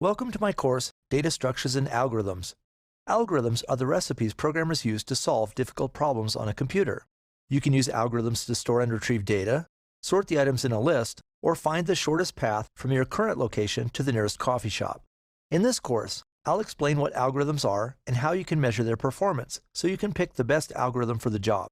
Welcome to my course, Data Structures and Algorithms. Algorithms are the recipes programmers use to solve difficult problems on a computer. You can use algorithms to store and retrieve data, sort the items in a list, or find the shortest path from your current location to the nearest coffee shop. In this course, I'll explain what algorithms are and how you can measure their performance so you can pick the best algorithm for the job.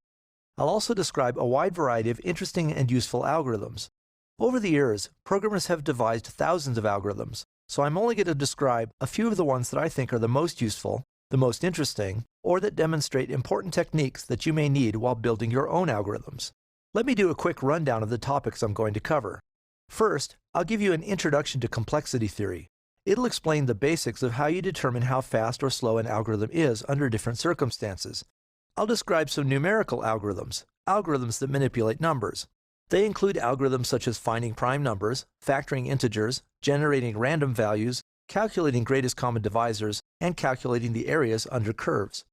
I'll also describe a wide variety of interesting and useful algorithms. Over the years, programmers have devised thousands of algorithms, so I'm only going to describe a few of the ones that I think are the most useful, the most interesting, or that demonstrate important techniques that you may need while building your own algorithms. Let me do a quick rundown of the topics I'm going to cover. First, I'll give you an introduction to complexity theory. It'll explain the basics of how you determine how fast or slow an algorithm is under different circumstances. I'll describe some numerical algorithms, algorithms that manipulate numbers. They include algorithms such as finding prime numbers, factoring integers, generating random values, calculating greatest common divisors, and calculating the areas under curves.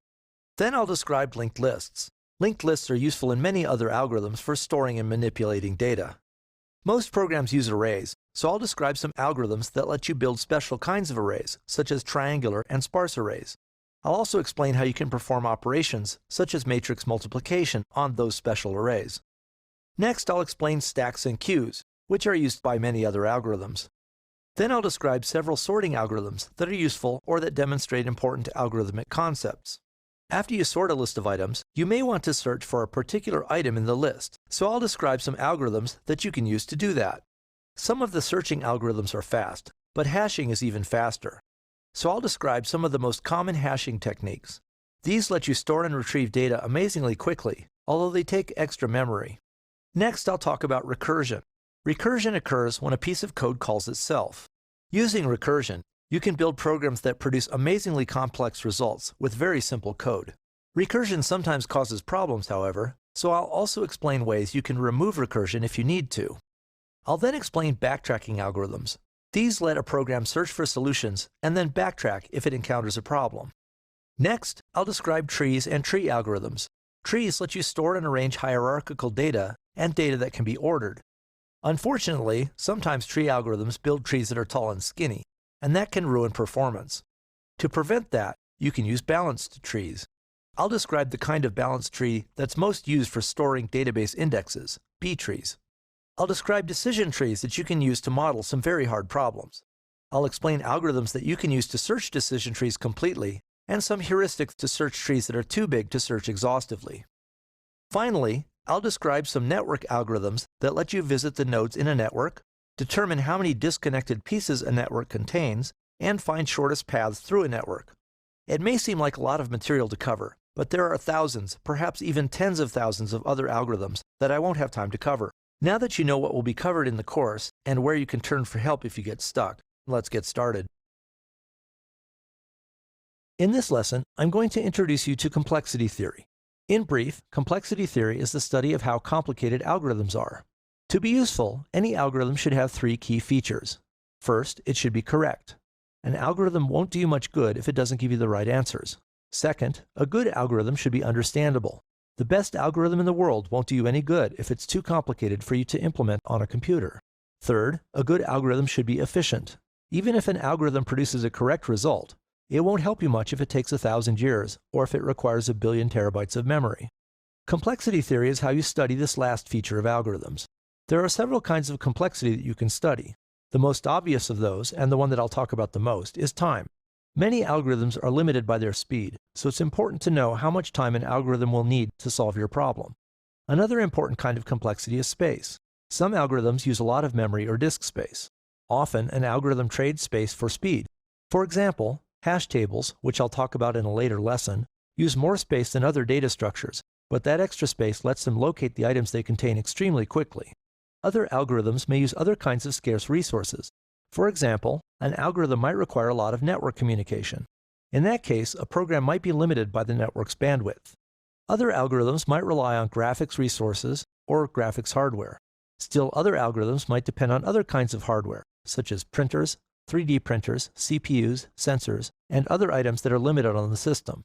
Then I'll describe linked lists. Linked lists are useful in many other algorithms for storing and manipulating data. Most programs use arrays, so I'll describe some algorithms that let you build special kinds of arrays, such as triangular and sparse arrays. I'll also explain how you can perform operations, such as matrix multiplication, on those special arrays. Next, I'll explain stacks and queues, which are used by many other algorithms. Then I'll describe several sorting algorithms that are useful or that demonstrate important algorithmic concepts. After you sort a list of items, you may want to search for a particular item in the list, so I'll describe some algorithms that you can use to do that. Some of the searching algorithms are fast, but hashing is even faster. So I'll describe some of the most common hashing techniques. These let you store and retrieve data amazingly quickly, although they take extra memory. Next, I'll talk about recursion. Recursion occurs when a piece of code calls itself. Using recursion, you can build programs that produce amazingly complex results with very simple code. Recursion sometimes causes problems, however, so I'll also explain ways you can remove recursion if you need to. I'll then explain backtracking algorithms. These let a program search for solutions and then backtrack if it encounters a problem. Next, I'll describe trees and tree algorithms. Trees let you store and arrange hierarchical data and data that can be ordered. Unfortunately, sometimes tree algorithms build trees that are tall and skinny, and that can ruin performance. To prevent that, you can use balanced trees. I'll describe the kind of balanced tree that's most used for storing database indexes, B-trees. I'll describe decision trees that you can use to model some very hard problems. I'll explain algorithms that you can use to search decision trees completely, and some heuristics to search trees that are too big to search exhaustively. Finally, I'll describe some network algorithms that let you visit the nodes in a network, determine how many disconnected pieces a network contains, and find shortest paths through a network. It may seem like a lot of material to cover, but there are thousands, perhaps even tens of thousands of other algorithms that I won't have time to cover. Now that you know what will be covered in the course and where you can turn for help if you get stuck, let's get started. In this lesson, I'm going to introduce you to complexity theory. In brief, complexity theory is the study of how complicated algorithms are. To be useful, any algorithm should have three key features. First, it should be correct. An algorithm won't do you much good if it doesn't give you the right answers. Second, a good algorithm should be understandable. The best algorithm in the world won't do you any good if it's too complicated for you to implement on a computer. Third, a good algorithm should be efficient. Even if an algorithm produces a correct result, it won't help you much if it takes 1,000 years or if it requires 1 billion terabytes of memory. Complexity theory is how you study this last feature of algorithms. There are several kinds of complexity that you can study. The most obvious of those, and the one that I'll talk about the most, is time. Many algorithms are limited by their speed, so it's important to know how much time an algorithm will need to solve your problem. Another important kind of complexity is space. Some algorithms use a lot of memory or disk space. Often, an algorithm trades space for speed. For example, hash tables, which I'll talk about in a later lesson, use more space than other data structures, but that extra space lets them locate the items they contain extremely quickly. Other algorithms may use other kinds of scarce resources. For example, an algorithm might require a lot of network communication. In that case, a program might be limited by the network's bandwidth. Other algorithms might rely on graphics resources or graphics hardware. Still, other algorithms might depend on other kinds of hardware, such as printers, 3D printers, CPUs, sensors, and other items that are limited on the system.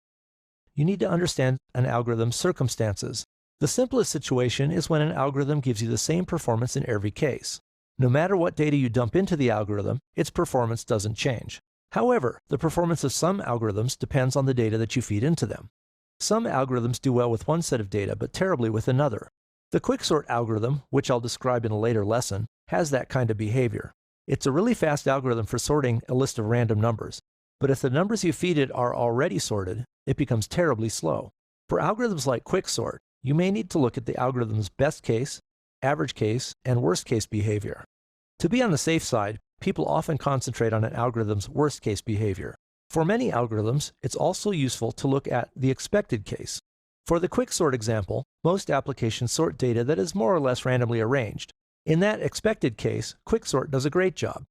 You need to understand an algorithm's circumstances. The simplest situation is when an algorithm gives you the same performance in every case. No matter what data you dump into the algorithm, its performance doesn't change. However, the performance of some algorithms depends on the data that you feed into them. Some algorithms do well with one set of data, but terribly with another. The Quicksort algorithm, which I'll describe in a later lesson, has that kind of behavior. It's a really fast algorithm for sorting a list of random numbers. But if the numbers you feed it are already sorted, it becomes terribly slow. For algorithms like Quicksort, you may need to look at the algorithm's best case, average case, and worst case behavior. To be on the safe side, people often concentrate on an algorithm's worst case behavior. For many algorithms, it's also useful to look at the expected case. For the Quicksort example, most applications sort data that is more or less randomly arranged. In that expected case, Quicksort does a great job.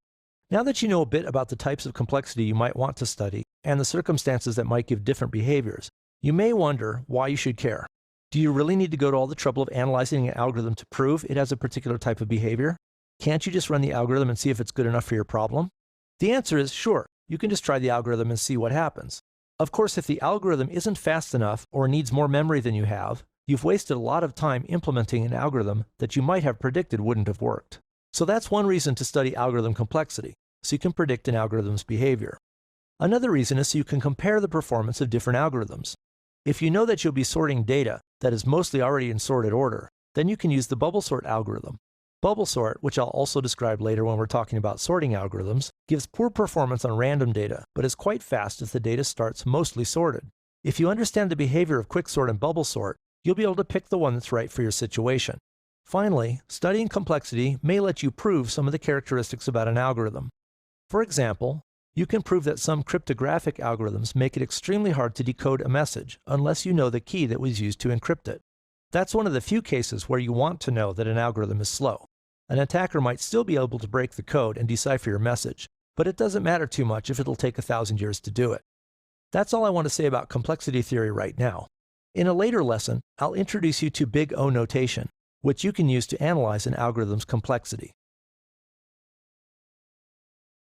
Now that you know a bit about the types of complexity you might want to study and the circumstances that might give different behaviors, you may wonder why you should care. Do you really need to go to all the trouble of analyzing an algorithm to prove it has a particular type of behavior? Can't you just run the algorithm and see if it's good enough for your problem? The answer is sure. You can just try the algorithm and see what happens. Of course, if the algorithm isn't fast enough or needs more memory than you have, you've wasted a lot of time implementing an algorithm that you might have predicted wouldn't have worked. So that's one reason to study algorithm complexity, so you can predict an algorithm's behavior. Another reason is so you can compare the performance of different algorithms. If you know that you'll be sorting data that is mostly already in sorted order, then you can use the Bubblesort algorithm. Bubblesort, which I'll also describe later when we're talking about sorting algorithms, gives poor performance on random data, but is quite fast if the data starts mostly sorted. If you understand the behavior of Quicksort and Bubblesort, you'll be able to pick the one that's right for your situation. Finally, studying complexity may let you prove some of the characteristics about an algorithm. For example, you can prove that some cryptographic algorithms make it extremely hard to decode a message unless you know the key that was used to encrypt it. That's one of the few cases where you want to know that an algorithm is slow. An attacker might still be able to break the code and decipher your message, but it doesn't matter too much if it'll take 1,000 years to do it. That's all I want to say about complexity theory right now. In a later lesson, I'll introduce you to Big O notation, which you can use to analyze an algorithm's complexity.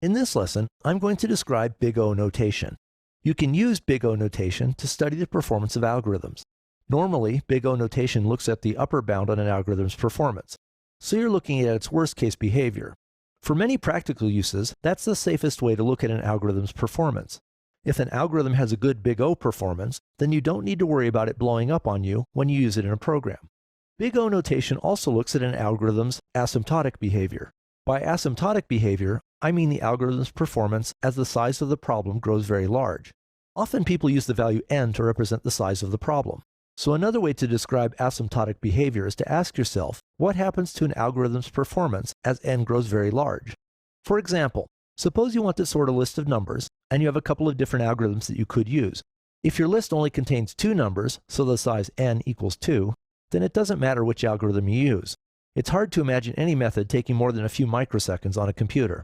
In this lesson, I'm going to describe Big O notation. You can use Big O notation to study the performance of algorithms. Normally, Big O notation looks at the upper bound on an algorithm's performance, so you're looking at its worst case behavior. For many practical uses, that's the safest way to look at an algorithm's performance. If an algorithm has a good Big O performance, then you don't need to worry about it blowing up on you when you use it in a program. Big O notation also looks at an algorithm's asymptotic behavior. By asymptotic behavior, I mean the algorithm's performance as the size of the problem grows very large. Often people use the value n to represent the size of the problem. So another way to describe asymptotic behavior is to ask yourself, what happens to an algorithm's performance as n grows very large? For example, suppose you want to sort a list of numbers, and you have a couple of different algorithms that you could use. If your list only contains 2 numbers, so the size n equals 2, then it doesn't matter which algorithm you use. It's hard to imagine any method taking more than a few microseconds on a computer.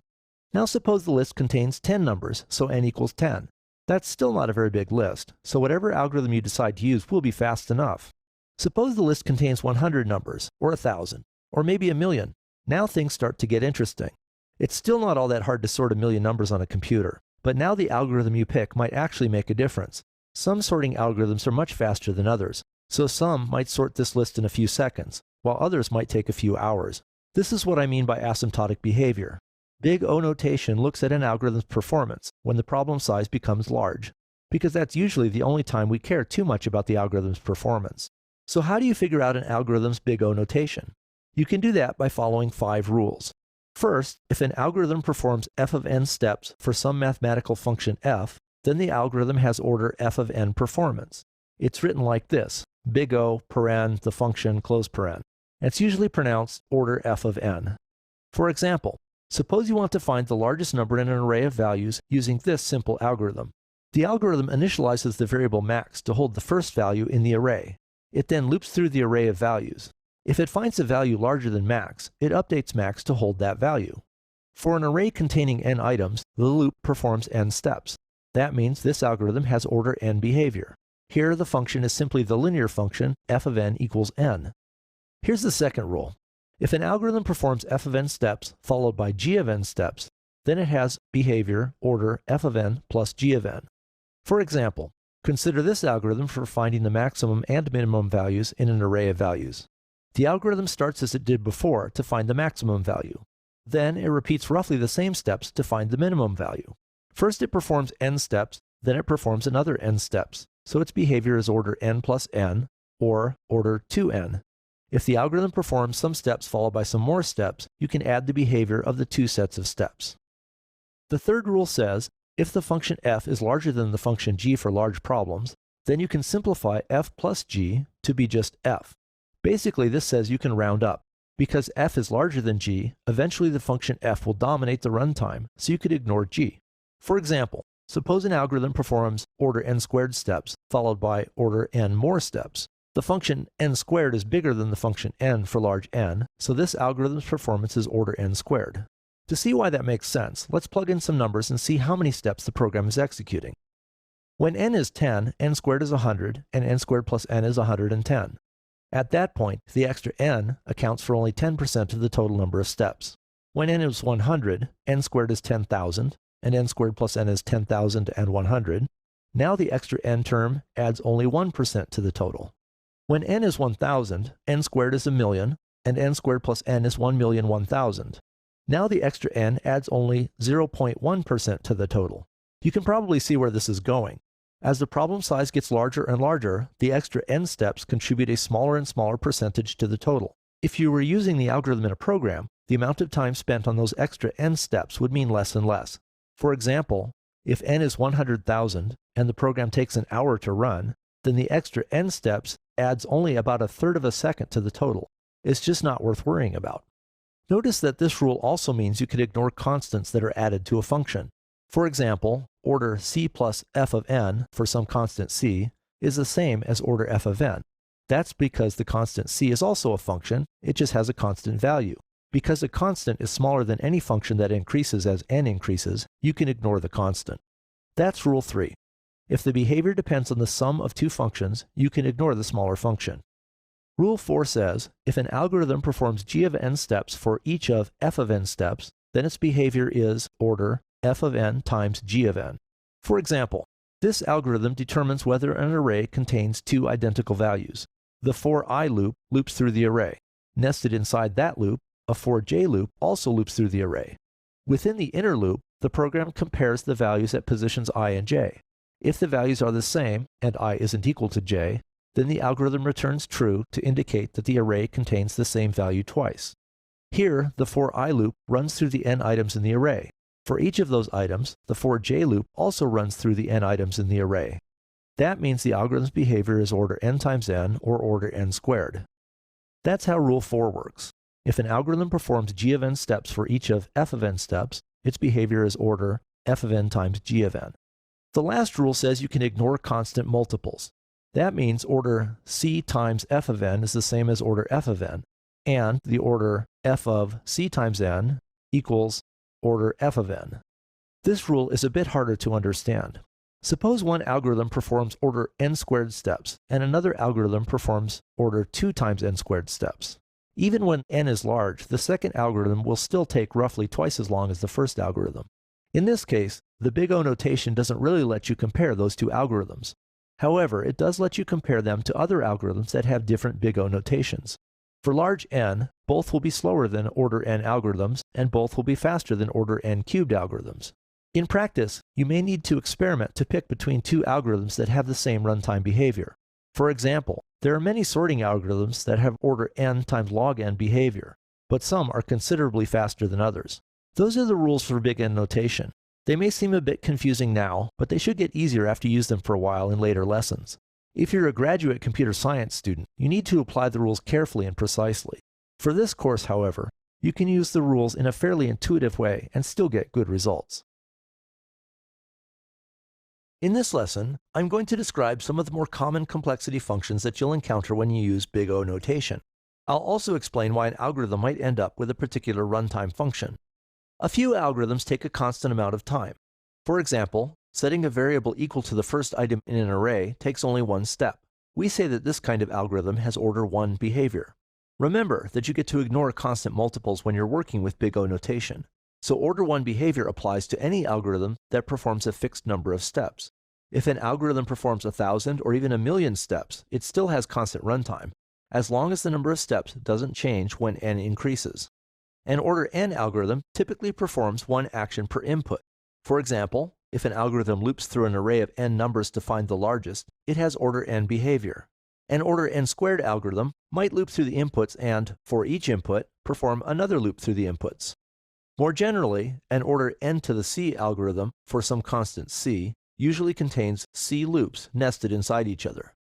Now suppose the list contains 10 numbers, so n equals 10. That's still not a very big list, so whatever algorithm you decide to use will be fast enough. Suppose the list contains 100 numbers, or 1,000, or maybe 1,000,000. Now things start to get interesting. It's still not all that hard to sort 1,000,000 numbers on a computer, but now the algorithm you pick might actually make a difference. Some sorting algorithms are much faster than others, so some might sort this list in a few seconds, while others might take a few hours. This is what I mean by asymptotic behavior. Big O notation looks at an algorithm's performance when the problem size becomes large, because that's usually the only time we care too much about the algorithm's performance. So how do you figure out an algorithm's Big O notation? You can do that by following 5 rules. First, if an algorithm performs f of n steps for some mathematical function f, then the algorithm has order f of n performance. It's written like this, Big O, paren, the function, close paren. It's usually pronounced order f of n. For example, suppose you want to find the largest number in an array of values using this simple algorithm. The algorithm initializes the variable max to hold the first value in the array. It then loops through the array of values. If it finds a value larger than max, it updates max to hold that value. For an array containing n items, the loop performs n steps. That means this algorithm has order n behavior. Here, the function is simply the linear function f of n equals n. Here's the second rule. If an algorithm performs f of n steps followed by g of n steps, then it has behavior order f of n plus g of n. For example, consider this algorithm for finding the maximum and minimum values in an array of values. The algorithm starts as it did before to find the maximum value. Then it repeats roughly the same steps to find the minimum value. First it performs n steps, then it performs another n steps, so its behavior is order n plus n, or order 2n. If the algorithm performs some steps followed by some more steps, you can add the behavior of the two sets of steps. The third rule says, if the function f is larger than the function g for large problems, then you can simplify f plus g to be just f. Basically, this says you can round up. Because f is larger than g, eventually the function f will dominate the runtime, so you could ignore g. For example, suppose an algorithm performs order n squared steps, followed by order n more steps. The function n squared is bigger than the function n for large n, so this algorithm's performance is order n squared. To see why that makes sense, let's plug in some numbers and see how many steps the program is executing. When n is 10, n squared is 100, and n squared plus n is 110. At that point, the extra n accounts for only 10% of the total number of steps. When n is 100, n squared is 10,000, and n squared plus n is 10,100. Now the extra n term adds only 1% to the total. When n is 1,000, n squared is 1,000,000, and n squared plus n is 1,001,000. Now the extra n adds only 0.1% to the total. You can probably see where this is going. As the problem size gets larger and larger, the extra n steps contribute a smaller and smaller percentage to the total. If you were using the algorithm in a program, the amount of time spent on those extra n steps would mean less and less. For example, if n is 100,000 and the program takes an hour to run, then the extra n steps adds only about 1/3 of a second to the total. It's just not worth worrying about. Notice that this rule also means you could ignore constants that are added to a function. For example, order c plus f of n for some constant c is the same as order f of n. That's because the constant c is also a function, it just has a constant value. Because a constant is smaller than any function that increases as n increases, you can ignore the constant. That's rule 3. If the behavior depends on the sum of two functions, you can ignore the smaller function. Rule 4 says, if an algorithm performs g of n steps for each of f of n steps, then its behavior is order f of n times g of n. For example, this algorithm determines whether an array contains two identical values. The for I loop loops through the array. Nested inside that loop, a for j loop also loops through the array. Within the inner loop, the program compares the values at positions I and j. If the values are the same, and I isn't equal to j, then the algorithm returns true to indicate that the array contains the same value twice. Here, the for I loop runs through the n items in the array. For each of those items, the for j loop also runs through the n items in the array. That means the algorithm's behavior is order n times n, or order n squared. That's how rule 4 works. If an algorithm performs g of n steps for each of f of n steps, its behavior is order f of n times g of n. The last rule says you can ignore constant multiples. That means order c times f of n is the same as order f of n, and the order f of c times n equals order f of n. This rule is a bit harder to understand. Suppose one algorithm performs order n squared steps, and another algorithm performs order 2 times n squared steps. Even when n is large, the second algorithm will still take roughly twice as long as the first algorithm. In this case, the big O notation doesn't really let you compare those two algorithms. However, it does let you compare them to other algorithms that have different big O notations. For large n, both will be slower than order n algorithms, and both will be faster than order n cubed algorithms. In practice, you may need to experiment to pick between two algorithms that have the same runtime behavior. For example, there are many sorting algorithms that have order n times log n behavior, but some are considerably faster than others. Those are the rules for big N notation. They may seem a bit confusing now, but they should get easier after you use them for a while in later lessons. If you're a graduate computer science student, you need to apply the rules carefully and precisely. For this course, however, you can use the rules in a fairly intuitive way and still get good results. In this lesson, I'm going to describe some of the more common complexity functions that you'll encounter when you use big O notation. I'll also explain why an algorithm might end up with a particular runtime function. A few algorithms take a constant amount of time. For example, setting a variable equal to the first item in an array takes only one step. We say that this kind of algorithm has order 1 behavior. Remember that you get to ignore constant multiples when you're working with big O notation. So order 1 behavior applies to any algorithm that performs a fixed number of steps. If an algorithm performs 1,000 or even 1,000,000 steps, it still has constant runtime, as long as the number of steps doesn't change when n increases. An order n algorithm typically performs one action per input. For example, if an algorithm loops through an array of n numbers to find the largest, it has order n behavior. An order n squared algorithm might loop through the inputs and, for each input, perform another loop through the inputs. More generally, an order n to the c algorithm for some constant c usually contains c loops nested inside each other.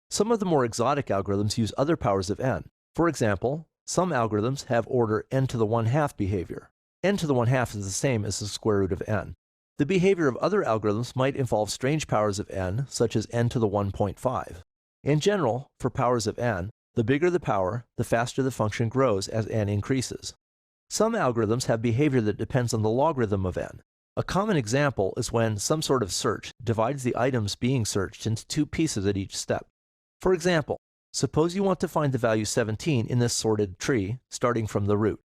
Some of the more exotic algorithms use other powers of n. For example, some algorithms have order n to the 1/2 behavior. N to the 1/2 is the same as the square root of n. The behavior of other algorithms might involve strange powers of n, such as n to the 1.5. In general, for powers of n, the bigger the power, the faster the function grows as n increases. Some algorithms have behavior that depends on the logarithm of n. A common example is when some sort of search divides the items being searched into two pieces at each step. For example, suppose you want to find the value 17 in this sorted tree, starting from the root.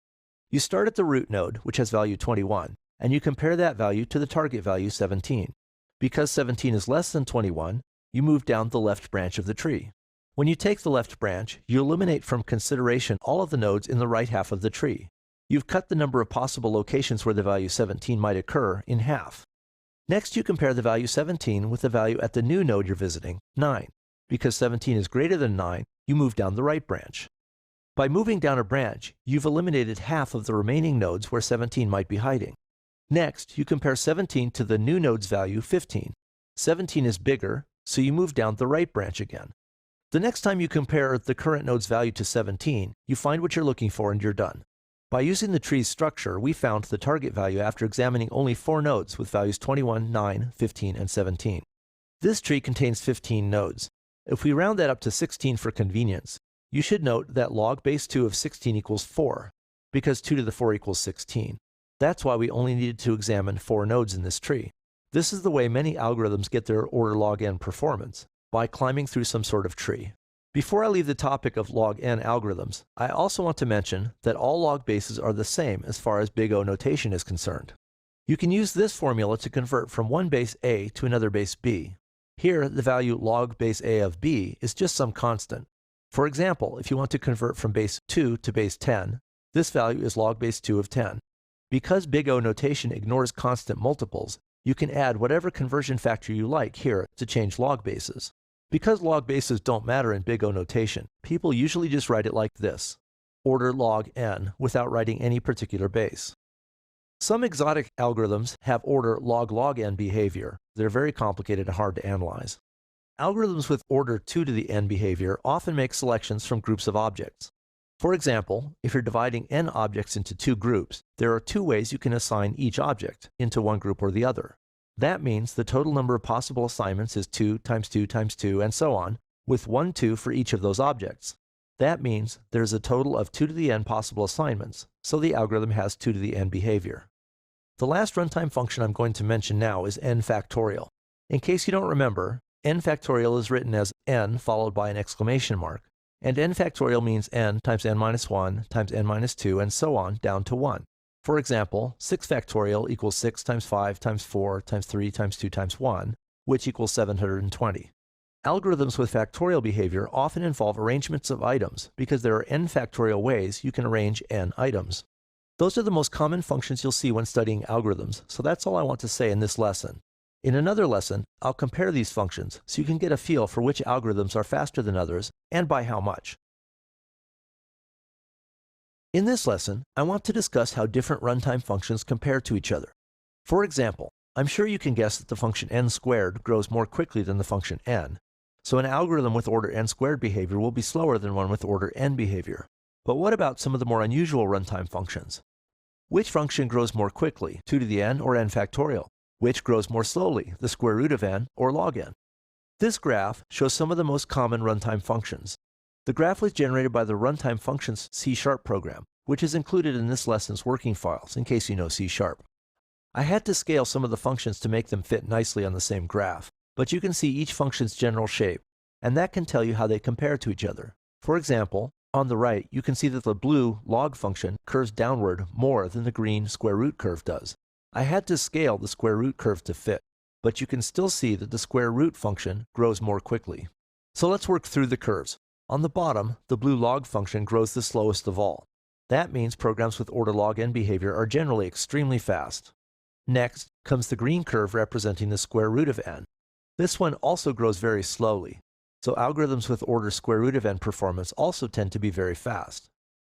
You start at the root node, which has value 21, and you compare that value to the target value 17. Because 17 is less than 21, you move down the left branch of the tree. When you take the left branch, you eliminate from consideration all of the nodes in the right half of the tree. You've cut the number of possible locations where the value 17 might occur in half. Next, you compare the value 17 with the value at the new node you're visiting, 9. Because 17 is greater than 9, you move down the right branch. By moving down a branch, you've eliminated half of the remaining nodes where 17 might be hiding. Next, you compare 17 to the new node's value, 15. 17 is bigger, so you move down the right branch again. The next time you compare the current node's value to 17, you find what you're looking for and you're done. By using the tree's structure, we found the target value after examining only 4 nodes with values 21, 9, 15, and 17. This tree contains 15 nodes. If we round that up to 16 for convenience, you should note that log base 2 of 16 equals 4, because 2 to the 4 equals 16. That's why we only needed to examine 4 nodes in this tree. This is the way many algorithms get their order log n performance, by climbing through some sort of tree. Before I leave the topic of log n algorithms, I also want to mention that all log bases are the same as far as big O notation is concerned. You can use this formula to convert from one base a to another base b. Here, the value log base a of b is just some constant. For example, if you want to convert from base 2 to base 10, this value is log base 2 of 10. Because big O notation ignores constant multiples, you can add whatever conversion factor you like here to change log bases. Because log bases don't matter in big O notation, people usually just write it like this: order log n without writing any particular base. Some exotic algorithms have order log n behavior. They're very complicated and hard to analyze. Algorithms with order 2 to the n behavior often make selections from groups of objects. For example, if you're dividing n objects into 2 groups, there are 2 ways you can assign each object into one group or the other. That means the total number of possible assignments is 2 times 2 times 2 and so on, with 1 2 for each of those objects. That means there's a total of 2 to the n possible assignments, so the algorithm has 2 to the n behavior. The last runtime function I'm going to mention now is n factorial. In case you don't remember, n factorial is written as n followed by an exclamation mark, and n factorial means n times n minus 1 times n minus 2 and so on down to 1. For example, 6 factorial equals 6 times 5 times 4 times 3 times 2 times 1, which equals 720. Algorithms with factorial behavior often involve arrangements of items because there are n factorial ways you can arrange n items. Those are the most common functions you'll see when studying algorithms, so that's all I want to say in this lesson. In another lesson, I'll compare these functions so you can get a feel for which algorithms are faster than others and by how much. In this lesson, I want to discuss how different runtime functions compare to each other. For example, I'm sure you can guess that the function n squared grows more quickly than the function n, so an algorithm with order n squared behavior will be slower than one with order n behavior. But what about some of the more unusual runtime functions? Which function grows more quickly, 2 to the n or n factorial? Which grows more slowly, the square root of n or log n? This graph shows some of the most common runtime functions. The graph was generated by the Runtime Functions C# program, which is included in this lesson's working files, in case you know C#. I had to scale some of the functions to make them fit nicely on the same graph, but you can see each function's general shape, and that can tell you how they compare to each other. For example, on the right, you can see that the blue log function curves downward more than the green square root curve does. I had to scale the square root curve to fit, but you can still see that the square root function grows more quickly. So let's work through the curves. On the bottom, the blue log function grows the slowest of all. That means programs with order log n behavior are generally extremely fast. Next comes the green curve representing the square root of n. This one also grows very slowly, so algorithms with order square root of n performance also tend to be very fast.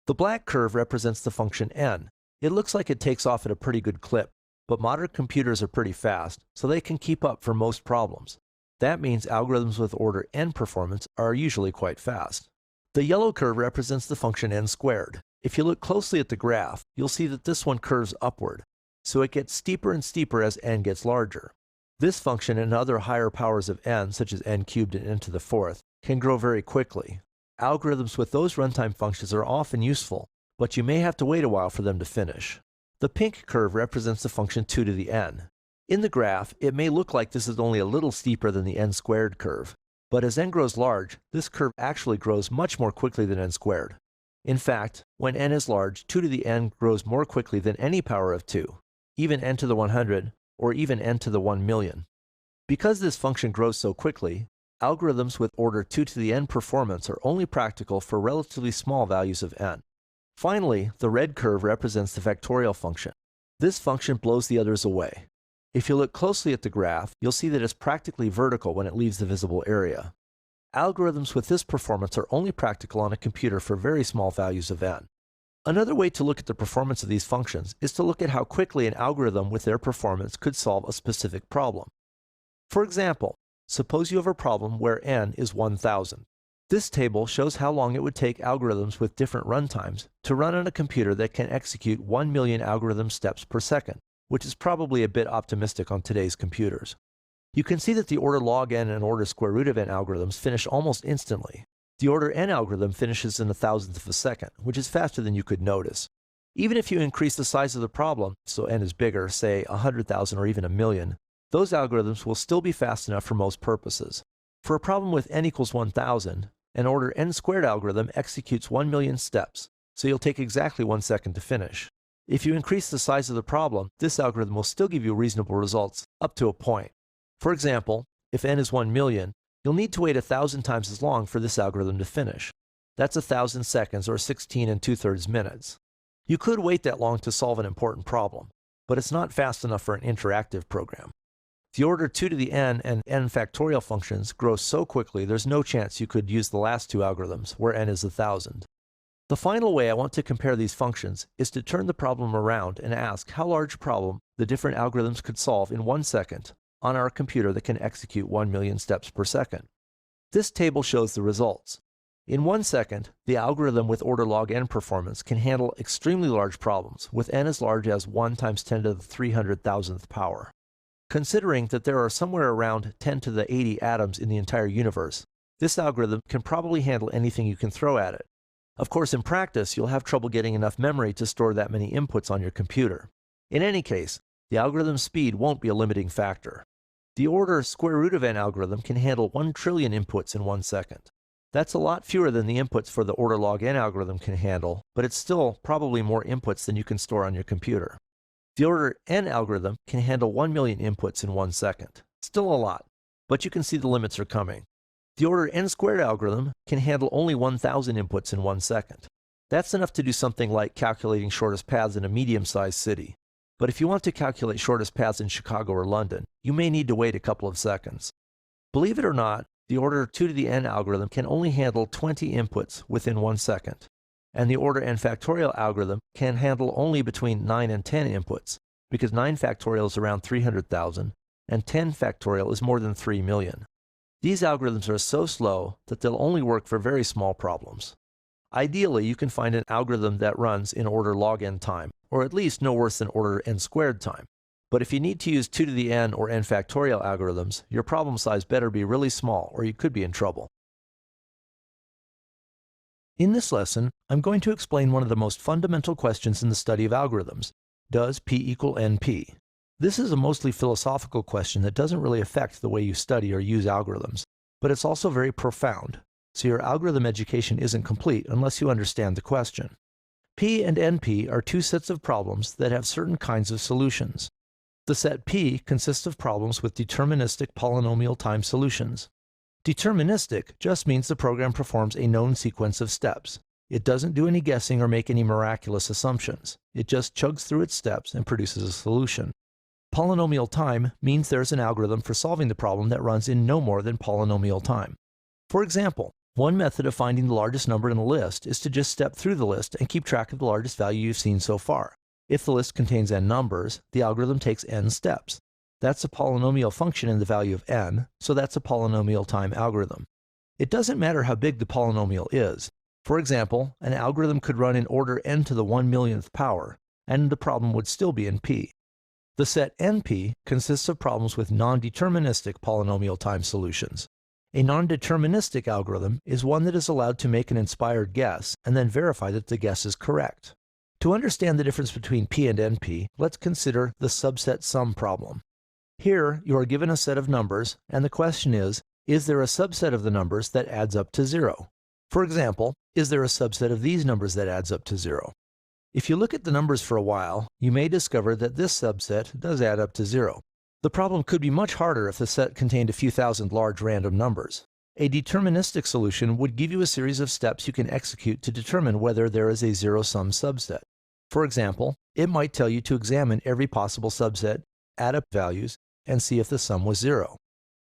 The black curve represents the function n. It looks like it takes off at a pretty good clip, but modern computers are pretty fast, so they can keep up for most problems. That means algorithms with order n performance are usually quite fast. The yellow curve represents the function n squared. If you look closely at the graph, you'll see that this one curves upward, so it gets steeper and steeper as n gets larger. This function and other higher powers of n, such as n cubed and n to the fourth, can grow very quickly. Algorithms with those runtime functions are often useful, but you may have to wait a while for them to finish. The pink curve represents the function 2 to the n. In the graph, it may look like this is only a little steeper than the n squared curve, but as n grows large, this curve actually grows much more quickly than n squared. In fact, when n is large, 2 to the n grows more quickly than any power of 2, even n to the 100, or even n to the 1 million. Because this function grows so quickly, algorithms with order 2 to the n performance are only practical for relatively small values of n. Finally, the red curve represents the factorial function. This function blows the others away. If you look closely at the graph, you'll see that it's practically vertical when it leaves the visible area. Algorithms with this performance are only practical on a computer for very small values of n. Another way to look at the performance of these functions is to look at how quickly an algorithm with their performance could solve a specific problem. For example, suppose you have a problem where n is 1000. This table shows how long it would take algorithms with different runtimes to run on a computer that can execute 1 million algorithm steps per second, which is probably a bit optimistic on today's computers. You can see that the order log n and order square root of n algorithms finish almost instantly. The order n algorithm finishes in a thousandth of a second, which is faster than you could notice. Even if you increase the size of the problem, so n is bigger, say 100,000 or even a million, those algorithms will still be fast enough for most purposes. For a problem with n equals 1000, an order n squared algorithm executes 1 million steps, so you'll take exactly 1 second to finish. If you increase the size of the problem, this algorithm will still give you reasonable results, up to a point. For example, if n is 1 million, you'll need to wait 1,000 times as long for this algorithm to finish. That's 1,000 seconds, or 16 2/3 minutes. You could wait that long to solve an important problem, but it's not fast enough for an interactive program. The order 2 to the n and n factorial functions grow so quickly there's no chance you could use the last two algorithms, where n is 1,000. The final way I want to compare these functions is to turn the problem around and ask how large a problem the different algorithms could solve in 1 second on our computer that can execute 1 million steps per second. This table shows the results. In 1 second, the algorithm with order log n performance can handle extremely large problems, with n as large as 1 times 10 to the 300,000th power. Considering that there are somewhere around 10 to the 80 atoms in the entire universe, this algorithm can probably handle anything you can throw at it. Of course, in practice, you'll have trouble getting enough memory to store that many inputs on your computer. In any case, the algorithm's speed won't be a limiting factor. The order square root of n algorithm can handle 1 trillion inputs in 1 second. That's a lot fewer than the inputs for the order log n algorithm can handle, but it's still probably more inputs than you can store on your computer. The order n algorithm can handle 1 million inputs in 1 second. Still a lot, but you can see the limits are coming. The order n squared algorithm can handle only 1,000 inputs in 1 second. That's enough to do something like calculating shortest paths in a medium-sized city. But if you want to calculate shortest paths in Chicago or London, you may need to wait a couple of seconds. Believe it or not, the order 2 to the n algorithm can only handle 20 inputs within 1 second. And the order n factorial algorithm can handle only between 9 and 10 inputs, because 9 factorial is around 300,000, and 10 factorial is more than 3 million. These algorithms are so slow that they'll only work for very small problems. Ideally, you can find an algorithm that runs in order log n time, or at least no worse than order n squared time. But if you need to use 2 to the n or n factorial algorithms, your problem size better be really small, or you could be in trouble. In this lesson, I'm going to explain one of the most fundamental questions in the study of algorithms. Does P equal NP? This is a mostly philosophical question that doesn't really affect the way you study or use algorithms, but it's also very profound, so your algorithm education isn't complete unless you understand the question. P and NP are two sets of problems that have certain kinds of solutions. The set P consists of problems with deterministic polynomial time solutions. Deterministic just means the program performs a known sequence of steps. It doesn't do any guessing or make any miraculous assumptions. It just chugs through its steps and produces a solution. Polynomial time means there's an algorithm for solving the problem that runs in no more than polynomial time. For example, one method of finding the largest number in a list is to just step through the list and keep track of the largest value you've seen so far. If the list contains n numbers, the algorithm takes n steps. That's a polynomial function in the value of n, so that's a polynomial time algorithm. It doesn't matter how big the polynomial is. For example, an algorithm could run in order n to the 1,000,000th power, and the problem would still be in P. The set NP consists of problems with non-deterministic polynomial time solutions. A non-deterministic algorithm is one that is allowed to make an inspired guess and then verify that the guess is correct. To understand the difference between P and NP, let's consider the subset sum problem. Here, you are given a set of numbers, and the question is there a subset of the numbers that adds up to 0? For example, is there a subset of these numbers that adds up to 0? If you look at the numbers for a while, you may discover that this subset does add up to 0. The problem could be much harder if the set contained a few thousand large random numbers. A deterministic solution would give you a series of steps you can execute to determine whether there is a zero-sum subset. For example, it might tell you to examine every possible subset, add up values, and see if the sum was 0.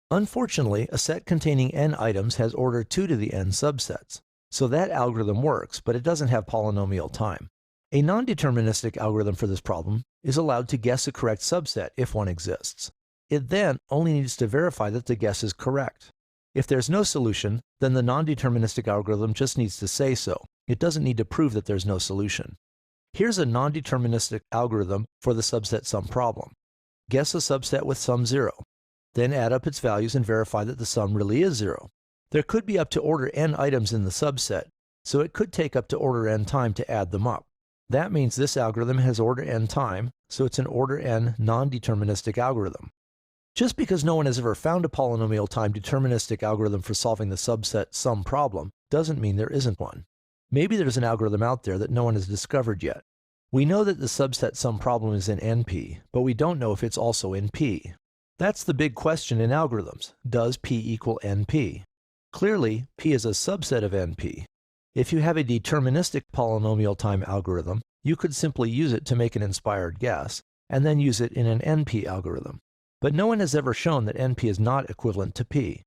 Unfortunately, a set containing n items has order 2 to the n subsets. So that algorithm works, but it doesn't have polynomial time. A non-deterministic algorithm for this problem is allowed to guess a correct subset if one exists. It then only needs to verify that the guess is correct. If there's no solution, then the non-deterministic algorithm just needs to say so. It doesn't need to prove that there's no solution. Here's a non-deterministic algorithm for the subset sum problem. Guess a subset with sum 0. Then add up its values and verify that the sum really is 0. There could be up to order n items in the subset, so it could take up to order n time to add them up. That means this algorithm has order n time, so it's an order n non-deterministic algorithm. Just because no one has ever found a polynomial time deterministic algorithm for solving the subset sum problem doesn't mean there isn't one. Maybe there's an algorithm out there that no one has discovered yet. We know that the subset sum problem is in NP, but we don't know if it's also in P. That's the big question in algorithms. Does P equal NP? Clearly, P is a subset of NP. If you have a deterministic polynomial time algorithm, you could simply use it to make an inspired guess, and then use it in an NP algorithm. But no one has ever shown that NP is not equivalent to P.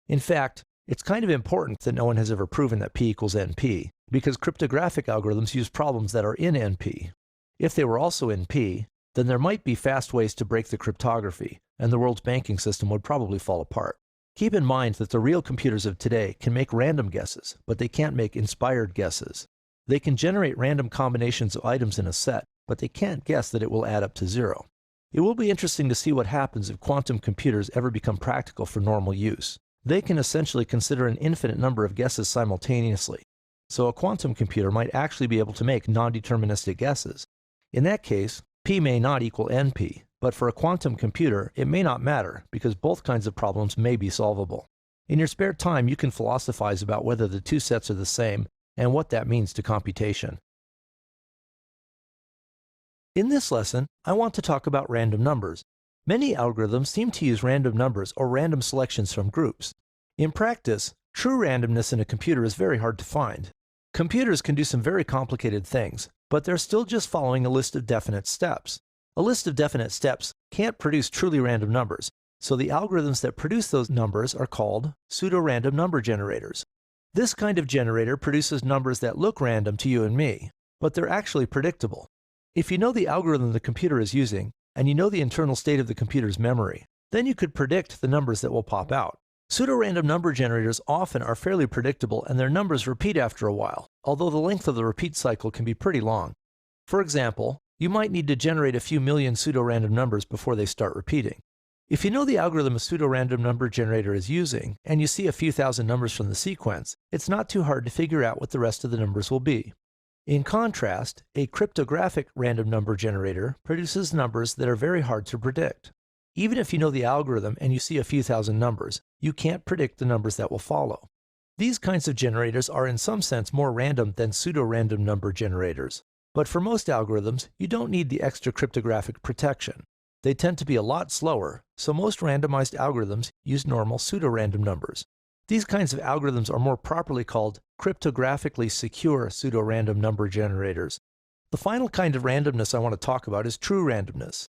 In fact, it's kind of important that no one has ever proven that P equals NP, because cryptographic algorithms use problems that are in NP. If they were also in P, then there might be fast ways to break the cryptography, and the world's banking system would probably fall apart. Keep in mind that the real computers of today can make random guesses, but they can't make inspired guesses. They can generate random combinations of items in a set, but they can't guess that it will add up to 0. It will be interesting to see what happens if quantum computers ever become practical for normal use. They can essentially consider an infinite number of guesses simultaneously. So a quantum computer might actually be able to make non-deterministic guesses. In that case, P may not equal NP, but for a quantum computer, it may not matter because both kinds of problems may be solvable. In your spare time, you can philosophize about whether the two sets are the same and what that means to computation. In this lesson, I want to talk about random numbers. Many algorithms seem to use random numbers or random selections from groups. In practice, true randomness in a computer is very hard to find. Computers can do some very complicated things, but they're still just following a list of definite steps. A list of definite steps can't produce truly random numbers, so the algorithms that produce those numbers are called pseudo-random number generators. This kind of generator produces numbers that look random to you and me, but they're actually predictable. If you know the algorithm the computer is using, and you know the internal state of the computer's memory, then you could predict the numbers that will pop out. Pseudo-random number generators often are fairly predictable and their numbers repeat after a while, although the length of the repeat cycle can be pretty long. For example, you might need to generate a few million pseudo-random numbers before they start repeating. If you know the algorithm a pseudo-random number generator is using, and you see a few thousand numbers from the sequence, it's not too hard to figure out what the rest of the numbers will be. In contrast, a cryptographic random number generator produces numbers that are very hard to predict. Even if you know the algorithm and you see a few thousand numbers, you can't predict the numbers that will follow. These kinds of generators are in some sense more random than pseudo-random number generators. But for most algorithms, you don't need the extra cryptographic protection. They tend to be a lot slower, so most randomized algorithms use normal pseudo-random numbers. These kinds of algorithms are more properly called cryptographically secure pseudo-random number generators. The final kind of randomness I want to talk about is true randomness.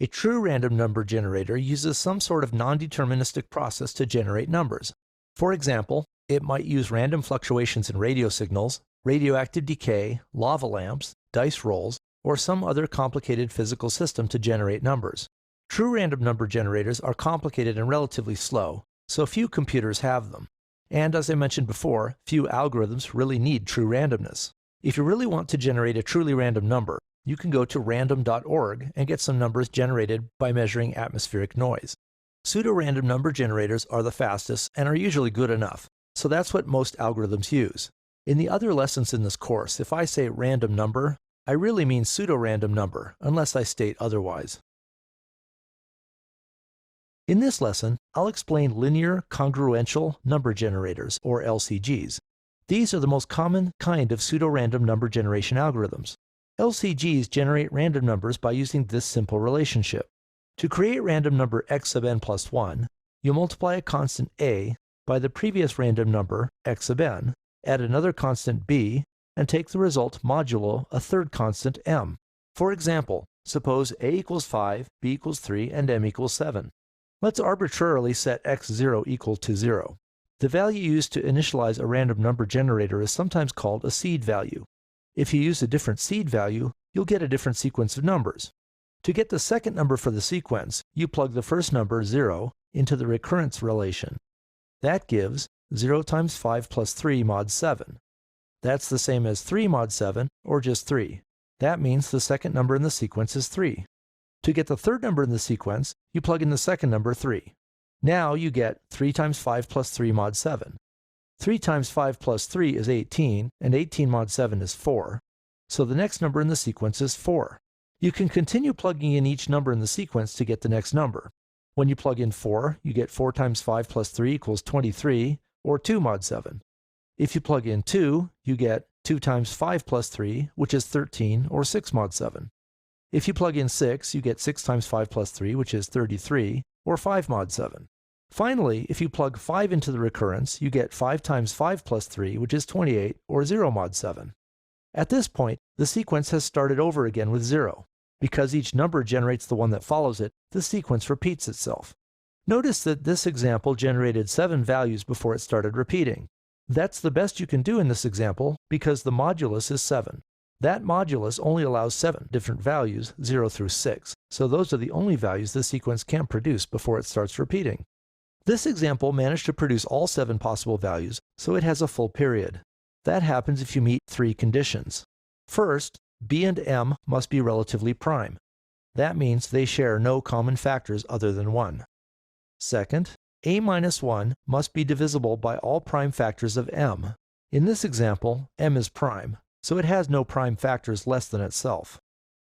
A true random number generator uses some sort of non-deterministic process to generate numbers. For example, it might use random fluctuations in radio signals, radioactive decay, lava lamps, dice rolls, or some other complicated physical system to generate numbers. True random number generators are complicated and relatively slow, so few computers have them. And as I mentioned before, few algorithms really need true randomness. If you really want to generate a truly random number, you can go to random.org and get some numbers generated by measuring atmospheric noise. Pseudo-random number generators are the fastest and are usually good enough, so that's what most algorithms use. In the other lessons in this course, if I say random number, I really mean pseudo-random number, unless I state otherwise. In this lesson, I'll explain linear congruential number generators, or LCGs. These are the most common kind of pseudo-random number generation algorithms. LCGs generate random numbers by using this simple relationship. To create random number x sub n plus 1, you multiply a constant a by the previous random number x sub n, add another constant b, and take the result modulo a third constant m. For example, suppose a equals 5, b equals 3, and m equals 7. Let's arbitrarily set x0 equal to 0. The value used to initialize a random number generator is sometimes called a seed value. If you use a different seed value, you'll get a different sequence of numbers. To get the second number for the sequence, you plug the first number, 0, into the recurrence relation. That gives 0 times 5 plus 3 mod 7. That's the same as 3 mod 7, or just 3. That means the second number in the sequence is 3. To get the third number in the sequence, you plug in the second number, 3. Now you get 3 times 5 plus 3 mod 7. 3 times 5 plus 3 is 18, and 18 mod 7 is 4. So the next number in the sequence is 4. You can continue plugging in each number in the sequence to get the next number. When you plug in 4, you get 4 times 5 plus 3 equals 23, or 2 mod 7. If you plug in 2, you get 2 times 5 plus 3, which is 13, or 6 mod 7. If you plug in 6, you get 6 times 5 plus 3, which is 33, or 5 mod 7. Finally, if you plug 5 into the recurrence, you get 5 times 5 plus 3, which is 28, or 0 mod 7. At this point, the sequence has started over again with 0. Because each number generates the one that follows it, the sequence repeats itself. Notice that this example generated 7 values before it started repeating. That's the best you can do in this example because the modulus is 7. That modulus only allows 7 different values, 0 through 6, so those are the only values the sequence can produce before it starts repeating. This example managed to produce all 7 possible values, so it has a full period. That happens if you meet 3 conditions. First, b and m must be relatively prime. That means they share no common factors other than 1. Second, a minus 1 must be divisible by all prime factors of m. In this example, m is prime, so it has no prime factors less than itself.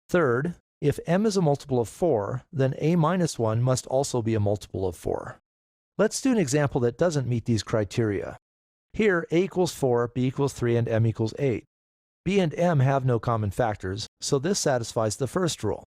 Third, if m is a multiple of 4, then a minus 1 must also be a multiple of 4. Let's do an example that doesn't meet these criteria. Here, a equals 4, b equals 3, and m equals 8. b and m have no common factors, so this satisfies the first rule.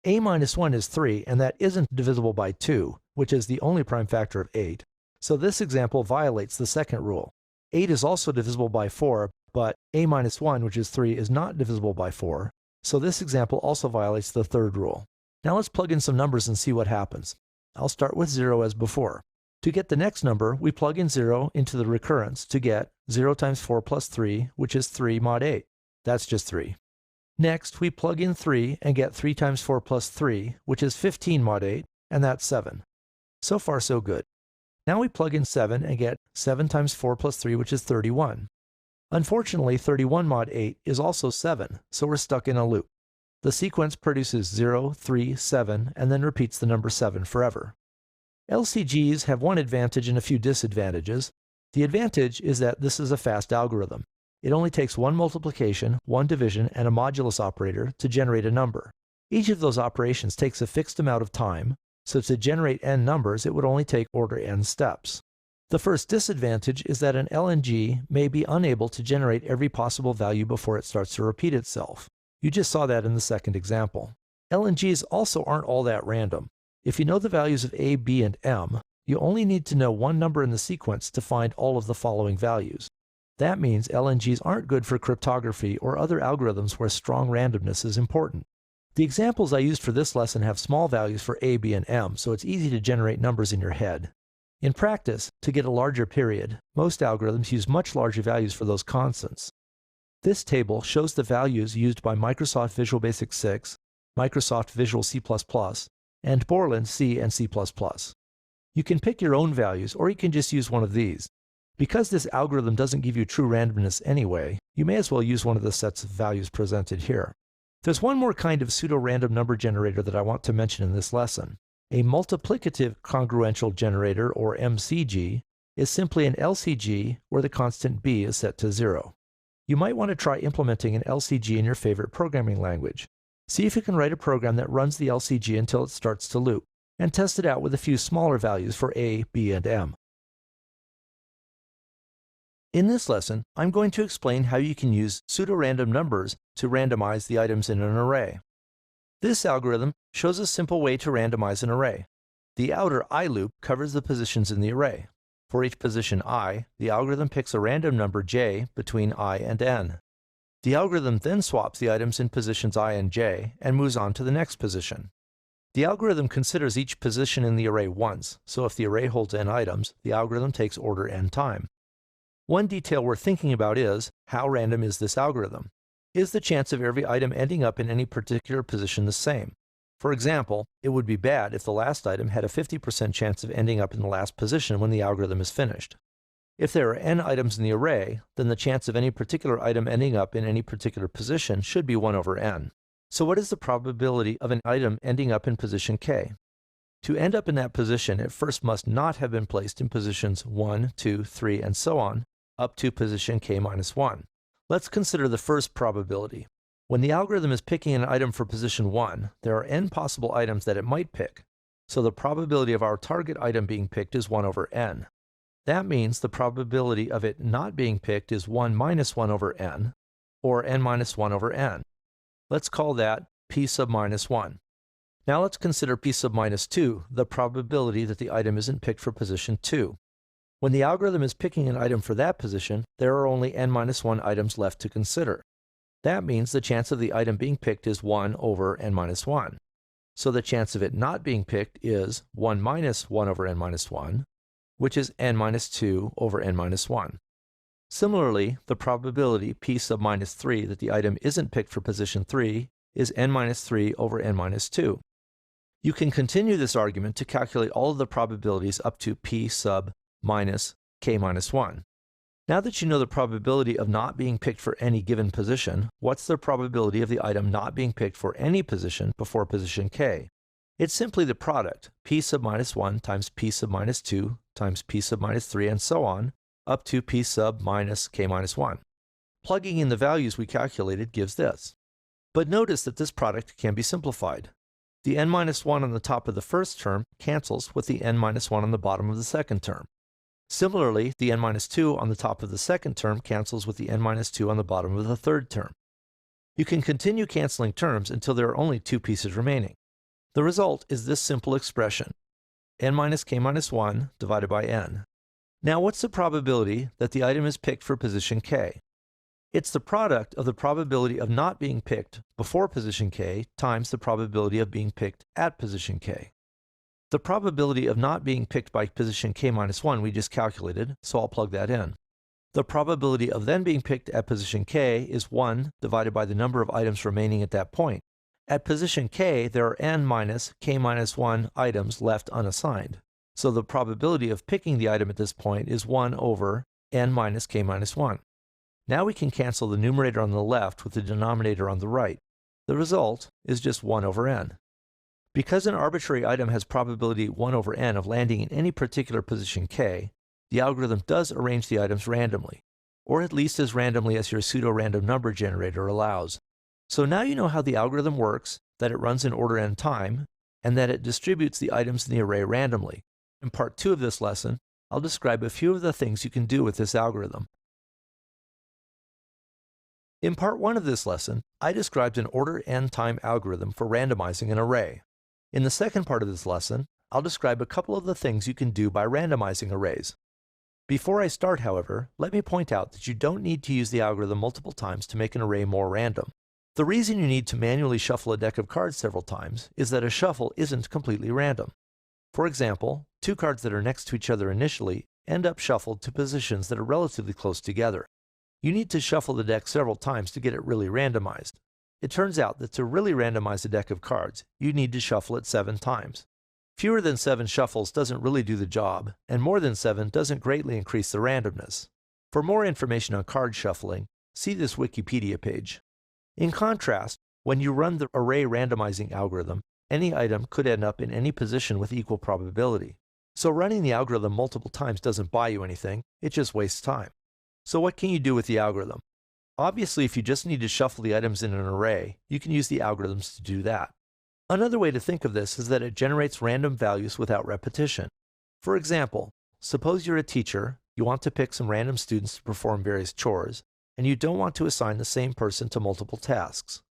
A minus 1 is 3, and that isn't divisible by 2, which is the only prime factor of 8. So this example violates the second rule. 8 is also divisible by 4, but a minus 1, which is 3, is not divisible by 4. So this example also violates the third rule. Now let's plug in some numbers and see what happens. I'll start with 0 as before. To get the next number, we plug in 0 into the recurrence to get 0 times 4 plus 3, which is 3 mod 8. That's just 3. Next, we plug in 3 and get 3 times 4 plus 3, which is 15 mod 8, and that's 7. So far, so good. Now we plug in 7 and get 7 times 4 plus 3, which is 31. Unfortunately, 31 mod 8 is also 7, so we're stuck in a loop. The sequence produces 0, 3, 7, and then repeats the number 7 forever. LCGs have one advantage and a few disadvantages. The advantage is that this is a fast algorithm. It only takes one multiplication, one division, and a modulus operator to generate a number. Each of those operations takes a fixed amount of time, so to generate n numbers, it would only take order n steps. The first disadvantage is that an LNG may be unable to generate every possible value before it starts to repeat itself. You just saw that in the second example. LNGs also aren't all that random. If you know the values of a, b, and m, you only need to know one number in the sequence to find all of the following values. That means LNGs aren't good for cryptography or other algorithms where strong randomness is important. The examples I used for this lesson have small values for a, b, and m, so it's easy to generate numbers in your head. In practice, to get a larger period, most algorithms use much larger values for those constants. This table shows the values used by Microsoft Visual Basic 6, Microsoft Visual C++, and Borland C and C++. You can pick your own values, or you can just use one of these. Because this algorithm doesn't give you true randomness anyway, you may as well use one of the sets of values presented here. There's one more kind of pseudo-random number generator that I want to mention in this lesson. A multiplicative congruential generator, or MCG, is simply an LCG where the constant b is set to 0. You might want to try implementing an LCG in your favorite programming language. See if you can write a program that runs the LCG until it starts to loop, and test it out with a few smaller values for a, b, and m. In this lesson, I'm going to explain how you can use pseudo-random numbers to randomize the items in an array. This algorithm shows a simple way to randomize an array. The outer I loop covers the positions in the array. For each position I, the algorithm picks a random number j between I and n. The algorithm then swaps the items in positions I and j and moves on to the next position. The algorithm considers each position in the array once, so if the array holds n items, the algorithm takes order n time. One detail worth thinking about is, how random is this algorithm? Is the chance of every item ending up in any particular position the same? For example, it would be bad if the last item had a 50% chance of ending up in the last position when the algorithm is finished. If there are n items in the array, then the chance of any particular item ending up in any particular position should be 1 over n. So what is the probability of an item ending up in position k? To end up in that position, it first must not have been placed in positions 1, 2, 3, and so on, up to position k minus 1. Let's consider the first probability. When the algorithm is picking an item for position 1, there are n possible items that it might pick. So the probability of our target item being picked is 1 over n. That means the probability of it not being picked is 1 minus 1 over n, or n minus 1 over n. Let's call that p sub minus 1. Now let's consider p sub minus 2, the probability that the item isn't picked for position 2. When the algorithm is picking an item for that position, there are only n minus 1 items left to consider. That means the chance of the item being picked is 1 over n minus 1. So the chance of it not being picked is 1 minus 1 over n minus 1, which is n minus 2 over n minus 1. Similarly, the probability p sub minus 3 that the item isn't picked for position 3 is n minus 3 over n minus 2. You can continue this argument to calculate all of the probabilities up to p sub minus k minus 1. Now that you know the probability of not being picked for any given position, what's the probability of the item not being picked for any position before position k? It's simply the product, p sub minus 1 times p sub minus 2 times p sub minus 3 and so on, up to p sub minus k minus 1. Plugging in the values we calculated gives this. But notice that this product can be simplified. The n minus 1 on the top of the first term cancels with the n minus 1 on the bottom of the second term. Similarly, the n minus 2 on the top of the second term cancels with the n minus 2 on the bottom of the third term. You can continue canceling terms until there are only 2 pieces remaining. The result is this simple expression, n minus k minus 1 divided by n. Now what's the probability that the item is picked for position k? It's the product of the probability of not being picked before position k times the probability of being picked at position k. The probability of not being picked by position k minus 1 we just calculated, so I'll plug that in. The probability of then being picked at position k is 1 divided by the number of items remaining at that point. At position k, there are n minus k minus 1 items left unassigned. So the probability of picking the item at this point is 1 over n minus k minus 1. Now we can cancel the numerator on the left with the denominator on the right. The result is just 1 over n. Because an arbitrary item has probability 1 over n of landing in any particular position k, the algorithm does arrange the items randomly, or at least as randomly as your pseudo-random number generator allows. So now you know how the algorithm works, that it runs in order n time, and that it distributes the items in the array randomly. In part 2 of this lesson, I'll describe a few of the things you can do with this algorithm. In part 1 of this lesson, I described an order n time algorithm for randomizing an array. In the second part of this lesson, I'll describe a couple of the things you can do by randomizing arrays. Before I start, however, let me point out that you don't need to use the algorithm multiple times to make an array more random. The reason you need to manually shuffle a deck of cards several times is that a shuffle isn't completely random. For example, two cards that are next to each other initially end up shuffled to positions that are relatively close together. You need to shuffle the deck several times to get it really randomized. It turns out that to really randomize a deck of cards, you need to shuffle it 7 times. Fewer than 7 shuffles doesn't really do the job, and more than 7 doesn't greatly increase the randomness. For more information on card shuffling, see this Wikipedia page. In contrast, when you run the array randomizing algorithm, any item could end up in any position with equal probability. So running the algorithm multiple times doesn't buy you anything, it just wastes time. So what can you do with the algorithm? Obviously, if you just need to shuffle the items in an array, you can use the algorithms to do that. Another way to think of this is that it generates random values without repetition. For example, suppose you're a teacher, you want to pick some random students to perform various chores, and you don't want to assign the same person to multiple tasks.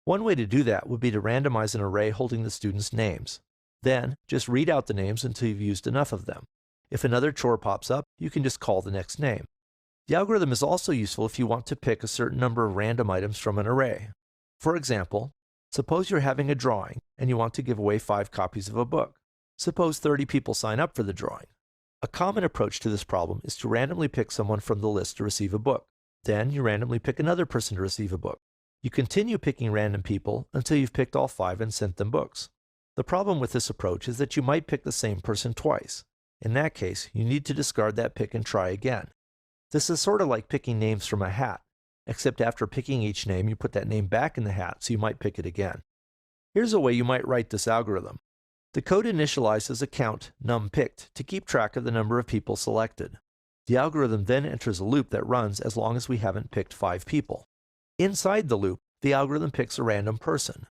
One way to do that would be to randomize an array holding the students' names. Then, just read out the names until you've used enough of them. If another chore pops up, you can just call the next name. The algorithm is also useful if you want to pick a certain number of random items from an array. For example, suppose you're having a drawing and you want to give away 5 copies of a book. Suppose 30 people sign up for the drawing. A common approach to this problem is to randomly pick someone from the list to receive a book. Then you randomly pick another person to receive a book. You continue picking random people until you've picked all 5 and sent them books. The problem with this approach is that you might pick the same person twice. In that case, you need to discard that pick and try again. This is sort of like picking names from a hat, except after picking each name, you put that name back in the hat, so you might pick it again. Here's a way you might write this algorithm. The code initializes a count numPicked to keep track of the number of people selected. The algorithm then enters a loop that runs as long as we haven't picked 5 people. Inside the loop, the algorithm picks a random person.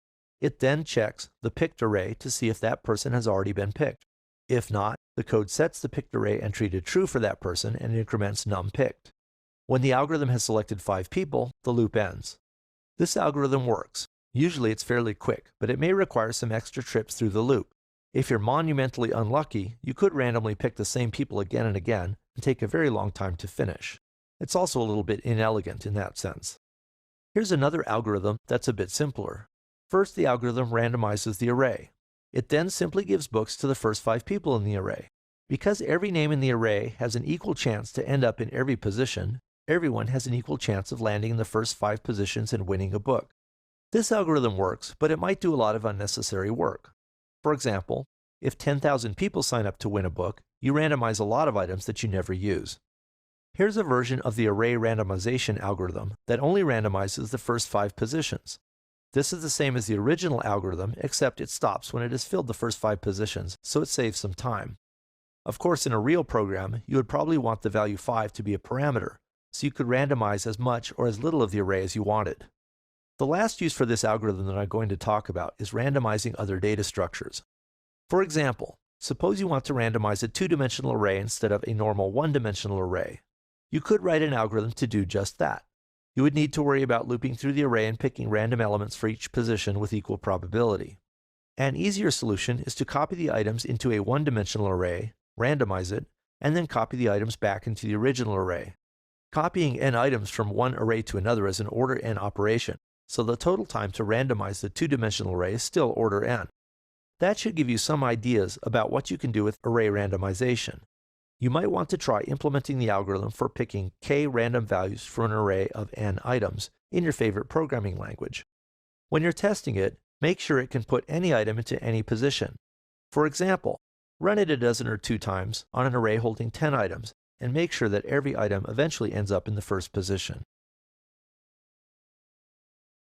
It then checks the picked array to see if that person has already been picked. If not, the code sets the picked array entry to true for that person and increments numPicked. When the algorithm has selected 5 people, the loop ends. This algorithm works. Usually it's fairly quick, but it may require some extra trips through the loop. If you're monumentally unlucky, you could randomly pick the same people again and again and take a very long time to finish. It's also a little bit inelegant in that sense. Here's another algorithm that's a bit simpler. First, the algorithm randomizes the array. It then simply gives books to the first 5 people in the array. Because every name in the array has an equal chance to end up in every position, everyone has an equal chance of landing in the first 5 positions and winning a book. This algorithm works, but it might do a lot of unnecessary work. For example, if 10,000 people sign up to win a book, you randomize a lot of items that you never use. Here's a version of the array randomization algorithm that only randomizes the first 5 positions. This is the same as the original algorithm, except it stops when it has filled the first 5 positions, so it saves some time. Of course, in a real program, you would probably want the value 5 to be a parameter, so you could randomize as much or as little of the array as you wanted. The last use for this algorithm that I'm going to talk about is randomizing other data structures. For example, suppose you want to randomize a 2-dimensional array instead of a normal 1-dimensional array. You could write an algorithm to do just that. You would need to worry about looping through the array and picking random elements for each position with equal probability. An easier solution is to copy the items into a 1-dimensional array, randomize it, and then copy the items back into the original array. Copying n items from one array to another is an order n operation, so the total time to randomize the 2-dimensional array is still order n. That should give you some ideas about what you can do with array randomization. You might want to try implementing the algorithm for picking k random values for an array of n items in your favorite programming language. When you're testing it, make sure it can put any item into any position. For example, run it a dozen or 2 times on an array holding 10 items and make sure that every item eventually ends up in the first position.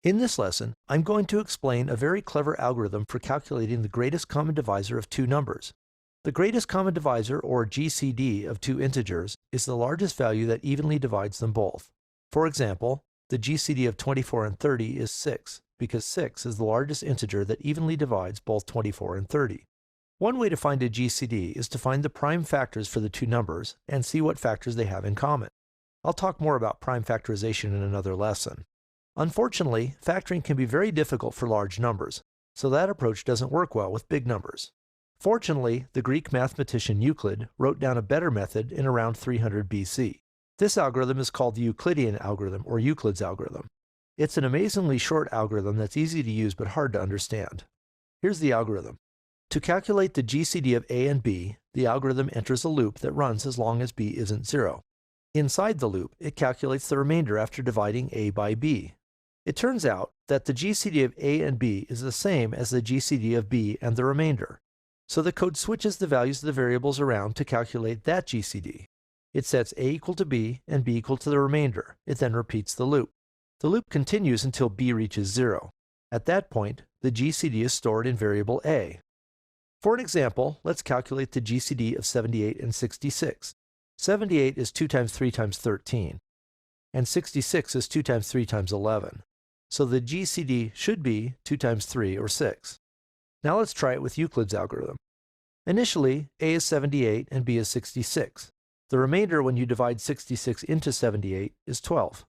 In this lesson, I'm going to explain a very clever algorithm for calculating the greatest common divisor of 2 numbers. The greatest common divisor, or GCD, of 2 integers is the largest value that evenly divides them both. For example, the GCD of 24 and 30 is 6, because 6 is the largest integer that evenly divides both 24 and 30. One way to find a GCD is to find the prime factors for the 2 numbers and see what factors they have in common. I'll talk more about prime factorization in another lesson. Unfortunately, factoring can be very difficult for large numbers, so that approach doesn't work well with big numbers. Fortunately, the Greek mathematician Euclid wrote down a better method in around 300 BC. This algorithm is called the Euclidean algorithm, or Euclid's algorithm. It's an amazingly short algorithm that's easy to use but hard to understand. Here's the algorithm. To calculate the GCD of a and b, the algorithm enters a loop that runs as long as b isn't 0. Inside the loop, it calculates the remainder after dividing a by b. It turns out that the GCD of a and b is the same as the GCD of b and the remainder. So the code switches the values of the variables around to calculate that GCD. It sets a equal to b and b equal to the remainder. It then repeats the loop. The loop continues until b reaches 0. At that point, the GCD is stored in variable a. For an example, let's calculate the GCD of 78 and 66. 78 is 2 times 3 times 13, and 66 is 2 times 3 times 11. So the GCD should be 2 times 3, or 6. Now let's try it with Euclid's algorithm. Initially, a is 78 and b is 66. The remainder when you divide 66 into 78 is 12.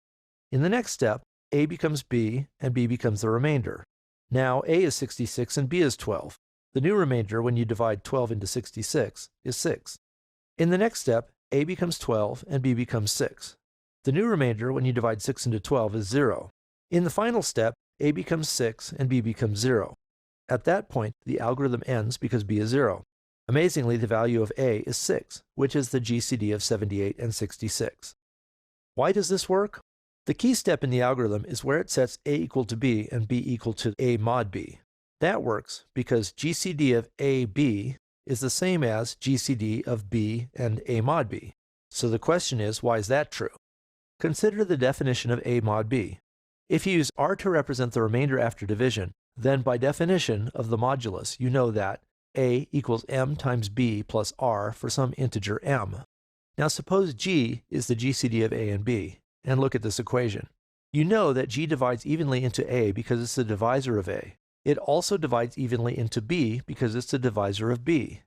In the next step, a becomes b and b becomes the remainder. Now a is 66 and b is 12. The new remainder when you divide 12 into 66 is 6. In the next step, a becomes 12 and b becomes 6. The new remainder when you divide 6 into 12 is 0. In the final step, a becomes 6 and b becomes 0. At that point, the algorithm ends because b is 0. Amazingly, the value of a is 6, which is the GCD of 78 and 66. Why does this work? The key step in the algorithm is where it sets a equal to b and b equal to a mod b. That works because GCD of ab is the same as GCD of b and a mod b. So the question is, why is that true? Consider the definition of a mod b. If you use r to represent the remainder after division, then by definition of the modulus, you know that a equals m times b plus r for some integer m. Now suppose g is the GCD of a and b, and look at this equation. You know that g divides evenly into a because it's the divisor of a. It also divides evenly into b because it's the divisor of b.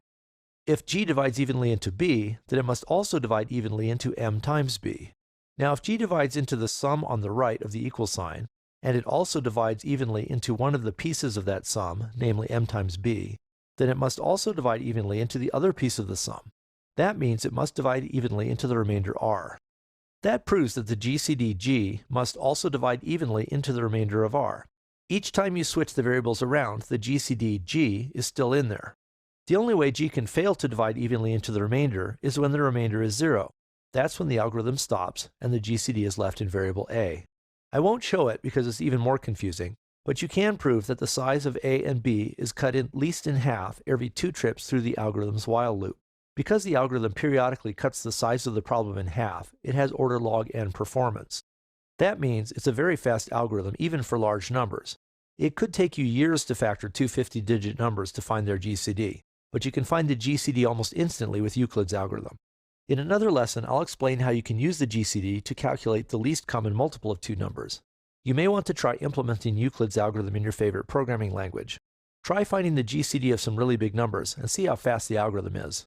If g divides evenly into b, then it must also divide evenly into m times b. Now if g divides into the sum on the right of the equal sign, and it also divides evenly into one of the pieces of that sum, namely m times b, then it must also divide evenly into the other piece of the sum. That means it must divide evenly into the remainder r. That proves that the GCD g must also divide evenly into the remainder of r. Each time you switch the variables around, the GCD g is still in there. The only way g can fail to divide evenly into the remainder is when the remainder is 0. That's when the algorithm stops and the GCD is left in variable a. I won't show it because it's even more confusing, but you can prove that the size of a and b is cut at least in half every 2 trips through the algorithm's while loop. Because the algorithm periodically cuts the size of the problem in half, it has order log n performance. That means it's a very fast algorithm even for large numbers. It could take you years to factor two 50-digit numbers to find their GCD, but you can find the GCD almost instantly with Euclid's algorithm. In another lesson, I'll explain how you can use the GCD to calculate the least common multiple of two numbers. You may want to try implementing Euclid's algorithm in your favorite programming language. Try finding the GCD of some really big numbers and see how fast the algorithm is.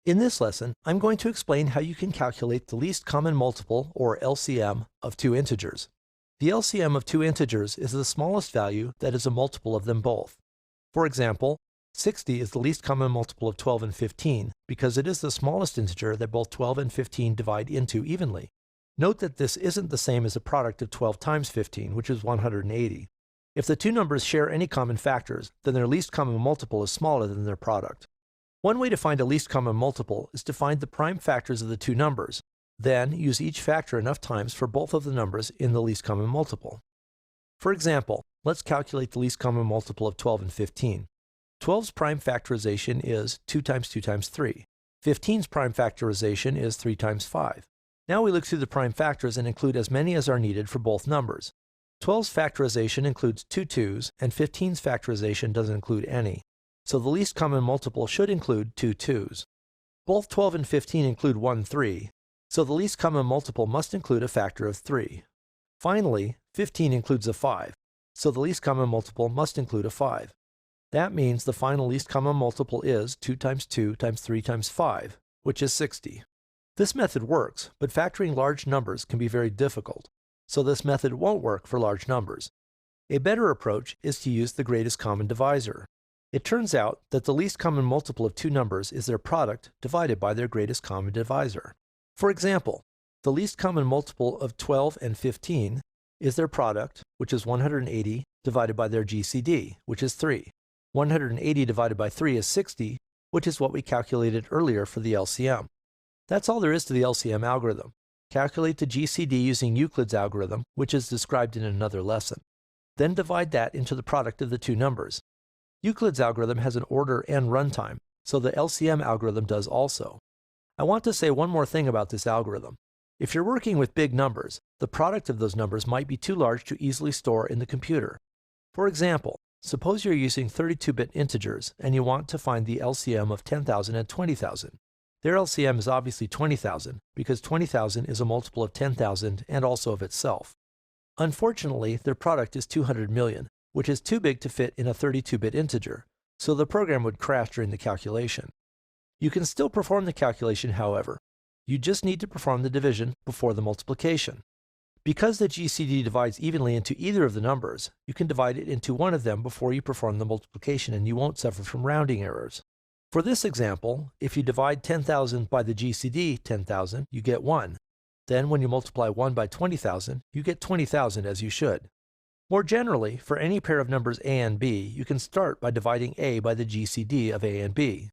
In this lesson, I'm going to explain how you can calculate the least common multiple, or LCM, of two integers. The LCM of two integers is the smallest value that is a multiple of them both. For example, 60 is the least common multiple of 12 and 15 because it is the smallest integer that both 12 and 15 divide into evenly. Note that this isn't the same as a product of 12 times 15, which is 180. If the two numbers share any common factors, then their least common multiple is smaller than their product. One way to find a least common multiple is to find the prime factors of the two numbers. Then use each factor enough times for both of the numbers in the least common multiple. For example, let's calculate the least common multiple of 12 and 15. 12's prime factorization is 2 times 2 times 3. 15's prime factorization is 3 times 5. Now we look through the prime factors and include as many as are needed for both numbers. 12's factorization includes 2 2's, and 15's factorization doesn't include any. So the least common multiple should include 2 2's. Both 12 and 15 include 1 3, so the least common multiple must include a factor of 3. Finally, 15 includes a 5, so the least common multiple must include a 5. That means the final least common multiple is 2 times 2 times 3 times 5, which is 60. This method works, but factoring large numbers can be very difficult, so this method won't work for large numbers. A better approach is to use the greatest common divisor. It turns out that the least common multiple of two numbers is their product divided by their greatest common divisor. For example, the least common multiple of 12 and 15 is their product, which is 180, divided by their GCD, which is 3. 180 divided by 3 is 60, which is what we calculated earlier for the LCM. That's all there is to the LCM algorithm. Calculate the GCD using Euclid's algorithm, which is described in another lesson. Then divide that into the product of the two numbers. Euclid's algorithm has an order and runtime, so the LCM algorithm does also. I want to say one more thing about this algorithm. If you're working with big numbers, the product of those numbers might be too large to easily store in the computer. For example, suppose you're using 32-bit integers and you want to find the LCM of 10,000 and 20,000. Their LCM is obviously 20,000 because 20,000 is a multiple of 10,000 and also of itself. Unfortunately, their product is 200 million, which is too big to fit in a 32-bit integer, so the program would crash during the calculation. You can still perform the calculation, however. You just need to perform the division before the multiplication. Because the GCD divides evenly into either of the numbers, you can divide it into one of them before you perform the multiplication and you won't suffer from rounding errors. For this example, if you divide 10,000 by the GCD 10,000, you get 1. Then when you multiply 1 by 20,000, you get 20,000 as you should. More generally, for any pair of numbers a and b, you can start by dividing a by the GCD of a and b.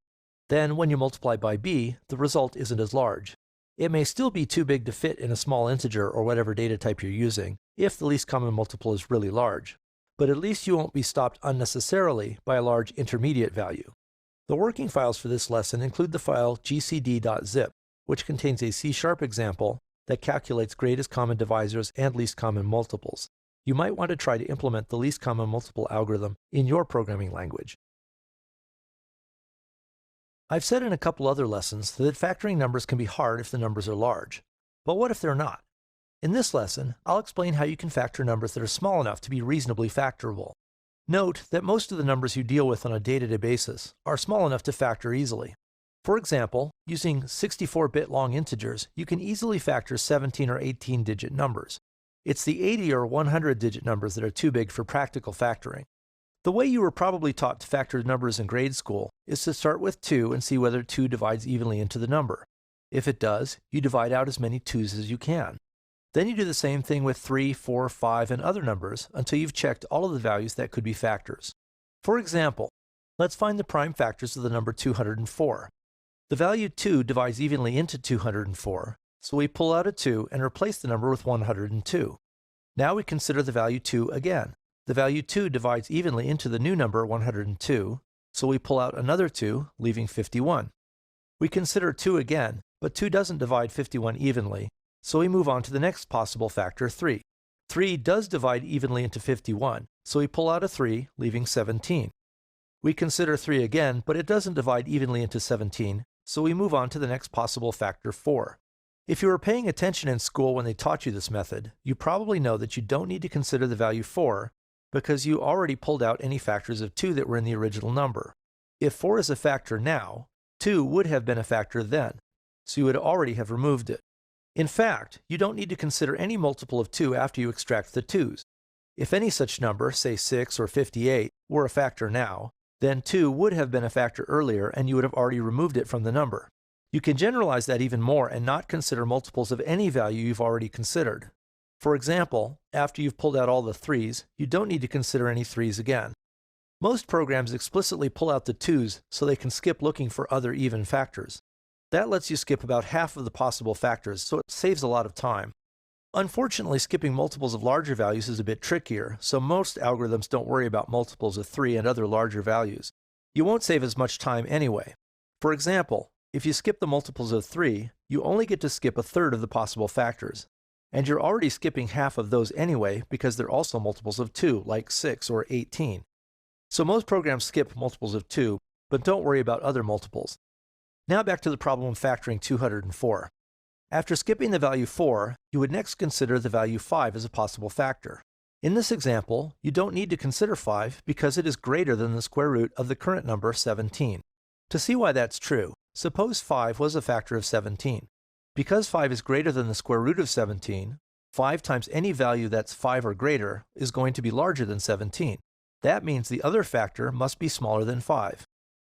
Then when you multiply by b, the result isn't as large. It may still be too big to fit in a small integer or whatever data type you're using, if the least common multiple is really large. But at least you won't be stopped unnecessarily by a large intermediate value. The working files for this lesson include the file gcd.zip, which contains a C# example that calculates greatest common divisors and least common multiples. You might want to try to implement the least common multiple algorithm in your programming language. I've said in a couple other lessons that factoring numbers can be hard if the numbers are large. But what if they're not? In this lesson, I'll explain how you can factor numbers that are small enough to be reasonably factorable. Note that most of the numbers you deal with on a day-to-day basis are small enough to factor easily. For example, using 64-bit long integers, you can easily factor 17 or 18-digit numbers. It's the 80 or 100-digit numbers that are too big for practical factoring. The way you were probably taught to factor numbers in grade school is to start with 2 and see whether 2 divides evenly into the number. If it does, you divide out as many 2's as you can. Then you do the same thing with 3, 4, 5, and other numbers until you've checked all of the values that could be factors. For example, let's find the prime factors of the number 204. The value 2 divides evenly into 204, so we pull out a 2 and replace the number with 102. Now we consider the value 2 again. The value 2 divides evenly into the new number 102, so we pull out another 2, leaving 51. We consider 2 again, but 2 doesn't divide 51 evenly, so we move on to the next possible factor, 3. 3 does divide evenly into 51, so we pull out a 3, leaving 17. We consider 3 again, but it doesn't divide evenly into 17, so we move on to the next possible factor, 4. If you were paying attention in school when they taught you this method, you probably know that you don't need to consider the value 4 because you already pulled out any factors of 2 that were in the original number. If 4 is a factor now, 2 would have been a factor then, so you would already have removed it. In fact, you don't need to consider any multiple of 2 after you extract the 2's. If any such number, say 6 or 58, were a factor now, then 2 would have been a factor earlier and you would have already removed it from the number. You can generalize that even more and not consider multiples of any value you've already considered. For example, after you've pulled out all the 3's, you don't need to consider any 3's again. Most programs explicitly pull out the 2's so they can skip looking for other even factors. That lets you skip about half of the possible factors, so it saves a lot of time. Unfortunately, skipping multiples of larger values is a bit trickier, so most algorithms don't worry about multiples of 3 and other larger values. You won't save as much time anyway. For example, if you skip the multiples of 3, you only get to skip a third of the possible factors. And you're already skipping half of those anyway because they're also multiples of 2, like 6 or 18. So most programs skip multiples of 2, but don't worry about other multiples. Now back to the problem of factoring 204. After skipping the value 4, you would next consider the value 5 as a possible factor. In this example, you don't need to consider 5 because it is greater than the square root of the current number 17. To see why that's true, suppose 5 was a factor of 17. Because 5 is greater than the square root of 17, 5 times any value that's 5 or greater is going to be larger than 17. That means the other factor must be smaller than 5.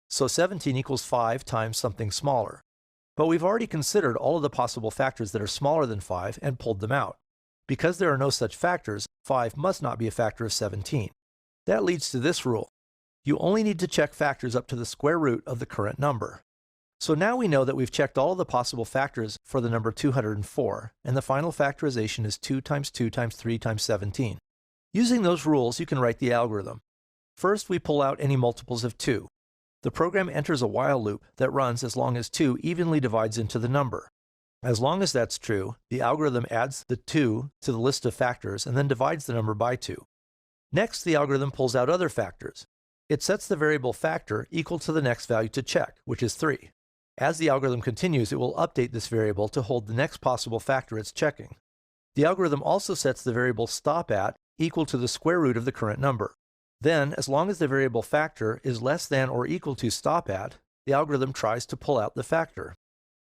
So 17 equals 5 times something smaller. But we've already considered all of the possible factors that are smaller than 5 and pulled them out. Because there are no such factors, 5 must not be a factor of 17. That leads to this rule. You only need to check factors up to the square root of the current number. So now we know that we've checked all of the possible factors for the number 204, and the final factorization is 2 times 2 times 3 times 17. Using those rules, you can write the algorithm. First, we pull out any multiples of 2. The program enters a while loop that runs as long as 2 evenly divides into the number. As long as that's true, the algorithm adds the 2 to the list of factors and then divides the number by 2. Next, the algorithm pulls out other factors. It sets the variable factor equal to the next value to check, which is 3. As the algorithm continues, it will update this variable to hold the next possible factor it's checking. The algorithm also sets the variable stop at equal to the square root of the current number. Then, as long as the variable factor is less than or equal to stop at, the algorithm tries to pull out the factor.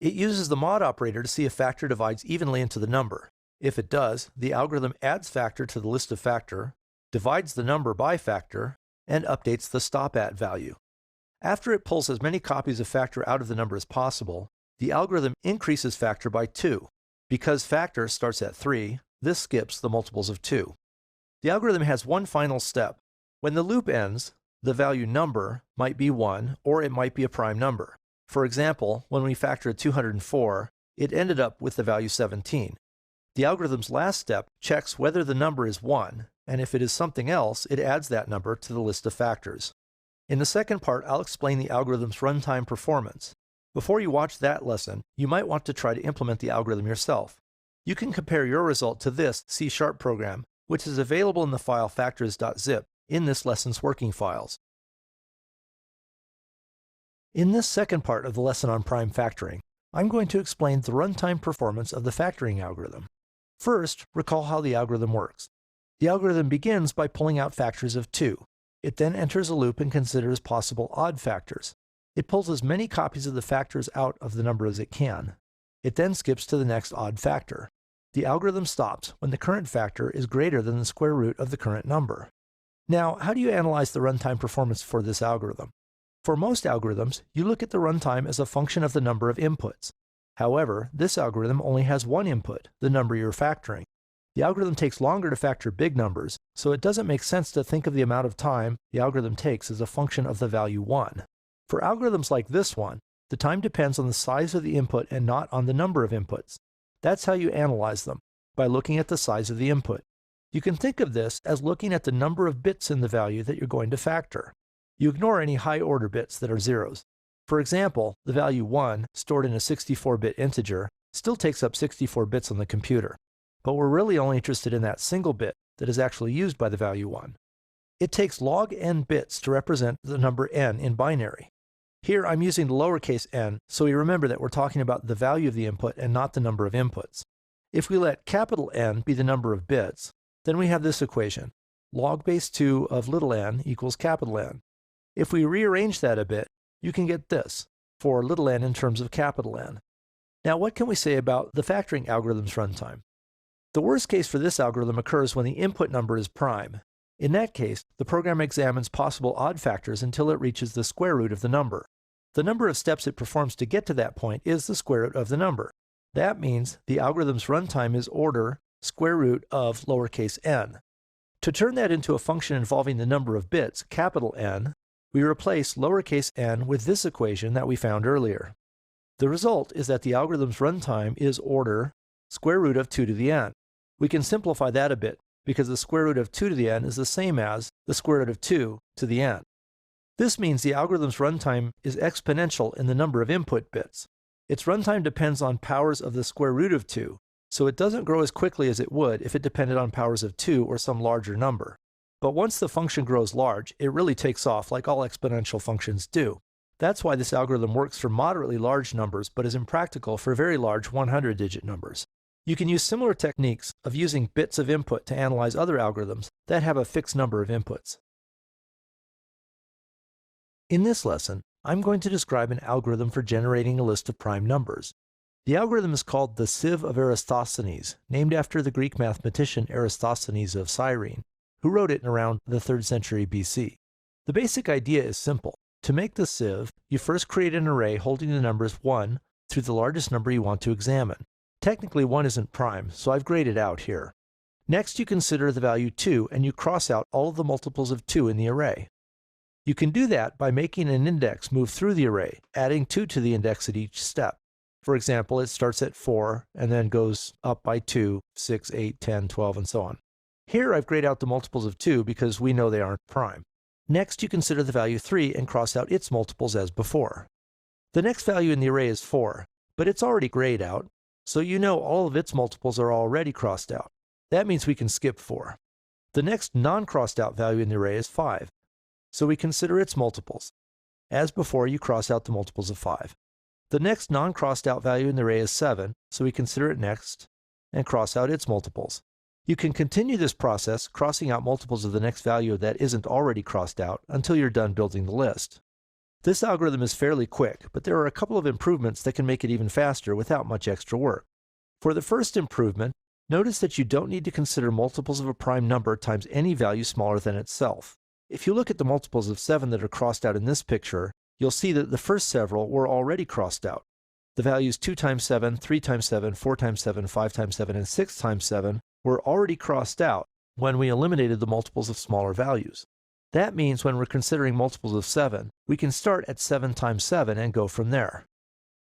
It uses the mod operator to see if factor divides evenly into the number. If it does, the algorithm adds factor to the list of factor, divides the number by factor, and updates the stop at value. After it pulls as many copies of factor out of the number as possible, the algorithm increases factor by 2. Because factor starts at 3, this skips the multiples of 2. The algorithm has one final step. When the loop ends, the value number might be 1 or it might be a prime number. For example, when we factored 204, it ended up with the value 17. The algorithm's last step checks whether the number is 1, and if it is something else, it adds that number to the list of factors. In the second part, I'll explain the algorithm's runtime performance. Before you watch that lesson, you might want to try to implement the algorithm yourself. You can compare your result to this C# program, which is available in the file factors.zip in this lesson's working files. In this second part of the lesson on prime factoring, I'm going to explain the runtime performance of the factoring algorithm. First, recall how the algorithm works. The algorithm begins by pulling out factors of 2. It then enters a loop and considers possible odd factors. It pulls as many copies of the factors out of the number as it can. It then skips to the next odd factor. The algorithm stops when the current factor is greater than the square root of the current number. Now, how do you analyze the runtime performance for this algorithm? For most algorithms, you look at the runtime as a function of the number of inputs. However, this algorithm only has one input, the number you're factoring. The algorithm takes longer to factor big numbers, so it doesn't make sense to think of the amount of time the algorithm takes as a function of the value 1. For algorithms like this one, the time depends on the size of the input and not on the number of inputs. That's how you analyze them, by looking at the size of the input. You can think of this as looking at the number of bits in the value that you're going to factor. You ignore any high-order bits that are zeros. For example, the value 1, stored in a 64-bit integer, still takes up 64 bits on the computer. But we're really only interested in that single bit that is actually used by the value 1. It takes log n bits to represent the number n in binary. Here I'm using the lowercase n, so we remember that we're talking about the value of the input and not the number of inputs. If we let capital N be the number of bits, then we have this equation. Log base 2 of little n equals capital N. If we rearrange that a bit, you can get this, for little n in terms of capital N. Now what can we say about the factoring algorithm's runtime? The worst case for this algorithm occurs when the input number is prime. In that case, the program examines possible odd factors until it reaches the square root of the number. The number of steps it performs to get to that point is the square root of the number. That means the algorithm's runtime is order square root of lowercase n. To turn that into a function involving the number of bits, capital N, we replace lowercase n with this equation that we found earlier. The result is that the algorithm's runtime is order square root of 2 to the n. We can simplify that a bit, because the square root of 2 to the n is the same as the square root of 2 to the n. This means the algorithm's runtime is exponential in the number of input bits. Its runtime depends on powers of the square root of 2, so it doesn't grow as quickly as it would if it depended on powers of 2 or some larger number. But once the function grows large, it really takes off like all exponential functions do. That's why this algorithm works for moderately large numbers but is impractical for very large 100-digit numbers. You can use similar techniques of using bits of input to analyze other algorithms that have a fixed number of inputs. In this lesson, I'm going to describe an algorithm for generating a list of prime numbers. The algorithm is called the sieve of Eratosthenes, named after the Greek mathematician Eratosthenes of Cyrene, who wrote it in around the 3rd century BC. The basic idea is simple. To make the sieve, you first create an array holding the numbers 1 through the largest number you want to examine. Technically 1 isn't prime, so I've grayed it out here. Next you consider the value 2 and you cross out all of the multiples of 2 in the array. You can do that by making an index move through the array, adding 2 to the index at each step. For example, it starts at 4 and then goes up by 2, 6, 8, 10, 12, and so on. Here I've grayed out the multiples of 2 because we know they aren't prime. Next you consider the value 3 and cross out its multiples as before. The next value in the array is 4, but it's already grayed out, so you know all of its multiples are already crossed out. That means we can skip 4. The next non-crossed out value in the array is 5, so we consider its multiples. As before, you cross out the multiples of 5. The next non-crossed out value in the array is 7, so we consider it next and cross out its multiples. You can continue this process, crossing out multiples of the next value that isn't already crossed out until you're done building the list. This algorithm is fairly quick, but there are a couple of improvements that can make it even faster without much extra work. For the first improvement, notice that you don't need to consider multiples of a prime number times any value smaller than itself. If you look at the multiples of 7 that are crossed out in this picture, you'll see that the first several were already crossed out. The values 2 times 7, 3 times 7, 4 times 7, 5 times 7, and 6 times 7 were already crossed out when we eliminated the multiples of smaller values. That means when we're considering multiples of 7, we can start at 7 times 7 and go from there.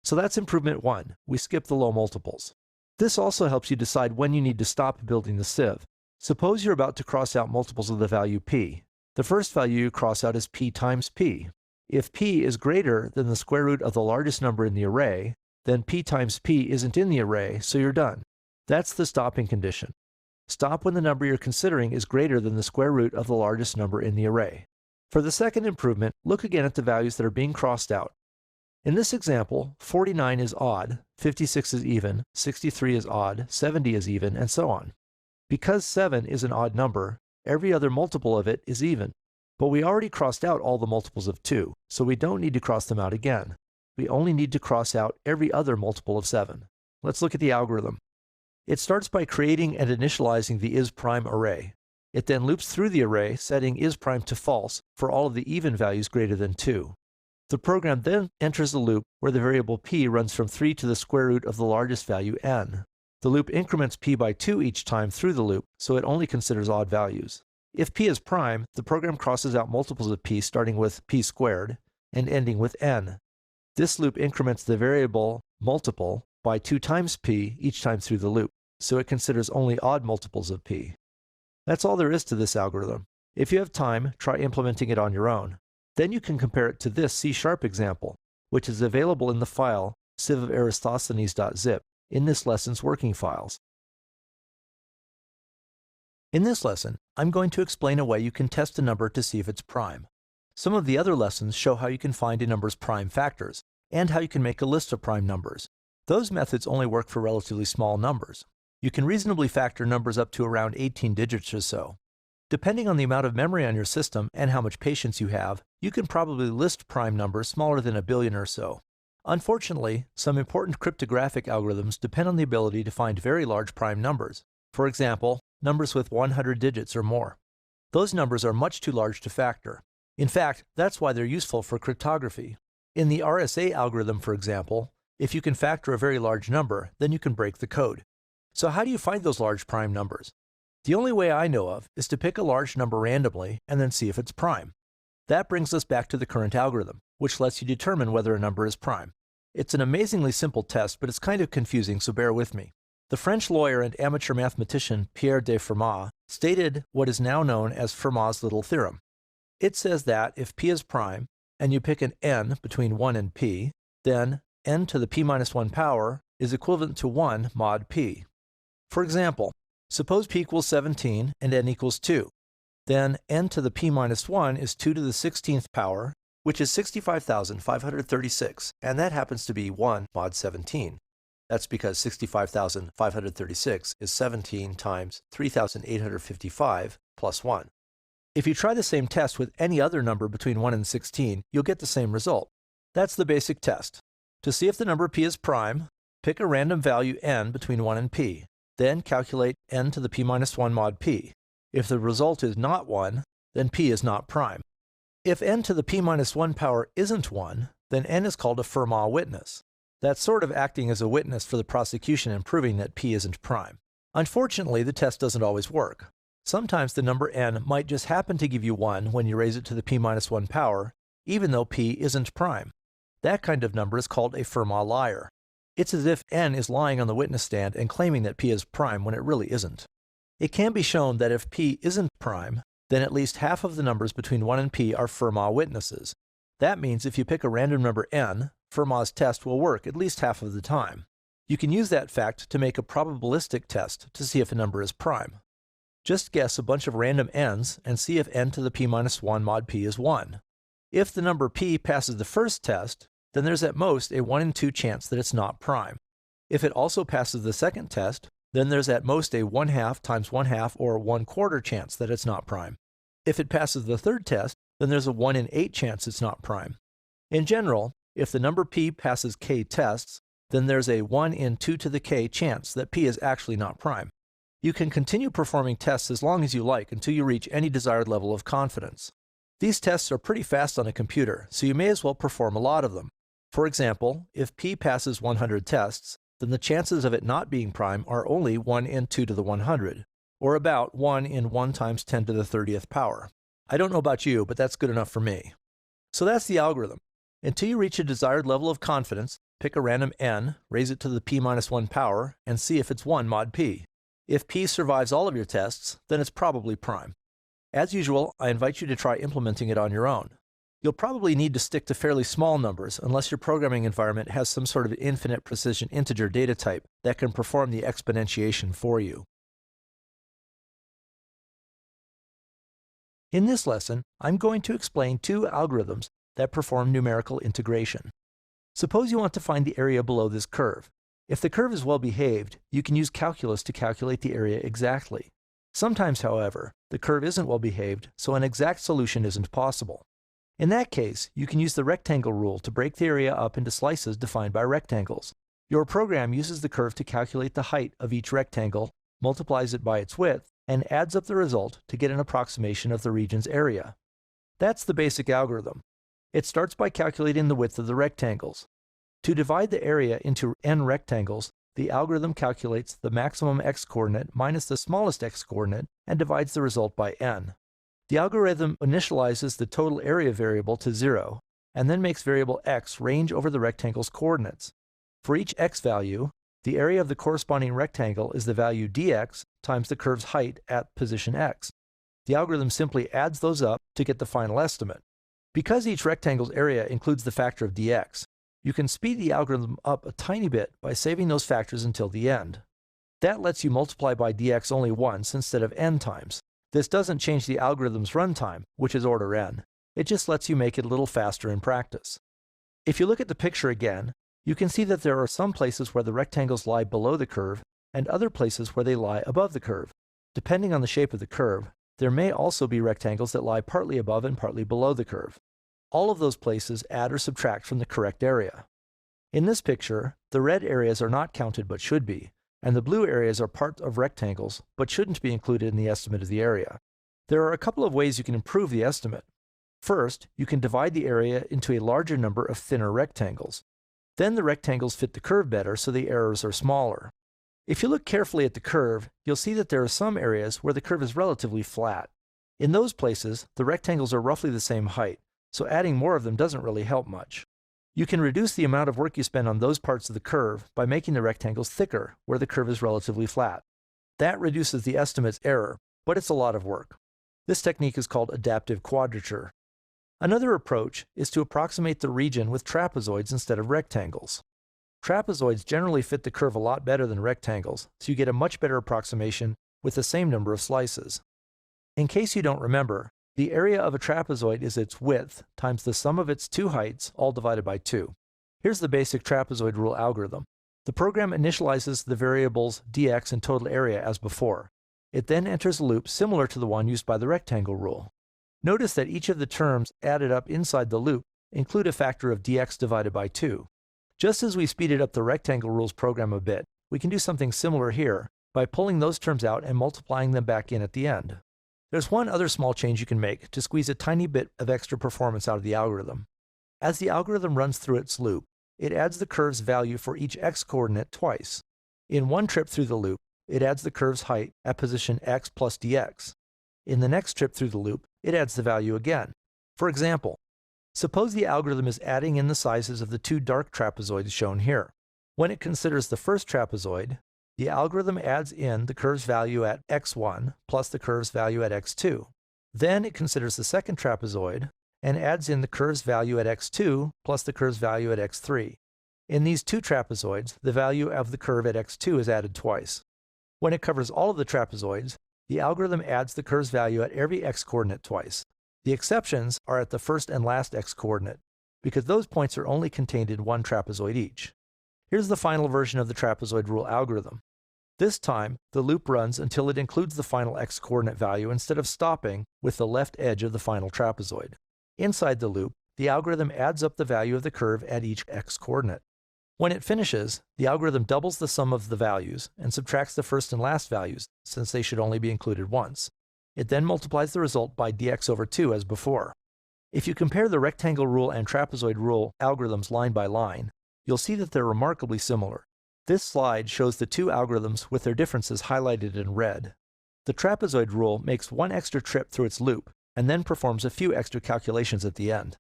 So that's improvement 1. We skip the low multiples. This also helps you decide when you need to stop building the sieve. Suppose you're about to cross out multiples of the value p. The first value you cross out is p times p. If p is greater than the square root of the largest number in the array, then p times p isn't in the array, so you're done. That's the stopping condition. Stop when the number you're considering is greater than the square root of the largest number in the array. For the second improvement, look again at the values that are being crossed out. In this example, 49 is odd, 56 is even, 63 is odd, 70 is even, and so on. Because 7 is an odd number, every other multiple of it is even. But we already crossed out all the multiples of 2, so we don't need to cross them out again. We only need to cross out every other multiple of 7. Let's look at the algorithm. It starts by creating and initializing the isPrime array. It then loops through the array, setting isPrime to false for all of the even values greater than 2. The program then enters a loop where the variable p runs from 3 to the square root of the largest value n. The loop increments p by 2 each time through the loop, so it only considers odd values. If p is prime, the program crosses out multiples of p starting with p squared and ending with n. This loop increments the variable multiple by 2 times p each time through the loop, so it considers only odd multiples of p. That's all there is to this algorithm. If you have time, try implementing it on your own. Then you can compare it to this C# example, which is available in the file sieve-of-eratosthenes.zip in this lesson's working files. In this lesson, I'm going to explain a way you can test a number to see if it's prime. Some of the other lessons show how you can find a number's prime factors, and how you can make a list of prime numbers. Those methods only work for relatively small numbers. You can reasonably factor numbers up to around 18 digits or so. Depending on the amount of memory on your system and how much patience you have, you can probably list prime numbers smaller than 1 billion or so. Unfortunately, some important cryptographic algorithms depend on the ability to find very large prime numbers. For example, numbers with 100 digits or more. Those numbers are much too large to factor. In fact, that's why they're useful for cryptography. In the RSA algorithm, for example, if you can factor a very large number, then you can break the code. So how do you find those large prime numbers? The only way I know of is to pick a large number randomly and then see if it's prime. That brings us back to the current algorithm, which lets you determine whether a number is prime. It's an amazingly simple test, but it's kind of confusing, so bear with me. The French lawyer and amateur mathematician Pierre de Fermat stated what is now known as Fermat's little theorem. It says that if p is prime, and you pick an n between 1 and p, then n to the p minus 1 power is equivalent to 1 mod p. For example, suppose p equals 17 and n equals 2. Then n to the p minus 1 is 2 to the 16th power, which is 65,536, and that happens to be 1 mod 17. That's because 65,536 is 17 times 3,855 plus 1. If you try the same test with any other number between 1 and 16, you'll get the same result. That's the basic test. To see if the number p is prime, pick a random value n between 1 and p. Then calculate n to the p minus 1 mod p. If the result is not 1, then p is not prime. If n to the p minus 1 power isn't 1, then n is called a Fermat witness. That's sort of acting as a witness for the prosecution and proving that p isn't prime. Unfortunately, the test doesn't always work. Sometimes the number n might just happen to give you 1 when you raise it to the p minus 1 power, even though p isn't prime. That kind of number is called a Fermat liar. It's as if n is lying on the witness stand and claiming that p is prime when it really isn't. It can be shown that if p isn't prime, then at least half of the numbers between 1 and p are Fermat witnesses. That means if you pick a random number n, Fermat's test will work at least half of the time. You can use that fact to make a probabilistic test to see if a number is prime. Just guess a bunch of random n's and see if n to the p minus 1 mod p is 1. If the number p passes the first test, then there's at most a 1 in 2 chance that it's not prime. If it also passes the second test, then there's at most a 1/2 times 1/2 or 1/4 chance that it's not prime. If it passes the third test, then there's a 1 in 8 chance it's not prime. In general, if the number p passes k tests, then there's a 1 in 2 to the k chance that p is actually not prime. You can continue performing tests as long as you like until you reach any desired level of confidence. These tests are pretty fast on a computer, so you may as well perform a lot of them. For example, if p passes 100 tests, then the chances of it not being prime are only 1 in 2 to the 100, or about 1 in 1 times 10 to the 30th power. I don't know about you, but that's good enough for me. So that's the algorithm. Until you reach a desired level of confidence, pick a random n, raise it to the p minus 1 power, and see if it's 1 mod p. If p survives all of your tests, then it's probably prime. As usual, I invite you to try implementing it on your own. You'll probably need to stick to fairly small numbers unless your programming environment has some sort of infinite precision integer data type that can perform the exponentiation for you. In this lesson, I'm going to explain 2 algorithms that perform numerical integration. Suppose you want to find the area below this curve. If the curve is well behaved, you can use calculus to calculate the area exactly. Sometimes, however, the curve isn't well behaved, so an exact solution isn't possible. In that case, you can use the rectangle rule to break the area up into slices defined by rectangles. Your program uses the curve to calculate the height of each rectangle, multiplies it by its width, and adds up the result to get an approximation of the region's area. That's the basic algorithm. It starts by calculating the width of the rectangles. To divide the area into n rectangles, the algorithm calculates the maximum x-coordinate minus the smallest x-coordinate and divides the result by n. The algorithm initializes the total area variable to 0, and then makes variable x range over the rectangle's coordinates. For each x value, the area of the corresponding rectangle is the value dx times the curve's height at position x. The algorithm simply adds those up to get the final estimate. Because each rectangle's area includes the factor of dx, you can speed the algorithm up a tiny bit by saving those factors until the end. That lets you multiply by dx only once instead of n times. This doesn't change the algorithm's runtime, which is order n. It just lets you make it a little faster in practice. If you look at the picture again, you can see that there are some places where the rectangles lie below the curve and other places where they lie above the curve. Depending on the shape of the curve, there may also be rectangles that lie partly above and partly below the curve. All of those places add or subtract from the correct area. In this picture, the red areas are not counted but should be, and the blue areas are part of rectangles but shouldn't be included in the estimate of the area. There are a couple of ways you can improve the estimate. First, you can divide the area into a larger number of thinner rectangles. Then the rectangles fit the curve better, so the errors are smaller. If you look carefully at the curve, you'll see that there are some areas where the curve is relatively flat. In those places, the rectangles are roughly the same height, so adding more of them doesn't really help much. You can reduce the amount of work you spend on those parts of the curve by making the rectangles thicker where the curve is relatively flat. That reduces the estimate's error, but it's a lot of work. This technique is called adaptive quadrature. Another approach is to approximate the region with trapezoids instead of rectangles. Trapezoids generally fit the curve a lot better than rectangles, so you get a much better approximation with the same number of slices. In case you don't remember, the area of a trapezoid is its width times the sum of its 2 heights, all divided by 2. Here's the basic trapezoid rule algorithm. The program initializes the variables dx and total area as before. It then enters a loop similar to the one used by the rectangle rule. Notice that each of the terms added up inside the loop include a factor of dx divided by 2. Just as we speeded up the rectangle rules program a bit, we can do something similar here by pulling those terms out and multiplying them back in at the end. There's one other small change you can make to squeeze a tiny bit of extra performance out of the algorithm. As the algorithm runs through its loop, it adds the curve's value for each x-coordinate twice. In one trip through the loop, it adds the curve's height at position x plus dx. In the next trip through the loop, it adds the value again. For example, suppose the algorithm is adding in the sizes of the two dark trapezoids shown here. When it considers the first trapezoid, the algorithm adds in the curve's value at x1 plus the curve's value at x2. Then it considers the second trapezoid and adds in the curve's value at x2 plus the curve's value at x3. In these two trapezoids, the value of the curve at x2 is added twice. When it covers all of the trapezoids, the algorithm adds the curve's value at every x-coordinate twice. The exceptions are at the first and last x-coordinate, because those points are only contained in one trapezoid each. Here's the final version of the trapezoid rule algorithm. This time, the loop runs until it includes the final x-coordinate value instead of stopping with the left edge of the final trapezoid. Inside the loop, the algorithm adds up the value of the curve at each x-coordinate. When it finishes, the algorithm doubles the sum of the values and subtracts the first and last values, since they should only be included once. It then multiplies the result by dx over 2 as before. If you compare the rectangle rule and trapezoid rule algorithms line by line, you'll see that they're remarkably similar. This slide shows the two algorithms with their differences highlighted in red. The trapezoid rule makes one extra trip through its loop and then performs a few extra calculations at the end.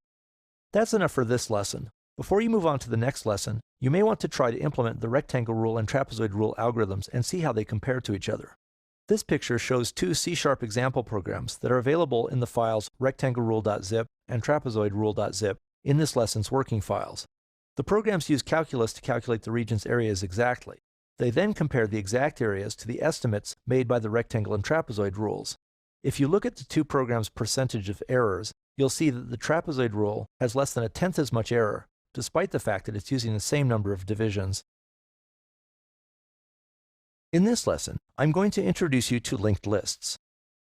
That's enough for this lesson. Before you move on to the next lesson, you may want to try to implement the rectangle rule and trapezoid rule algorithms and see how they compare to each other. This picture shows two C# example programs that are available in the files rectanglerule.zip and trapezoidrule.zip in this lesson's working files. The programs use calculus to calculate the region's areas exactly. They then compare the exact areas to the estimates made by the rectangle and trapezoid rules. If you look at the two programs' percentage of errors, you'll see that the trapezoid rule has less than 1/10 as much error, despite the fact that it's using the same number of divisions. In this lesson, I'm going to introduce you to linked lists.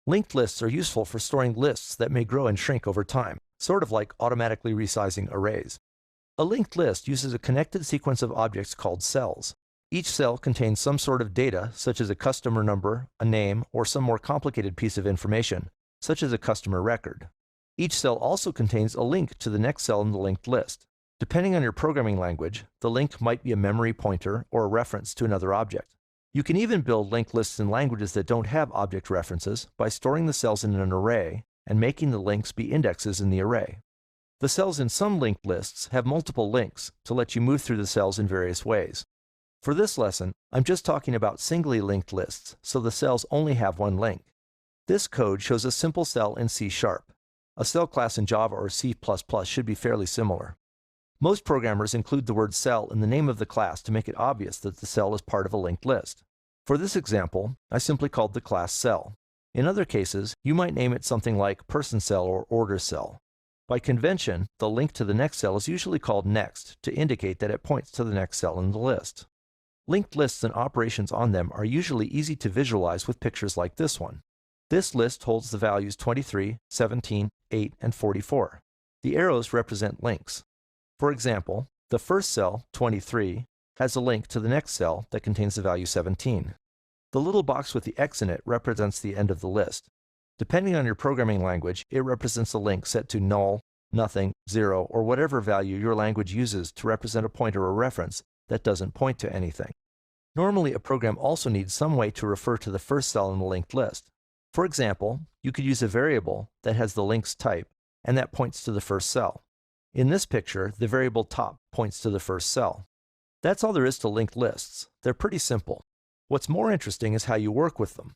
Linked lists are useful for storing lists that may grow and shrink over time, sort of like automatically resizing arrays. A linked list uses a connected sequence of objects called cells. Each cell contains some sort of data, such as a customer number, a name, or some more complicated piece of information, such as a customer record. Each cell also contains a link to the next cell in the linked list. Depending on your programming language, the link might be a memory pointer or a reference to another object. You can even build linked lists in languages that don't have object references by storing the cells in an array and making the links be indexes in the array. The cells in some linked lists have multiple links to let you move through the cells in various ways. For this lesson, I'm just talking about singly linked lists, so the cells only have one link. This code shows a simple cell in C#. A cell class in Java or C++ should be fairly similar. Most programmers include the word cell in the name of the class to make it obvious that the cell is part of a linked list. For this example, I simply called the class cell. In other cases, you might name it something like person cell or order cell. By convention, the link to the next cell is usually called next to indicate that it points to the next cell in the list. Linked lists and operations on them are usually easy to visualize with pictures like this one. This list holds the values 23, 17, 8, and 44. The arrows represent links. For example, the first cell, 23, has a link to the next cell that contains the value 17. The little box with the X in it represents the end of the list. Depending on your programming language, it represents a link set to null, nothing, 0, or whatever value your language uses to represent a pointer or reference that doesn't point to anything. Normally, a program also needs some way to refer to the first cell in the linked list. For example, you could use a variable that has the link's type, and that points to the first cell. In this picture, the variable top points to the first cell. That's all there is to linked lists. They're pretty simple. What's more interesting is how you work with them.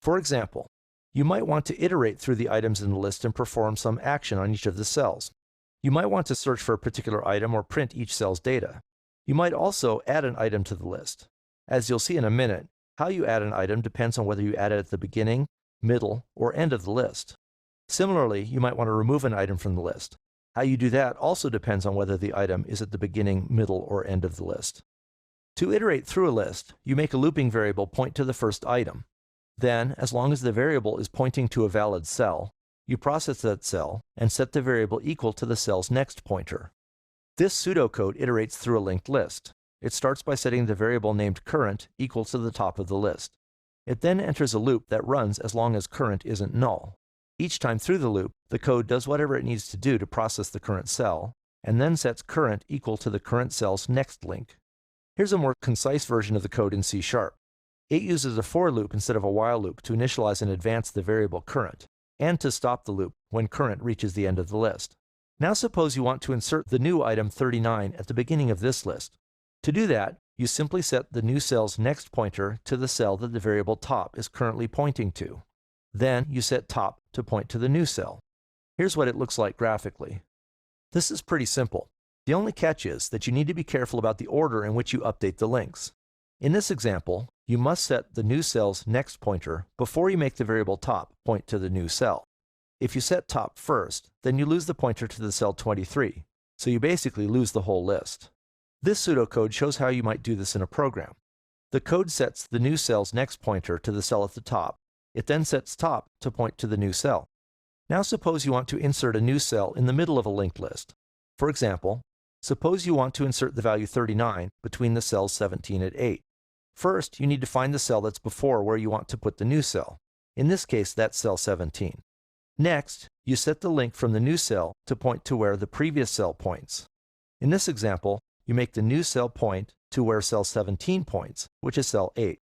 For example, you might want to iterate through the items in the list and perform some action on each of the cells. You might want to search for a particular item or print each cell's data. You might also add an item to the list. As you'll see in a minute, how you add an item depends on whether you add it at the beginning, middle, or end of the list. Similarly, you might want to remove an item from the list. How you do that also depends on whether the item is at the beginning, middle, or end of the list. To iterate through a list, you make a looping variable point to the first item. Then, as long as the variable is pointing to a valid cell, you process that cell and set the variable equal to the cell's next pointer. This pseudocode iterates through a linked list. It starts by setting the variable named current equal to the top of the list. It then enters a loop that runs as long as current isn't null. Each time through the loop, the code does whatever it needs to do to process the current cell, and then sets current equal to the current cell's next link. Here's a more concise version of the code in C#. It uses a for loop instead of a while loop to initialize and advance the variable current, and to stop the loop when current reaches the end of the list. Now suppose you want to insert the new item 39 at the beginning of this list. To do that, you simply set the new cell's next pointer to the cell that the variable top is currently pointing to. Then you set top to point to the new cell. Here's what it looks like graphically. This is pretty simple. The only catch is that you need to be careful about the order in which you update the links. In this example, you must set the new cell's next pointer before you make the variable top point to the new cell. If you set top first, then you lose the pointer to the cell 23, so you basically lose the whole list. This pseudocode shows how you might do this in a program. The code sets the new cell's next pointer to the cell at the top. It then sets top to point to the new cell. Now suppose you want to insert a new cell in the middle of a linked list. For example, suppose you want to insert the value 39 between the cells 17 and 8. First, you need to find the cell that's before where you want to put the new cell. In this case, that's cell 17. Next, you set the link from the new cell to point to where the previous cell points. In this example, you make the new cell point to where cell 17 points, which is cell 8.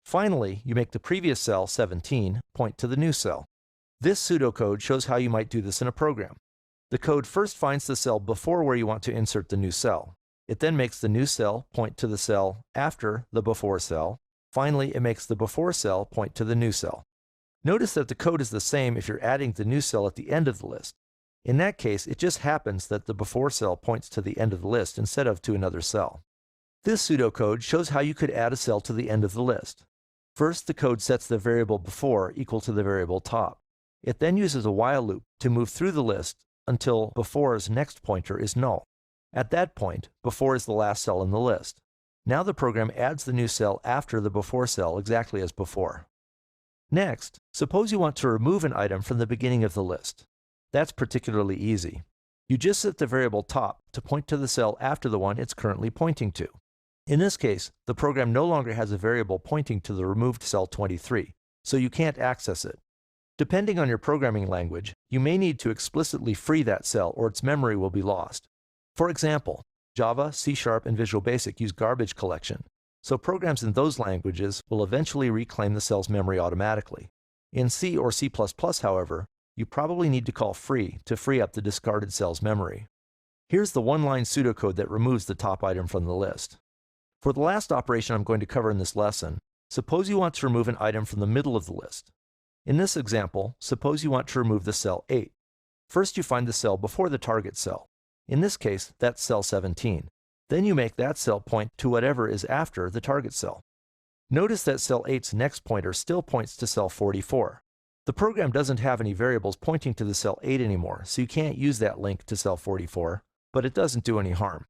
Finally, you make the previous cell, 17, point to the new cell. This pseudocode shows how you might do this in a program. The code first finds the cell before where you want to insert the new cell. It then makes the new cell point to the cell after the before cell. Finally, it makes the before cell point to the new cell. Notice that the code is the same if you're adding the new cell at the end of the list. In that case, it just happens that the before cell points to the end of the list instead of to another cell. This pseudocode shows how you could add a cell to the end of the list. First, the code sets the variable before equal to the variable top. It then uses a while loop to move through the list until before's next pointer is null. At that point, before is the last cell in the list. Now the program adds the new cell after the before cell exactly as before. Next, suppose you want to remove an item from the beginning of the list. That's particularly easy. You just set the variable top to point to the cell after the one it's currently pointing to. In this case, the program no longer has a variable pointing to the removed cell 23, so you can't access it. Depending on your programming language, you may need to explicitly free that cell or its memory will be lost. For example, Java, C#, and Visual Basic use garbage collection, so programs in those languages will eventually reclaim the cell's memory automatically. In C or C++, however, you probably need to call free to free up the discarded cell's memory. Here's the one-line pseudocode that removes the top item from the list. For the last operation I'm going to cover in this lesson, suppose you want to remove an item from the middle of the list. In this example, suppose you want to remove the cell 8. First, you find the cell before the target cell. In this case, that's cell 17. Then you make that cell point to whatever is after the target cell. Notice that cell 8's next pointer still points to cell 44. The program doesn't have any variables pointing to the cell 8 anymore, so you can't use that link to cell 44, but it doesn't do any harm.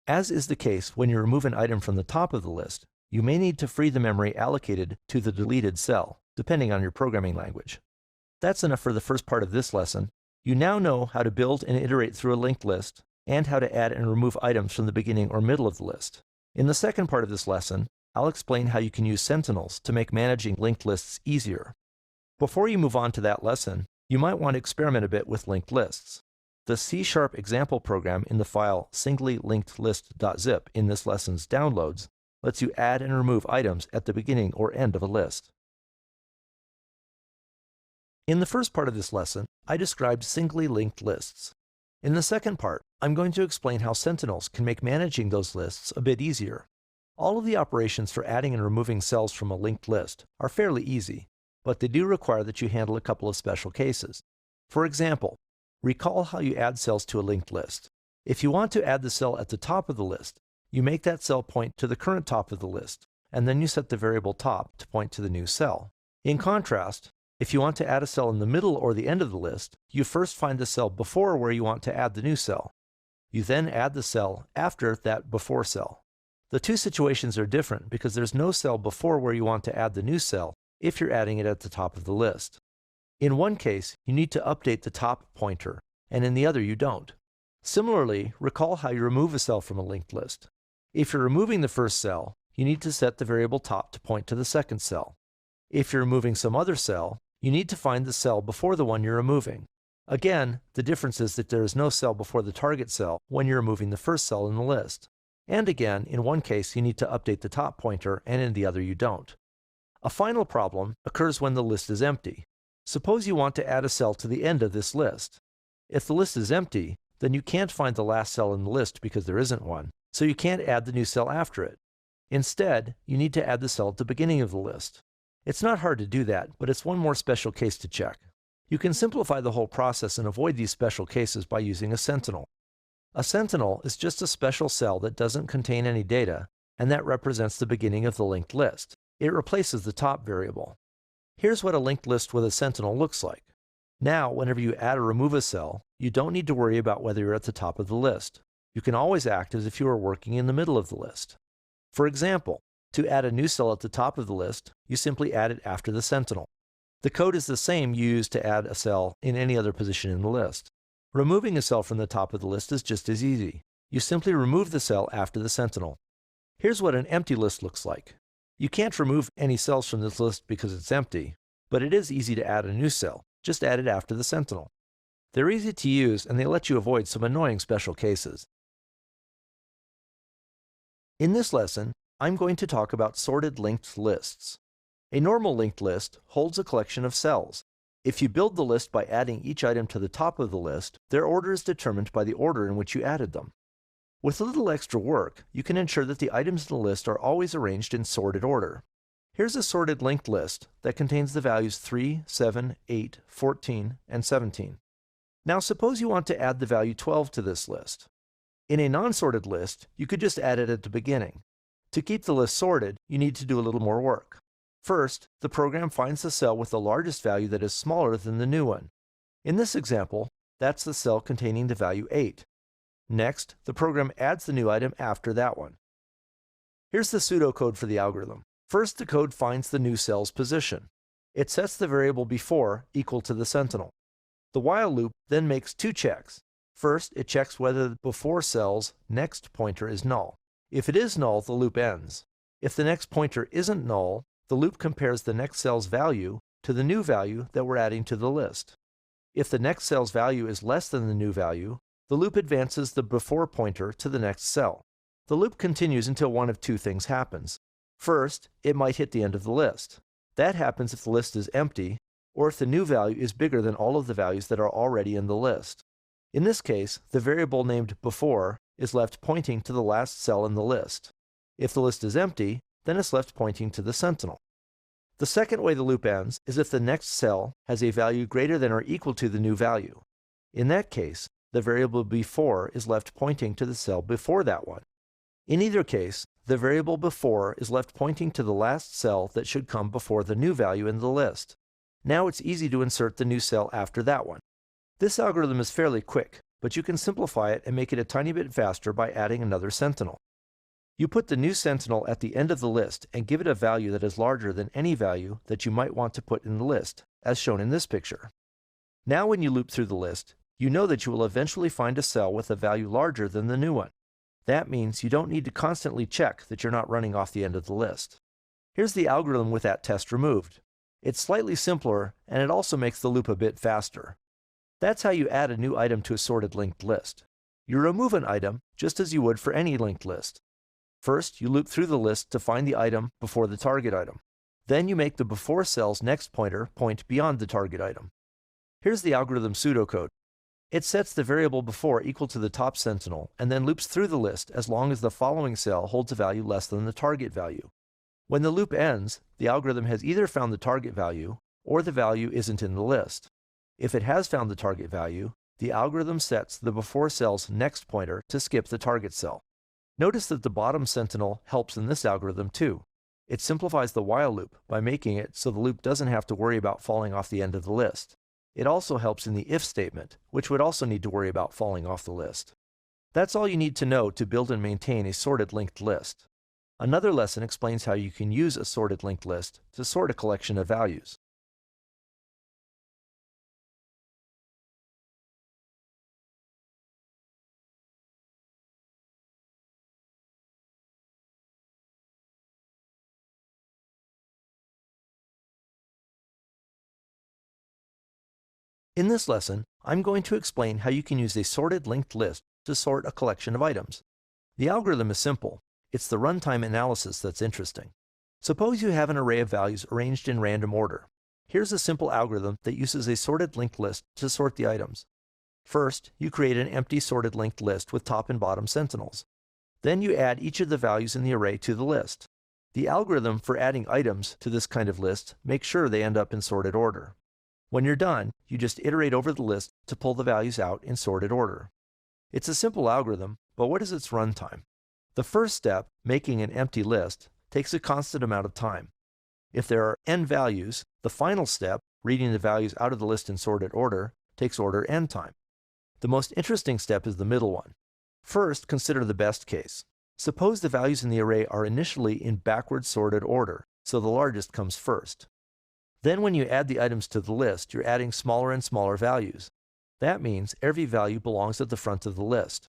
As is the case when you remove an item from the top of the list, you may need to free the memory allocated to the deleted cell, depending on your programming language. That's enough for the first part of this lesson. You now know how to build and iterate through a linked list, and how to add and remove items from the beginning or middle of the list. In the second part of this lesson, I'll explain how you can use sentinels to make managing linked lists easier. Before you move on to that lesson, you might want to experiment a bit with linked lists. The C# example program in the file singlylinkedlist.zip in this lesson's downloads lets you add and remove items at the beginning or end of a list. In the first part of this lesson, I described singly linked lists. In the second part, I'm going to explain how sentinels can make managing those lists a bit easier. All of the operations for adding and removing cells from a linked list are fairly easy, but they do require that you handle a couple of special cases. For example, recall how you add cells to a linked list. If you want to add the cell at the top of the list, you make that cell point to the current top of the list, and then you set the variable top to point to the new cell. In contrast, if you want to add a cell in the middle or the end of the list, you first find the cell before where you want to add the new cell. You then add the cell after that before cell. The two situations are different because there's no cell before where you want to add the new cell if you're adding it at the top of the list. In one case, you need to update the top pointer, and in the other you don't. Similarly, recall how you remove a cell from a linked list. If you're removing the first cell, you need to set the variable top to point to the second cell. If you're removing some other cell, you need to find the cell before the one you're removing. Again, the difference is that there is no cell before the target cell when you're removing the first cell in the list. And again, in one case you need to update the top pointer, and in the other you don't. A final problem occurs when the list is empty. Suppose you want to add a cell to the end of this list. If the list is empty, then you can't find the last cell in the list because there isn't one, so you can't add the new cell after it. Instead, you need to add the cell at the beginning of the list. It's not hard to do that, but it's one more special case to check. You can simplify the whole process and avoid these special cases by using a sentinel. A sentinel is just a special cell that doesn't contain any data, and that represents the beginning of the linked list. It replaces the top variable. Here's what a linked list with a sentinel looks like. Now, whenever you add or remove a cell, you don't need to worry about whether you're at the top of the list. You can always act as if you were working in the middle of the list. For example, to add a new cell at the top of the list, you simply add it after the sentinel. The code is the same you use to add a cell in any other position in the list. Removing a cell from the top of the list is just as easy. You simply remove the cell after the sentinel. Here's what an empty list looks like. You can't remove any cells from this list because it's empty, but it is easy to add a new cell. Just add it after the sentinel. They're easy to use, and they let you avoid some annoying special cases. In this lesson, I'm going to talk about sorted linked lists. A normal linked list holds a collection of cells. If you build the list by adding each item to the top of the list, their order is determined by the order in which you added them. With a little extra work, you can ensure that the items in the list are always arranged in sorted order. Here's a sorted linked list that contains the values 3, 7, 8, 14, and 17. Now suppose you want to add the value 12 to this list. In a non-sorted list, you could just add it at the beginning. To keep the list sorted, you need to do a little more work. First, the program finds the cell with the largest value that is smaller than the new one. In this example, that's the cell containing the value 8. Next, the program adds the new item after that one. Here's the pseudocode for the algorithm. First, the code finds the new cell's position. It sets the variable before equal to the sentinel. The while loop then makes two checks. First, it checks whether the before cell's next pointer is null. If it is null, the loop ends. If the next pointer isn't null, the loop compares the next cell's value to the new value that we're adding to the list. If the next cell's value is less than the new value, the loop advances the before pointer to the next cell. The loop continues until one of two things happens. First, it might hit the end of the list. That happens if the list is empty, or if the new value is bigger than all of the values that are already in the list. In this case, the variable named before is left pointing to the last cell in the list. If the list is empty, then it's left pointing to the sentinel. The second way the loop ends is if the next cell has a value greater than or equal to the new value. In that case, the variable before is left pointing to the cell before that one. In either case, the variable before is left pointing to the last cell that should come before the new value in the list. Now it's easy to insert the new cell after that one. This algorithm is fairly quick, but you can simplify it and make it a tiny bit faster by adding another sentinel. You put the new sentinel at the end of the list and give it a value that is larger than any value that you might want to put in the list, as shown in this picture. Now when you loop through the list, you know that you will eventually find a cell with a value larger than the new one. That means you don't need to constantly check that you're not running off the end of the list. Here's the algorithm with that test removed. It's slightly simpler, and it also makes the loop a bit faster. That's how you add a new item to a sorted linked list. You remove an item just as you would for any linked list. First, you loop through the list to find the item before the target item. Then you make the before cell's next pointer point beyond the target item. Here's the algorithm pseudocode. It sets the variable before equal to the top sentinel and then loops through the list as long as the following cell holds a value less than the target value. When the loop ends, the algorithm has either found the target value or the value isn't in the list. If it has found the target value, the algorithm sets the before cell's next pointer to skip the target cell. Notice that the bottom sentinel helps in this algorithm too. It simplifies the while loop by making it so the loop doesn't have to worry about falling off the end of the list. It also helps in the if statement, which would also need to worry about falling off the list. That's all you need to know to build and maintain a sorted linked list. Another lesson explains how you can use a sorted linked list to sort a collection of values. In this lesson, I'm going to explain how you can use a sorted linked list to sort a collection of items. The algorithm is simple. It's the runtime analysis that's interesting. Suppose you have an array of values arranged in random order. Here's a simple algorithm that uses a sorted linked list to sort the items. First, you create an empty sorted linked list with top and bottom sentinels. Then you add each of the values in the array to the list. The algorithm for adding items to this kind of list makes sure they end up in sorted order. When you're done, you just iterate over the list to pull the values out in sorted order. It's a simple algorithm, but what is its runtime? The first step, making an empty list, takes a constant amount of time. If there are n values, the final step, reading the values out of the list in sorted order, takes order n time. The most interesting step is the middle one. First, consider the best case. Suppose the values in the array are initially in backward sorted order, so the largest comes first. Then when you add the items to the list, you're adding smaller and smaller values. That means every value belongs at the front of the list.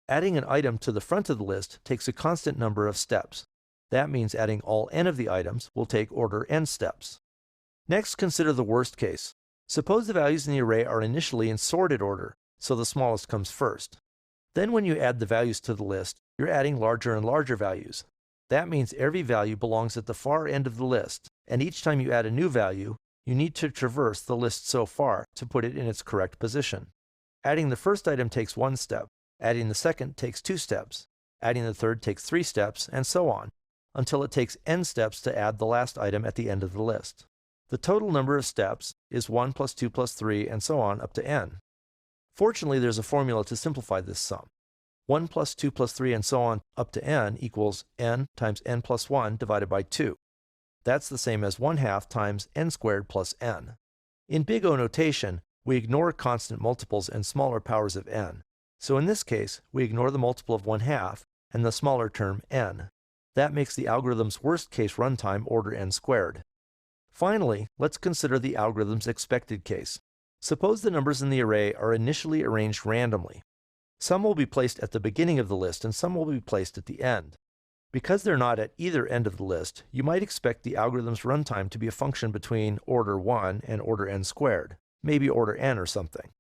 Adding an item to the front of the list takes a constant number of steps. That means adding all n of the items will take order n steps. Next, consider the worst case. Suppose the values in the array are initially in sorted order, so the smallest comes first. Then when you add the values to the list, you're adding larger and larger values. That means every value belongs at the far end of the list, and each time you add a new value, you need to traverse the list so far to put it in its correct position. Adding the first item takes 1 step, adding the second takes 2 steps, adding the third takes 3 steps, and so on, until it takes n steps to add the last item at the end of the list. The total number of steps is 1 plus 2 plus 3, and so on up to n. Fortunately, there's a formula to simplify this sum. 1 plus 2 plus 3 and so on up to n equals n times n plus 1 divided by 2. That's the same as 1/2 times n squared plus n. In big O notation, we ignore constant multiples and smaller powers of n. So in this case, we ignore the multiple of 1/2 and the smaller term n. That makes the algorithm's worst case runtime order n squared. Finally, let's consider the algorithm's expected case. Suppose the numbers in the array are initially arranged randomly. Some will be placed at the beginning of the list and some will be placed at the end. Because they're not at either end of the list, you might expect the algorithm's runtime to be a function between order 1 and order n squared, maybe order n or something.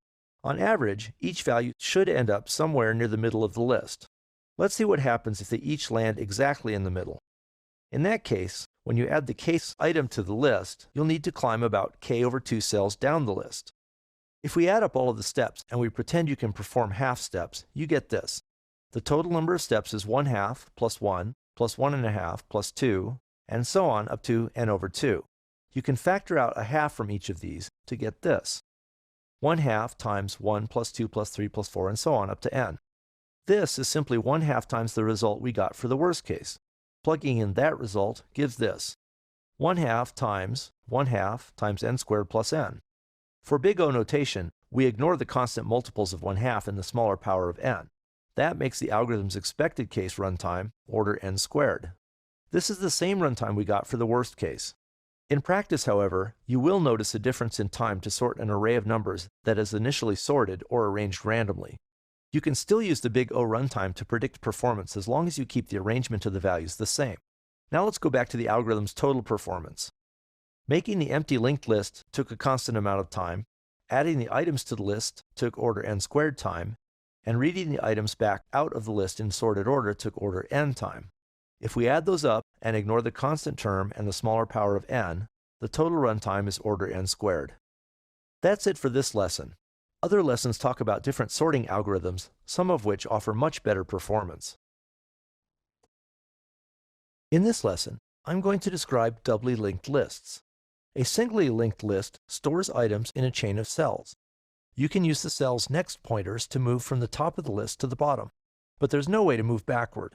On average, each value should end up somewhere near the middle of the list. Let's see what happens if they each land exactly in the middle. In that case, when you add the case item to the list, you'll need to climb about k over 2 cells down the list. If we add up all of the steps and we pretend you can perform half steps, you get this. The total number of steps is 1/2 plus 1 plus 1.5 plus 2, and so on up to n over 2. You can factor out a half from each of these to get this. 1/2 times 1 plus 2 plus 3 plus 4 and so on up to n. This is simply 1/2 times the result we got for the worst case. Plugging in that result gives this. 1/2 times 1/2 times n squared plus n. For big O notation, we ignore the constant multiples of 1/2 and the smaller power of n. That makes the algorithm's expected case runtime order n squared. This is the same runtime we got for the worst case. In practice, however, you will notice a difference in time to sort an array of numbers that is initially sorted or arranged randomly. You can still use the big O runtime to predict performance as long as you keep the arrangement of the values the same. Now let's go back to the algorithm's total performance. Making the empty linked list took a constant amount of time, adding the items to the list took order n squared time, and reading the items back out of the list in sorted order took order n time. If we add those up and ignore the constant term and the smaller power of n, the total runtime is order n squared. That's it for this lesson. Other lessons talk about different sorting algorithms, some of which offer much better performance. In this lesson, I'm going to describe doubly linked lists. A singly linked list stores items in a chain of cells. You can use the cell's next pointers to move from the top of the list to the bottom, but there's no way to move backward.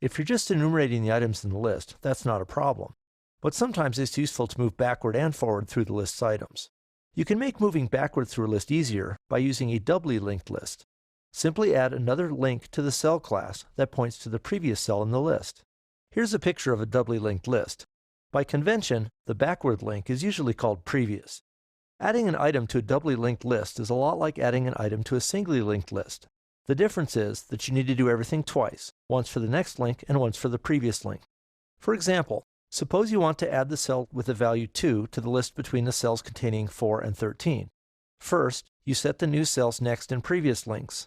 If you're just enumerating the items in the list, that's not a problem. But sometimes it's useful to move backward and forward through the list's items. You can make moving backward through a list easier by using a doubly linked list. Simply add another link to the cell class that points to the previous cell in the list. Here's a picture of a doubly linked list. By convention, the backward link is usually called previous. Adding an item to a doubly linked list is a lot like adding an item to a singly linked list. The difference is that you need to do everything twice, once for the next link and once for the previous link. For example, suppose you want to add the cell with the value 2 to the list between the cells containing 4 and 13. First, you set the new cell's next and previous links.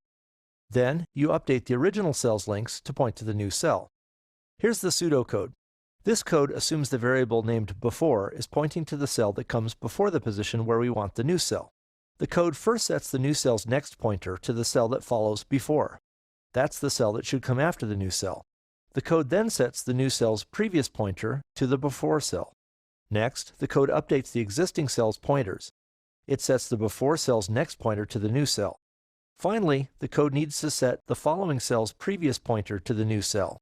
Then, you update the original cell's links to point to the new cell. Here's the pseudocode. This code assumes the variable named before is pointing to the cell that comes before the position where we want the new cell. The code first sets the new cell's next pointer to the cell that follows before. That's the cell that should come after the new cell. The code then sets the new cell's previous pointer to the before cell. Next, the code updates the existing cell's pointers. It sets the before cell's next pointer to the new cell. Finally, the code needs to set the following cell's previous pointer to the new cell.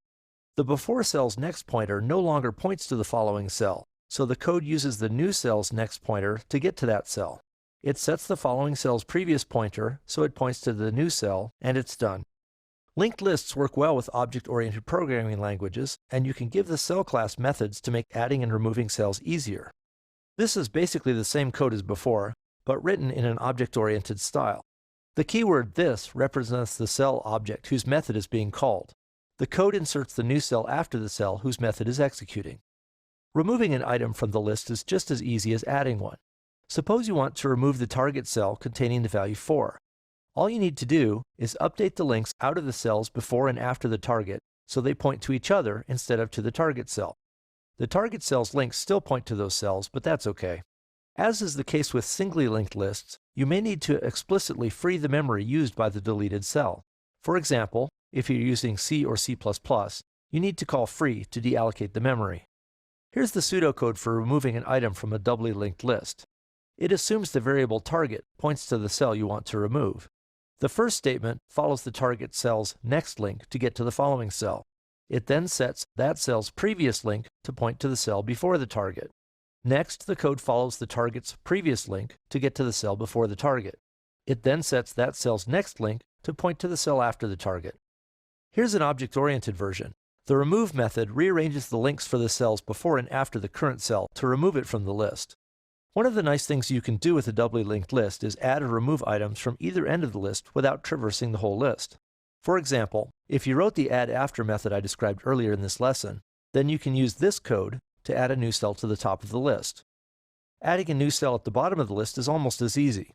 The before cell's next pointer no longer points to the following cell, so the code uses the new cell's next pointer to get to that cell. It sets the following cell's previous pointer, so it points to the new cell, and it's done. Linked lists work well with object-oriented programming languages, and you can give the cell class methods to make adding and removing cells easier. This is basically the same code as before, but written in an object-oriented style. The keyword "this" represents the cell object whose method is being called. The code inserts the new cell after the cell whose method is executing. Removing an item from the list is just as easy as adding one. Suppose you want to remove the target cell containing the value 4. All you need to do is update the links out of the cells before and after the target so they point to each other instead of to the target cell. The target cell's links still point to those cells, but that's okay. As is the case with singly linked lists, you may need to explicitly free the memory used by the deleted cell. For example, if you're using C or C++, you need to call free to deallocate the memory. Here's the pseudocode for removing an item from a doubly linked list. It assumes the variable target points to the cell you want to remove. The first statement follows the target cell's next link to get to the following cell. It then sets that cell's previous link to point to the cell before the target. Next, the code follows the target's previous link to get to the cell before the target. It then sets that cell's next link to point to the cell after the target. Here's an object-oriented version. The remove method rearranges the links for the cells before and after the current cell to remove it from the list. One of the nice things you can do with a doubly linked list is add or remove items from either end of the list without traversing the whole list. For example, if you wrote the add after method I described earlier in this lesson, then you can use this code to add a new cell to the top of the list. Adding a new cell at the bottom of the list is almost as easy.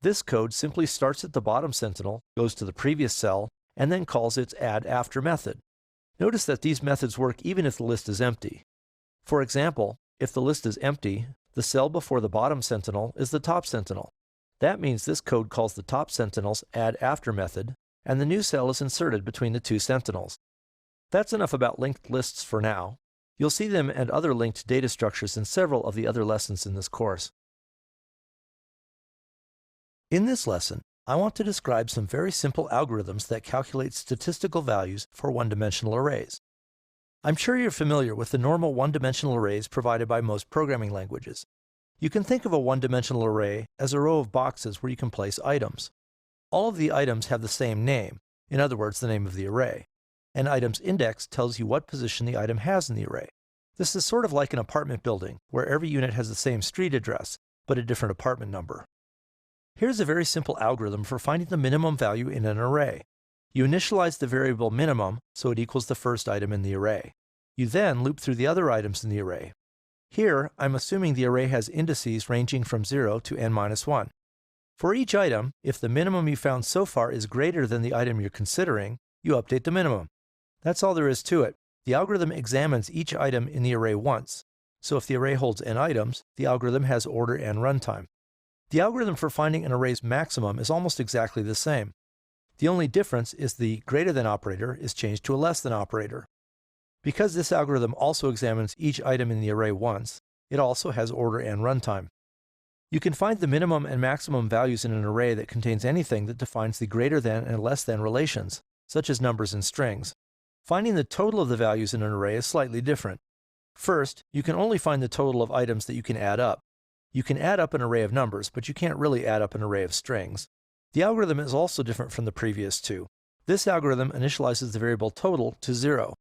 This code simply starts at the bottom sentinel, goes to the previous cell, and then calls its add after method. Notice that these methods work even if the list is empty. For example, if the list is empty, the cell before the bottom sentinel is the top sentinel. That means this code calls the top sentinel's add after method, and the new cell is inserted between the two sentinels. That's enough about linked lists for now. You'll see them and other linked data structures in several of the other lessons in this course. In this lesson, I want to describe some very simple algorithms that calculate statistical values for one-dimensional arrays. I'm sure you're familiar with the normal one-dimensional arrays provided by most programming languages. You can think of a one-dimensional array as a row of boxes where you can place items. All of the items have the same name, in other words, the name of the array. An item's index tells you what position the item has in the array. This is sort of like an apartment building, where every unit has the same street address, but a different apartment number. Here's a very simple algorithm for finding the minimum value in an array. You initialize the variable minimum so it equals the first item in the array. You then loop through the other items in the array. Here, I'm assuming the array has indices ranging from 0 to n-1. For each item, if the minimum you found so far is greater than the item you're considering, you update the minimum. That's all there is to it. The algorithm examines each item in the array once. So if the array holds n items, the algorithm has order and runtime. The algorithm for finding an array's maximum is almost exactly the same. The only difference is the greater than operator is changed to a less than operator. Because this algorithm also examines each item in the array once, it also has order and runtime. You can find the minimum and maximum values in an array that contains anything that defines the greater than and less than relations, such as numbers and strings. Finding the total of the values in an array is slightly different. First, you can only find the total of items that you can add up. You can add up an array of numbers, but you can't really add up an array of strings. The algorithm is also different from the previous two. This algorithm initializes the variable total to 0.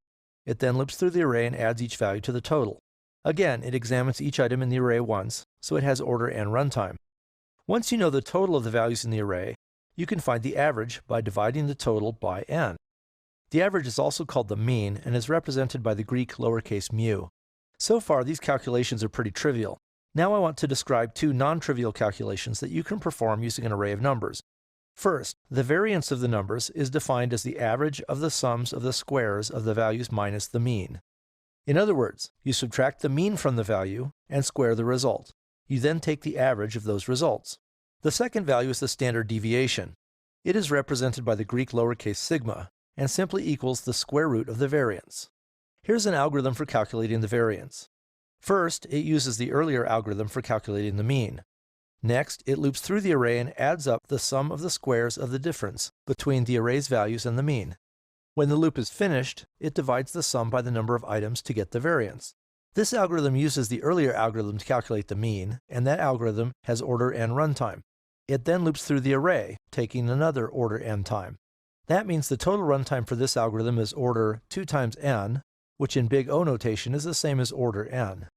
It then loops through the array and adds each value to the total. Again, it examines each item in the array once, so it has order and runtime. Once you know the total of the values in the array, you can find the average by dividing the total by n. The average is also called the mean and is represented by the Greek lowercase mu. So far, these calculations are pretty trivial. Now I want to describe two non-trivial calculations that you can perform using an array of numbers. First, the variance of the numbers is defined as the average of the sums of the squares of the values minus the mean. In other words, you subtract the mean from the value and square the result. You then take the average of those results. The second value is the standard deviation. It is represented by the Greek lowercase sigma and simply equals the square root of the variance. Here's an algorithm for calculating the variance. First, it uses the earlier algorithm for calculating the mean. Next, it loops through the array and adds up the sum of the squares of the difference between the array's values and the mean. When the loop is finished, it divides the sum by the number of items to get the variance. This algorithm uses the earlier algorithm to calculate the mean, and that algorithm has order n runtime. It then loops through the array, taking another order n time. That means the total runtime for this algorithm is order 2 times n, which in big O notation is the same as order n.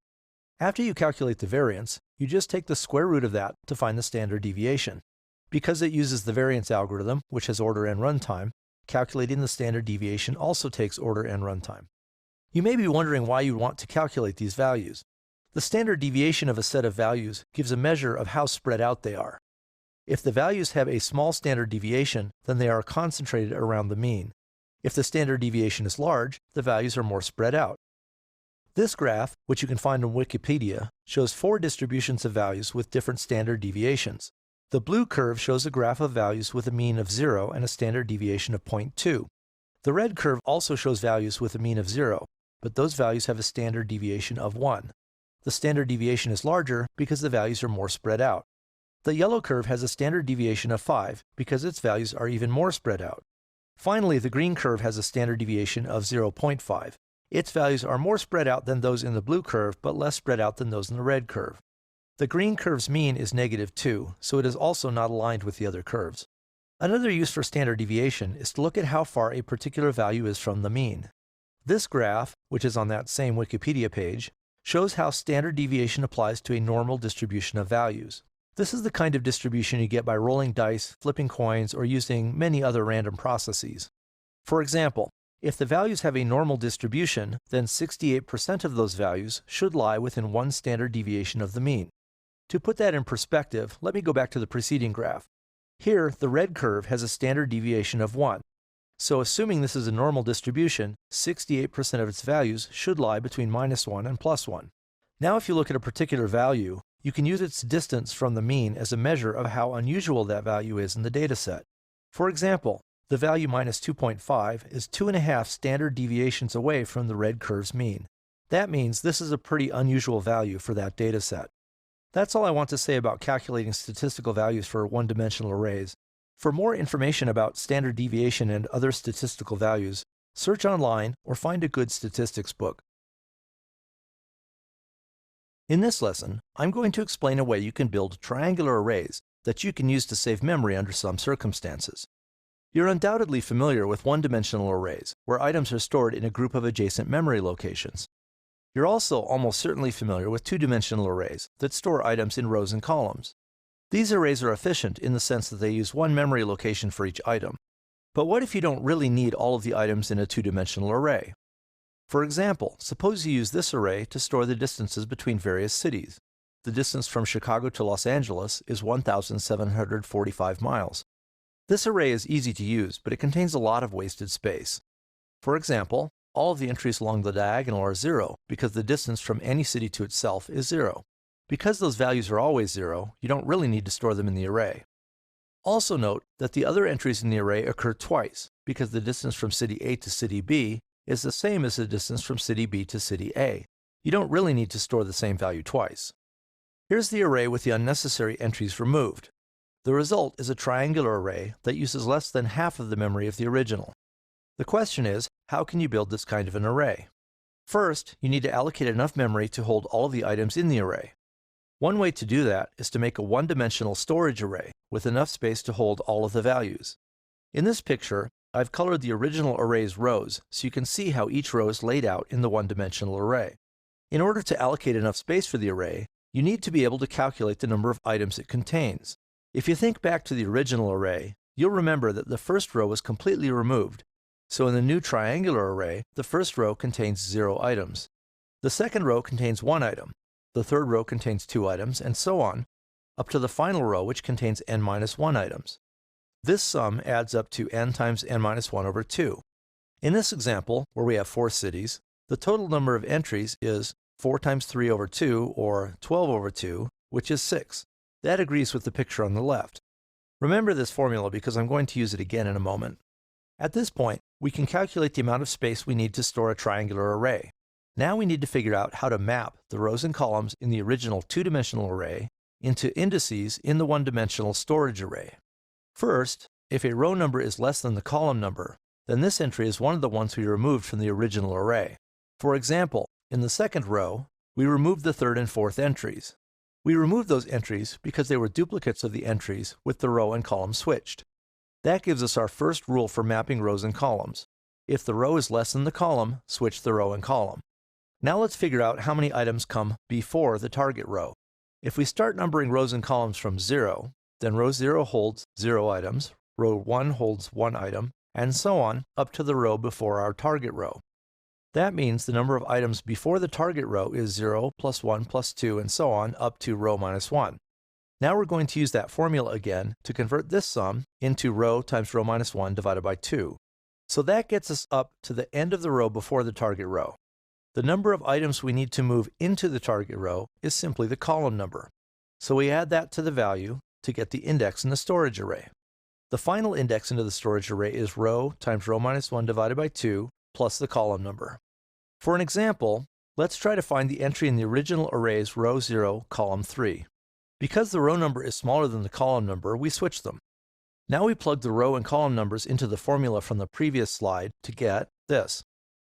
After you calculate the variance, you just take the square root of that to find the standard deviation. Because it uses the variance algorithm, which has order n runtime, calculating the standard deviation also takes order n runtime. You may be wondering why you want to calculate these values. The standard deviation of a set of values gives a measure of how spread out they are. If the values have a small standard deviation, then they are concentrated around the mean. If the standard deviation is large, the values are more spread out. This graph, which you can find on Wikipedia, shows 4 distributions of values with different standard deviations. The blue curve shows a graph of values with a mean of 0 and a standard deviation of 0.2. The red curve also shows values with a mean of 0, but those values have a standard deviation of 1. The standard deviation is larger because the values are more spread out. The yellow curve has a standard deviation of 5 because its values are even more spread out. Finally, the green curve has a standard deviation of 0.5. Its values are more spread out than those in the blue curve, but less spread out than those in the red curve. The green curve's mean is -2, so it is also not aligned with the other curves. Another use for standard deviation is to look at how far a particular value is from the mean. This graph, which is on that same Wikipedia page, shows how standard deviation applies to a normal distribution of values. This is the kind of distribution you get by rolling dice, flipping coins, or using many other random processes. For example, if the values have a normal distribution, then 68% of those values should lie within one standard deviation of the mean. To put that in perspective, let me go back to the preceding graph. Here, the red curve has a standard deviation of 1. So assuming this is a normal distribution, 68% of its values should lie between -1 and +1. Now if you look at a particular value, you can use its distance from the mean as a measure of how unusual that value is in the dataset. For example, the value -2.5 is 2.5 standard deviations away from the red curve's mean. That means this is a pretty unusual value for that dataset. That's all I want to say about calculating statistical values for one-dimensional arrays. For more information about standard deviation and other statistical values, search online or find a good statistics book. In this lesson, I'm going to explain a way you can build triangular arrays that you can use to save memory under some circumstances. You're undoubtedly familiar with one-dimensional arrays, where items are stored in a group of adjacent memory locations. You're also almost certainly familiar with two-dimensional arrays that store items in rows and columns. These arrays are efficient in the sense that they use one memory location for each item. But what if you don't really need all of the items in a two-dimensional array? For example, suppose you use this array to store the distances between various cities. The distance from Chicago to Los Angeles is 1,745 miles. This array is easy to use, but it contains a lot of wasted space. For example, all of the entries along the diagonal are 0 because the distance from any city to itself is 0. Because those values are always 0, you don't really need to store them in the array. Also note that the other entries in the array occur twice because the distance from city A to city B is the same as the distance from city B to city A. You don't really need to store the same value twice. Here's the array with the unnecessary entries removed. The result is a triangular array that uses less than half of the memory of the original. The question is, how can you build this kind of an array? First, you need to allocate enough memory to hold all of the items in the array. One way to do that is to make a one-dimensional storage array with enough space to hold all of the values. In this picture, I've colored the original array's rows so you can see how each row is laid out in the one-dimensional array. In order to allocate enough space for the array, you need to be able to calculate the number of items it contains. If you think back to the original array, you'll remember that the first row was completely removed. So in the new triangular array, the first row contains 0 items. The second row contains 1 item. the third row contains 2 items, and so on, up to the final row which contains n minus 1 items. This sum adds up to n times n minus 1 over 2. In this example, where we have 4 cities, the total number of entries is 4 times 3 over 2, or 12 over 2, which is 6. That agrees with the picture on the left. Remember this formula because I'm going to use it again in a moment. At this point, we can calculate the amount of space we need to store a triangular array. Now we need to figure out how to map the rows and columns in the original 2-dimensional array into indices in the 1-dimensional storage array. First, if a row number is less than the column number, then this entry is one of the ones we removed from the original array. For example, in the second row, we removed the third and fourth entries. We removed those entries because they were duplicates of the entries with the row and column switched. That gives us our first rule for mapping rows and columns. If the row is less than the column, switch the row and column. Now let's figure out how many items come before the target row. If we start numbering rows and columns from 0, then row 0 holds 0 items, row 1 holds 1 item, and so on up to the row before our target row. That means the number of items before the target row is 0 plus 1 plus 2 and so on up to row minus 1. Now we're going to use that formula again to convert this sum into row times row minus 1 divided by 2. So that gets us up to the end of the row before the target row. The number of items we need to move into the target row is simply the column number. So we add that to the value to get the index in the storage array. The final index into the storage array is row times row minus 1 divided by 2 plus the column number. For an example, let's try to find the entry in the original array's row 0, column 3. Because the row number is smaller than the column number, we switch them. Now we plug the row and column numbers into the formula from the previous slide to get this.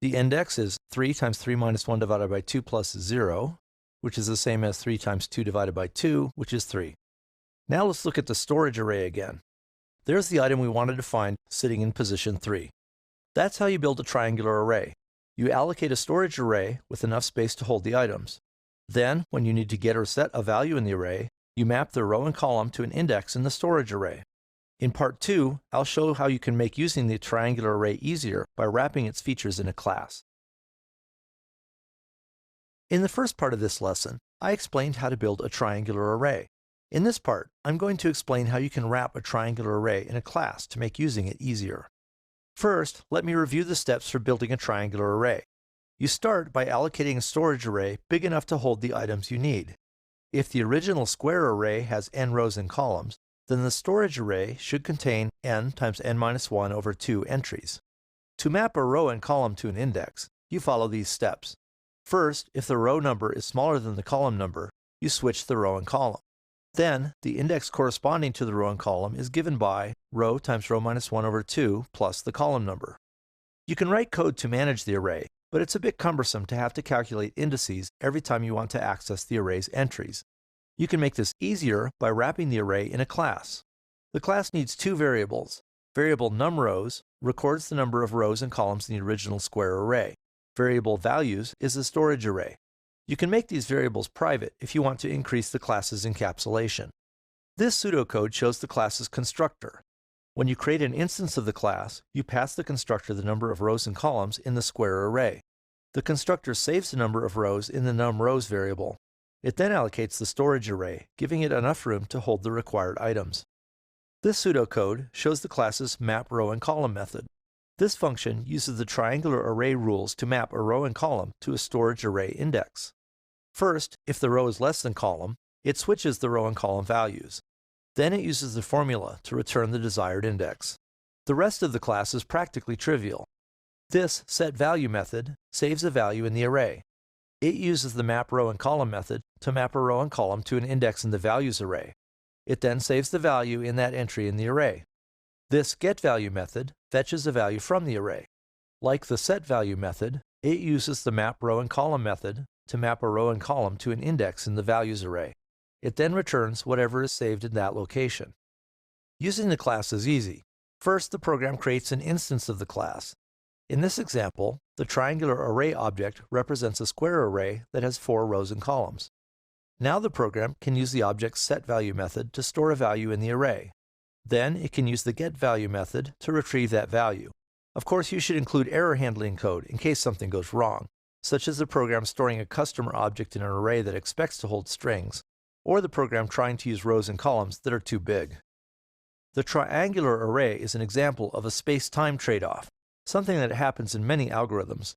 The index is 3 times 3 minus 1 divided by 2 plus 0, which is the same as 3 times 2 divided by 2, which is 3. Now let's look at the storage array again. There's the item we wanted to find sitting in position 3. That's how you build a triangular array. You allocate a storage array with enough space to hold the items. Then, when you need to get or set a value in the array, you map the row and column to an index in the storage array. In part 2, I'll show how you can make using the triangular array easier by wrapping its features in a class. In the first part of this lesson, I explained how to build a triangular array. In this part, I'm going to explain how you can wrap a triangular array in a class to make using it easier. First, let me review the steps for building a triangular array. You start by allocating a storage array big enough to hold the items you need. If the original square array has n rows and columns, then the storage array should contain n times n minus 1 over 2 entries. To map a row and column to an index, you follow these steps. First, if the row number is smaller than the column number, you switch the row and column. Then, the index corresponding to the row and column is given by row times row minus 1 over 2 plus the column number. You can write code to manage the array, but it's a bit cumbersome to have to calculate indices every time you want to access the array's entries. You can make this easier by wrapping the array in a class. The class needs 2 variables. Variable numRows records the number of rows and columns in the original square array. Variable values is the storage array. You can make these variables private if you want to increase the class's encapsulation. This pseudocode shows the class's constructor. When you create an instance of the class, you pass the constructor the number of rows and columns in the square array. The constructor saves the number of rows in the numRows variable. It then allocates the storage array, giving it enough room to hold the required items. This pseudocode shows the class's mapRow and column method. This function uses the triangular array rules to map a row and column to a storage array index. First, if the row is less than column, it switches the row and column values. Then it uses the formula to return the desired index. The rest of the class is practically trivial. This setValue method saves a value in the array. It uses the mapRow and column method to map a row and column to an index in the values array. It then saves the value in that entry in the array. This getValue method fetches a value from the array. Like the setValue method, it uses the mapRow and column method to map a row and column to an index in the values array. It then returns whatever is saved in that location. Using the class is easy. First, the program creates an instance of the class. In this example, the triangular array object represents a square array that has 4 rows and columns. Now the program can use the object's setValue method to store a value in the array. Then it can use the getValue method to retrieve that value. Of course, you should include error handling code in case something goes wrong. such as the program storing a customer object in an array that expects to hold strings, or the program trying to use rows and columns that are too big. The triangular array is an example of a space-time trade-off, something that happens in many algorithms.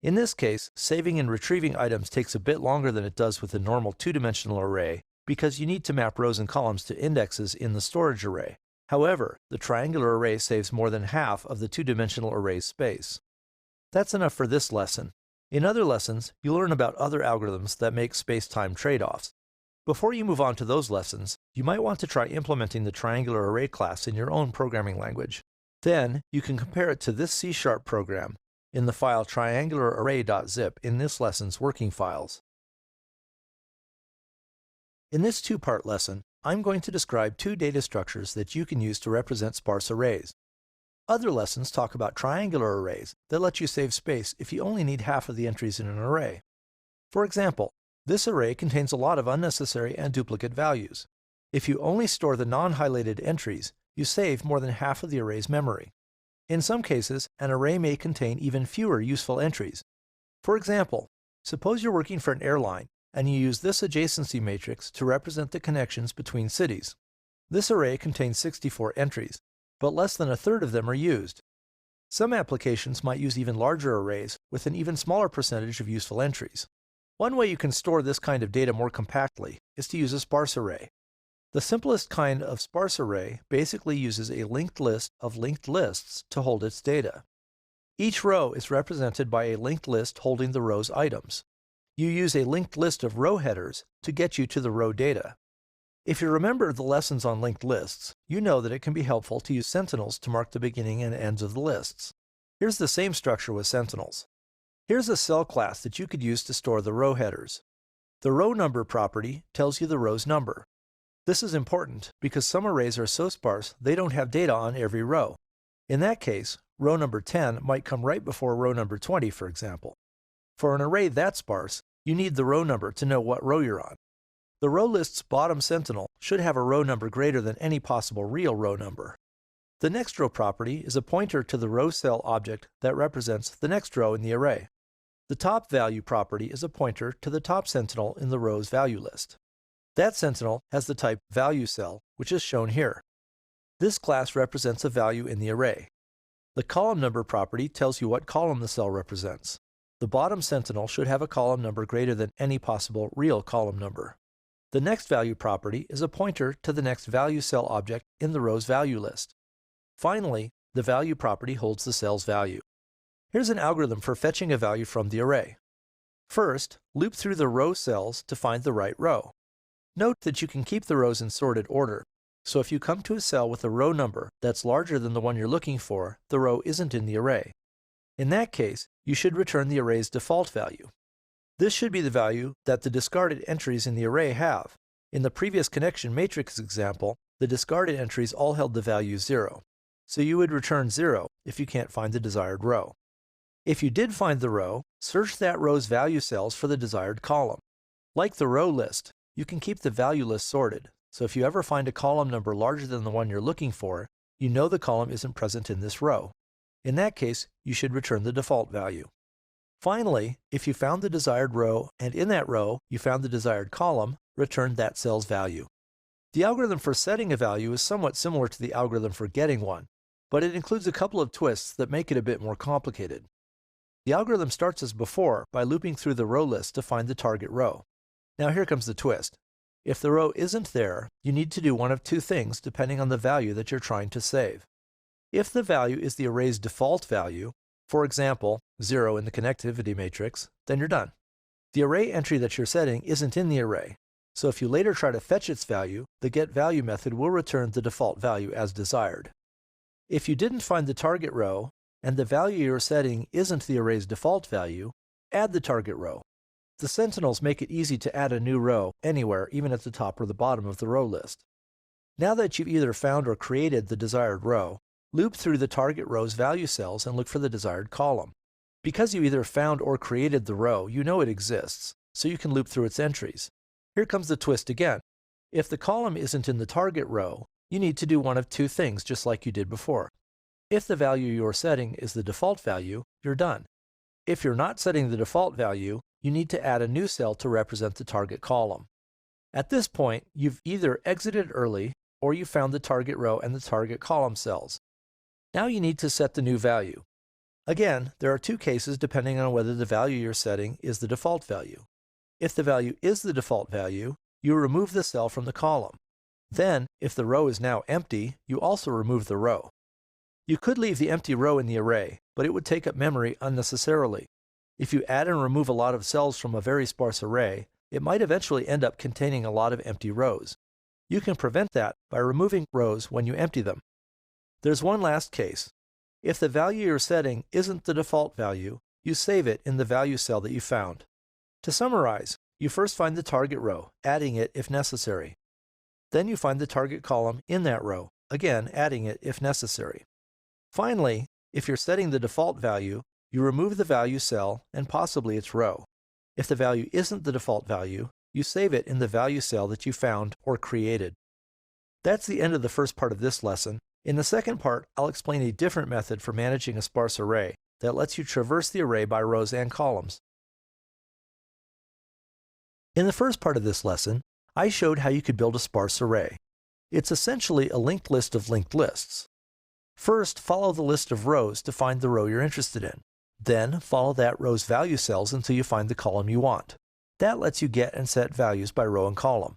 In this case, saving and retrieving items takes a bit longer than it does with a normal two-dimensional array because you need to map rows and columns to indexes in the storage array. However, the triangular array saves more than half of the two-dimensional array's space. That's enough for this lesson. In other lessons, you'll learn about other algorithms that make space-time trade-offs. Before you move on to those lessons, you might want to try implementing the triangular array class in your own programming language. Then, you can compare it to this C# program in the file triangulararray.zip in this lesson's working files. In this two-part lesson, I'm going to describe two data structures that you can use to represent sparse arrays. Other lessons talk about triangular arrays that let you save space if you only need half of the entries in an array. For example, this array contains a lot of unnecessary and duplicate values. If you only store the non-highlighted entries, you save more than half of the array's memory. In some cases, an array may contain even fewer useful entries. For example, suppose you're working for an airline and you use this adjacency matrix to represent the connections between cities. This array contains 64 entries, but less than a third of them are used. Some applications might use even larger arrays with an even smaller percentage of useful entries. One way you can store this kind of data more compactly is to use a sparse array. The simplest kind of sparse array basically uses a linked list of linked lists to hold its data. Each row is represented by a linked list holding the row's items. You use a linked list of row headers to get you to the row data. If you remember the lessons on linked lists, you know that it can be helpful to use sentinels to mark the beginning and ends of the lists. Here's the same structure with sentinels. Here's a cell class that you could use to store the row headers. The row number property tells you the row's number. This is important because some arrays are so sparse they don't have data on every row. In that case, row number 10 might come right before row number 20, for example. For an array that sparse, you need the row number to know what row you're on. The row list's bottom sentinel should have a row number greater than any possible real row number. The next row property is a pointer to the row cell object that represents the next row in the array. The top value property is a pointer to the top sentinel in the row's value list. That sentinel has the type value cell, which is shown here. This class represents a value in the array. The column number property tells you what column the cell represents. The bottom sentinel should have a column number greater than any possible real column number. The next value property is a pointer to the next value cell object in the row's value list. Finally, the value property holds the cell's value. Here's an algorithm for fetching a value from the array. First, loop through the row cells to find the right row. Note that you can keep the rows in sorted order, so if you come to a cell with a row number that's larger than the one you're looking for, the row isn't in the array. In that case, you should return the array's default value. This should be the value that the discarded entries in the array have. In the previous connection matrix example, the discarded entries all held the value 0, so you would return 0 if you can't find the desired row. If you did find the row, search that row's value cells for the desired column. Like the row list, you can keep the value list sorted, so if you ever find a column number larger than the one you're looking for, you know the column isn't present in this row. In that case, you should return the default value. Finally, if you found the desired row and in that row you found the desired column, return that cell's value. The algorithm for setting a value is somewhat similar to the algorithm for getting one, but it includes a couple of twists that make it a bit more complicated. The algorithm starts as before by looping through the row list to find the target row. Now here comes the twist. If the row isn't there, you need to do one of two things depending on the value that you're trying to save. If the value is the array's default value, for example, 0 in the connectivity matrix, then you're done. The array entry that you're setting isn't in the array, so if you later try to fetch its value, the getValue method will return the default value as desired. If you didn't find the target row, and the value you're setting isn't the array's default value, add the target row. The sentinels make it easy to add a new row anywhere, even at the top or the bottom of the row list. Now that you've either found or created the desired row, loop through the target row's value cells and look for the desired column. Because you either found or created the row, you know it exists, so you can loop through its entries. Here comes the twist again. If the column isn't in the target row, you need to do one of two things just like you did before. If the value you're setting is the default value, you're done. If you're not setting the default value, you need to add a new cell to represent the target column. At this point, you've either exited early or you found the target row and the target column cells. Now you need to set the new value. Again, there are two cases depending on whether the value you're setting is the default value. If the value is the default value, you remove the cell from the column. Then, if the row is now empty, you also remove the row. You could leave the empty row in the array, but it would take up memory unnecessarily. If you add and remove a lot of cells from a very sparse array, it might eventually end up containing a lot of empty rows. You can prevent that by removing rows when you empty them. There's one last case. If the value you're setting isn't the default value, you save it in the value cell that you found. To summarize, you first find the target row, adding it if necessary. Then you find the target column in that row, again adding it if necessary. Finally, if you're setting the default value, you remove the value cell and possibly its row. If the value isn't the default value, you save it in the value cell that you found or created. That's the end of the first part of this lesson. In the second part, I'll explain a different method for managing a sparse array that lets you traverse the array by rows and columns. In the first part of this lesson, I showed how you could build a sparse array. It's essentially a linked list of linked lists. First, follow the list of rows to find the row you're interested in. Then, follow that row's value cells until you find the column you want. That lets you get and set values by row and column.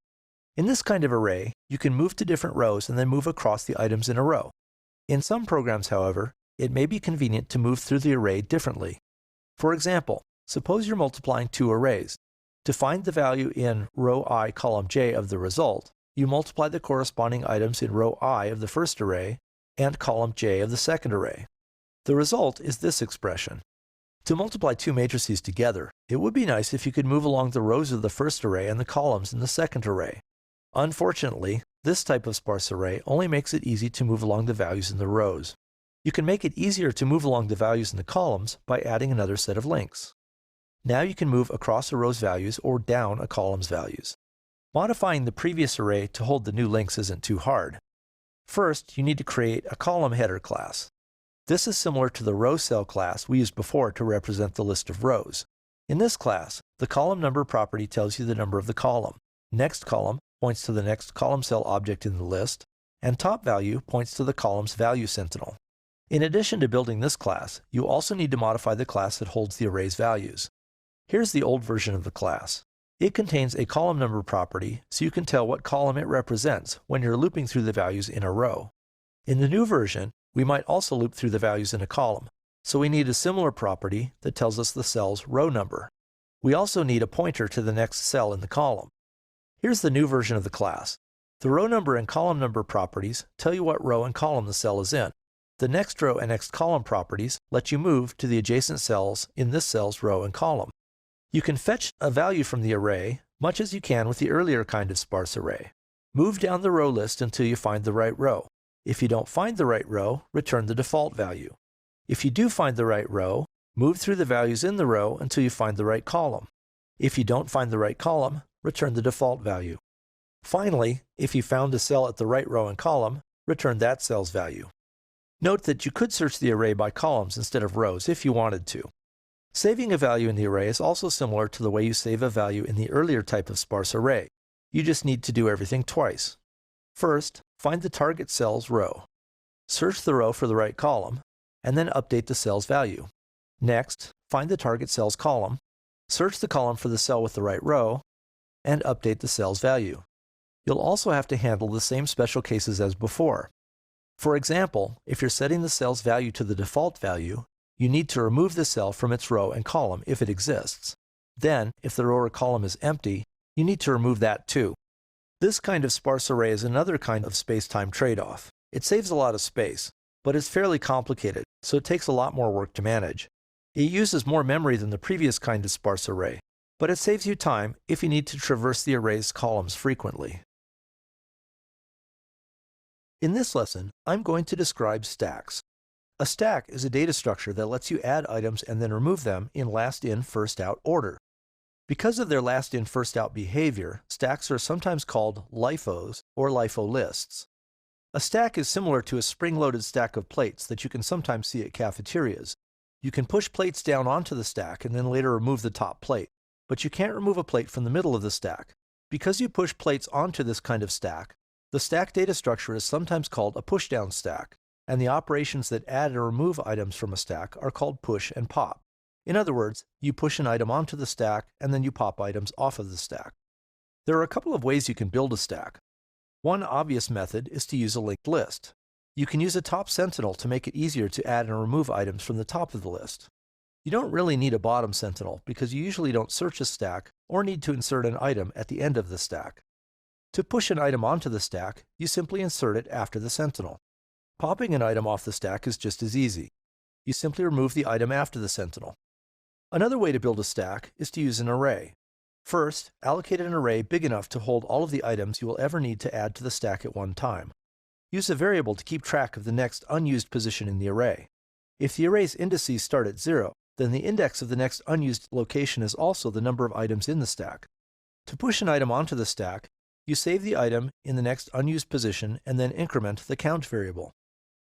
In this kind of array, you can move to different rows and then move across the items in a row. In some programs, however, it may be convenient to move through the array differently. For example, suppose you're multiplying two arrays. To find the value in row I, column j of the result, you multiply the corresponding items in row I of the first array and column j of the second array. The result is this expression. To multiply two matrices together, it would be nice if you could move along the rows of the first array and the columns in the second array. Unfortunately, this type of sparse array only makes it easy to move along the values in the rows. You can make it easier to move along the values in the columns by adding another set of links. Now you can move across a row's values or down a column's values. Modifying the previous array to hold the new links isn't too hard. First, you need to create a column header class. This is similar to the row cell class we used before to represent the list of rows. In this class, the column number property tells you the number of the column. Next column points to the next column cell object in the list, and top value points to the column's value sentinel. In addition to building this class, you also need to modify the class that holds the array's values. Here's the old version of the class. It contains a column number property so you can tell what column it represents when you're looping through the values in a row. In the new version, we might also loop through the values in a column, so we need a similar property that tells us the cell's row number. We also need a pointer to the next cell in the column. Here's the new version of the class. The row number and column number properties tell you what row and column the cell is in. The next row and next column properties let you move to the adjacent cells in this cell's row and column. You can fetch a value from the array, much as you can with the earlier kind of sparse array. Move down the row list until you find the right row. If you don't find the right row, return the default value. If you do find the right row, move through the values in the row until you find the right column. If you don't find the right column, return the default value. Finally, if you found a cell at the right row and column, return that cell's value. Note that you could search the array by columns instead of rows if you wanted to. Saving a value in the array is also similar to the way you save a value in the earlier type of sparse array. You just need to do everything twice. First, find the target cell's row. Search the row for the right column, and then update the cell's value. Next, find the target cell's column, search the column for the cell with the right row, and update the cell's value. You'll also have to handle the same special cases as before. For example, if you're setting the cell's value to the default value, you need to remove the cell from its row and column if it exists. Then, if the row or column is empty, you need to remove that too. This kind of sparse array is another kind of space-time trade-off. It saves a lot of space, but it's fairly complicated, so it takes a lot more work to manage. It uses more memory than the previous kind of sparse array, but it saves you time if you need to traverse the array's columns frequently. In this lesson, I'm going to describe stacks. A stack is a data structure that lets you add items and then remove them in last-in, first-out order. Because of their last-in, first-out behavior, stacks are sometimes called LIFOs or LIFO lists. A stack is similar to a spring-loaded stack of plates that you can sometimes see at cafeterias. You can push plates down onto the stack and then later remove the top plate, but you can't remove a plate from the middle of the stack. Because you push plates onto this kind of stack, the stack data structure is sometimes called a pushdown stack, and the operations that add or remove items from a stack are called push and pop. In other words, you push an item onto the stack and then you pop items off of the stack. There are a couple of ways you can build a stack. One obvious method is to use a linked list. You can use a top sentinel to make it easier to add and remove items from the top of the list. You don't really need a bottom sentinel because you usually don't search a stack or need to insert an item at the end of the stack. To push an item onto the stack, you simply insert it after the sentinel. Popping an item off the stack is just as easy. You simply remove the item after the sentinel. Another way to build a stack is to use an array. First, allocate an array big enough to hold all of the items you will ever need to add to the stack at one time. Use a variable to keep track of the next unused position in the array. If the array's indices start at 0, then the index of the next unused location is also the number of items in the stack. To push an item onto the stack, you save the item in the next unused position and then increment the count variable.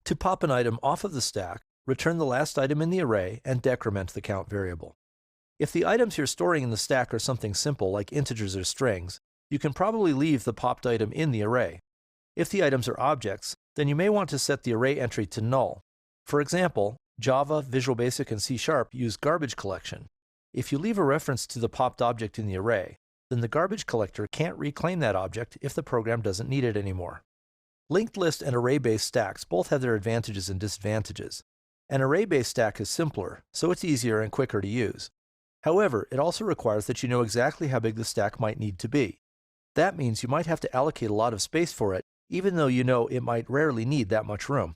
To pop an item off of the stack, return the last item in the array and decrement the count variable. If the items you're storing in the stack are something simple like integers or strings, you can probably leave the popped item in the array. If the items are objects, then you may want to set the array entry to null. For example, Java, Visual Basic, and C# use garbage collection. If you leave a reference to the popped object in the array, then the garbage collector can't reclaim that object if the program doesn't need it anymore. Linked list and array-based stacks both have their advantages and disadvantages. An array-based stack is simpler, so it's easier and quicker to use. However, it also requires that you know exactly how big the stack might need to be. That means you might have to allocate a lot of space for it, even though you know it might rarely need that much room.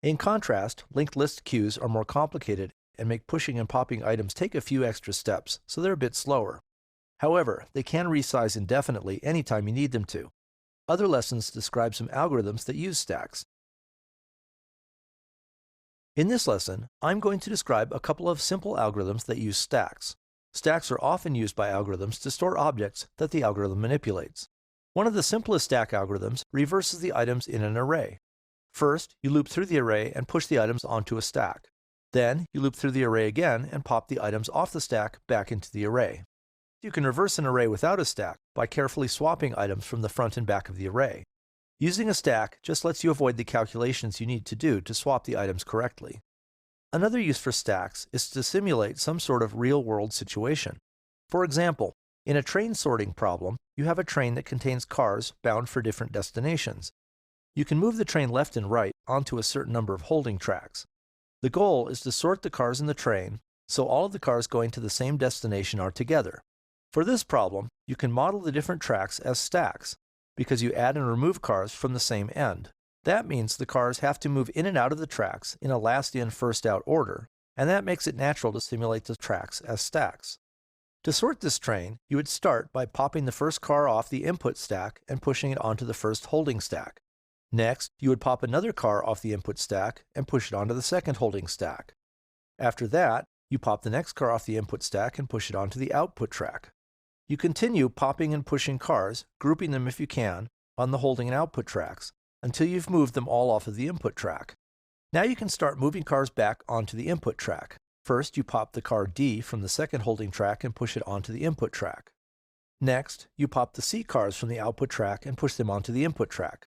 In contrast, linked list queues are more complicated and make pushing and popping items take a few extra steps, so they're a bit slower. However, they can resize indefinitely anytime you need them to. Other lessons describe some algorithms that use stacks. In this lesson, I'm going to describe a couple of simple algorithms that use stacks. Stacks are often used by algorithms to store objects that the algorithm manipulates. One of the simplest stack algorithms reverses the items in an array. First, you loop through the array and push the items onto a stack. Then, you loop through the array again and pop the items off the stack back into the array. You can reverse an array without a stack by carefully swapping items from the front and back of the array. Using a stack just lets you avoid the calculations you need to do to swap the items correctly. Another use for stacks is to simulate some sort of real-world situation. For example, in a train sorting problem, you have a train that contains cars bound for different destinations. You can move the train left and right onto a certain number of holding tracks. The goal is to sort the cars in the train so all of the cars going to the same destination are together. For this problem, you can model the different tracks as stacks, because you add and remove cars from the same end. That means the cars have to move in and out of the tracks in a last-in, first-out order, and that makes it natural to simulate the tracks as stacks. To sort this train, you would start by popping the first car off the input stack and pushing it onto the first holding stack. Next, you would pop another car off the input stack and push it onto the second holding stack. After that, you pop the next car off the input stack and push it onto the output track. You continue popping and pushing cars, grouping them if you can, on the holding and output tracks, until you've moved them all off of the input track. Now you can start moving cars back onto the input track. First, you pop the car D from the second holding track and push it onto the input track. Next, you pop the C cars from the output track and push them onto the input track.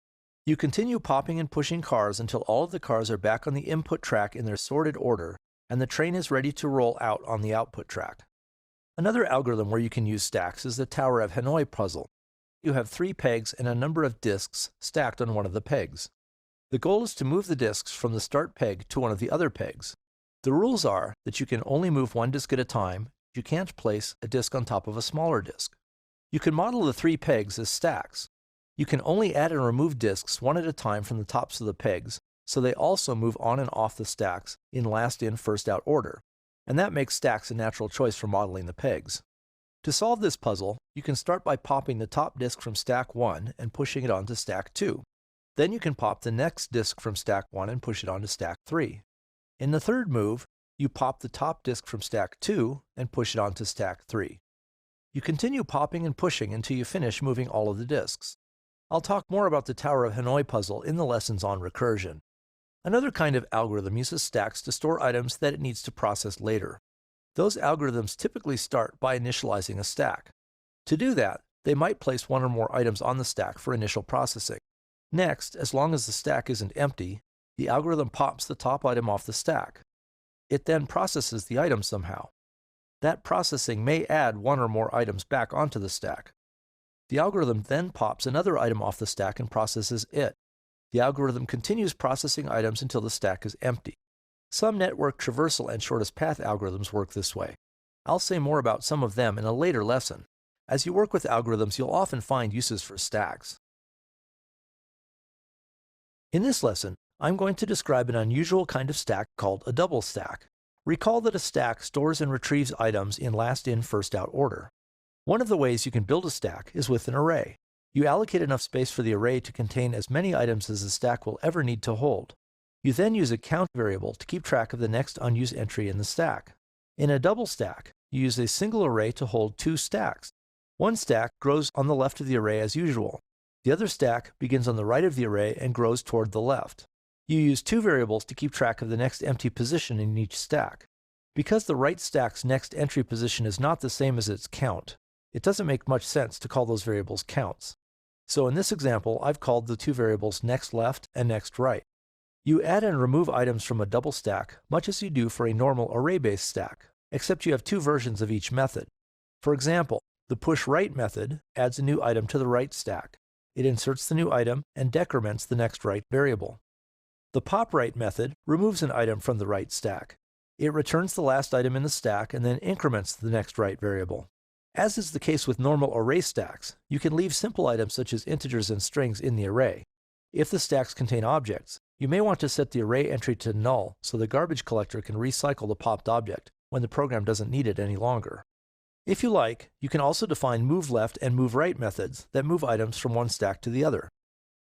You continue popping and pushing cars until all of the cars are back on the input track in their sorted order, and the train is ready to roll out on the output track. Another algorithm where you can use stacks is the Tower of Hanoi puzzle. You have 3 pegs and a number of disks stacked on one of the pegs. The goal is to move the disks from the start peg to one of the other pegs. The rules are that you can only move one disk at a time. You can't place a disk on top of a smaller disk. You can model the 3 pegs as stacks. You can only add and remove disks one at a time from the tops of the pegs, so they also move on and off the stacks in last-in, first-out order. And that makes stacks a natural choice for modeling the pegs. To solve this puzzle, you can start by popping the top disk from stack 1 and pushing it onto stack 2. Then you can pop the next disk from stack 1 and push it onto stack 3. In the third move, you pop the top disk from stack 2 and push it onto stack 3. You continue popping and pushing until you finish moving all of the disks. I'll talk more about the Tower of Hanoi puzzle in the lessons on recursion. Another kind of algorithm uses stacks to store items that it needs to process later. Those algorithms typically start by initializing a stack. To do that, they might place one or more items on the stack for initial processing. Next, as long as the stack isn't empty, the algorithm pops the top item off the stack. It then processes the item somehow. That processing may add one or more items back onto the stack. The algorithm then pops another item off the stack and processes it. The algorithm continues processing items until the stack is empty. Some network traversal and shortest path algorithms work this way. I'll say more about some of them in a later lesson. As you work with algorithms, you'll often find uses for stacks. In this lesson, I'm going to describe an unusual kind of stack called a double stack. Recall that a stack stores and retrieves items in last-in, first-out order. One of the ways you can build a stack is with an array. You allocate enough space for the array to contain as many items as the stack will ever need to hold. You then use a count variable to keep track of the next unused entry in the stack. In a double stack, you use a single array to hold two stacks. One stack grows on the left of the array as usual. The other stack begins on the right of the array and grows toward the left. You use two variables to keep track of the next empty position in each stack. Because the right stack's next entry position is not the same as its count, it doesn't make much sense to call those variables counts. So in this example, I've called the two variables next left and next right. You add and remove items from a double stack much as you do for a normal array-based stack, except you have two versions of each method. For example, the pushRight method adds a new item to the right stack. It inserts the new item and decrements the next right variable. The popRight method removes an item from the right stack. It returns the last item in the stack and then increments the next right variable. As is the case with normal array stacks, you can leave simple items such as integers and strings in the array. If the stacks contain objects, you may want to set the array entry to null so the garbage collector can recycle the popped object when the program doesn't need it any longer. If you like, you can also define moveLeft and moveRight methods that move items from one stack to the other.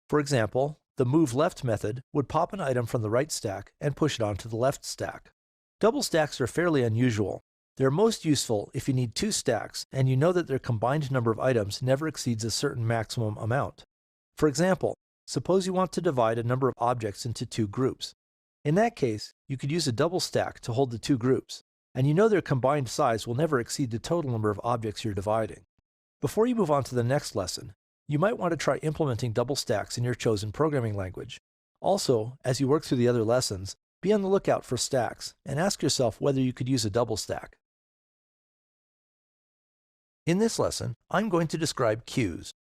For example, the moveLeft method would pop an item from the right stack and push it onto the left stack. Double stacks are fairly unusual. They're most useful if you need two stacks and you know that their combined number of items never exceeds a certain maximum amount. For example, suppose you want to divide a number of objects into two groups. In that case, you could use a double stack to hold the two groups, and you know their combined size will never exceed the total number of objects you're dividing. Before you move on to the next lesson, you might want to try implementing double stacks in your chosen programming language. Also, as you work through the other lessons, be on the lookout for stacks and ask yourself whether you could use a double stack. In this lesson, I'm going to describe queues.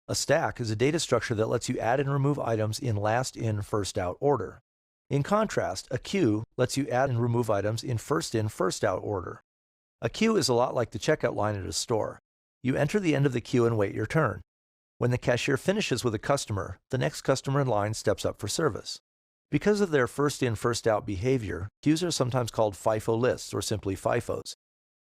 A stack is a data structure that lets you add and remove items in last-in, first-out order. In contrast, a queue lets you add and remove items in first-in, first-out order. A queue is a lot like the checkout line at a store. You enter the end of the queue and wait your turn. When the cashier finishes with a customer, the next customer in line steps up for service. Because of their first-in, first-out behavior, queues are sometimes called FIFO lists or simply FIFOs.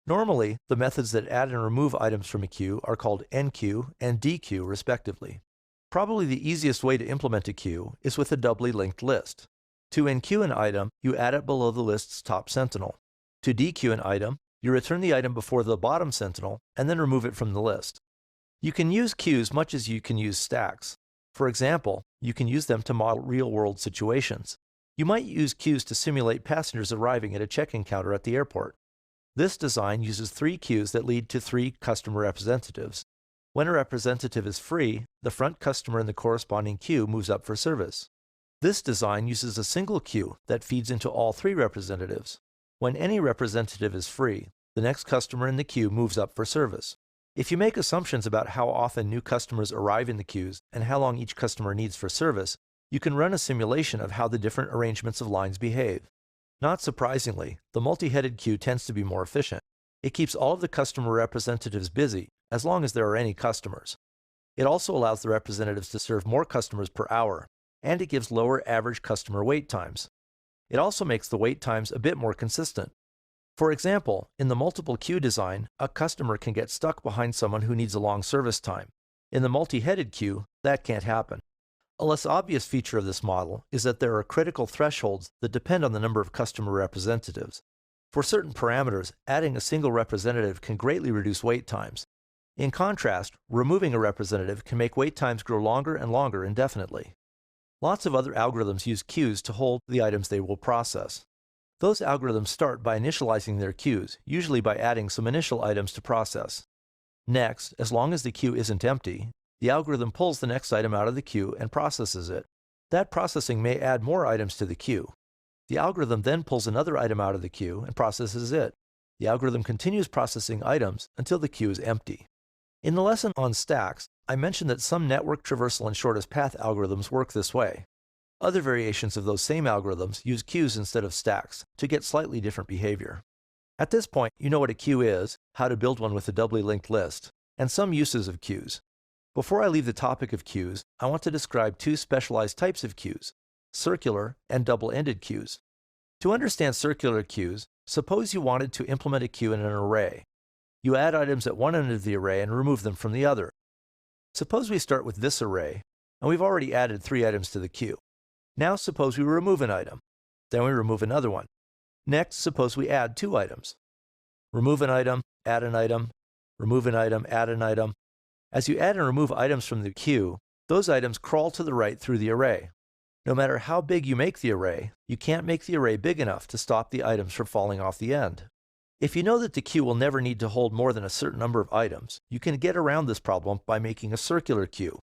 Normally, the methods that add and remove items from a queue are called enqueue and dequeue, respectively. Probably the easiest way to implement a queue is with a doubly linked list. To enqueue an item, you add it below the list's top sentinel. To dequeue an item, you return the item before the bottom sentinel and then remove it from the list. You can use queues much as you can use stacks. For example, you can use them to model real-world situations. You might use queues to simulate passengers arriving at a check-in counter at the airport. This design uses three queues that lead to three customer representatives. When a representative is free, the front customer in the corresponding queue moves up for service. This design uses a single queue that feeds into all three representatives. When any representative is free, the next customer in the queue moves up for service. If you make assumptions about how often new customers arrive in the queues and how long each customer needs for service, you can run a simulation of how the different arrangements of lines behave. Not surprisingly, the multi-headed queue tends to be more efficient. It keeps all of the customer representatives busy, as long as there are any customers. It also allows the representatives to serve more customers per hour, and it gives lower average customer wait times. It also makes the wait times a bit more consistent. For example, in the multiple queue design, a customer can get stuck behind someone who needs a long service time. In the multi-headed queue, that can't happen. A less obvious feature of this model is that there are critical thresholds that depend on the number of customer representatives. For certain parameters, adding a single representative can greatly reduce wait times. In contrast, removing a representative can make wait times grow longer and longer indefinitely. Lots of other algorithms use queues to hold the items they will process. Those algorithms start by initializing their queues, usually by adding some initial items to process. Next, as long as the queue isn't empty, the algorithm pulls the next item out of the queue and processes it. That processing may add more items to the queue. The algorithm then pulls another item out of the queue and processes it. The algorithm continues processing items until the queue is empty. In the lesson on stacks, I mentioned that some network traversal and shortest path algorithms work this way. Other variations of those same algorithms use queues instead of stacks to get slightly different behavior. At this point, you know what a queue is, how to build one with a doubly linked list, and some uses of queues. Before I leave the topic of queues, I want to describe two specialized types of queues, circular and double-ended queues. To understand circular queues, suppose you wanted to implement a queue in an array. You add items at one end of the array and remove them from the other. Suppose we start with this array, and we've already added 3 items to the queue. Now suppose we remove an item. Then we remove another one. Next, suppose we add 2 items. Remove an item, add an item, remove an item, add an item. As you add and remove items from the queue, those items crawl to the right through the array. No matter how big you make the array, you can't make the array big enough to stop the items from falling off the end. If you know that the queue will never need to hold more than a certain number of items, you can get around this problem by making a circular queue.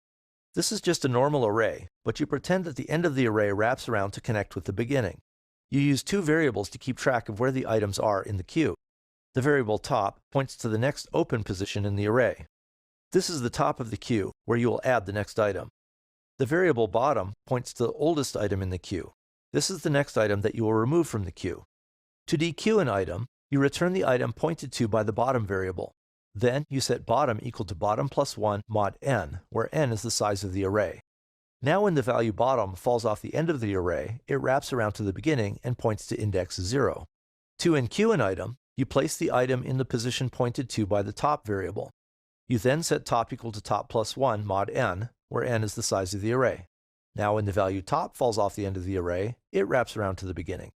This is just a normal array, but you pretend that the end of the array wraps around to connect with the beginning. You use 2 variables to keep track of where the items are in the queue. The variable top points to the next open position in the array. This is the top of the queue, where you will add the next item. The variable bottom points to the oldest item in the queue. This is the next item that you will remove from the queue. To dequeue an item, you return the item pointed to by the bottom variable. Then you set bottom equal to bottom plus 1 mod n, where n is the size of the array. Now when the value bottom falls off the end of the array, it wraps around to the beginning and points to index 0. To enqueue an item, you place the item in the position pointed to by the top variable. You then set top equal to top plus 1 mod n, where n is the size of the array. Now when the value top falls off the end of the array, it wraps around to the beginning.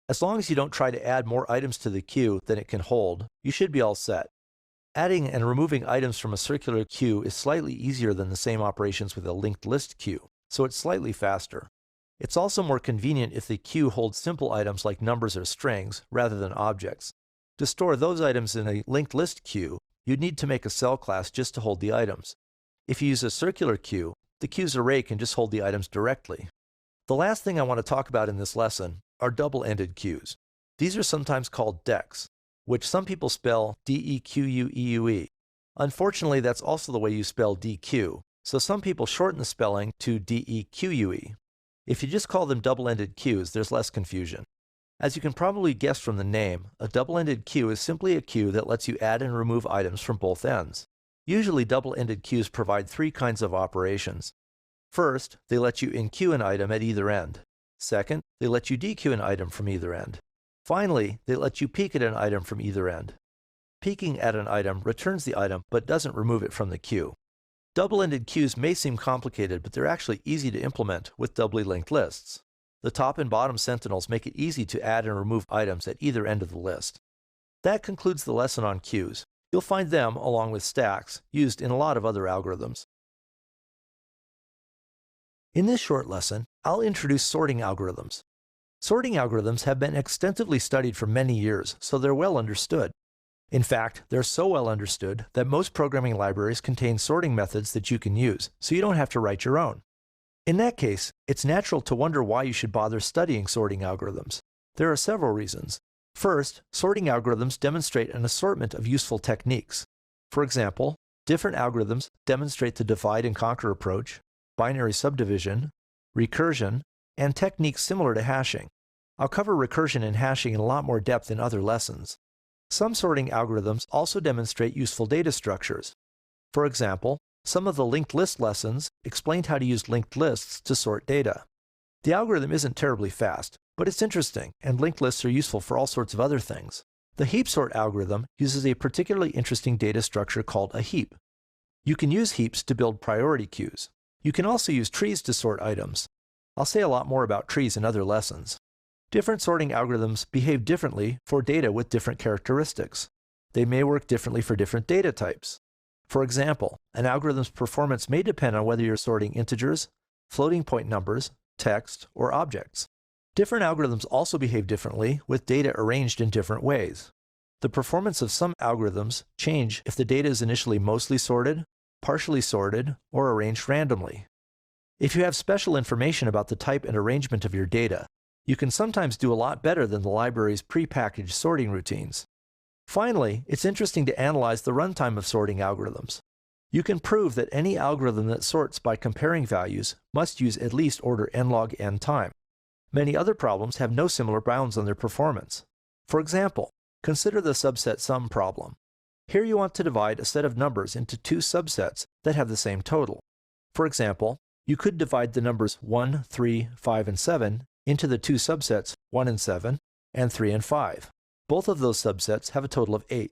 As long as you don't try to add more items to the queue than it can hold, you should be all set. Adding and removing items from a circular queue is slightly easier than the same operations with a linked list queue, so it's slightly faster. It's also more convenient if the queue holds simple items like numbers or strings rather than objects. To store those items in a linked list queue, you'd need to make a cell class just to hold the items. If you use a circular queue, the queue's array can just hold the items directly. The last thing I want to talk about in this lesson are double-ended queues. These are sometimes called DEQs, which some people spell D-E-Q-U-E-U-E. Unfortunately, that's also the way you spell DQ, so some people shorten the spelling to D-E-Q-U-E. If you just call them double-ended queues, there's less confusion. As you can probably guess from the name, a double-ended queue is simply a queue that lets you add and remove items from both ends. Usually double-ended queues provide 3 kinds of operations. First, they let you enqueue an item at either end. Second, they let you dequeue an item from either end. Finally, they let you peek at an item from either end. Peeking at an item returns the item but doesn't remove it from the queue. Double-ended queues may seem complicated, but they're actually easy to implement with doubly linked lists. The top and bottom sentinels make it easy to add and remove items at either end of the list. That concludes the lesson on queues. You'll find them, along with stacks, used in a lot of other algorithms. In this short lesson, I'll introduce sorting algorithms. Sorting algorithms have been extensively studied for many years, so they're well understood. In fact, they're so well understood that most programming libraries contain sorting methods that you can use, so you don't have to write your own. In that case, it's natural to wonder why you should bother studying sorting algorithms. There are several reasons. First, sorting algorithms demonstrate an assortment of useful techniques. For example, different algorithms demonstrate the divide and conquer approach, binary subdivision, recursion, and techniques similar to hashing. I'll cover recursion and hashing in a lot more depth in other lessons. Some sorting algorithms also demonstrate useful data structures. For example, some of the linked list lessons explained how to use linked lists to sort data. The algorithm isn't terribly fast, but it's interesting, and linked lists are useful for all sorts of other things. The Heapsort algorithm uses a particularly interesting data structure called a heap. You can use heaps to build priority queues. You can also use trees to sort items. I'll say a lot more about trees in other lessons. Different sorting algorithms behave differently for data with different characteristics. They may work differently for different data types. For example, an algorithm's performance may depend on whether you're sorting integers, floating point numbers, text, or objects. Different algorithms also behave differently with data arranged in different ways. The performance of some algorithms change if the data is initially mostly sorted, partially sorted, or arranged randomly. If you have special information about the type and arrangement of your data, you can sometimes do a lot better than the library's prepackaged sorting routines. Finally, it's interesting to analyze the runtime of sorting algorithms. You can prove that any algorithm that sorts by comparing values must use at least order n log n time. Many other problems have no similar bounds on their performance. For example, consider the subset sum problem. Here you want to divide a set of numbers into two subsets that have the same total. For example, you could divide the numbers 1, 3, 5, and 7 into the two subsets 1 and 7 and 3 and 5. Both of those subsets have a total of 8.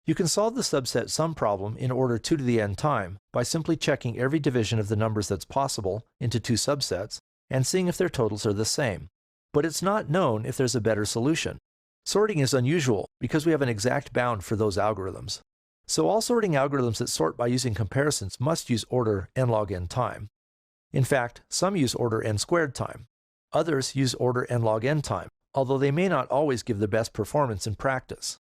You can solve the subset sum problem in order 2 to the n time by simply checking every division of the numbers that's possible into two subsets and seeing if their totals are the same. But it's not known if there's a better solution. Sorting is unusual because we have an exact bound for those algorithms. So all sorting algorithms that sort by using comparisons must use order n log n time. In fact, some use order n squared time. Others use order n log n time, although they may not always give the best performance in practice.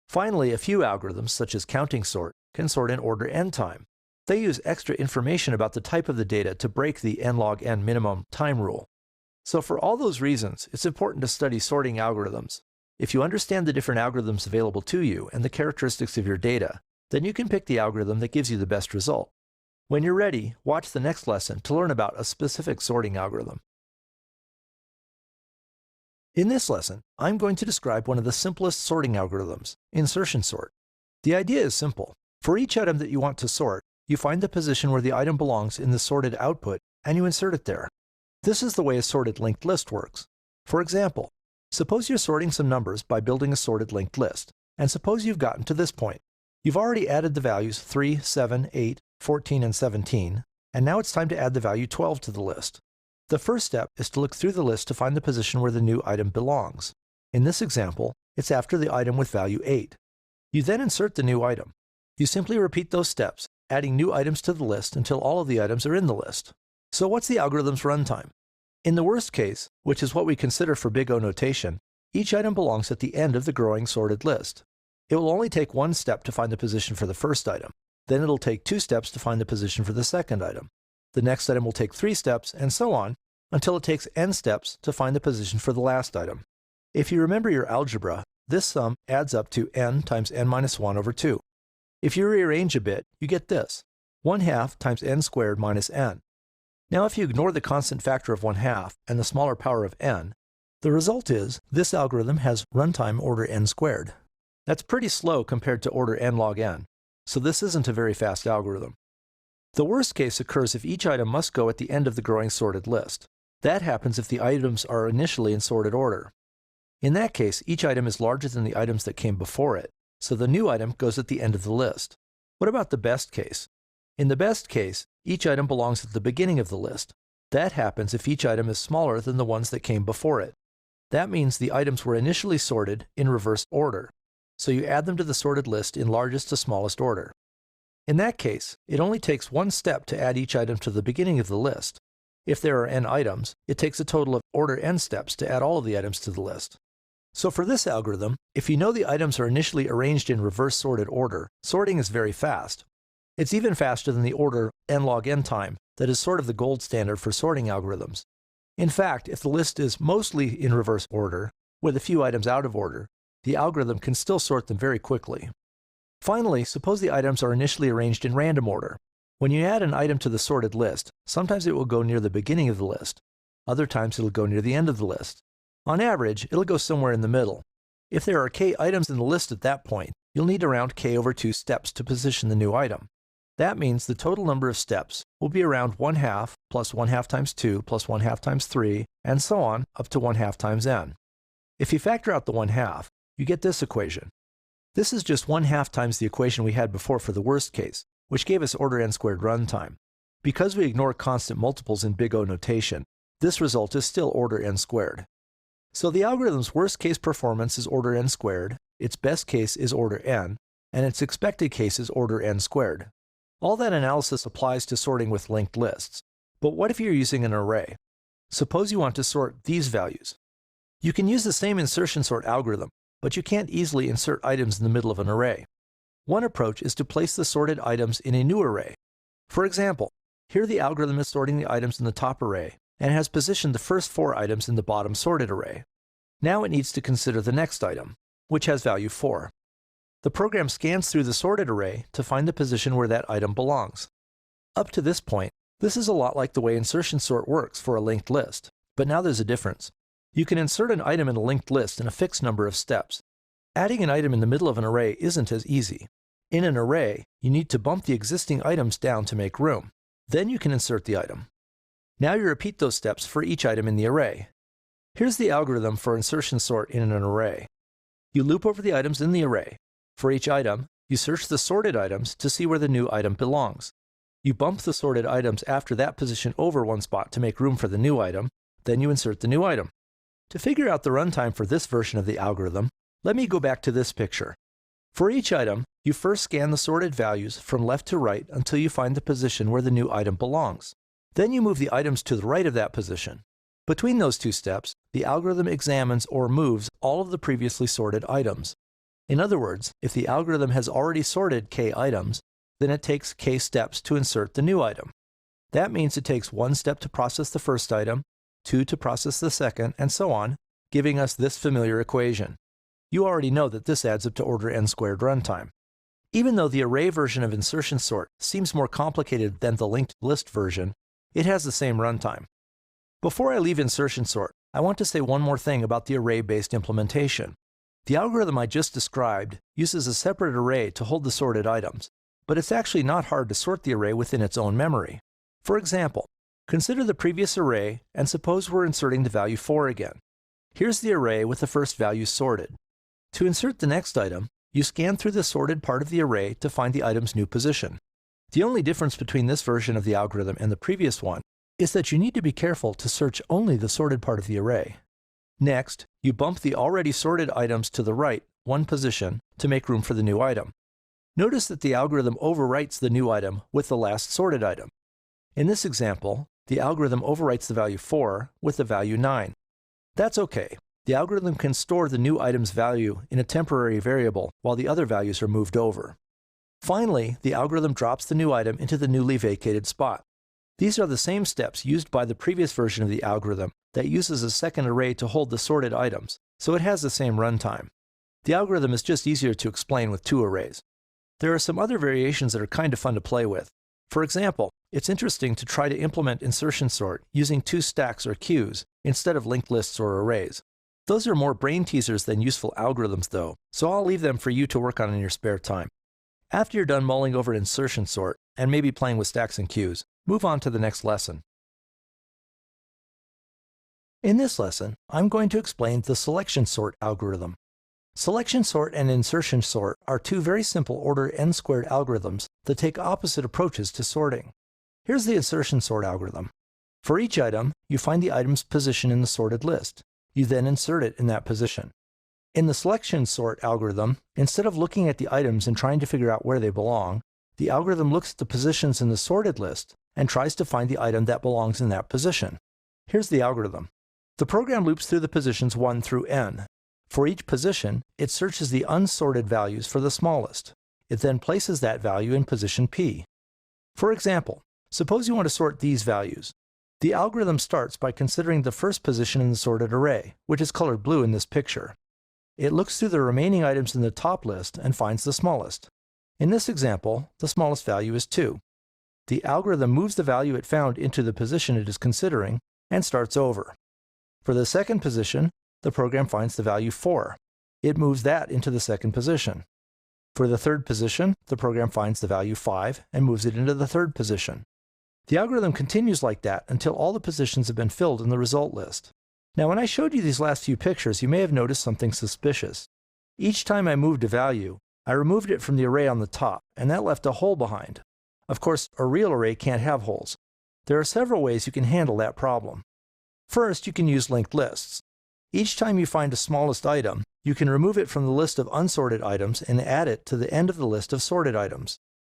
Finally, a few algorithms, such as Countingsort, can sort in order n time. They use extra information about the type of the data to break the n log n minimum time rule. So for all those reasons, it's important to study sorting algorithms. If you understand the different algorithms available to you and the characteristics of your data, then you can pick the algorithm that gives you the best result. When you're ready, watch the next lesson to learn about a specific sorting algorithm. In this lesson, I'm going to describe one of the simplest sorting algorithms, Insertionsort. The idea is simple. For each item that you want to sort, you find the position where the item belongs in the sorted output, and you insert it there. This is the way a sorted linked list works. For example, suppose you're sorting some numbers by building a sorted linked list, and suppose you've gotten to this point. You've already added the values 3, 7, 8, 14, and 17, and now it's time to add the value 12 to the list. The first step is to look through the list to find the position where the new item belongs. In this example, it's after the item with value 8. You then insert the new item. You simply repeat those steps, adding new items to the list until all of the items are in the list. So what's the algorithm's runtime? In the worst case, which is what we consider for big O notation, each item belongs at the end of the growing sorted list. It will only take one step to find the position for the first item. Then it'll take 2 steps to find the position for the second item. The next item will take 3 steps, and so on, until it takes n steps to find the position for the last item. If you remember your algebra, this sum adds up to n times n minus 1 over 2. If you rearrange a bit, you get this, 1/2 times n squared minus n. Now if you ignore the constant factor of 1/2 and the smaller power of n, the result is this algorithm has runtime order n squared. That's pretty slow compared to order n log n, so this isn't a very fast algorithm. The worst case occurs if each item must go at the end of the growing sorted list. That happens if the items are initially in sorted order. In that case, each item is larger than the items that came before it, so the new item goes at the end of the list. What about the best case? In the best case, each item belongs at the beginning of the list. That happens if each item is smaller than the ones that came before it. That means the items were initially sorted in reverse order, so you add them to the sorted list in largest to smallest order. In that case, it only takes one step to add each item to the beginning of the list. If there are n items, it takes a total of order n steps to add all of the items to the list. So for this algorithm, if you know the items are initially arranged in reverse sorted order, sorting is very fast. It's even faster than the order n log n time that is sort of the gold standard for sorting algorithms. In fact, if the list is mostly in reverse order, with a few items out of order, the algorithm can still sort them very quickly. Finally, suppose the items are initially arranged in random order. When you add an item to the sorted list, sometimes it will go near the beginning of the list. Other times it'll go near the end of the list. On average, it'll go somewhere in the middle. If there are k items in the list at that point, you'll need around k over 2 steps to position the new item. That means the total number of steps will be around 1/2 plus 1/2 times 2 plus 1/2 times 3, and so on up to 1/2 times n. If you factor out the 1/2, you get this equation. This is just 1/2 times the equation we had before for the worst case, which gave us order n squared runtime. Because we ignore constant multiples in big O notation, this result is still order n squared. So the algorithm's worst case performance is order n squared, its best case is order n, and its expected case is order n squared. All that analysis applies to sorting with linked lists. But what if you're using an array? suppose you want to sort these values. You can use the same insertion sort algorithm, but you can't easily insert items in the middle of an array. One approach is to place the sorted items in a new array. For example, here the algorithm is sorting the items in the top array and has positioned the first 4 items in the bottom sorted array. Now it needs to consider the next item, which has value 4. The program scans through the sorted array to find the position where that item belongs. Up to this point, this is a lot like the way insertion sort works for a linked list, but now there's a difference. You can insert an item in a linked list in a fixed number of steps. Adding an item in the middle of an array isn't as easy. In an array, you need to bump the existing items down to make room. Then you can insert the item. Now you repeat those steps for each item in the array. Here's the algorithm for insertion sort in an array. You loop over the items in the array. For each item, you search the sorted items to see where the new item belongs. You bump the sorted items after that position over one spot to make room for the new item, then you insert the new item. To figure out the runtime for this version of the algorithm, let me go back to this picture. For each item, you first scan the sorted values from left to right until you find the position where the new item belongs. Then you move the items to the right of that position. Between those two steps, the algorithm examines or moves all of the previously sorted items. In other words, if the algorithm has already sorted k items, then it takes k steps to insert the new item. That means it takes 1 step to process the first item, 2 to process the second, and so on, giving us this familiar equation. You already know that this adds up to order n squared runtime. Even though the array version of insertion sort seems more complicated than the linked list version, it has the same runtime. Before I leave insertion sort, I want to say one more thing about the array-based implementation. The algorithm I just described uses a separate array to hold the sorted items, but it's actually not hard to sort the array within its own memory. For example, consider the previous array and suppose we're inserting the value 4 again. Here's the array with the first value sorted. To insert the next item, you scan through the sorted part of the array to find the item's new position. The only difference between this version of the algorithm and the previous one is that you need to be careful to search only the sorted part of the array. Next, you bump the already sorted items to the right 1 position to make room for the new item. Notice that the algorithm overwrites the new item with the last sorted item. In this example, the algorithm overwrites the value 4 with the value 9. That's okay. The algorithm can store the new item's value in a temporary variable while the other values are moved over. Finally, the algorithm drops the new item into the newly vacated spot. These are the same steps used by the previous version of the algorithm that uses a second array to hold the sorted items, so it has the same runtime. The algorithm is just easier to explain with 2 arrays. There are some other variations that are kind of fun to play with. For example, it's interesting to try to implement insertion sort using 2 stacks or queues instead of linked lists or arrays. Those are more brain teasers than useful algorithms though, so I'll leave them for you to work on in your spare time. After you're done mulling over insertion sort, and maybe playing with stacks and queues, move on to the next lesson. In this lesson, I'm going to explain the selection sort algorithm. Selection sort and insertion sort are 2 very simple order n squared algorithms that take opposite approaches to sorting. Here's the insertion sort algorithm. For each item, you find the item's position in the sorted list. You then insert it in that position. In the selection sort algorithm, instead of looking at the items and trying to figure out where they belong, the algorithm looks at the positions in the sorted list and tries to find the item that belongs in that position. Here's the algorithm. The program loops through the positions 1 through n. For each position, it searches the unsorted values for the smallest. It then places that value in position p. For example, suppose you want to sort these values. The algorithm starts by considering the first position in the sorted array, which is colored blue in this picture. It looks through the remaining items in the top list and finds the smallest. In this example, the smallest value is 2. The algorithm moves the value it found into the position it is considering and starts over. For the second position, the program finds the value 4. It moves that into the second position. For the third position, the program finds the value 5 and moves it into the third position. The algorithm continues like that until all the positions have been filled in the result list. Now, when I showed you these last few pictures, you may have noticed something suspicious. Each time I moved a value, I removed it from the array on the top, and that left a hole behind. Of course, a real array can't have holes. There are several ways you can handle that problem. First, you can use linked lists. Each time you find a smallest item, you can remove it from the list of unsorted items and add it to the end of the list of sorted items.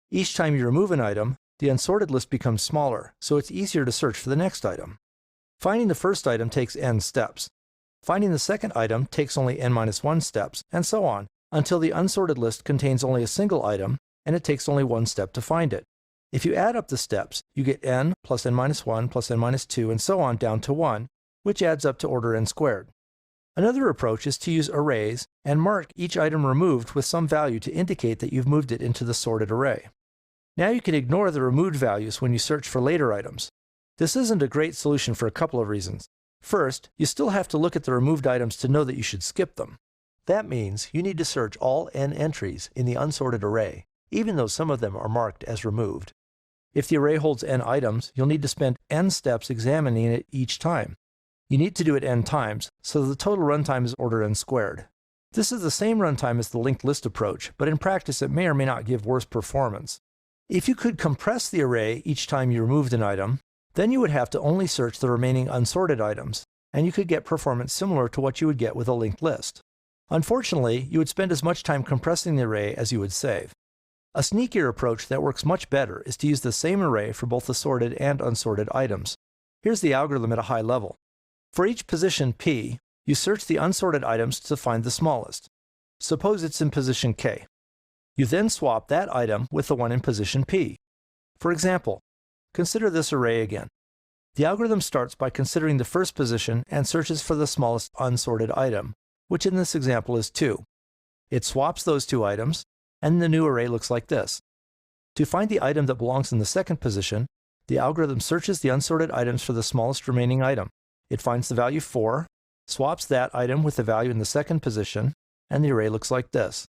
Each time you remove an item, the unsorted list becomes smaller, so it's easier to search for the next item. Finding the first item takes n steps. Finding the second item takes only n-1 steps, and so on, until the unsorted list contains only a single item, and it takes only one step to find it. If you add up the steps, you get n plus n-1 plus n-2 and so on down to 1, which adds up to order n squared. Another approach is to use arrays and mark each item removed with some value to indicate that you've moved it into the sorted array. Now you can ignore the removed values when you search for later items. This isn't a great solution for a couple of reasons. First, you still have to look at the removed items to know that you should skip them. That means you need to search all n entries in the unsorted array, even though some of them are marked as removed. If the array holds n items, you'll need to spend n steps examining it each time. You need to do it n times, so the total runtime is order n squared. This is the same runtime as the linked list approach, but in practice it may or may not give worse performance. If you could compress the array each time you removed an item, then you would have to only search the remaining unsorted items, and you could get performance similar to what you would get with a linked list. Unfortunately, you would spend as much time compressing the array as you would save. A sneakier approach that works much better is to use the same array for both the sorted and unsorted items. Here's the algorithm at a high level. For each position p, you search the unsorted items to find the smallest. Suppose it's in position k. You then swap that item with the one in position p. For example, consider this array again. The algorithm starts by considering the first position and searches for the smallest unsorted item, which in this example is 2. It swaps those two items, and the new array looks like this. To find the item that belongs in the second position, the algorithm searches the unsorted items for the smallest remaining item. It finds the value 4, swaps that item with the value in the second position, and the array looks like this.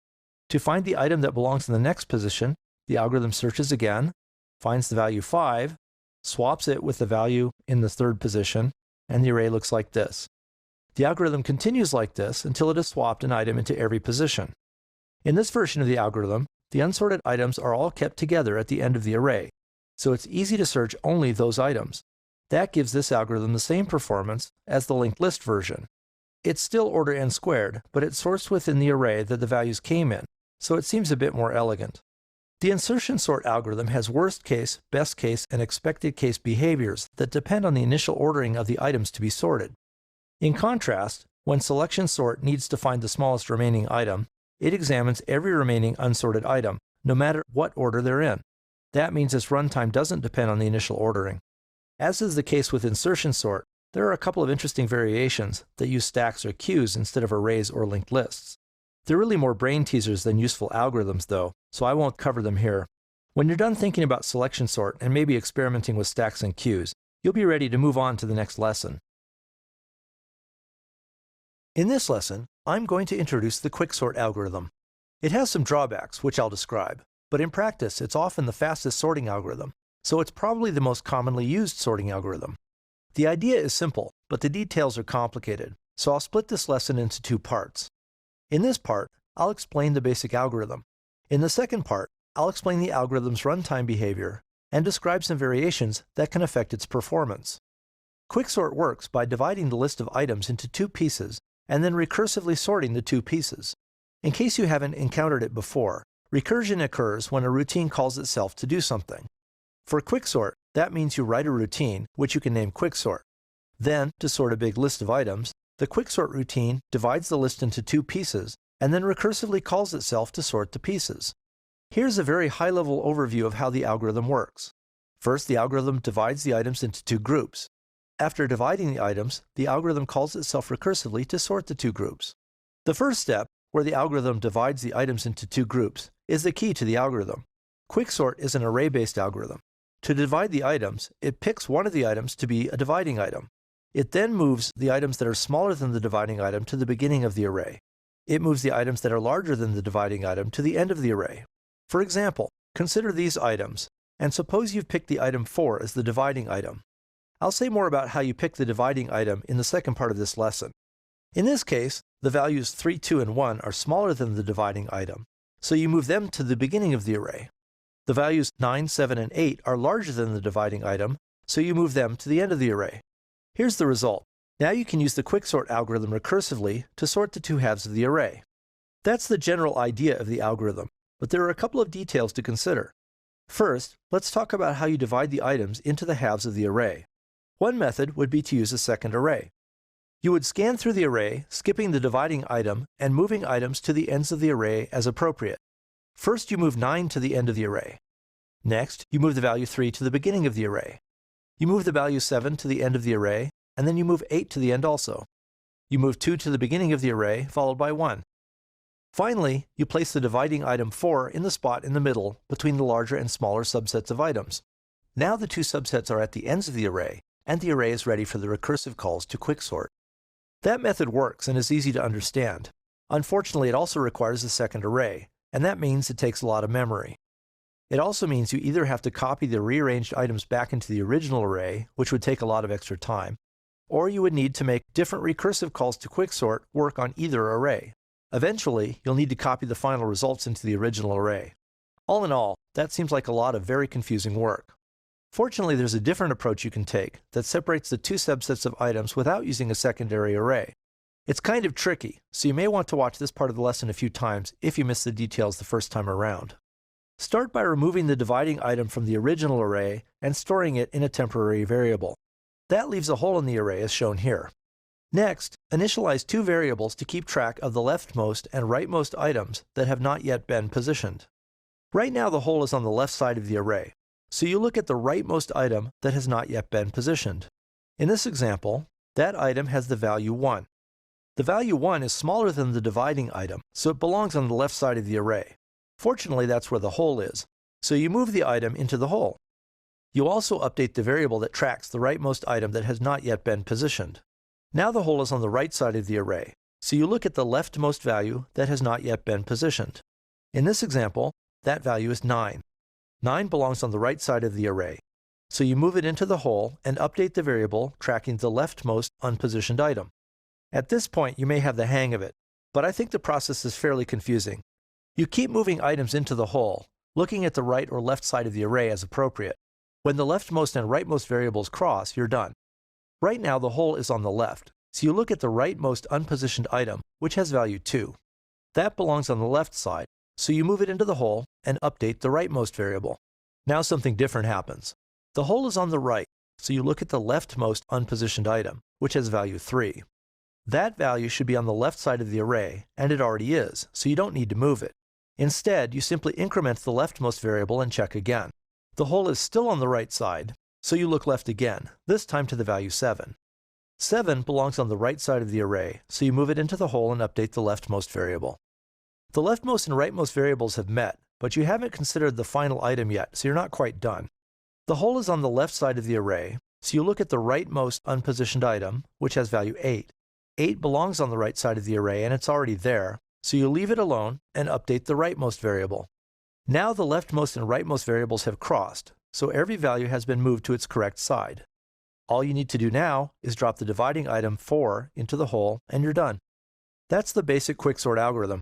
To find the item that belongs in the next position, the algorithm searches again, finds the value 5, swaps it with the value in the third position, and the array looks like this. The algorithm continues like this until it has swapped an item into every position. In this version of the algorithm, the unsorted items are all kept together at the end of the array, so it's easy to search only those items. That gives this algorithm the same performance as the linked list version. It's still order n squared, but it sorts within the array that the values came in, so it seems a bit more elegant. The insertion sort algorithm has worst case, best case, and expected case behaviors that depend on the initial ordering of the items to be sorted. In contrast, when Selectionsort needs to find the smallest remaining item, it examines every remaining unsorted item, no matter what order they're in. That means its runtime doesn't depend on the initial ordering. As is the case with Insertionsort, there are a couple of interesting variations that use stacks or queues instead of arrays or linked lists. They're really more brain teasers than useful algorithms though, so I won't cover them here. When you're done thinking about Selectionsort and maybe experimenting with stacks and queues, you'll be ready to move on to the next lesson. In this lesson, I'm going to introduce the Quicksort algorithm. It has some drawbacks, which I'll describe, but in practice it's often the fastest sorting algorithm, so it's probably the most commonly used sorting algorithm. The idea is simple, but the details are complicated, so I'll split this lesson into two parts. In this part, I'll explain the basic algorithm. In the second part, I'll explain the algorithm's runtime behavior and describe some variations that can affect its performance. Quicksort works by dividing the list of items into two pieces and then recursively sorting the two pieces. In case you haven't encountered it before, recursion occurs when a routine calls itself to do something. For Quicksort, that means you write a routine, which you can name Quicksort. Then, to sort a big list of items, the Quicksort routine divides the list into two pieces and then recursively calls itself to sort the pieces. Here's a very high-level overview of how the algorithm works. First, the algorithm divides the items into two groups. After dividing the items, the algorithm calls itself recursively to sort the two groups. The first step, where the algorithm divides the items into two groups, is the key to the algorithm. Quicksort is an array-based algorithm. To divide the items, it picks one of the items to be a dividing item. It then moves the items that are smaller than the dividing item to the beginning of the array. It moves the items that are larger than the dividing item to the end of the array. For example, consider these items, and suppose you've picked the item 4 as the dividing item. I'll say more about how you pick the dividing item in the second part of this lesson. In this case, the values 3, 2, and 1 are smaller than the dividing item, so you move them to the beginning of the array. The values 9, 7, and 8 are larger than the dividing item, so you move them to the end of the array. Here's the result. Now you can use the Quicksort algorithm recursively to sort the two halves of the array. That's the general idea of the algorithm, but there are a couple of details to consider. First, let's talk about how you divide the items into the halves of the array. One method would be to use a second array. You would scan through the array, skipping the dividing item and moving items to the ends of the array as appropriate. First, you move 9 to the end of the array. Next, you move the value 3 to the beginning of the array. You move the value 7 to the end of the array, and then you move 8 to the end also. You move 2 to the beginning of the array, followed by 1. Finally, you place the dividing item 4 in the spot in the middle between the larger and smaller subsets of items. Now the two subsets are at the ends of the array, and the array is ready for the recursive calls to Quicksort. That method works and is easy to understand. Unfortunately, it also requires a second array, and that means it takes a lot of memory. It also means you either have to copy the rearranged items back into the original array, which would take a lot of extra time, or you would need to make different recursive calls to Quicksort work on either array. Eventually, you'll need to copy the final results into the original array. All in all, that seems like a lot of very confusing work. Fortunately, there's a different approach you can take that separates the two subsets of items without using a secondary array. It's kind of tricky, so you may want to watch this part of the lesson a few times if you miss the details the first time around. Start by removing the dividing item from the original array and storing it in a temporary variable. That leaves a hole in the array as shown here. Next, initialize two variables to keep track of the leftmost and rightmost items that have not yet been positioned. Right now the hole is on the left side of the array, so you look at the rightmost item that has not yet been positioned. In this example, that item has the value 1. The value 1 is smaller than the dividing item, so it belongs on the left side of the array. Fortunately, that's where the hole is, so you move the item into the hole. You also update the variable that tracks the rightmost item that has not yet been positioned. Now the hole is on the right side of the array, so you look at the leftmost value that has not yet been positioned. In this example, that value is 9. 9 belongs on the right side of the array, so you move it into the hole and update the variable tracking the leftmost unpositioned item. At this point, you may have the hang of it, but I think the process is fairly confusing. You keep moving items into the hole, looking at the right or left side of the array as appropriate. When the leftmost and rightmost variables cross, you're done. Right now, the hole is on the left, so you look at the rightmost unpositioned item, which has value 2. That belongs on the left side, so you move it into the hole and update the rightmost variable. Now something different happens. The hole is on the right, so you look at the leftmost unpositioned item, which has value 3. That value should be on the left side of the array, and it already is, so you don't need to move it. Instead, you simply increment the leftmost variable and check again. The hole is still on the right side, so you look left again, this time to the value 7. 7 belongs on the right side of the array, so you move it into the hole and update the leftmost variable. The leftmost and rightmost variables have met, but you haven't considered the final item yet, so you're not quite done. The hole is on the left side of the array, so you look at the rightmost unpositioned item, which has value 8. 8 belongs on the right side of the array and it's already there, so you leave it alone and update the rightmost variable. Now the leftmost and rightmost variables have crossed, so every value has been moved to its correct side. All you need to do now is drop the dividing item 4 into the hole and you're done. That's the basic quicksort algorithm.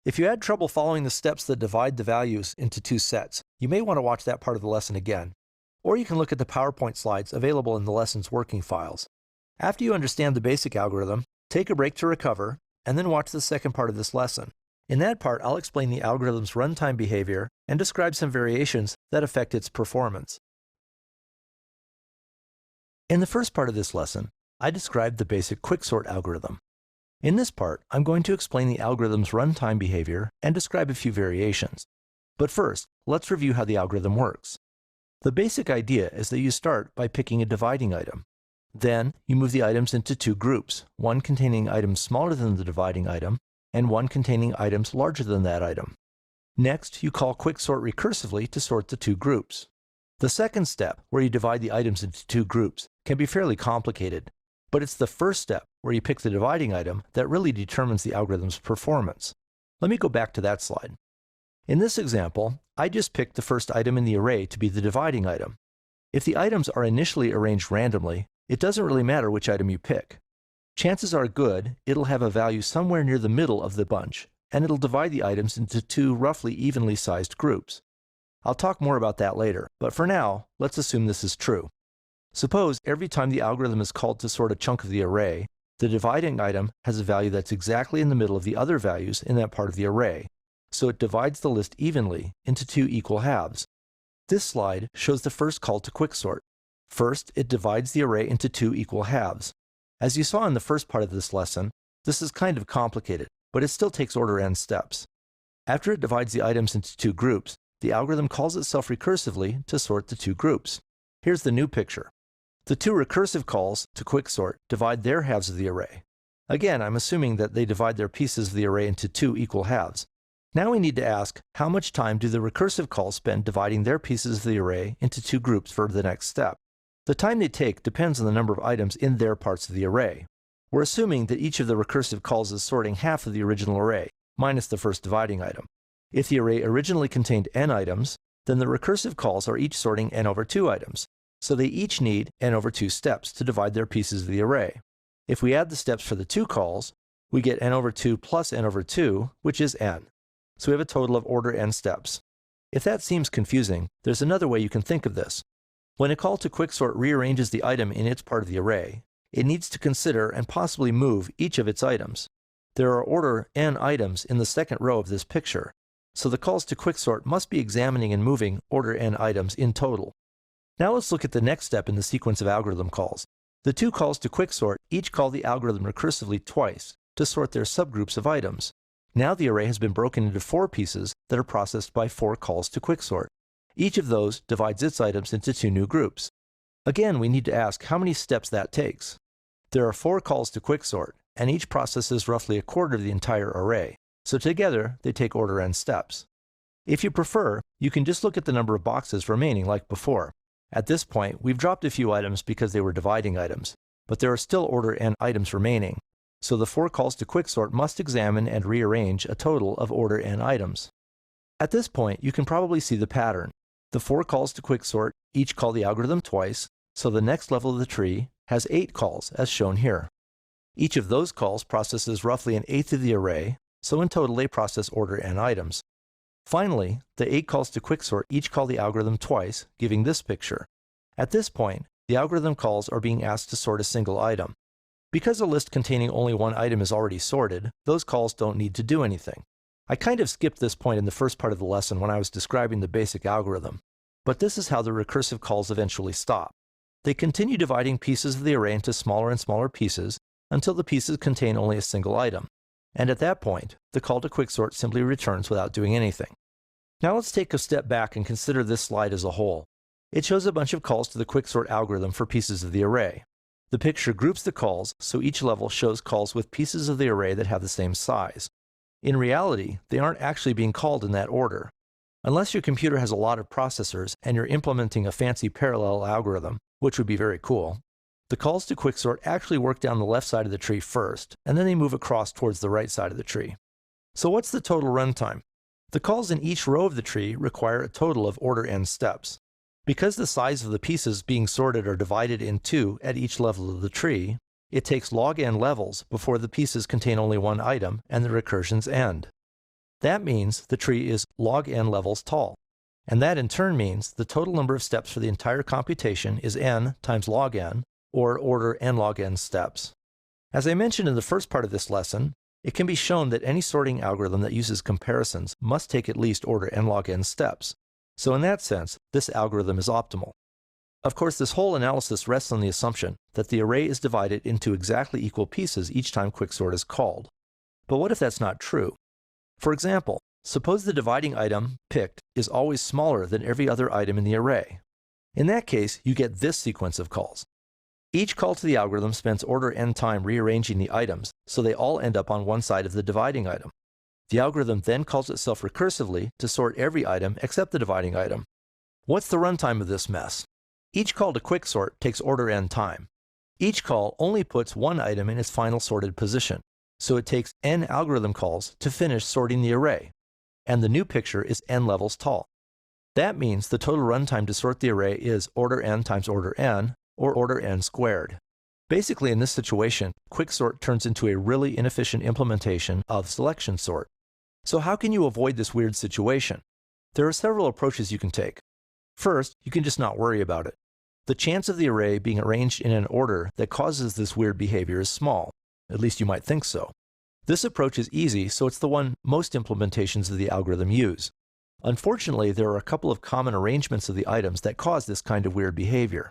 If you had trouble following the steps that divide the values into two sets, you may want to watch that part of the lesson again. Or you can look at the PowerPoint slides available in the lesson's working files. After you understand the basic algorithm, take a break to recover, and then watch the second part of this lesson. In that part, I'll explain the algorithm's runtime behavior and describe some variations that affect its performance. In the first part of this lesson, I described the basic quicksort algorithm. In this part, I'm going to explain the algorithm's runtime behavior and describe a few variations. But first, let's review how the algorithm works. The basic idea is that you start by picking a dividing item. Then, you move the items into two groups, one containing items smaller than the dividing item, and one containing items larger than that item. Next, you call Quicksort recursively to sort the two groups. The second step, where you divide the items into two groups, can be fairly complicated, but it's the first step, where you pick the dividing item, that really determines the algorithm's performance. Let me go back to that slide. In this example, I just picked the first item in the array to be the dividing item. If the items are initially arranged randomly, it doesn't really matter which item you pick. Chances are good it'll have a value somewhere near the middle of the bunch, and it'll divide the items into two roughly evenly sized groups. I'll talk more about that later, but for now, let's assume this is true. Suppose every time the algorithm is called to sort a chunk of the array, the dividing item has a value that's exactly in the middle of the other values in that part of the array, so it divides the list evenly into two equal halves. This slide shows the first call to Quicksort. First, it divides the array into two equal halves. As you saw in the first part of this lesson, this is kind of complicated, but it still takes order n steps. After it divides the items into two groups, the algorithm calls itself recursively to sort the two groups. Here's the new picture. The two recursive calls to Quicksort divide their halves of the array. Again, I'm assuming that they divide their pieces of the array into two equal halves. Now we need to ask, how much time do the recursive calls spend dividing their pieces of the array into two groups for the next step? The time they take depends on the number of items in their parts of the array. We're assuming that each of the recursive calls is sorting half of the original array, minus the first dividing item. If the array originally contained n items, then the recursive calls are each sorting n over 2 items, so they each need n over 2 steps to divide their pieces of the array. If we add the steps for the two calls, we get n over 2 plus n over 2, which is n. So we have a total of order n steps. If that seems confusing, there's another way you can think of this. When a call to Quicksort rearranges the item in its part of the array, it needs to consider and possibly move each of its items. There are order n items in the second row of this picture, so the calls to Quicksort must be examining and moving order n items in total. Now let's look at the next step in the sequence of algorithm calls. The two calls to Quicksort each call the algorithm recursively twice to sort their subgroups of items. Now the array has been broken into 4 pieces that are processed by 4 calls to Quicksort. Each of those divides its items into 2 new groups. Again, we need to ask how many steps that takes. There are 4 calls to Quicksort, and each processes roughly a quarter of the entire array, so together they take order n steps. If you prefer, you can just look at the number of boxes remaining like before. At this point, we've dropped a few items because they were dividing items, but there are still order n items remaining, so the 4 calls to Quicksort must examine and rearrange a total of order n items. At this point, you can probably see the pattern. The 4 calls to Quicksort each call the algorithm twice, so the next level of the tree has 8 calls, as shown here. Each of those calls processes roughly an eighth of the array, so in total they process order n items. Finally, the 8 calls to Quicksort each call the algorithm twice, giving this picture. At this point, the algorithm calls are being asked to sort a single item. Because a list containing only one item is already sorted, those calls don't need to do anything. I kind of skipped this point in the first part of the lesson when I was describing the basic algorithm, but this is how the recursive calls eventually stop. They continue dividing pieces of the array into smaller and smaller pieces until the pieces contain only a single item. And at that point, the call to Quicksort simply returns without doing anything. Now let's take a step back and consider this slide as a whole. It shows a bunch of calls to the Quicksort algorithm for pieces of the array. The picture groups the calls, so each level shows calls with pieces of the array that have the same size. In reality, they aren't actually being called in that order. Unless your computer has a lot of processors and you're implementing a fancy parallel algorithm, which would be very cool, the calls to Quicksort actually work down the left side of the tree first, and then they move across towards the right side of the tree. So what's the total runtime? The calls in each row of the tree require a total of order n steps. Because the size of the pieces being sorted are divided in 2 at each level of the tree, it takes log n levels before the pieces contain only one item and the recursions end. That means the tree is log n levels tall. And that in turn means the total number of steps for the entire computation is n times log n, or order n log n steps. As I mentioned in the first part of this lesson, it can be shown that any sorting algorithm that uses comparisons must take at least order n log n steps. So in that sense, this algorithm is optimal. Of course, this whole analysis rests on the assumption that the array is divided into exactly equal pieces each time Quicksort is called. But what if that's not true? For example, suppose the dividing item picked is always smaller than every other item in the array. In that case, you get this sequence of calls. Each call to the algorithm spends order n time rearranging the items, so they all end up on one side of the dividing item. The algorithm then calls itself recursively to sort every item except the dividing item. What's the runtime of this mess? Each call to Quicksort takes order n time. Each call only puts one item in its final sorted position, so it takes n algorithm calls to finish sorting the array. And the new picture is n levels tall. That means the total runtime to sort the array is order n times order n, or order n squared. Basically, in this situation, Quicksort turns into a really inefficient implementation of Selectionsort. So how can you avoid this weird situation? There are several approaches you can take. First, you can just not worry about it. The chance of the array being arranged in an order that causes this weird behavior is small. At least you might think so. This approach is easy, so it's the one most implementations of the algorithm use. Unfortunately, there are a couple of common arrangements of the items that cause this kind of weird behavior.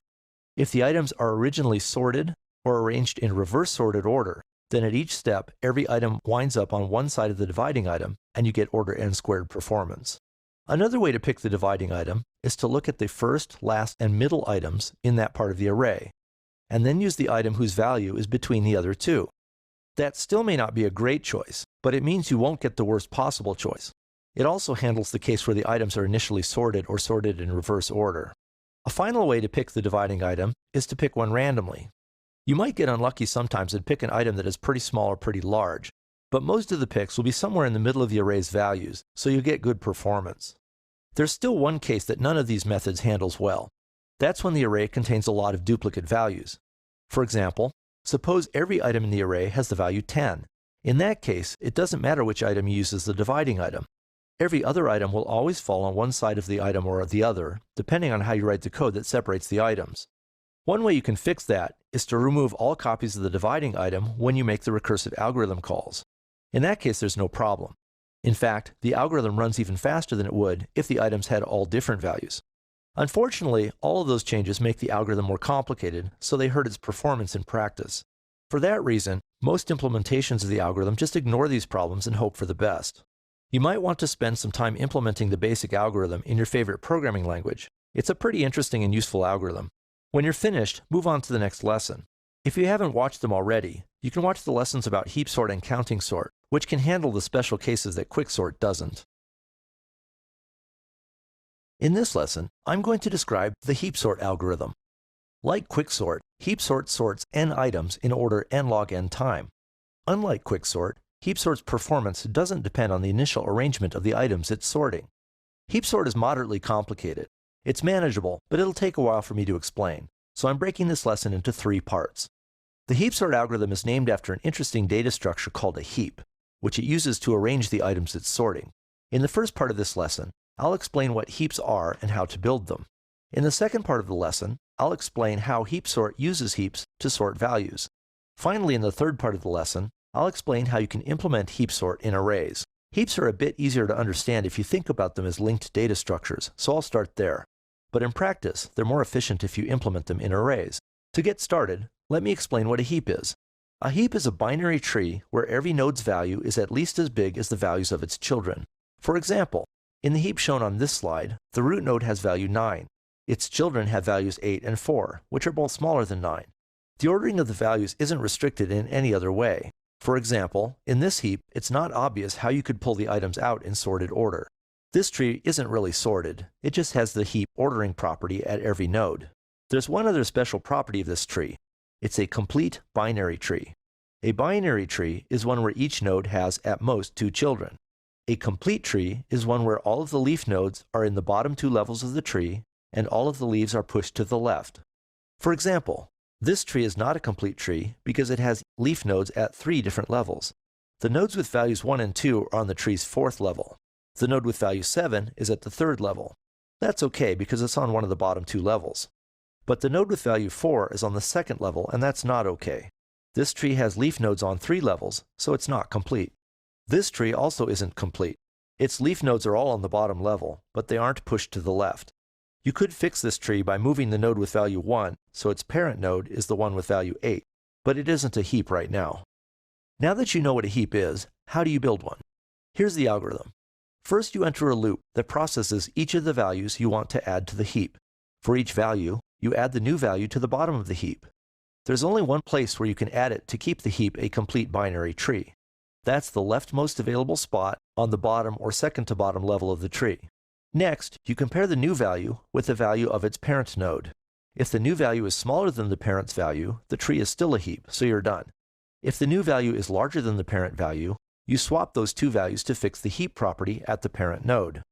If the items are originally sorted or arranged in reverse sorted order, then at each step, every item winds up on one side of the dividing item, and you get order n squared performance. Another way to pick the dividing item is to look at the first, last, and middle items in that part of the array, and then use the item whose value is between the other two. That still may not be a great choice, but it means you won't get the worst possible choice. It also handles the case where the items are initially sorted or sorted in reverse order. A final way to pick the dividing item is to pick one randomly. You might get unlucky sometimes and pick an item that is pretty small or pretty large, but most of the picks will be somewhere in the middle of the array's values, so you'll get good performance. There's still one case that none of these methods handles well. That's when the array contains a lot of duplicate values. For example, suppose every item in the array has the value 10. In that case, it doesn't matter which item you use as the dividing item. Every other item will always fall on one side of the item or the other, depending on how you write the code that separates the items. One way you can fix that is to remove all copies of the dividing item when you make the recursive algorithm calls. In that case, there's no problem. In fact, the algorithm runs even faster than it would if the items had all different values. Unfortunately, all of those changes make the algorithm more complicated, so they hurt its performance in practice. For that reason, most implementations of the algorithm just ignore these problems and hope for the best. You might want to spend some time implementing the basic algorithm in your favorite programming language. It's a pretty interesting and useful algorithm. When you're finished, move on to the next lesson. If you haven't watched them already, you can watch the lessons about Heapsort and Countingsort, which can handle the special cases that Quicksort doesn't. In this lesson, I'm going to describe the Heapsort algorithm. Like Quicksort, Heapsort sorts n items in order n log n time. Unlike Quicksort, Heapsort's performance doesn't depend on the initial arrangement of the items it's sorting. Heapsort is moderately complicated. It's manageable, but it'll take a while for me to explain, so I'm breaking this lesson into 3 parts. The Heapsort algorithm is named after an interesting data structure called a heap, which it uses to arrange the items it's sorting. In the first part of this lesson, I'll explain what heaps are and how to build them. In the second part of the lesson, I'll explain how Heapsort uses heaps to sort values. Finally, in the third part of the lesson, I'll explain how you can implement Heapsort in arrays. Heaps are a bit easier to understand if you think about them as linked data structures, so I'll start there. But in practice, they're more efficient if you implement them in arrays. To get started, let me explain what a heap is. A heap is a binary tree where every node's value is at least as big as the values of its children. For example, in the heap shown on this slide, the root node has value 9. Its children have values 8 and 4, which are both smaller than 9. The ordering of the values isn't restricted in any other way. For example, in this heap, it's not obvious how you could pull the items out in sorted order. This tree isn't really sorted, it just has the heap ordering property at every node. There's one other special property of this tree. It's a complete binary tree. A binary tree is one where each node has at most 2 children. A complete tree is one where all of the leaf nodes are in the bottom 2 levels of the tree, and all of the leaves are pushed to the left. For example, this tree is not a complete tree because it has leaf nodes at 3 different levels. The nodes with values 1 and 2 are on the tree's 4th level. The node with value 7 is at the 3rd level. That's okay because it's on one of the bottom 2 levels. But the node with value 4 is on the 2nd level, and that's not okay. This tree has leaf nodes on 3 levels, so it's not complete. This tree also isn't complete. Its leaf nodes are all on the bottom level, but they aren't pushed to the left. You could fix this tree by moving the node with value 1, so its parent node is the one with value 8, but it isn't a heap right now. Now that you know what a heap is, how do you build one? Here's the algorithm. First, you enter a loop that processes each of the values you want to add to the heap. For each value, you add the new value to the bottom of the heap. There's only one place where you can add it to keep the heap a complete binary tree. That's the leftmost available spot on the bottom or second to bottom level of the tree. Next, you compare the new value with the value of its parent node. If the new value is smaller than the parent's value, the tree is still a heap, so you're done. If the new value is larger than the parent value, you swap those 2 values to fix the heap property at the parent node.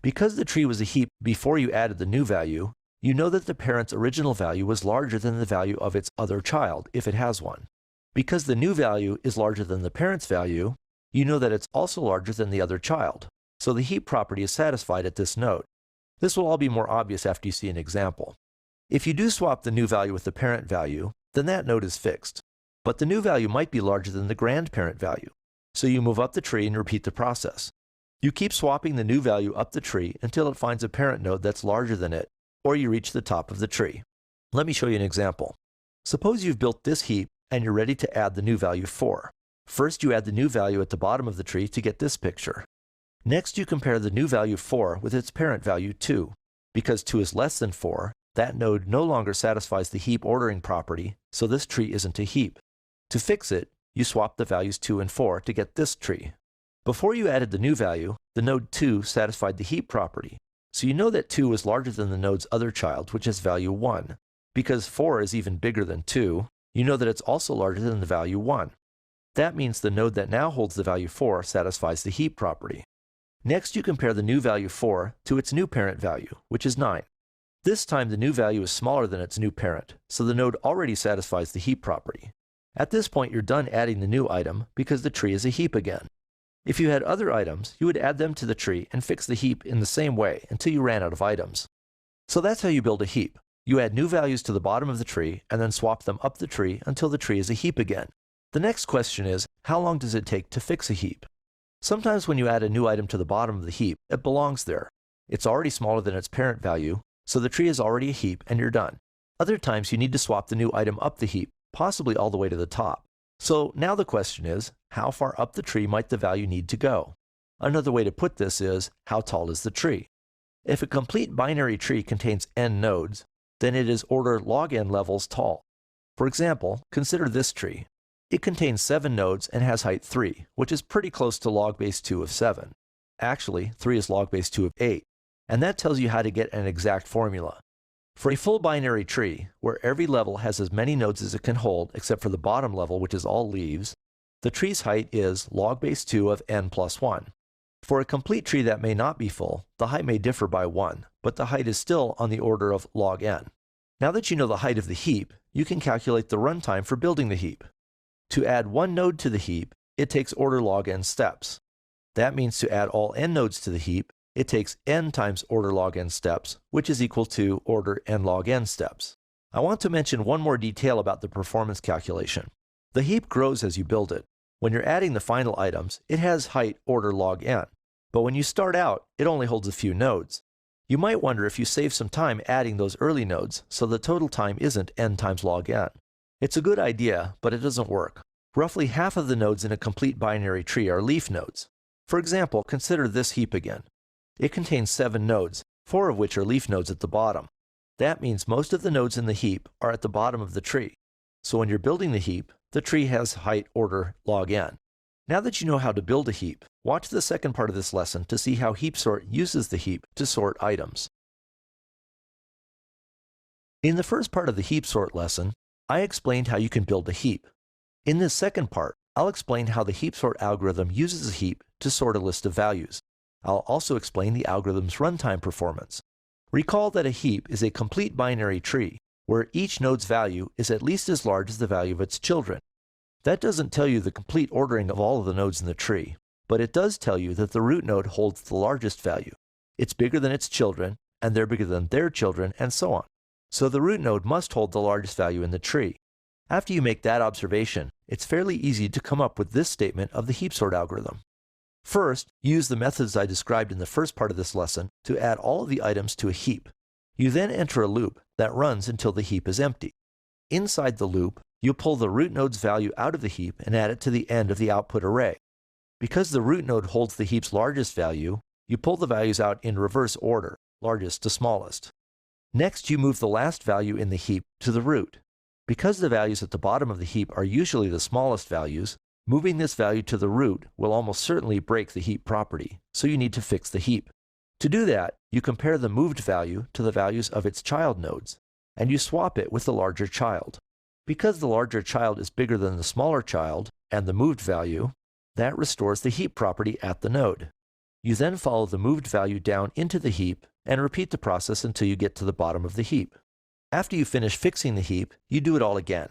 Because the tree was a heap before you added the new value, you know that the parent's original value was larger than the value of its other child, if it has one. Because the new value is larger than the parent's value, you know that it's also larger than the other child, so the heap property is satisfied at this node. This will all be more obvious after you see an example. If you do swap the new value with the parent value, then that node is fixed. But the new value might be larger than the grandparent value, so you move up the tree and repeat the process. You keep swapping the new value up the tree until it finds a parent node that's larger than it, or you reach the top of the tree. Let me show you an example. Suppose you've built this heap and you're ready to add the new value 4. First, you add the new value at the bottom of the tree to get this picture. Next, you compare the new value 4 with its parent value 2. Because 2 is less than 4, that node no longer satisfies the heap ordering property, so this tree isn't a heap. To fix it, you swap the values 2 and 4 to get this tree. Before you added the new value, the node 2 satisfied the heap property, so you know that 2 is larger than the node's other child, which has value 1. Because 4 is even bigger than 2, you know that it's also larger than the value 1. That means the node that now holds the value 4 satisfies the heap property. Next, you compare the new value 4 to its new parent value, which is 9. This time the new value is smaller than its new parent, so the node already satisfies the heap property. At this point, you're done adding the new item because the tree is a heap again. If you had other items, you would add them to the tree and fix the heap in the same way until you ran out of items. So that's how you build a heap. You add new values to the bottom of the tree and then swap them up the tree until the tree is a heap again. The next question is, how long does it take to fix a heap? Sometimes when you add a new item to the bottom of the heap, it belongs there. It's already smaller than its parent value, so the tree is already a heap and you're done. Other times you need to swap the new item up the heap, possibly all the way to the top. So now the question is, how far up the tree might the value need to go? Another way to put this is, how tall is the tree? If a complete binary tree contains n nodes, then it is order log n levels tall. For example, consider this tree. It contains 7 nodes and has height 3, which is pretty close to log base 2 of 7. Actually, 3 is log base 2 of 8, and that tells you how to get an exact formula. For a full binary tree, where every level has as many nodes as it can hold except for the bottom level, which is all leaves, the tree's height is log base 2 of n plus 1. For a complete tree that may not be full, the height may differ by 1, but the height is still on the order of log n. Now that you know the height of the heap, you can calculate the runtime for building the heap. To add one node to the heap, it takes order log n steps. That means to add all n nodes to the heap, it takes n times order log n steps, which is equal to order n log n steps. I want to mention one more detail about the performance calculation. The heap grows as you build it. When you're adding the final items, it has height order log n. But when you start out, it only holds a few nodes. You might wonder if you save some time adding those early nodes, so the total time isn't n times log n. It's a good idea, but it doesn't work. Roughly half of the nodes in a complete binary tree are leaf nodes. For example, consider this heap again. It contains 7 nodes, 4 of which are leaf nodes at the bottom. That means most of the nodes in the heap are at the bottom of the tree. So when you're building the heap, the tree has height order log n. Now that you know how to build a heap, watch the second part of this lesson to see how Heapsort uses the heap to sort items. In the first part of the Heapsort lesson, I explained how you can build a heap. In this second part, I'll explain how the Heapsort algorithm uses a heap to sort a list of values. I'll also explain the algorithm's runtime performance. Recall that a heap is a complete binary tree, where each node's value is at least as large as the value of its children. That doesn't tell you the complete ordering of all of the nodes in the tree, but it does tell you that the root node holds the largest value. It's bigger than its children, and they're bigger than their children, and so on. So the root node must hold the largest value in the tree. After you make that observation, it's fairly easy to come up with this statement of the Heapsort algorithm. First, use the methods I described in the first part of this lesson to add all of the items to a heap. You then enter a loop that runs until the heap is empty. Inside the loop, you pull the root node's value out of the heap and add it to the end of the output array. Because the root node holds the heap's largest value, you pull the values out in reverse order, largest to smallest. Next, you move the last value in the heap to the root. Because the values at the bottom of the heap are usually the smallest values, moving this value to the root will almost certainly break the heap property, so you need to fix the heap. To do that, you compare the moved value to the values of its child nodes, and you swap it with the larger child. Because the larger child is bigger than the smaller child, and the moved value, that restores the heap property at the node. You then follow the moved value down into the heap and repeat the process until you get to the bottom of the heap. After you finish fixing the heap, you do it all again.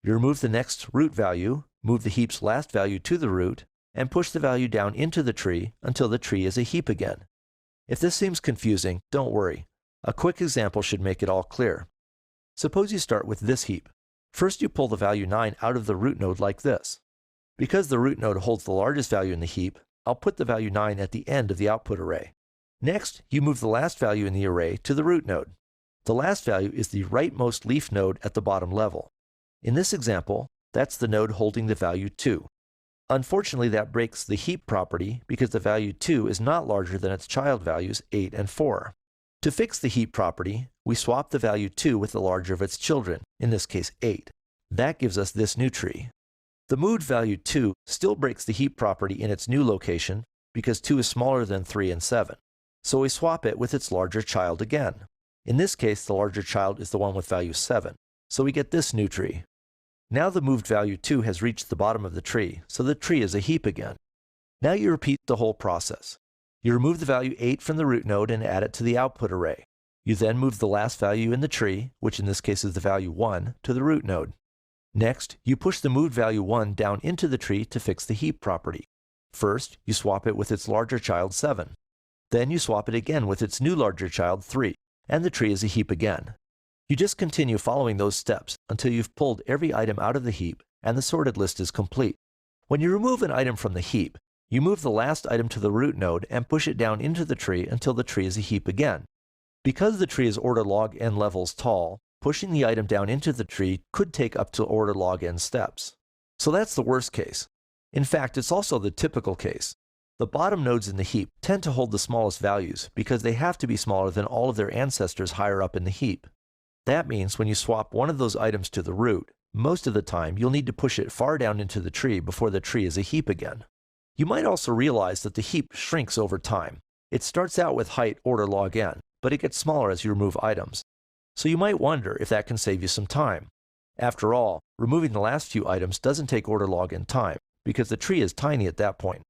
You remove the next root value, move the heap's last value to the root, and push the value down into the tree until the tree is a heap again. If this seems confusing, don't worry. A quick example should make it all clear. Suppose you start with this heap. First, you pull the value 9 out of the root node like this. Because the root node holds the largest value in the heap, I'll put the value 9 at the end of the output array. Next, you move the last value in the array to the root node. The last value is the rightmost leaf node at the bottom level. In this example, that's the node holding the value 2. Unfortunately, that breaks the heap property because the value 2 is not larger than its child values 8 and 4. To fix the heap property, we swap the value 2 with the larger of its children, in this case 8. That gives us this new tree. The moved value 2 still breaks the heap property in its new location because 2 is smaller than 3 and 7. So we swap it with its larger child again. In this case, the larger child is the one with value 7, so we get this new tree. Now the moved value 2 has reached the bottom of the tree, so the tree is a heap again. Now you repeat the whole process. You remove the value 8 from the root node and add it to the output array. You then move the last value in the tree, which in this case is the value 1, to the root node. Next, you push the moved value 1 down into the tree to fix the heap property. First, you swap it with its larger child 7. Then you swap it again with its new larger child 3, and the tree is a heap again. You just continue following those steps until you've pulled every item out of the heap and the sorted list is complete. When you remove an item from the heap, you move the last item to the root node and push it down into the tree until the tree is a heap again. Because the tree is order log n levels tall, pushing the item down into the tree could take up to order log n steps. So that's the worst case. In fact, it's also the typical case. The bottom nodes in the heap tend to hold the smallest values because they have to be smaller than all of their ancestors higher up in the heap. That means when you swap one of those items to the root, most of the time you'll need to push it far down into the tree before the tree is a heap again. You might also realize that the heap shrinks over time. It starts out with height order log n, but it gets smaller as you remove items. So you might wonder if that can save you some time. After all, removing the last few items doesn't take order log n time, because the tree is tiny at that point.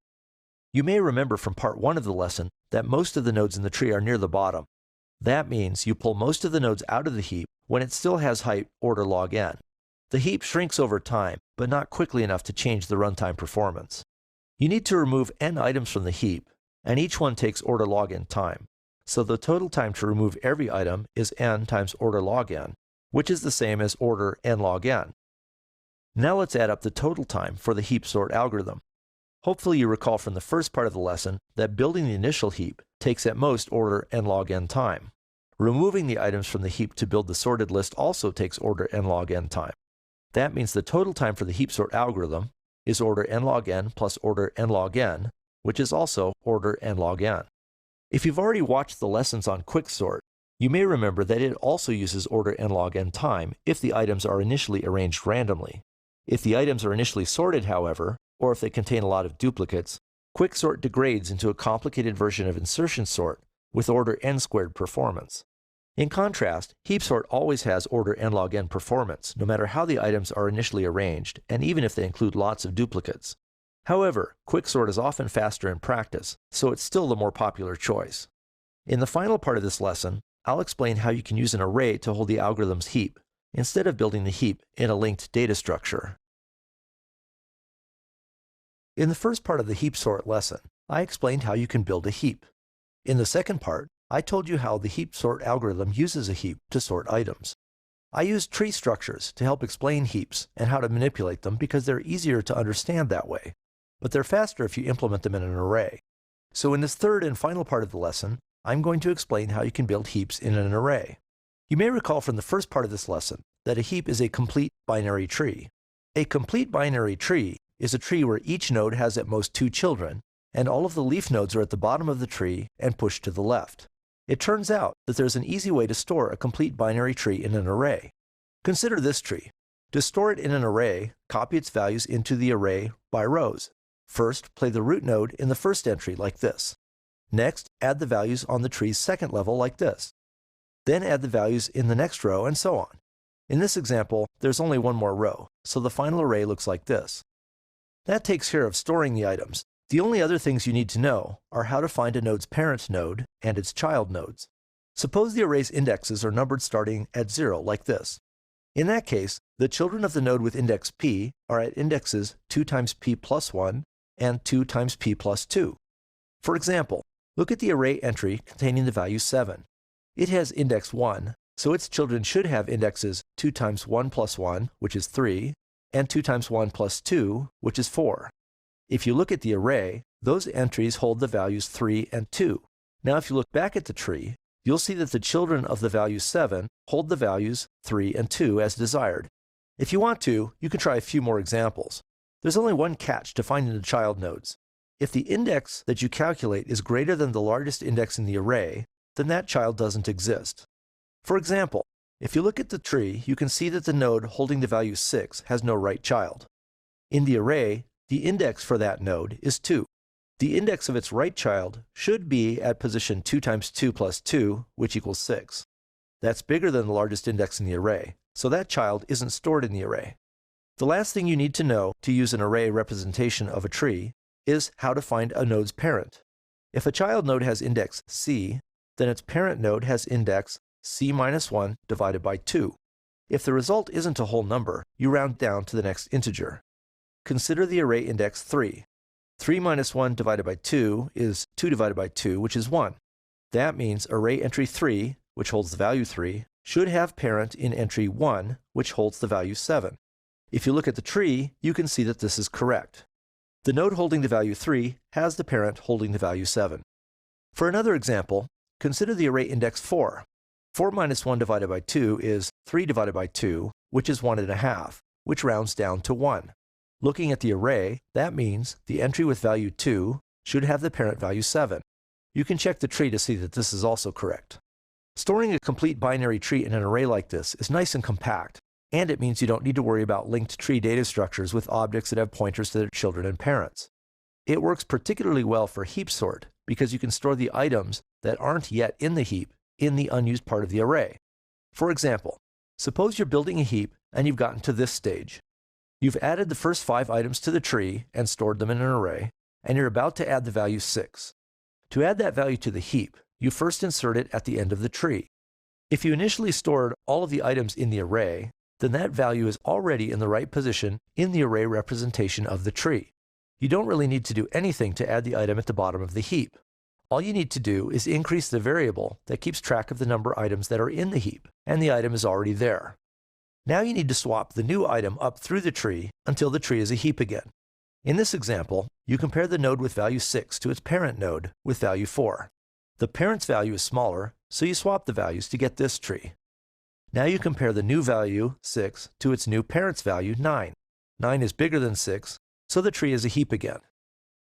You may remember from part 1 of the lesson that most of the nodes in the tree are near the bottom. That means you pull most of the nodes out of the heap when it still has height order log n. The heap shrinks over time, but not quickly enough to change the runtime performance. You need to remove n items from the heap, and each one takes order log n time. So the total time to remove every item is n times order log n, which is the same as order n log n. Now let's add up the total time for the heap sort algorithm. Hopefully you recall from the first part of the lesson that building the initial heap takes at most order n log n time. Removing the items from the heap to build the sorted list also takes order n log n time. That means the total time for the heap sort algorithm is order n log n plus order n log n, which is also order n log n. If you've already watched the lessons on Quicksort, you may remember that it also uses order n log n time if the items are initially arranged randomly. If the items are initially sorted, however, or if they contain a lot of duplicates, Quicksort degrades into a complicated version of Insertionsort with order n squared performance. In contrast, Heapsort always has order n log n performance, no matter how the items are initially arranged, and even if they include lots of duplicates. However, Quicksort is often faster in practice, so it's still the more popular choice. In the final part of this lesson, I'll explain how you can use an array to hold the algorithm's heap, instead of building the heap in a linked data structure. In the first part of the Heapsort lesson, I explained how you can build a heap. In the second part, I told you how the Heapsort algorithm uses a heap to sort items. I used tree structures to help explain heaps and how to manipulate them because they're easier to understand that way, but they're faster if you implement them in an array. So in this third and final part of the lesson, I'm going to explain how you can build heaps in an array. You may recall from the first part of this lesson that a heap is a complete binary tree. A complete binary tree is a tree where each node has at most 2 children, and all of the leaf nodes are at the bottom of the tree and pushed to the left. It turns out that there's an easy way to store a complete binary tree in an array. Consider this tree. To store it in an array, copy its values into the array by rows. First, play the root node in the first entry like this. Next, add the values on the tree's second level like this. Then add the values in the next row and so on. In this example, there's only one more row, so the final array looks like this. That takes care of storing the items. The only other things you need to know are how to find a node's parent node and its child nodes. Suppose the array's indexes are numbered starting at 0 like this. In that case, the children of the node with index p are at indexes 2 times p plus 1 and 2 times p plus 2. For example, look at the array entry containing the value 7. It has index 1, so its children should have indexes 2 times 1 plus 1, which is 3, and 2 times 1 plus 2, which is 4. If you look at the array, those entries hold the values 3 and 2. Now if you look back at the tree, you'll see that the children of the value 7 hold the values 3 and 2 as desired. If you want to, you can try a few more examples. There's only one catch to finding the child nodes. If the index that you calculate is greater than the largest index in the array, then that child doesn't exist. For example, if you look at the tree, you can see that the node holding the value 6 has no right child. In the array, the index for that node is 2. The index of its right child should be at position 2 times 2 plus 2, which equals 6. That's bigger than the largest index in the array, so that child isn't stored in the array. The last thing you need to know to use an array representation of a tree is how to find a node's parent. If a child node has index c, then its parent node has index c minus 1 divided by 2. If the result isn't a whole number, you round down to the next integer. Consider the array index 3. 3 minus 1 divided by 2 is 2 divided by 2, which is 1. That means array entry 3, which holds the value 3, should have parent in entry 1, which holds the value 7. If you look at the tree, you can see that this is correct. The node holding the value 3 has the parent holding the value 7. For another example, consider the array index 4. 4 minus 1 divided by 2 is 3 divided by 2, which is 1.5, which rounds down to 1. Looking at the array, that means the entry with value 2 should have the parent value 7. You can check the tree to see that this is also correct. Storing a complete binary tree in an array like this is nice and compact, and it means you don't need to worry about linked tree data structures with objects that have pointers to their children and parents. It works particularly well for Heapsort because you can store the items that aren't yet in the heap in the unused part of the array. For example, suppose you're building a heap and you've gotten to this stage. You've added the first 5 items to the tree and stored them in an array, and you're about to add the value 6. To add that value to the heap, you first insert it at the end of the tree. If you initially stored all of the items in the array, then that value is already in the right position in the array representation of the tree. You don't really need to do anything to add the item at the bottom of the heap. All you need to do is increase the variable that keeps track of the number of items that are in the heap, and the item is already there. Now you need to swap the new item up through the tree until the tree is a heap again. In this example, you compare the node with value 6 to its parent node with value 4. The parent's value is smaller, so you swap the values to get this tree. Now you compare the new value, 6, to its new parent's value, 9. 9 is bigger than 6, so the tree is a heap again.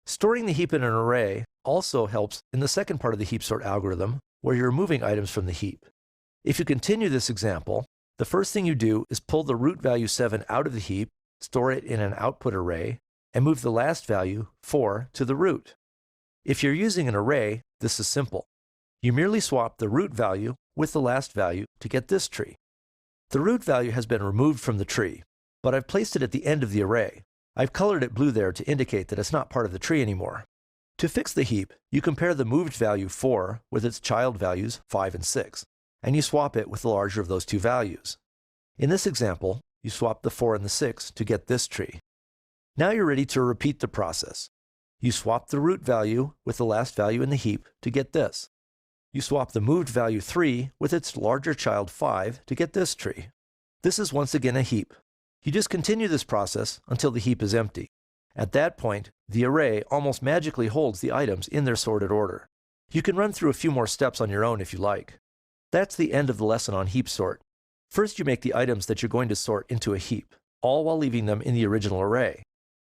Storing the heap in an array also helps in the second part of the Heapsort algorithm, where you're removing items from the heap. If you continue this example, the first thing you do is pull the root value 7 out of the heap, store it in an output array, and move the last value, 4, to the root. If you're using an array, this is simple. You merely swap the root value with the last value to get this tree. The root value has been removed from the tree, but I've placed it at the end of the array. I've colored it blue there to indicate that it's not part of the tree anymore. To fix the heap, you compare the moved value 4 with its child values 5 and 6, and you swap it with the larger of those two values. In this example, you swap the 4 and the 6 to get this tree. Now you're ready to repeat the process. You swap the root value with the last value in the heap to get this. You swap the moved value 3 with its larger child 5 to get this tree. This is once again a heap. You just continue this process until the heap is empty. At that point, the array almost magically holds the items in their sorted order. You can run through a few more steps on your own if you like. That's the end of the lesson on Heapsort. First, you make the items that you're going to sort into a heap, all while leaving them in the original array.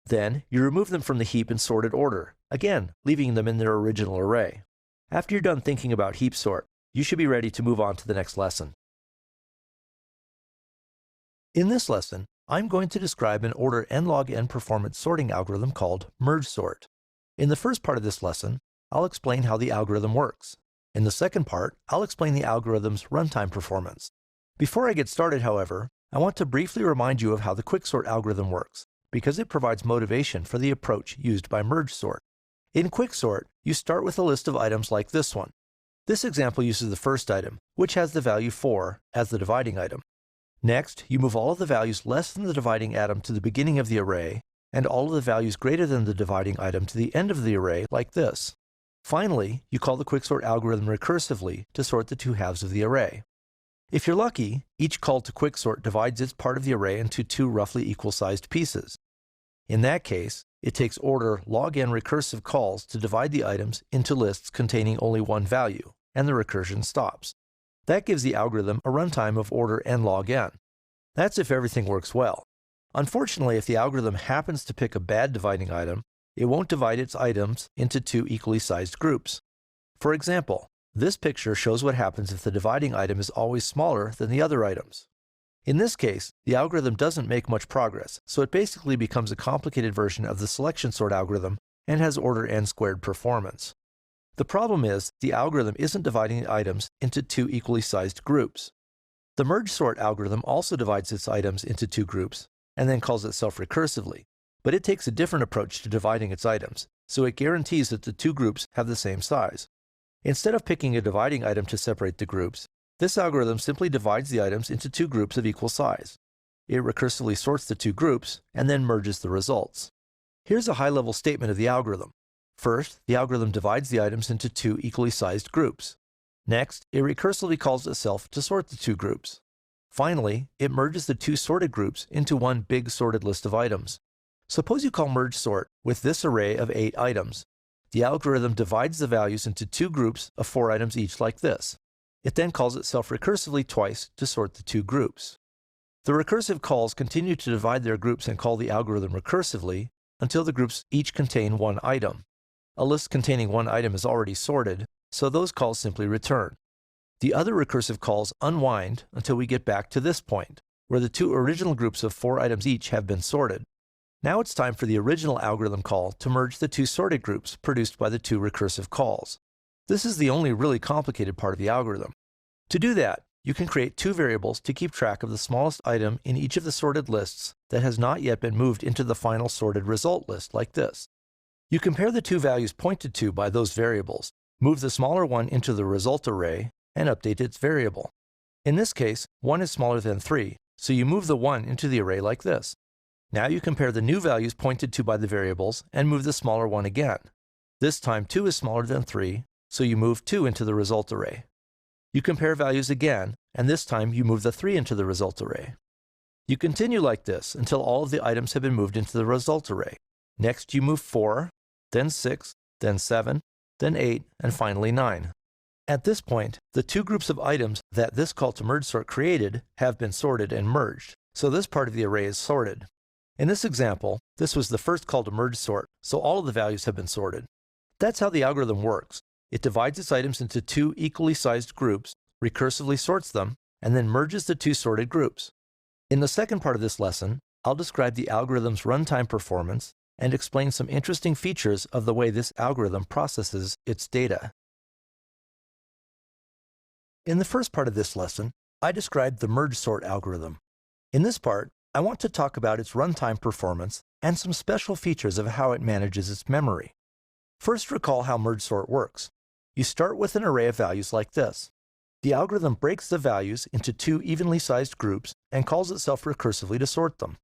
Then, you remove them from the heap in sorted order, again, leaving them in their original array. After you're done thinking about Heapsort, you should be ready to move on to the next lesson. In this lesson, I'm going to describe an order n log n performance sorting algorithm called Mergesort. In the first part of this lesson, I'll explain how the algorithm works. In the second part, I'll explain the algorithm's runtime performance. Before I get started, however, I want to briefly remind you of how the Quicksort algorithm works, because it provides motivation for the approach used by Mergesort. In Quicksort, you start with a list of items like this one. This example uses the first item, which has the value 4 as the dividing item. Next, you move all of the values less than the dividing atom to the beginning of the array, and all of the values greater than the dividing item to the end of the array, like this. Finally, you call the Quicksort algorithm recursively to sort the two halves of the array. If you're lucky, each call to Quicksort divides its part of the array into two roughly equal-sized pieces. In that case, it takes order log n recursive calls to divide the items into lists containing only one value, and the recursion stops. That gives the algorithm a runtime of order n log n. That's if everything works well. Unfortunately, if the algorithm happens to pick a bad dividing item, it won't divide its items into two equally sized groups. For example, this picture shows what happens if the dividing item is always smaller than the other items. In this case, the algorithm doesn't make much progress, so it basically becomes a complicated version of the Selectionsort algorithm and has order n squared performance. The problem is, the algorithm isn't dividing the items into two equally sized groups. The Mergesort algorithm also divides its items into two groups, and then calls itself recursively, but it takes a different approach to dividing its items, so it guarantees that the two groups have the same size. Instead of picking a dividing item to separate the groups, this algorithm simply divides the items into two groups of equal size. It recursively sorts the two groups, and then merges the results. Here's a high-level statement of the algorithm. First, the algorithm divides the items into two equally sized groups. Next, it recursively calls itself to sort the two groups. Finally, it merges the two sorted groups into one big sorted list of items. Suppose you call Mergesort with this array of 8 items. The algorithm divides the values into two groups of 4 items each like this. It then calls itself recursively twice to sort the two groups. The recursive calls continue to divide their groups and call the algorithm recursively until the groups each contain one item. A list containing one item is already sorted, so those calls simply return. The other recursive calls unwind until we get back to this point, where the two original groups of 4 items each have been sorted. Now it's time for the original algorithm call to merge the two sorted groups produced by the two recursive calls. This is the only really complicated part of the algorithm. To do that, you can create two variables to keep track of the smallest item in each of the sorted lists that has not yet been moved into the final sorted result list, like this. You compare the two values pointed to by those variables, move the smaller one into the result array, and update its variable. In this case, 1 is smaller than 3, so you move the 1 into the array like this. Now you compare the new values pointed to by the variables and move the smaller one again. This time 2 is smaller than 3, so you move 2 into the result array. You compare values again, and this time you move the 3 into the result array. You continue like this until all of the items have been moved into the result array. Next you move 4, then 6, then 7, then 8, and finally 9. At this point, the two groups of items that this call to Mergesort created have been sorted and merged, so this part of the array is sorted. In this example, this was the first call to Mergesort, so all of the values have been sorted. That's how the algorithm works. It divides its items into two equally sized groups, recursively sorts them, and then merges the two sorted groups. In the second part of this lesson, I'll describe the algorithm's runtime performance and explain some interesting features of the way this algorithm processes its data. In the first part of this lesson, I described the Mergesort algorithm. In this part, I want to talk about its runtime performance and some special features of how it manages its memory. First, recall how Mergesort works. You start with an array of values like this. The algorithm breaks the values into two evenly sized groups and calls itself recursively to sort them.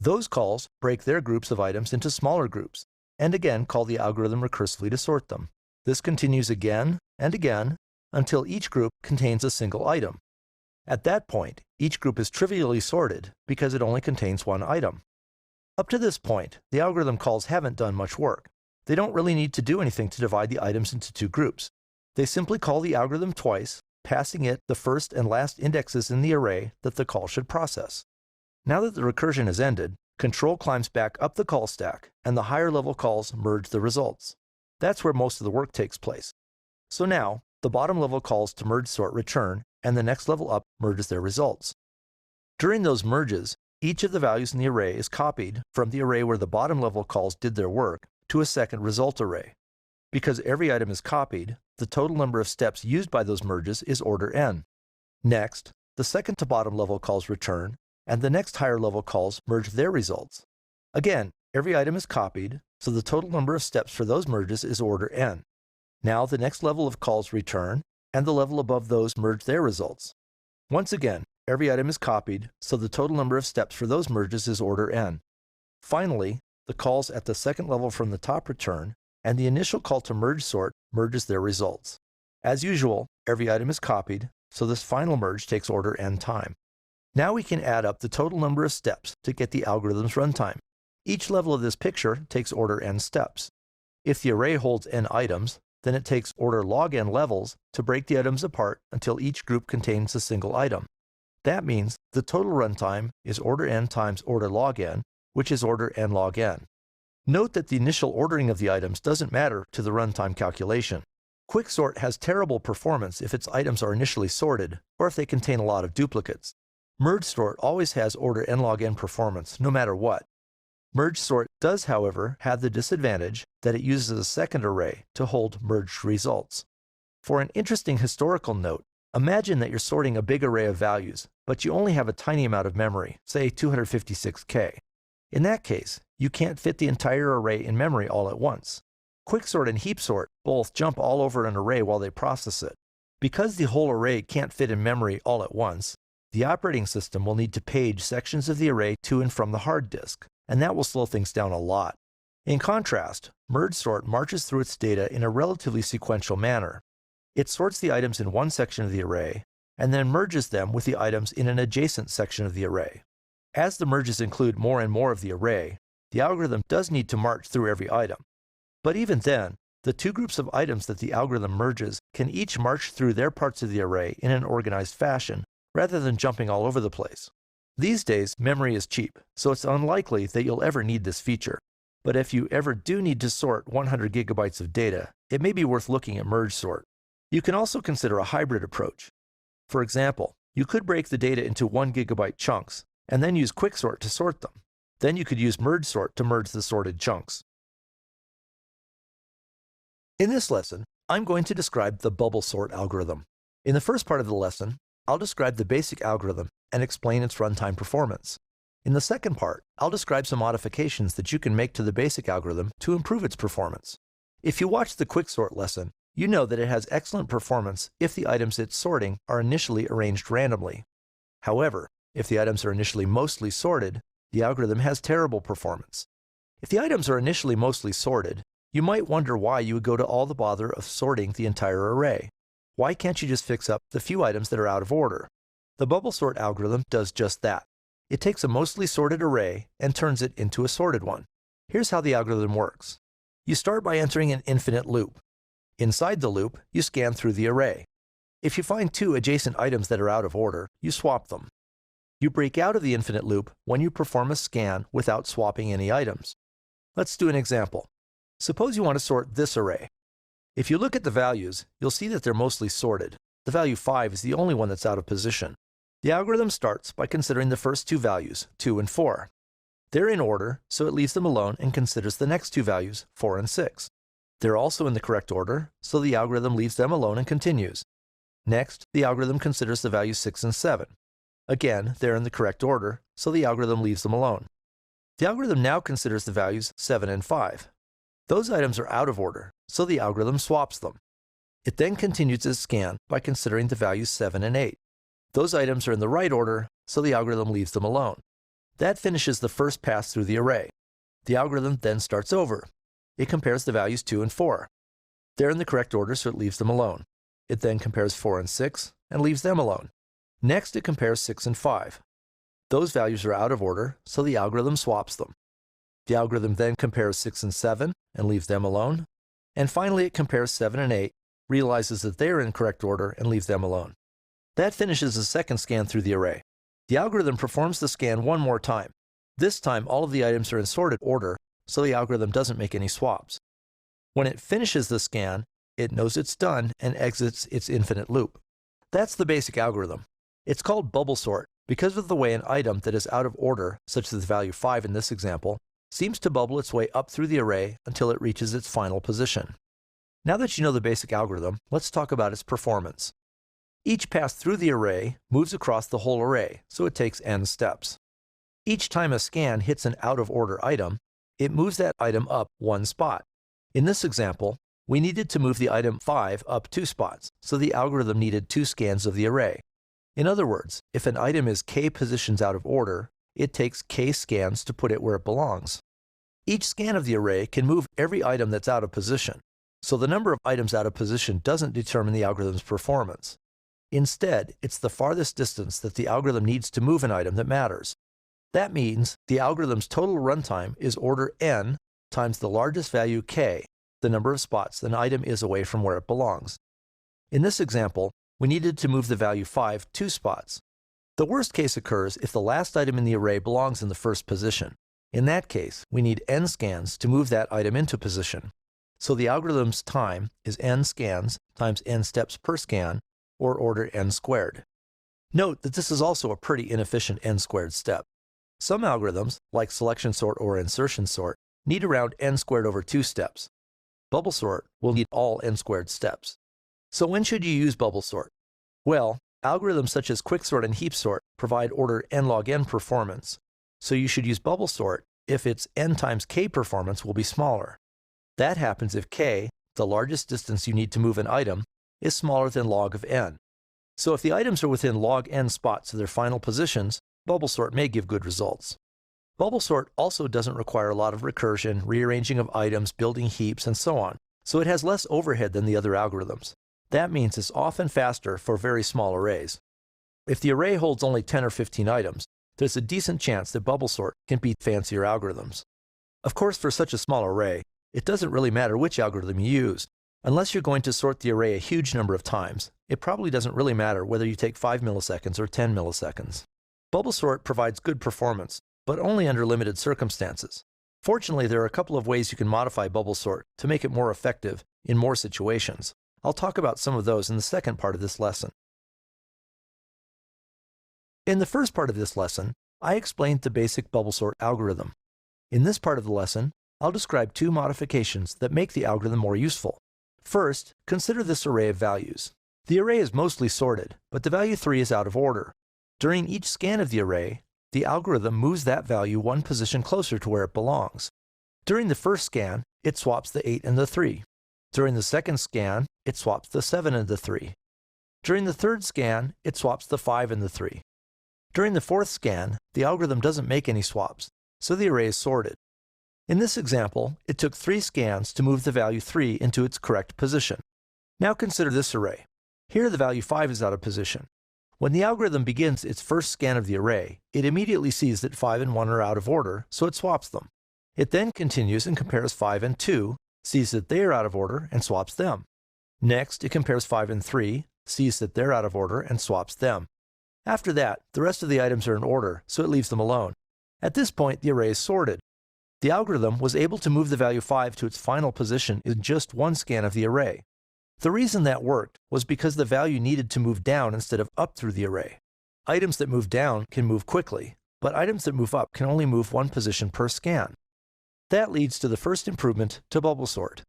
Those calls break their groups of items into smaller groups, and again call the algorithm recursively to sort them. This continues again and again until each group contains a single item. At that point, each group is trivially sorted because it only contains one item. Up to this point, the algorithm calls haven't done much work. They don't really need to do anything to divide the items into two groups. They simply call the algorithm twice, passing it the first and last indexes in the array that the call should process. Now that the recursion has ended, control climbs back up the call stack, and the higher level calls merge the results. That's where most of the work takes place. So now, the bottom level calls to Mergesort return, and the next level up merges their results. During those merges, each of the values in the array is copied from the array where the bottom level calls did their work to a second result array. Because every item is copied, the total number of steps used by those merges is order n. Next, the second to bottom level calls return, and the next higher level calls merge their results. Again, every item is copied, so the total number of steps for those merges is order n. Now the next level of calls return, and the level above those merge their results. Once again, every item is copied, so the total number of steps for those merges is order n. Finally, the calls at the second level from the top return, and the initial call to Mergesort merges their results. As usual, every item is copied, so this final merge takes order n time. Now we can add up the total number of steps to get the algorithm's runtime. Each level of this picture takes order n steps. If the array holds n items, Then it takes order log n levels to break the items apart until each group contains a single item. That means the total runtime is order n times order log n, which is order n log n. Note that the initial ordering of the items doesn't matter to the runtime calculation. Quicksort has terrible performance if its items are initially sorted, or if they contain a lot of duplicates. Mergesort always has order n log n performance, no matter what. Mergesort does, however, have the disadvantage that it uses a second array to hold merged results. For an interesting historical note, imagine that you're sorting a big array of values, but you only have a tiny amount of memory, say 256K. In that case, you can't fit the entire array in memory all at once. Quicksort and Heapsort both jump all over an array while they process it. Because the whole array can't fit in memory all at once, the operating system will need to page sections of the array to and from the hard disk, and that will slow things down a lot. In contrast, Mergesort marches through its data in a relatively sequential manner. It sorts the items in one section of the array, and then merges them with the items in an adjacent section of the array. As the merges include more and more of the array, the algorithm does need to march through every item. But even then, the two groups of items that the algorithm merges can each march through their parts of the array in an organized fashion, rather than jumping all over the place. These days, memory is cheap, so it's unlikely that you'll ever need this feature. But if you ever do need to sort 100 gigabytes of data, it may be worth looking at Mergesort. You can also consider a hybrid approach. For example, you could break the data into 1 gigabyte chunks, and then use Quicksort to sort them. Then you could use Mergesort to merge the sorted chunks. In this lesson, I'm going to describe the Bubblesort algorithm. In the first part of the lesson, I'll describe the basic algorithm and explain its runtime performance. In the second part, I'll describe some modifications that you can make to the basic algorithm to improve its performance. If you watched the Quicksort lesson, you know that it has excellent performance if the items it's sorting are initially arranged randomly. However, if the items are initially mostly sorted, the algorithm has terrible performance. If the items are initially mostly sorted, you might wonder why you would go to all the bother of sorting the entire array. Why can't you just fix up the few items that are out of order? The Bubblesort algorithm does just that. It takes a mostly sorted array and turns it into a sorted one. Here's how the algorithm works. You start by entering an infinite loop. Inside the loop, you scan through the array. If you find two adjacent items that are out of order, you swap them. You break out of the infinite loop when you perform a scan without swapping any items. Let's do an example. Suppose you want to sort this array. If you look at the values, you'll see that they're mostly sorted. The value 5 is the only one that's out of position. The algorithm starts by considering the first two values, 2 and 4. They're in order, so it leaves them alone and considers the next two values, 4 and 6. They're also in the correct order, so the algorithm leaves them alone and continues. Next, the algorithm considers the values 6 and 7. Again, they're in the correct order, so the algorithm leaves them alone. The algorithm now considers the values 7 and 5. Those items are out of order, so the algorithm swaps them. It then continues its scan by considering the values 7 and 8. Those items are in the right order, so the algorithm leaves them alone. That finishes the first pass through the array. The algorithm then starts over. It compares the values 2 and 4. They're in the correct order, so it leaves them alone. It then compares 4 and 6 and leaves them alone. Next, it compares 6 and 5. Those values are out of order, so the algorithm swaps them. The algorithm then compares 6 and 7 and leaves them alone. And finally, it compares 7 and 8, realizes that they are in correct order, and leaves them alone. That finishes the second scan through the array. The algorithm performs the scan one more time. This time, all of the items are in sorted order, so the algorithm doesn't make any swaps. When it finishes the scan, it knows it's done and exits its infinite loop. That's the basic algorithm. It's called Bubblesort because of the way an item that is out of order, such as the value 5 in this example, seems to bubble its way up through the array until it reaches its final position. Now that you know the basic algorithm, let's talk about its performance. Each pass through the array moves across the whole array, so it takes n steps. Each time a scan hits an out-of-order item, it moves that item up one spot. In this example, we needed to move the item 5 up 2 spots, so the algorithm needed 2 scans of the array. In other words, if an item is k positions out of order, it takes k scans to put it where it belongs. Each scan of the array can move every item that's out of position, so the number of items out of position doesn't determine the algorithm's performance. Instead, it's the farthest distance that the algorithm needs to move an item that matters. That means the algorithm's total runtime is order n times the largest value k, the number of spots an item is away from where it belongs. In this example, we needed to move the value 5 2 spots. The worst case occurs if the last item in the array belongs in the first position. In that case, we need n scans to move that item into position. So the algorithm's time is n scans times n steps per scan, or order n squared. Note that this is also a pretty inefficient n squared step. Some algorithms, like Selectionsort or Insertionsort, need around n squared over 2 steps. Bubblesort will need all n squared steps. So when should you use Bubblesort? Well, algorithms such as Quicksort and Heapsort provide order n log n performance, so you should use Bubblesort if its n times k performance will be smaller. That happens if k, the largest distance you need to move an item, is smaller than log of n. So if the items are within log n spots of their final positions, Bubblesort may give good results. Bubblesort also doesn't require a lot of recursion, rearranging of items, building heaps, and so on, so it has less overhead than the other algorithms. That means it's often faster for very small arrays. If the array holds only 10 or 15 items, there's a decent chance that Bubblesort can beat fancier algorithms. Of course, for such a small array, it doesn't really matter which algorithm you use. Unless you're going to sort the array a huge number of times, it probably doesn't really matter whether you take 5 milliseconds or 10 milliseconds. Bubblesort provides good performance, but only under limited circumstances. Fortunately, there are a couple of ways you can modify Bubblesort to make it more effective in more situations. I'll talk about some of those in the second part of this lesson. In the first part of this lesson, I explained the basic Bubblesort algorithm. In this part of the lesson, I'll describe 2 modifications that make the algorithm more useful. First, consider this array of values. The array is mostly sorted, but the value 3 is out of order. During each scan of the array, the algorithm moves that value one position closer to where it belongs. During the first scan, it swaps the 8 and the 3. During the second scan, it swaps the 7 and the 3. During the third scan, it swaps the 5 and the 3. During the fourth scan, the algorithm doesn't make any swaps, so the array is sorted. In this example, it took 3 scans to move the value 3 into its correct position. Now consider this array. Here the value 5 is out of position. When the algorithm begins its first scan of the array, it immediately sees that 5 and 1 are out of order, so it swaps them. It then continues and compares 5 and 2, sees that they are out of order, and swaps them. Next, it compares 5 and 3, sees that they're out of order, and swaps them. After that, the rest of the items are in order, so it leaves them alone. At this point, the array is sorted. The algorithm was able to move the value 5 to its final position in just one scan of the array. The reason that worked was because the value needed to move down instead of up through the array. Items that move down can move quickly, but items that move up can only move one position per scan. That leads to the first improvement to Bubblesort.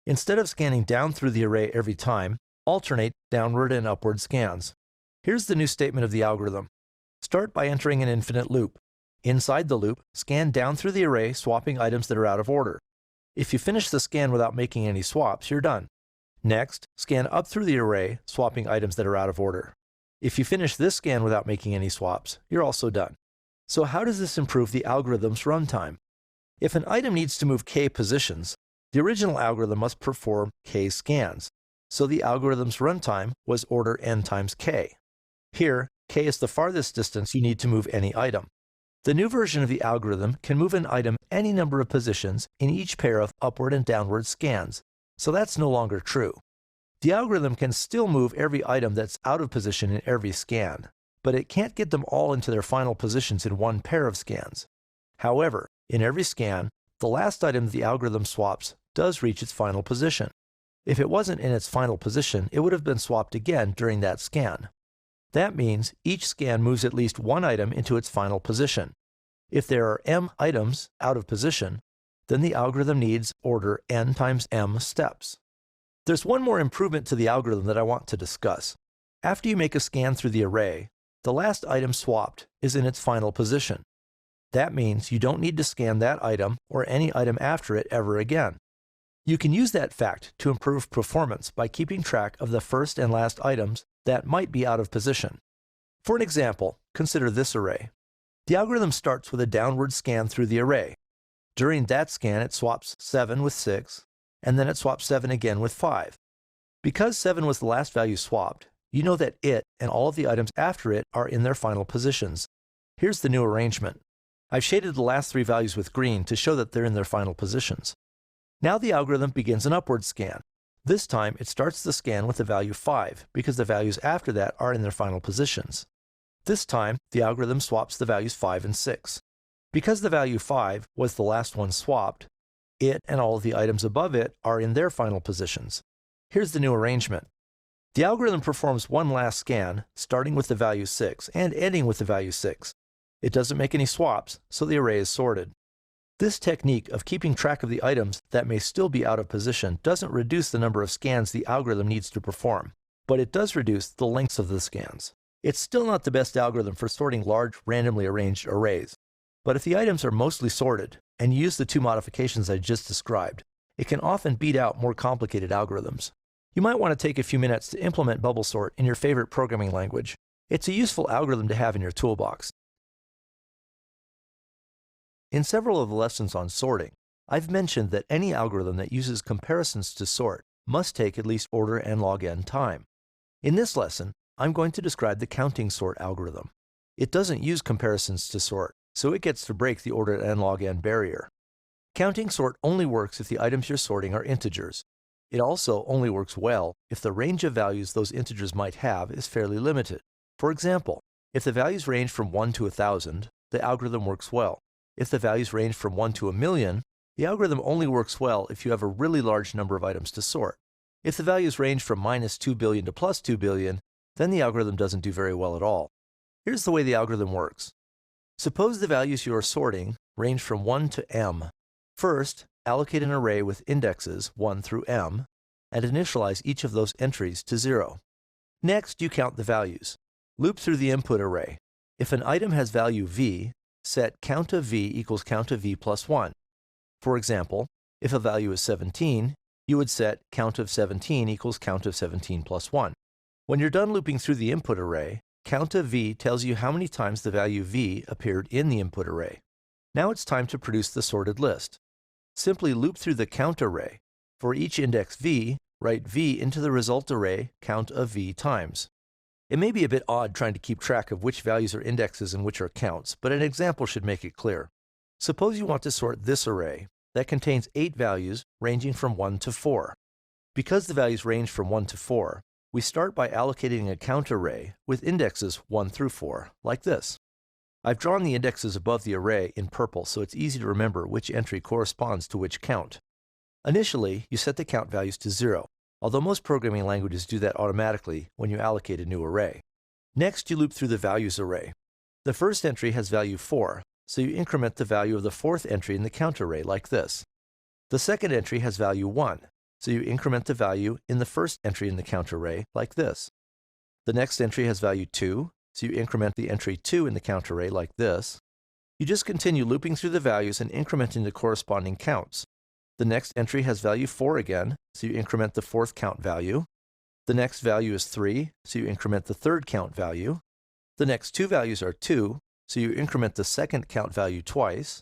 Instead of scanning down through the array every time, alternate downward and upward scans. Here's the new statement of the algorithm. Start by entering an infinite loop. Inside the loop, scan down through the array, swapping items that are out of order. If you finish the scan without making any swaps, you're done. Next, scan up through the array, swapping items that are out of order. If you finish this scan without making any swaps, you're also done. So how does this improve the algorithm's runtime? If an item needs to move k positions, the original algorithm must perform k scans, so the algorithm's runtime was order n times k. Here, k is the farthest distance you need to move any item. The new version of the algorithm can move an item any number of positions in each pair of upward and downward scans, so that's no longer true. The algorithm can still move every item that's out of position in every scan, but it can't get them all into their final positions in one pair of scans. However, in every scan, the last item the algorithm swaps does reach its final position. If it wasn't in its final position, it would have been swapped again during that scan. That means each scan moves at least one item into its final position. If there are m items out of position, then the algorithm needs order n times m steps. There's one more improvement to the algorithm that I want to discuss. After you make a scan through the array, the last item swapped is in its final position. That means you don't need to scan that item or any item after it ever again. You can use that fact to improve performance by keeping track of the first and last items that might be out of position. For an example, consider this array. The algorithm starts with a downward scan through the array. During that scan, it swaps 7 with 6, and then it swaps 7 again with 5. Because 7 was the last value swapped, you know that it and all of the items after it are in their final positions. Here's the new arrangement. I've shaded the last 3 values with green to show that they're in their final positions. Now the algorithm begins an upward scan. This time it starts the scan with the value 5 because the values after that are in their final positions. This time the algorithm swaps the values 5 and 6. Because the value 5 was the last one swapped, it and all of the items above it are in their final positions. Here's the new arrangement. The algorithm performs one last scan, starting with the value 6 and ending with the value 6. It doesn't make any swaps, so the array is sorted. This technique of keeping track of the items that may still be out of position doesn't reduce the number of scans the algorithm needs to perform, but it does reduce the lengths of the scans. It's still not the best algorithm for sorting large, randomly arranged arrays, but if the items are mostly sorted and you use the two modifications I just described, it can often beat out more complicated algorithms. You might want to take a few minutes to implement Bubblesort in your favorite programming language. It's a useful algorithm to have in your toolbox. In several of the lessons on sorting, I've mentioned that any algorithm that uses comparisons to sort must take at least order and log n time. In this lesson, I'm going to describe the Countingsort algorithm. It doesn't use comparisons to sort, so it gets to break the order n log n barrier. Countingsort only works if the items you're sorting are integers. It also only works well if the range of values those integers might have is fairly limited. For example, if the values range from 1 to 1,000, the algorithm works well. If the values range from 1 to 1,000,000, the algorithm only works well if you have a really large number of items to sort. If the values range from -2 billion to +2 billion, then the algorithm doesn't do very well at all. Here's the way the algorithm works. Suppose the values you are sorting range from 1 to m. First, allocate an array with indexes 1 through m, and initialize each of those entries to 0. Next, you count the values. Loop through the input array. If an item has value v, set count of v equals count of v plus 1. For example, if a value is 17, you would set count of 17 equals count of 17 plus 1. When you're done looping through the input array, count of v tells you how many times the value v appeared in the input array. Now it's time to produce the sorted list. Simply loop through the count array. For each index v, write v into the result array count of v times. It may be a bit odd trying to keep track of which values are indexes and which are counts, but an example should make it clear. Suppose you want to sort this array that contains 8 values ranging from 1 to 4. Because the values range from 1 to 4, we start by allocating a count array with indexes 1 through 4, like this. I've drawn the indexes above the array in purple so it's easy to remember which entry corresponds to which count. Initially, you set the count values to 0, although most programming languages do that automatically when you allocate a new array. Next, you loop through the values array. The first entry has value 4, so you increment the value of the fourth entry in the count array like this. The second entry has value 1, so you increment the value in the first entry in the count array like this. The next entry has value 2, so you increment the entry 2 in the count array like this. You just continue looping through the values and incrementing the corresponding counts. The next entry has value 4 again, so you increment the fourth count value. The next value is 3, so you increment the third count value. The next two values are 2, so you increment the second count value twice.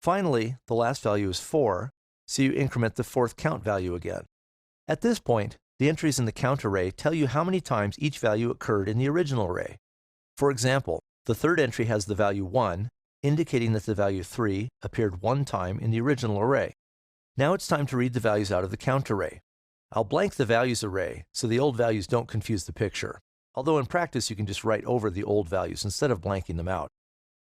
Finally, the last value is 4, so you increment the fourth count value again. At this point, the entries in the count array tell you how many times each value occurred in the original array. For example, the third entry has the value 1, indicating that the value 3 appeared 1 time in the original array. Now it's time to read the values out of the count array. I'll blank the values array so the old values don't confuse the picture, although in practice you can just write over the old values instead of blanking them out.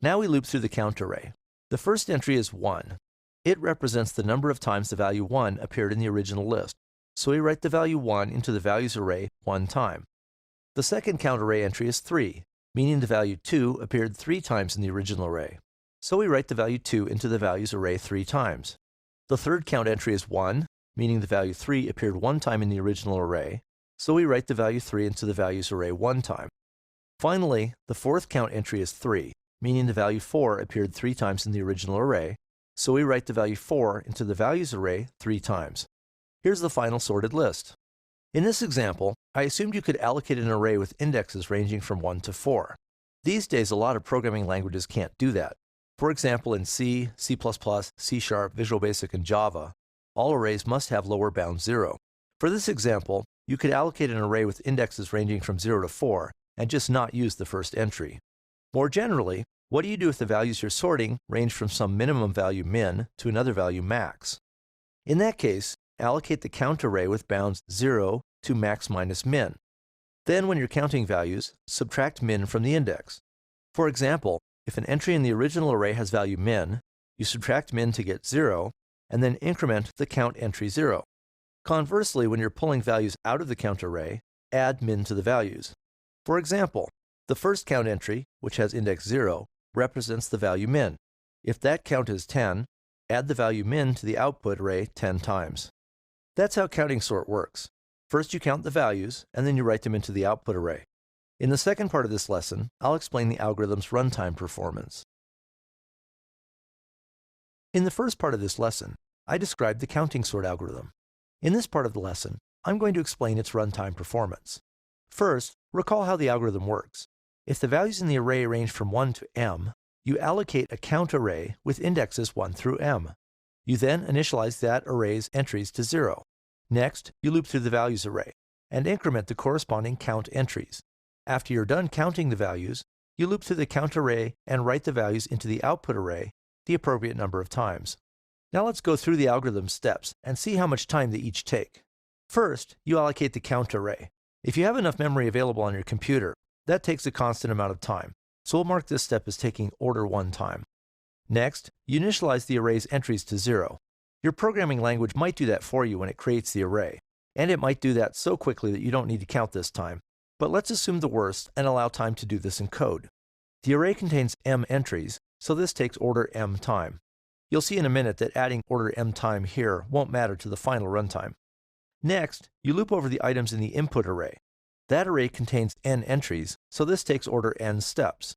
Now we loop through the count array. The first entry is 1. It represents the number of times the value 1 appeared in the original list, so we write the value 1 into the values array 1 time. The second count array entry is 3, meaning the value 2 appeared 3 times in the original array, so we write the value 2 into the values array 3 times. The third count entry is 1, meaning the value 3 appeared 1 time in the original array, so we write the value 3 into the values array 1 time. Finally, the fourth count entry is 3, meaning the value 4 appeared 3 times in the original array, so we write the value 4 into the values array 3 times. Here's the final sorted list. In this example, I assumed you could allocate an array with indexes ranging from 1 to 4. These days, a lot of programming languages can't do that. For example, in C, C++, C#, Visual Basic, and Java, all arrays must have lower bound 0. For this example, you could allocate an array with indexes ranging from 0 to 4 and just not use the first entry. More generally, what do you do if the values you're sorting range from some minimum value min to another value max? In that case, allocate the count array with bounds 0 to max minus min. Then when you're counting values, subtract min from the index. For example, if an entry in the original array has value min, you subtract min to get 0, and then increment the count entry 0. Conversely, when you're pulling values out of the count array, add min to the values. For example, the first count entry, which has index 0, represents the value min. If that count is 10, add the value min to the output array 10 times. That's how Countingsort works. First you count the values, and then you write them into the output array. In the second part of this lesson, I'll explain the algorithm's runtime performance. In the first part of this lesson, I described the Countingsort algorithm. In this part of the lesson, I'm going to explain its runtime performance. First, recall how the algorithm works. If the values in the array range from 1 to m, you allocate a count array with indexes 1 through m. You then initialize that array's entries to 0. Next, you loop through the values array and increment the corresponding count entries. After you're done counting the values, you loop through the count array and write the values into the output array the appropriate number of times. Now let's go through the algorithm steps and see how much time they each take. First, you allocate the count array. If you have enough memory available on your computer, that takes a constant amount of time, so we'll mark this step as taking order 1 time. Next, you initialize the array's entries to 0. Your programming language might do that for you when it creates the array, and it might do that so quickly that you don't need to count this time. But let's assume the worst and allow time to do this in code. The array contains m entries, so this takes order m time. You'll see in a minute that adding order m time here won't matter to the final runtime. Next, you loop over the items in the input array. That array contains n entries, so this takes order n steps.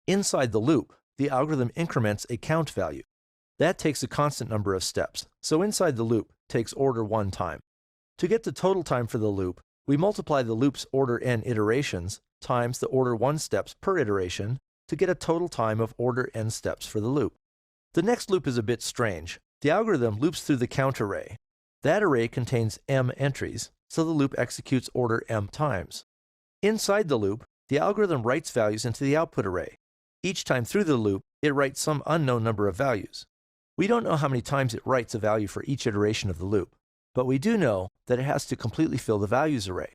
Inside the loop, the algorithm increments a count value. That takes a constant number of steps, so inside the loop takes order 1 time. To get the total time for the loop, we multiply the loop's order n iterations times the order 1 steps per iteration to get a total time of order n steps for the loop. The next loop is a bit strange. The algorithm loops through the count array. That array contains m entries, so the loop executes order m times. Inside the loop, the algorithm writes values into the output array. Each time through the loop, it writes some unknown number of values. We don't know how many times it writes a value for each iteration of the loop, but we do know that it has to completely fill the values array.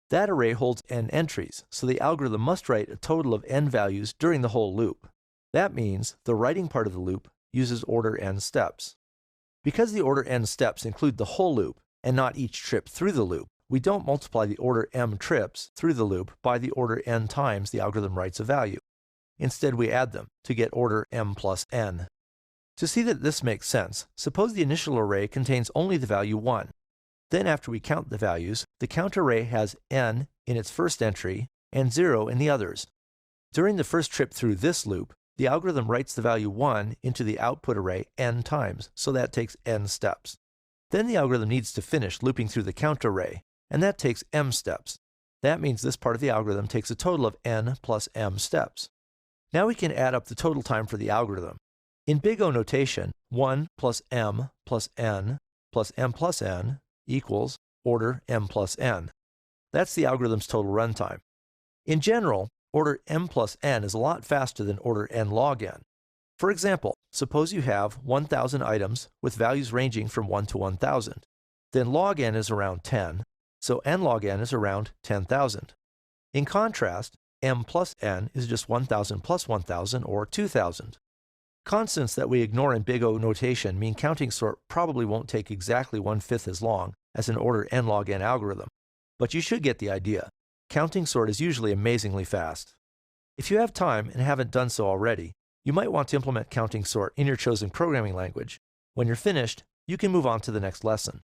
That array holds n entries, so the algorithm must write a total of n values during the whole loop. That means the writing part of the loop uses order n steps. Because the order n steps include the whole loop and not each trip through the loop, we don't multiply the order m trips through the loop by the order n times the algorithm writes a value. Instead, we add them to get order m plus n. To see that this makes sense, suppose the initial array contains only the value 1. Then after we count the values, the count array has n in its first entry and 0 in the others. During the first trip through this loop, the algorithm writes the value 1 into the output array n times, so that takes n steps. Then the algorithm needs to finish looping through the count array, and that takes m steps. That means this part of the algorithm takes a total of n plus m steps. Now we can add up the total time for the algorithm. In big O notation, 1 plus m plus n plus m plus n equals order m plus n. That's the algorithm's total runtime. In general, order m plus n is a lot faster than order n log n. For example, suppose you have 1,000 items with values ranging from 1 to 1,000. Then log n is around 10, so n log n is around 10,000. In contrast, m plus n is just 1,000 plus 1,000, or 2,000. Constants that we ignore in big O notation mean Countingsort probably won't take exactly 1/5 as long as an order n log n algorithm. But you should get the idea. Countingsort is usually amazingly fast. If you have time and haven't done so already, you might want to implement Countingsort in your chosen programming language. When you're finished, you can move on to the next lesson.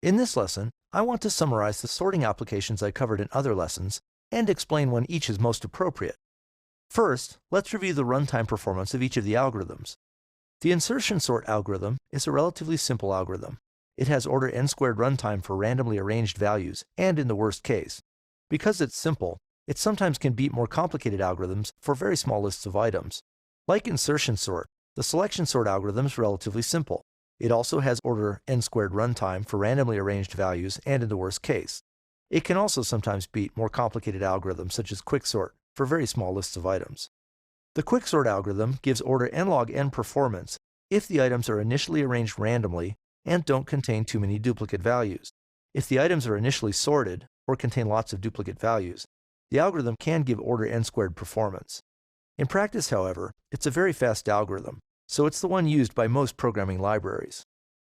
In this lesson, I want to summarize the sorting applications I covered in other lessons and explain when each is most appropriate. First, let's review the runtime performance of each of the algorithms. The Insertionsort algorithm is a relatively simple algorithm. It has order n squared runtime for randomly arranged values and in the worst case. Because it's simple, it sometimes can beat more complicated algorithms for very small lists of items. Like Insertionsort, the Selectionsort algorithm is relatively simple. It also has order n squared runtime for randomly arranged values and in the worst case. It can also sometimes beat more complicated algorithms such as Quicksort for very small lists of items. The Quicksort algorithm gives order n log n performance if the items are initially arranged randomly and don't contain too many duplicate values. If the items are initially sorted or contain lots of duplicate values, the algorithm can give order n² performance. In practice, however, it's a very fast algorithm, so it's the one used by most programming libraries.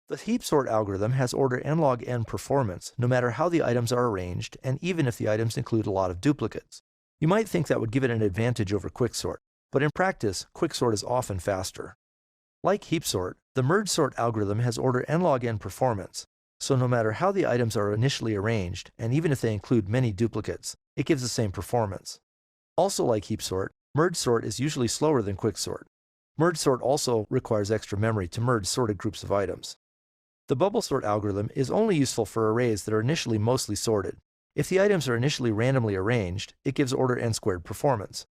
The Heapsort algorithm has order n log n performance no matter how the items are arranged and even if the items include a lot of duplicates. You might think that would give it an advantage over Quicksort, but in practice, Quicksort is often faster. Like Heapsort, the Mergesort algorithm has order n log n performance, so no matter how the items are initially arranged, and even if they include many duplicates, it gives the same performance. Also like Heapsort, Mergesort is usually slower than Quicksort. Mergesort also requires extra memory to merge sorted groups of items. The Bubblesort algorithm is only useful for arrays that are initially mostly sorted. If the items are initially randomly arranged, it gives order n² performance.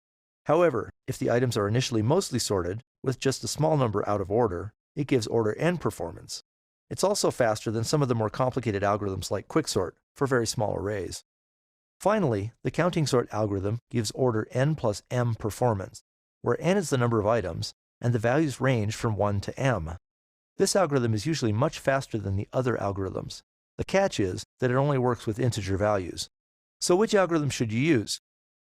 However, if the items are initially mostly sorted, with just a small number out of order, it gives order n performance. It's also faster than some of the more complicated algorithms like Quicksort for very small arrays. Finally, the Countingsort algorithm gives order n plus m performance, where n is the number of items, and the values range from 1 to m. This algorithm is usually much faster than the other algorithms. The catch is that it only works with integer values. So which algorithm should you use?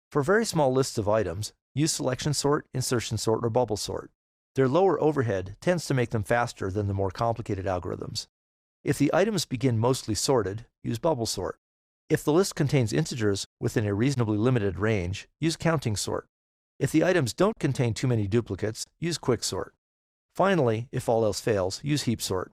For very small lists of items, use Selectionsort, Insertionsort, or Bubblesort. Their lower overhead tends to make them faster than the more complicated algorithms. If the items begin mostly sorted, use Bubblesort. If the list contains integers within a reasonably limited range, use Countingsort. If the items don't contain too many duplicates, use Quicksort. Finally, if all else fails, use Heapsort.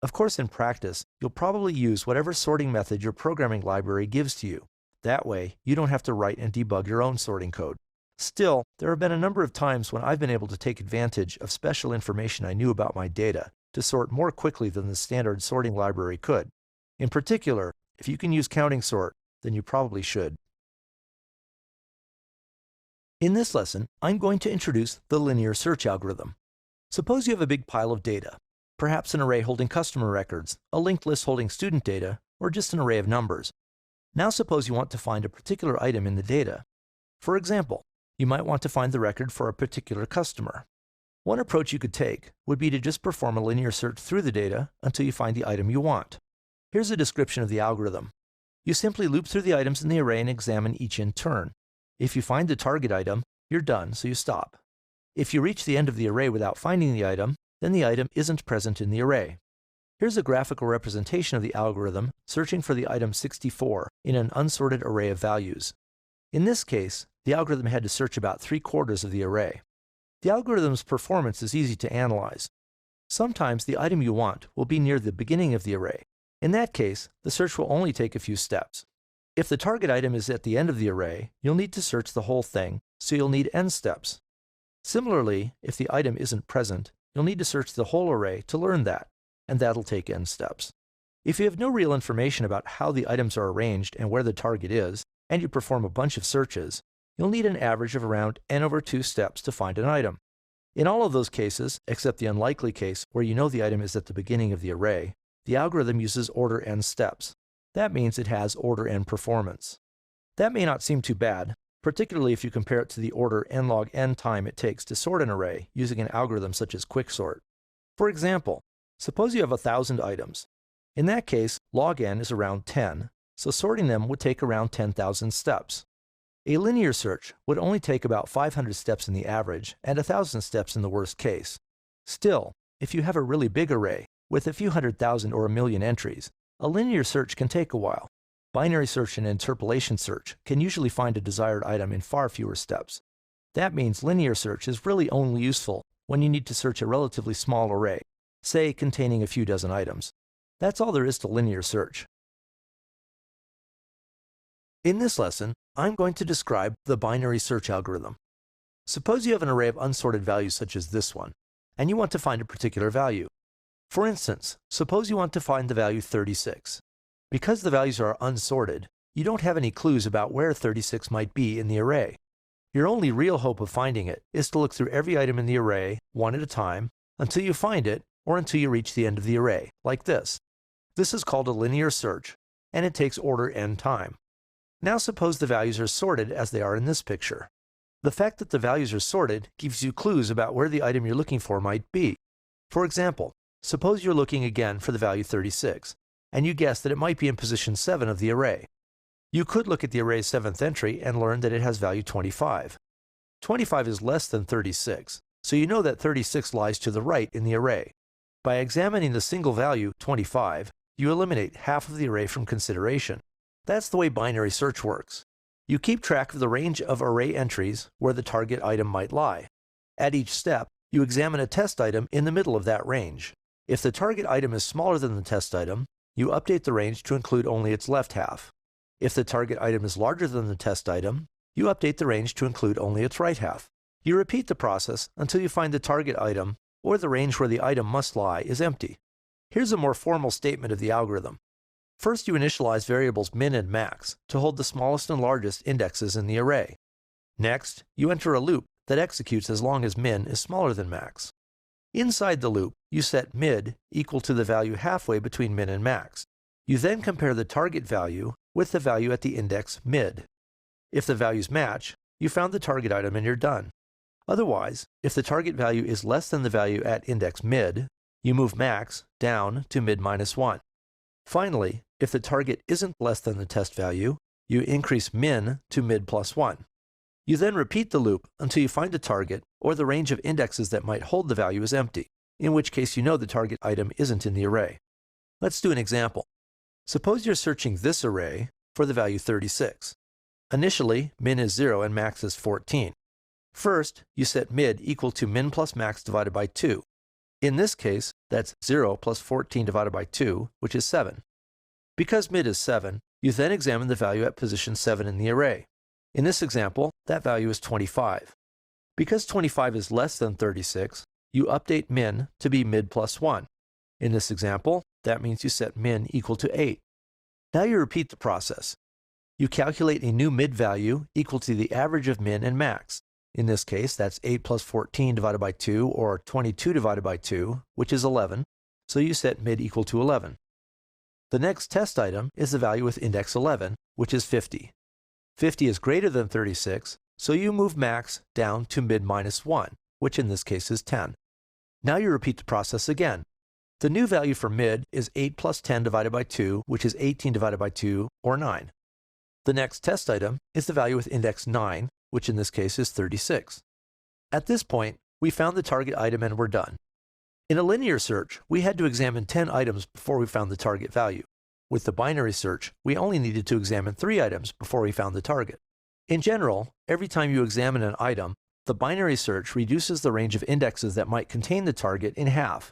Of course, in practice, you'll probably use whatever sorting method your programming library gives to you. That way, you don't have to write and debug your own sorting code. Still, there have been a number of times when I've been able to take advantage of special information I knew about my data to sort more quickly than the standard sorting library could. In particular, if you can use Countingsort, then you probably should. In this lesson, I'm going to introduce the linear search algorithm. Suppose you have a big pile of data, perhaps an array holding customer records, a linked list holding student data, or just an array of numbers. Now suppose you want to find a particular item in the data. For example, you might want to find the record for a particular customer. One approach you could take would be to just perform a linear search through the data until you find the item you want. Here's a description of the algorithm. You simply loop through the items in the array and examine each in turn. If you find the target item, you're done, so you stop. If you reach the end of the array without finding the item, then the item isn't present in the array. Here's a graphical representation of the algorithm searching for the item 64 in an unsorted array of values. In this case, the algorithm had to search about 3/4 of the array. The algorithm's performance is easy to analyze. Sometimes the item you want will be near the beginning of the array. In that case, the search will only take a few steps. If the target item is at the end of the array, you'll need to search the whole thing, so you'll need n steps. Similarly, if the item isn't present, you'll need to search the whole array to learn that, and that'll take n steps. If you have no real information about how the items are arranged and where the target is, and you perform a bunch of searches, you'll need an average of around n/2 steps to find an item. In all of those cases, except the unlikely case where you know the item is at the beginning of the array, the algorithm uses order n steps. That means it has order n performance. That may not seem too bad, particularly if you compare it to the order n log n time it takes to sort an array using an algorithm such as Quicksort. For example, suppose you have 1,000 items. In that case, log n is around 10, so sorting them would take around 10,000 steps. A linear search would only take about 500 steps in the average and 1,000 steps in the worst case. Still, if you have a really big array with a few 100,000 or a million entries, a linear search can take a while. Binary search and interpolation search can usually find a desired item in far fewer steps. That means linear search is really only useful when you need to search a relatively small array, say containing a few dozen items. That's all there is to linear search. In this lesson, I'm going to describe the binary search algorithm. Suppose you have an array of unsorted values such as this one, and you want to find a particular value. For instance, suppose you want to find the value 36. Because the values are unsorted, you don't have any clues about where 36 might be in the array. Your only real hope of finding it is to look through every item in the array, one at a time, until you find it, or until you reach the end of the array, like this. This is called a linear search, and it takes order n time. Now suppose the values are sorted as they are in this picture. The fact that the values are sorted gives you clues about where the item you're looking for might be. For example, suppose you're looking again for the value 36, and you guess that it might be in position 7 of the array. You could look at the array's 7th entry and learn that it has value 25. 25 is less than 36, so you know that 36 lies to the right in the array. By examining the single value 25, you eliminate half of the array from consideration. That's the way binary search works. You keep track of the range of array entries where the target item might lie. At each step, you examine a test item in the middle of that range. If the target item is smaller than the test item, you update the range to include only its left half. If the target item is larger than the test item, you update the range to include only its right half. You repeat the process until you find the target item, or the range where the item must lie, is empty. Here's a more formal statement of the algorithm. First, you initialize variables min and max to hold the smallest and largest indexes in the array. Next, you enter a loop that executes as long as min is smaller than max. Inside the loop, you set mid equal to the value halfway between min and max. You then compare the target value with the value at the index mid. If the values match, you found the target item and you're done. Otherwise, if the target value is less than the value at index mid, you move max down to mid minus 1. Finally, if the target isn't less than the test value, you increase min to mid plus 1. You then repeat the loop until you find a target or the range of indexes that might hold the value is empty, in which case you know the target item isn't in the array. Let's do an example. Suppose you're searching this array for the value 36. Initially, min is 0 and max is 14. First, you set mid equal to min plus max divided by 2. In this case, that's 0 plus 14 divided by 2, which is 7. Because mid is 7, you then examine the value at position 7 in the array. In this example, that value is 25. Because 25 is less than 36, you update min to be mid plus 1. In this example, that means you set min equal to 8. Now you repeat the process. You calculate a new mid value equal to the average of min and max. In this case, that's 8 plus 14 divided by 2, or 22 divided by 2, which is 11, so you set mid equal to 11. The next test item is the value with index 11, which is 50. 50 is greater than 36, so you move max down to mid minus 1, which in this case is 10. Now you repeat the process again. The new value for mid is 8 plus 10 divided by 2, which is 18 divided by 2, or 9. The next test item is the value with index 9, which in this case is 36. At this point, we found the target item and we're done. In a linear search, we had to examine 10 items before we found the target value. With the binary search, we only needed to examine 3 items before we found the target. In general, every time you examine an item, the binary search reduces the range of indexes that might contain the target in half.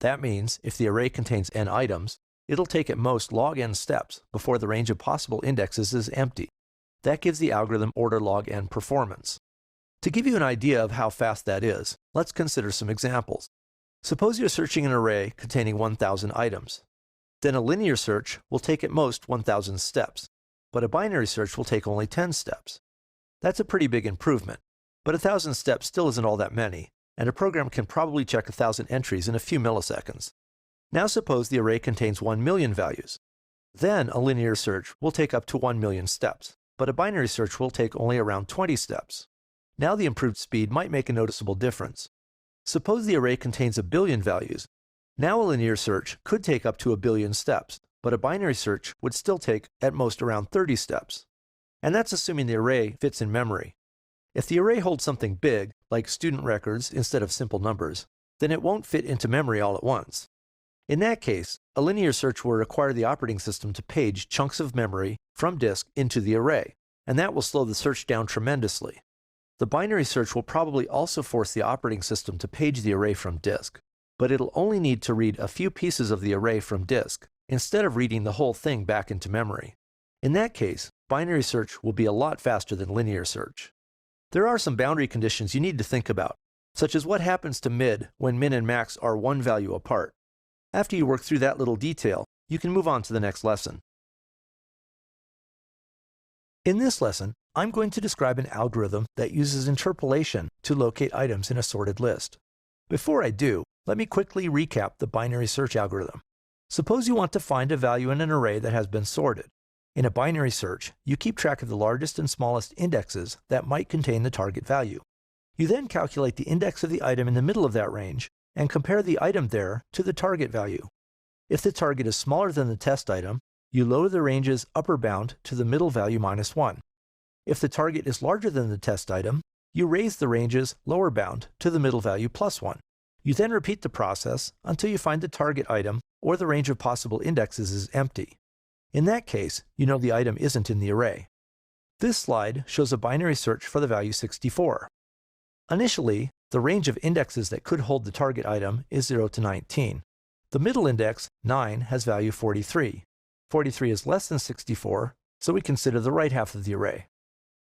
That means if the array contains n items, it'll take at most log n steps before the range of possible indexes is empty. That gives the algorithm order log n performance. To give you an idea of how fast that is, let's consider some examples. Suppose you're searching an array containing 1,000 items. Then a linear search will take at most 1,000 steps, but a binary search will take only 10 steps. That's a pretty big improvement, but 1,000 steps still isn't all that many, and a program can probably check 1,000 entries in a few milliseconds. Now suppose the array contains 1 million values. Then a linear search will take up to 1 million steps, but a binary search will take only around 20 steps. Now the improved speed might make a noticeable difference. Suppose the array contains 1 billion values. Now a linear search could take up to 1 billion steps, but a binary search would still take at most around 30 steps. And that's assuming the array fits in memory. If the array holds something big, like student records instead of simple numbers, then it won't fit into memory all at once. In that case, a linear search will require the operating system to page chunks of memory from disk into the array, and that will slow the search down tremendously. The binary search will probably also force the operating system to page the array from disk, but it'll only need to read a few pieces of the array from disk, instead of reading the whole thing back into memory. In that case, binary search will be a lot faster than linear search. There are some boundary conditions you need to think about, such as what happens to mid when min and max are one value apart. After you work through that little detail, you can move on to the next lesson. In this lesson, I'm going to describe an algorithm that uses interpolation to locate items in a sorted list. Before I do, let me quickly recap the binary search algorithm. Suppose you want to find a value in an array that has been sorted. In a binary search, you keep track of the largest and smallest indexes that might contain the target value. You then calculate the index of the item in the middle of that range and compare the item there to the target value. If the target is smaller than the test item, you lower the range's upper bound to the middle value -1. If the target is larger than the test item, you raise the range's lower bound to the middle value +1. You then repeat the process until you find the target item or the range of possible indexes is empty. In that case, you know the item isn't in the array. This slide shows a binary search for the value 64. Initially, the range of indexes that could hold the target item is 0 to 19. The middle index, 9, has value 43. 43 is less than 64, so we consider the right half of the array.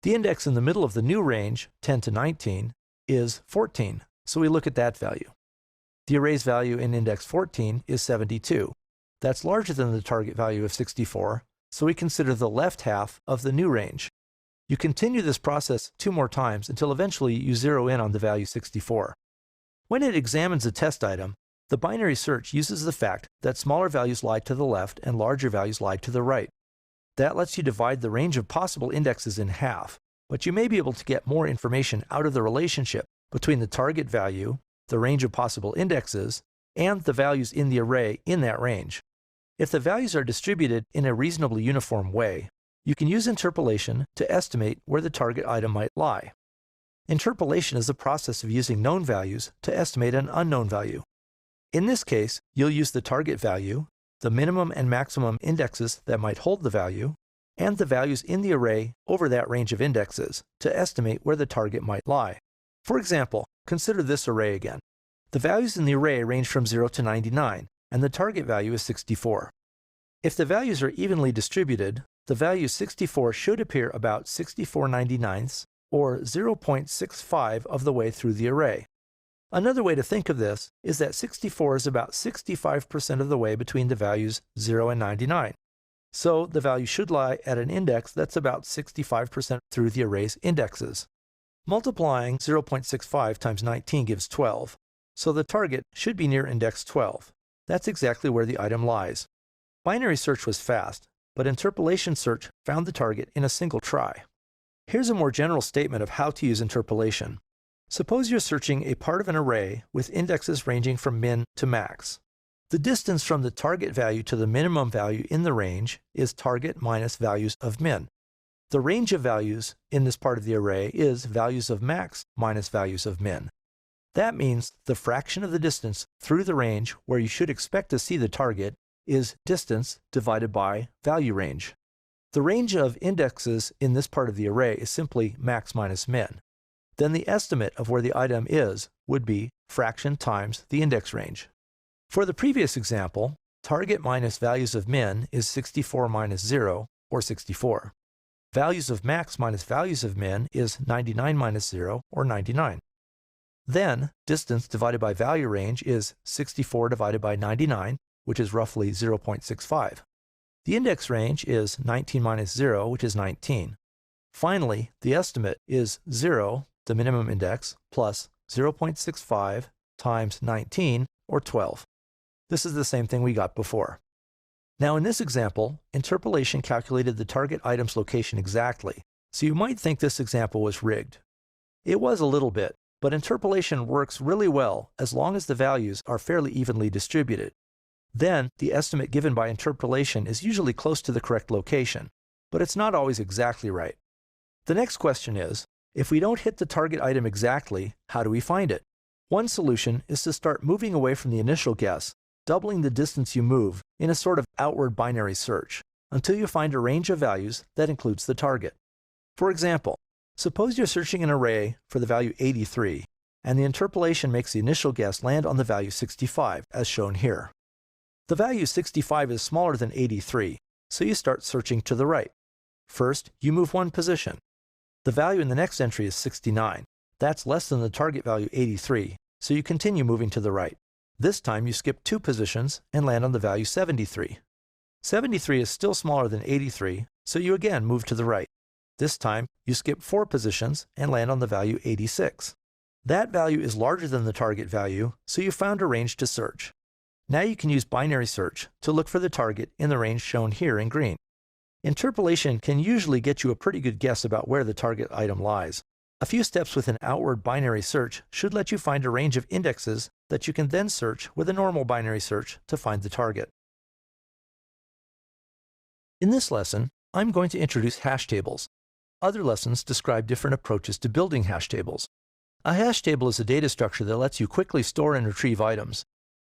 The index in the middle of the new range, 10 to 19, is 14, so we look at that value. The array's value in index 14 is 72. That's larger than the target value of 64, so we consider the left half of the new range. You continue this process 2 more times until eventually you zero in on the value 64. When it examines a test item, the binary search uses the fact that smaller values lie to the left and larger values lie to the right. That lets you divide the range of possible indexes in half, but you may be able to get more information out of the relationship between the target value, the range of possible indexes, and the values in the array in that range. If the values are distributed in a reasonably uniform way, you can use interpolation to estimate where the target item might lie. Interpolation is the process of using known values to estimate an unknown value. In this case, you'll use the target value, the minimum and maximum indexes that might hold the value, and the values in the array over that range of indexes to estimate where the target might lie. For example, consider this array again. The values in the array range from 0 to 99, and the target value is 64. If the values are evenly distributed, the value 64 should appear about 64/99ths, or 0.65 of the way through the array. Another way to think of this is that 64 is about 65% of the way between the values 0 and 99. So the value should lie at an index that's about 65% through the array's indexes. Multiplying 0.65 times 19 gives 12, so the target should be near index 12. That's exactly where the item lies. Binary search was fast, but interpolation search found the target in a single try. Here's a more general statement of how to use interpolation. Suppose you're searching a part of an array with indexes ranging from min to max. The distance from the target value to the minimum value in the range is target minus values of min. The range of values in this part of the array is values of max minus values of min. That means the fraction of the distance through the range where you should expect to see the target is distance divided by value range. The range of indexes in this part of the array is simply max minus min. Then the estimate of where the item is would be fraction times the index range. For the previous example, target minus values of min is 64 minus 0, or 64. Values of max minus values of min is 99 minus 0, or 99. Then, distance divided by value range is 64 divided by 99, which is roughly 0.65. The index range is 19 minus 0, which is 19. Finally, the estimate is 0, the minimum index, plus 0.65 times 19, or 12. This is the same thing we got before. Now in this example, interpolation calculated the target item's location exactly, so you might think this example was rigged. It was a little bit, but interpolation works really well as long as the values are fairly evenly distributed. Then, the estimate given by interpolation is usually close to the correct location, but it's not always exactly right. The next question is, if we don't hit the target item exactly, how do we find it? One solution is to start moving away from the initial guess, doubling the distance you move in a sort of outward binary search, until you find a range of values that includes the target. For example, suppose you're searching an array for the value 83, and the interpolation makes the initial guess land on the value 65, as shown here. The value 65 is smaller than 83, so you start searching to the right. First, you move one position. The value in the next entry is 69. That's less than the target value 83, so you continue moving to the right. This time you skip 2 positions and land on the value 73. 73 is still smaller than 83, so you again move to the right. This time you skip 4 positions and land on the value 86. That value is larger than the target value, so you found a range to search. Now you can use binary search to look for the target in the range shown here in green. Interpolation can usually get you a pretty good guess about where the target item lies. A few steps with an outward binary search should let you find a range of indexes that you can then search with a normal binary search to find the target. In this lesson, I'm going to introduce hash tables. Other lessons describe different approaches to building hash tables. A hash table is a data structure that lets you quickly store and retrieve items.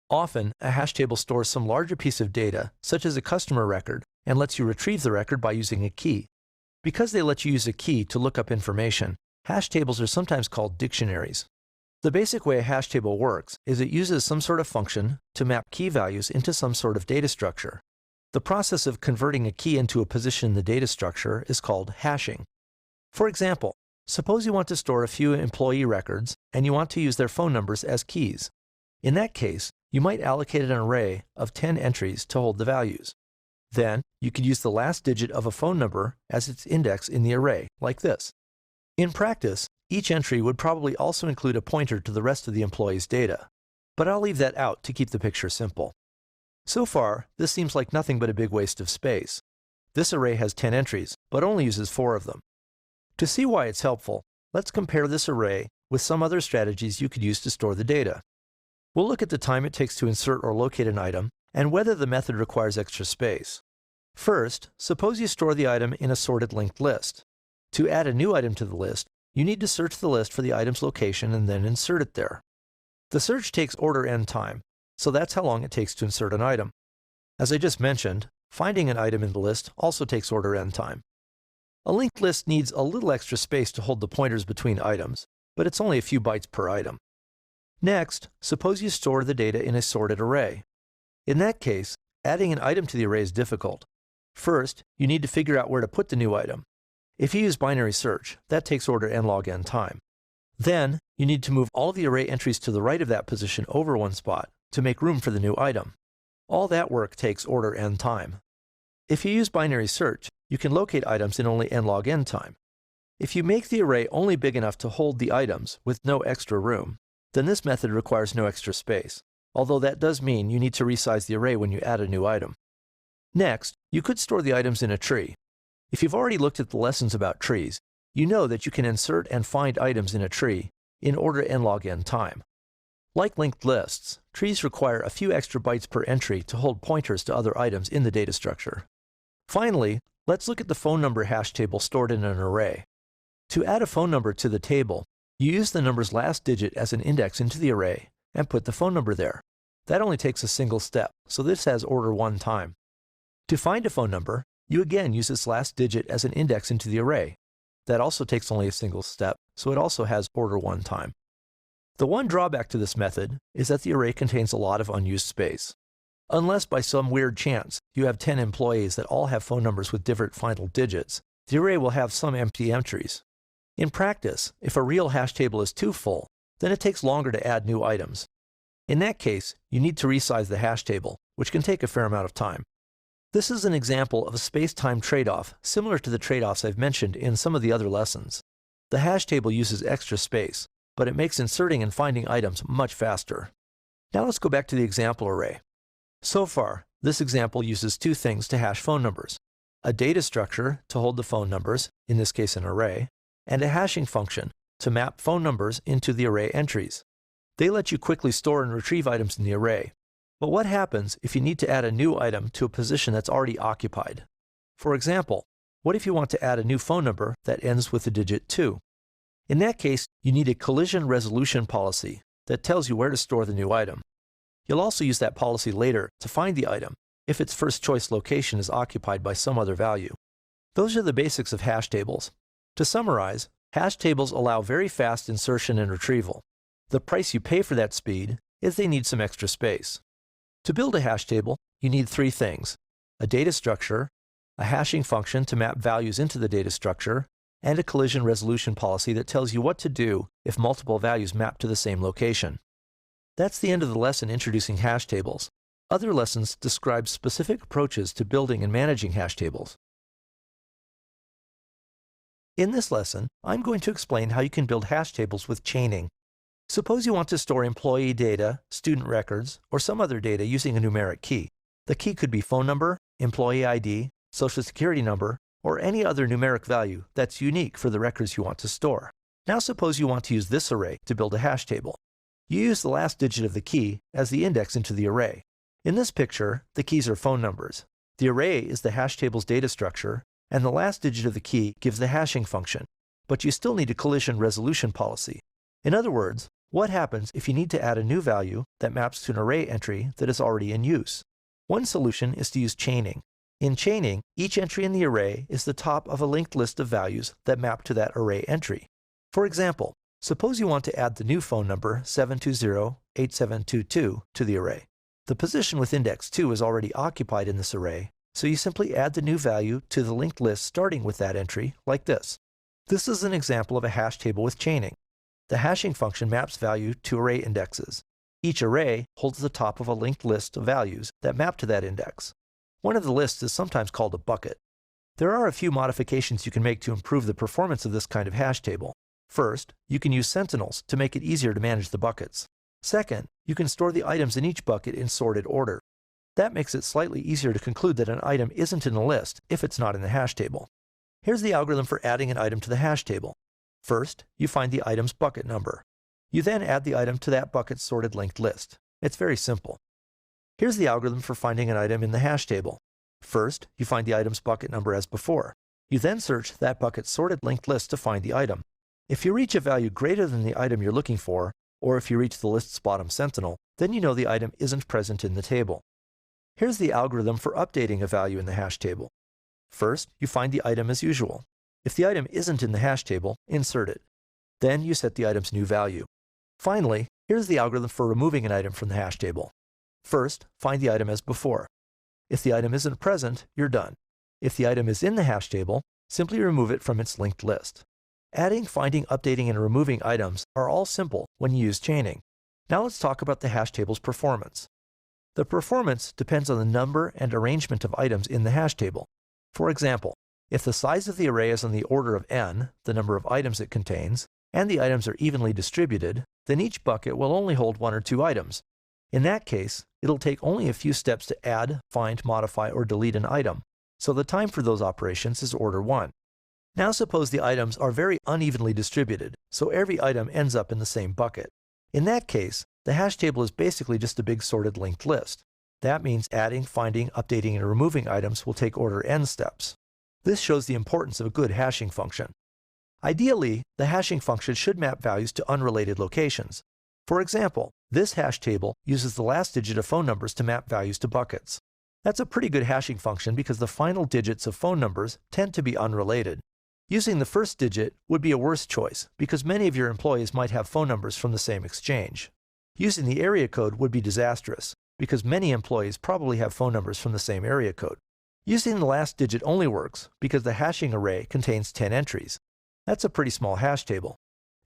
Often, a hash table stores some larger piece of data, such as a customer record, and lets you retrieve the record by using a key. Because they let you use a key to look up information, hash tables are sometimes called dictionaries. The basic way a hash table works is it uses some sort of function to map key values into some sort of data structure. The process of converting a key into a position in the data structure is called hashing. For example, suppose you want to store a few employee records and you want to use their phone numbers as keys. In that case, you might allocate an array of 10 entries to hold the values. Then, you could use the last digit of a phone number as its index in the array, like this. In practice, each entry would probably also include a pointer to the rest of the employee's data. But I'll leave that out to keep the picture simple. So far, this seems like nothing but a big waste of space. This array has 10 entries, but only uses 4 of them. To see why it's helpful, let's compare this array with some other strategies you could use to store the data. We'll look at the time it takes to insert or locate an item, and whether the method requires extra space. First, suppose you store the item in a sorted linked list. To add a new item to the list, you need to search the list for the item's location and then insert it there. The search takes order n time, so that's how long it takes to insert an item. As I just mentioned, finding an item in the list also takes order n time. A linked list needs a little extra space to hold the pointers between items, but it's only a few bytes per item. Next, suppose you store the data in a sorted array. In that case, adding an item to the array is difficult. First, you need to figure out where to put the new item. If you use binary search, that takes order n log n time. Then, you need to move all of the array entries to the right of that position over one spot to make room for the new item. All that work takes order n time. If you use binary search, you can locate items in only n log n time. If you make the array only big enough to hold the items with no extra room, then this method requires no extra space, although that does mean you need to resize the array when you add a new item. Next, you could store the items in a tree. If you've already looked at the lessons about trees, you know that you can insert and find items in a tree in order n log n time. Like linked lists, trees require a few extra bytes per entry to hold pointers to other items in the data structure. Finally, let's look at the phone number hash table stored in an array. To add a phone number to the table, you use the number's last digit as an index into the array and put the phone number there. That only takes a single step, so this has order 1 time. To find a phone number, you again use its last digit as an index into the array. That also takes only a single step, so it also has order 1 time. The one drawback to this method is that the array contains a lot of unused space. Unless by some weird chance you have 10 employees that all have phone numbers with different final digits, the array will have some empty entries. In practice, if a real hash table is too full, then it takes longer to add new items. In that case, you need to resize the hash table, which can take a fair amount of time. This is an example of a space-time trade-off similar to the trade-offs I've mentioned in some of the other lessons. The hash table uses extra space, but it makes inserting and finding items much faster. Now let's go back to the example array. So far, this example uses 2 things to hash phone numbers: a data structure to hold the phone numbers, in this case an array, and a hashing function to map phone numbers into the array entries. They let you quickly store and retrieve items in the array. But what happens if you need to add a new item to a position that's already occupied? For example, what if you want to add a new phone number that ends with the digit 2? In that case, you need a collision resolution policy that tells you where to store the new item. You'll also use that policy later to find the item if its first choice location is occupied by some other value. Those are the basics of hash tables. To summarize, hash tables allow very fast insertion and retrieval. The price you pay for that speed is they need some extra space. To build a hash table, you need 3 things: a data structure, a hashing function to map values into the data structure, and a collision resolution policy that tells you what to do if multiple values map to the same location. That's the end of the lesson introducing hash tables. Other lessons describe specific approaches to building and managing hash tables. In this lesson, I'm going to explain how you can build hash tables with chaining. Suppose you want to store employee data, student records, or some other data using a numeric key. The key could be phone number, employee ID, social security number, or any other numeric value that's unique for the records you want to store. Now suppose you want to use this array to build a hash table. You use the last digit of the key as the index into the array. In this picture, the keys are phone numbers. The array is the hash table's data structure, and the last digit of the key gives the hashing function. But you still need a collision resolution policy. In other words, what happens if you need to add a new value that maps to an array entry that is already in use? One solution is to use chaining. In chaining, each entry in the array is the top of a linked list of values that map to that array entry. For example, suppose you want to add the new phone number 720-8722 to the array. The position with index 2 is already occupied in this array, so you simply add the new value to the linked list starting with that entry, like this. This is an example of a hash table with chaining. The hashing function maps value to array indexes. Each array holds the top of a linked list of values that map to that index. One of the lists is sometimes called a bucket. There are a few modifications you can make to improve the performance of this kind of hash table. First, you can use sentinels to make it easier to manage the buckets. Second, you can store the items in each bucket in sorted order. That makes it slightly easier to conclude that an item isn't in a list if it's not in the hash table. Here's the algorithm for adding an item to the hash table. First, you find the item's bucket number. You then add the item to that bucket's sorted linked list. It's very simple. Here's the algorithm for finding an item in the hash table. First, you find the item's bucket number as before. You then search that bucket's sorted linked list to find the item. If you reach a value greater than the item you're looking for, or if you reach the list's bottom sentinel, then you know the item isn't present in the table. Here's the algorithm for updating a value in the hash table. First, you find the item as usual. If the item isn't in the hash table, insert it. Then you set the item's new value. Finally, here's the algorithm for removing an item from the hash table. First, find the item as before. If the item isn't present, you're done. If the item is in the hash table, simply remove it from its linked list. Adding, finding, updating, and removing items are all simple when you use chaining. Now let's talk about the hash table's performance. The performance depends on the number and arrangement of items in the hash table. For example, if the size of the array is on the order of n, the number of items it contains, and the items are evenly distributed, then each bucket will only hold 1 or 2 items. In that case, it'll take only a few steps to add, find, modify, or delete an item, so the time for those operations is order 1. Now suppose the items are very unevenly distributed, so every item ends up in the same bucket. In that case, the hash table is basically just a big sorted linked list. That means adding, finding, updating, and removing items will take order n steps. This shows the importance of a good hashing function. Ideally, the hashing function should map values to unrelated locations. For example, this hash table uses the last digit of phone numbers to map values to buckets. That's a pretty good hashing function because the final digits of phone numbers tend to be unrelated. Using the first digit would be a worse choice because many of your employees might have phone numbers from the same exchange. Using the area code would be disastrous because many employees probably have phone numbers from the same area code. Using the last digit only works because the hashing array contains 10 entries. That's a pretty small hash table.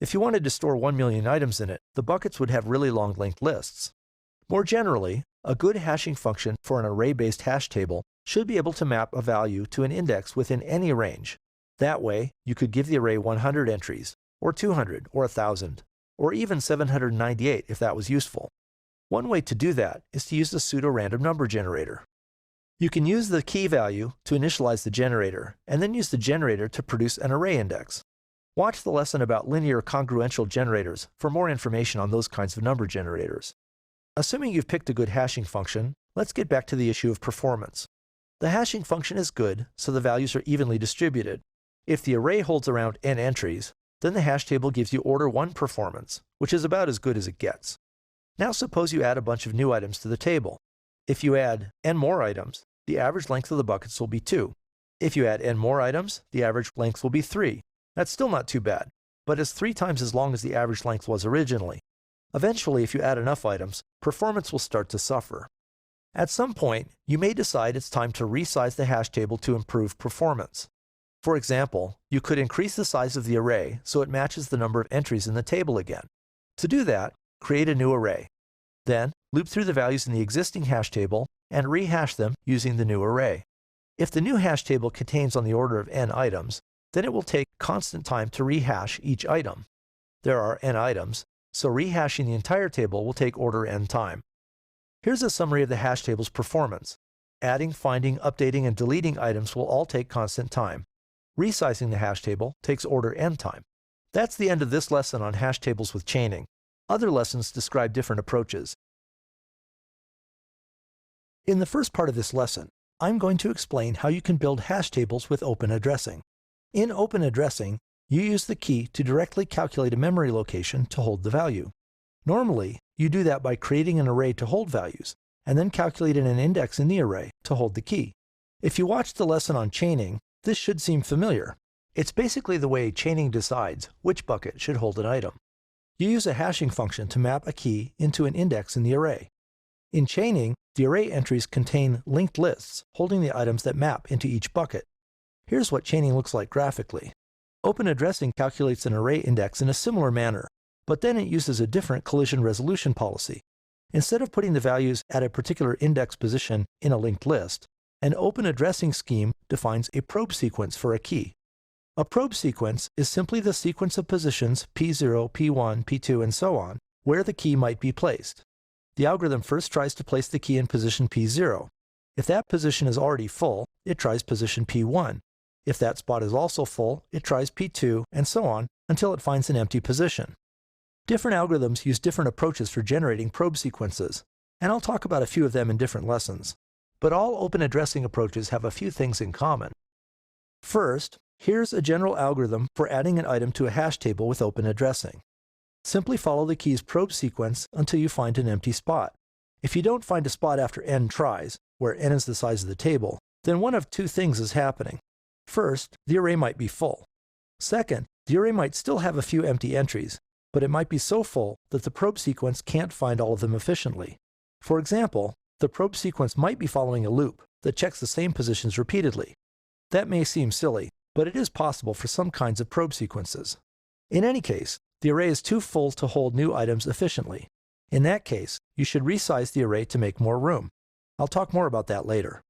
If you wanted to store 1 million items in it, the buckets would have really long linked lists. More generally, a good hashing function for an array-based hash table should be able to map a value to an index within any range. That way, you could give the array 100 entries, or 200, or 1,000, or even 798 if that was useful. One way to do that is to use the pseudo-random number generator. You can use the key value to initialize the generator, and then use the generator to produce an array index. Watch the lesson about linear congruential generators for more information on those kinds of number generators. Assuming you've picked a good hashing function, let's get back to the issue of performance. The hashing function is good, so the values are evenly distributed. If the array holds around n entries, then the hash table gives you order 1 performance, which is about as good as it gets. Now suppose you add a bunch of new items to the table. If you add n more items, the average length of the buckets will be 2. If you add n more items, the average length will be 3. That's still not too bad, but it's 3 times as long as the average length was originally. Eventually, if you add enough items, performance will start to suffer. At some point, you may decide it's time to resize the hash table to improve performance. For example, you could increase the size of the array so it matches the number of entries in the table again. To do that, create a new array. Then, loop through the values in the existing hash table and rehash them using the new array. If the new hash table contains on the order of n items, then it will take constant time to rehash each item. There are n items, so rehashing the entire table will take order n time. Here's a summary of the hash table's performance. Adding, finding, updating, and deleting items will all take constant time. Resizing the hash table takes order n time. That's the end of this lesson on hash tables with chaining. Other lessons describe different approaches. In the first part of this lesson, I'm going to explain how you can build hash tables with open addressing. In open addressing, you use the key to directly calculate a memory location to hold the value. Normally, you do that by creating an array to hold values, and then calculating an index in the array to hold the key. If you watched the lesson on chaining, this should seem familiar. It's basically the way chaining decides which bucket should hold an item. You use a hashing function to map a key into an index in the array. In chaining, the array entries contain linked lists holding the items that map into each bucket. Here's what chaining looks like graphically. Open addressing calculates an array index in a similar manner, but then it uses a different collision resolution policy. Instead of putting the values at a particular index position in a linked list, an open addressing scheme defines a probe sequence for a key. A probe sequence is simply the sequence of positions P0, P1, P2, and so on, where the key might be placed. The algorithm first tries to place the key in position P0. If that position is already full, it tries position P1. If that spot is also full, it tries P2, and so on, until it finds an empty position. Different algorithms use different approaches for generating probe sequences, and I'll talk about a few of them in different lessons. But all open addressing approaches have a few things in common. First, here's a general algorithm for adding an item to a hash table with open addressing. Simply follow the key's probe sequence until you find an empty spot. If you don't find a spot after n tries, where n is the size of the table, then one of two things is happening. First, the array might be full. Second, the array might still have a few empty entries, but it might be so full that the probe sequence can't find all of them efficiently. For example, the probe sequence might be following a loop that checks the same positions repeatedly. That may seem silly, but it is possible for some kinds of probe sequences. In any case, the array is too full to hold new items efficiently. In that case, you should resize the array to make more room. I'll talk more about that later.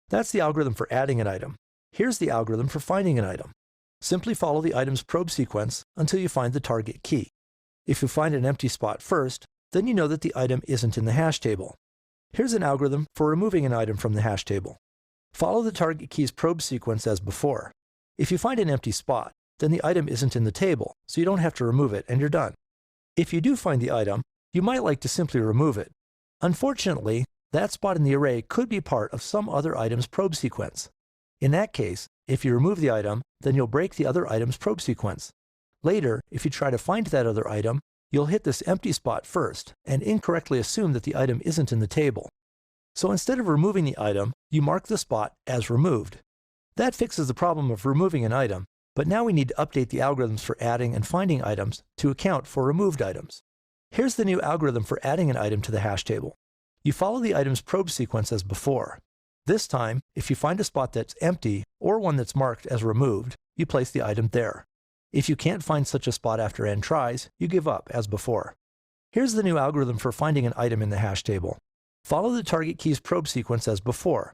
That's the algorithm for adding an item. Here's the algorithm for finding an item. Simply follow the item's probe sequence until you find the target key. If you find an empty spot first, then you know that the item isn't in the hash table. Here's an algorithm for removing an item from the hash table. Follow the target key's probe sequence as before. If you find an empty spot, then the item isn't in the table, so you don't have to remove it and you're done. If you do find the item, you might like to simply remove it. Unfortunately, that spot in the array could be part of some other item's probe sequence. In that case, if you remove the item, then you'll break the other item's probe sequence. Later, if you try to find that other item, you'll hit this empty spot first and incorrectly assume that the item isn't in the table. So instead of removing the item, you mark the spot as removed. That fixes the problem of removing an item, but now we need to update the algorithms for adding and finding items to account for removed items. Here's the new algorithm for adding an item to the hash table. You follow the item's probe sequence as before. This time, if you find a spot that's empty or one that's marked as removed, you place the item there. If you can't find such a spot after n tries, you give up as before. Here's the new algorithm for finding an item in the hash table. Follow the target key's probe sequence as before.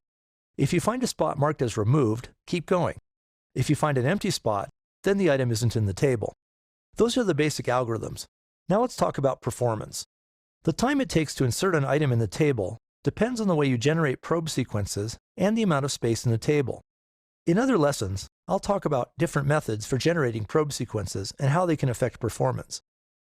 If you find a spot marked as removed, keep going. If you find an empty spot, then the item isn't in the table. Those are the basic algorithms. Now let's talk about performance. The time it takes to insert an item in the table depends on the way you generate probe sequences and the amount of space in the table. In other lessons, I'll talk about different methods for generating probe sequences and how they can affect performance.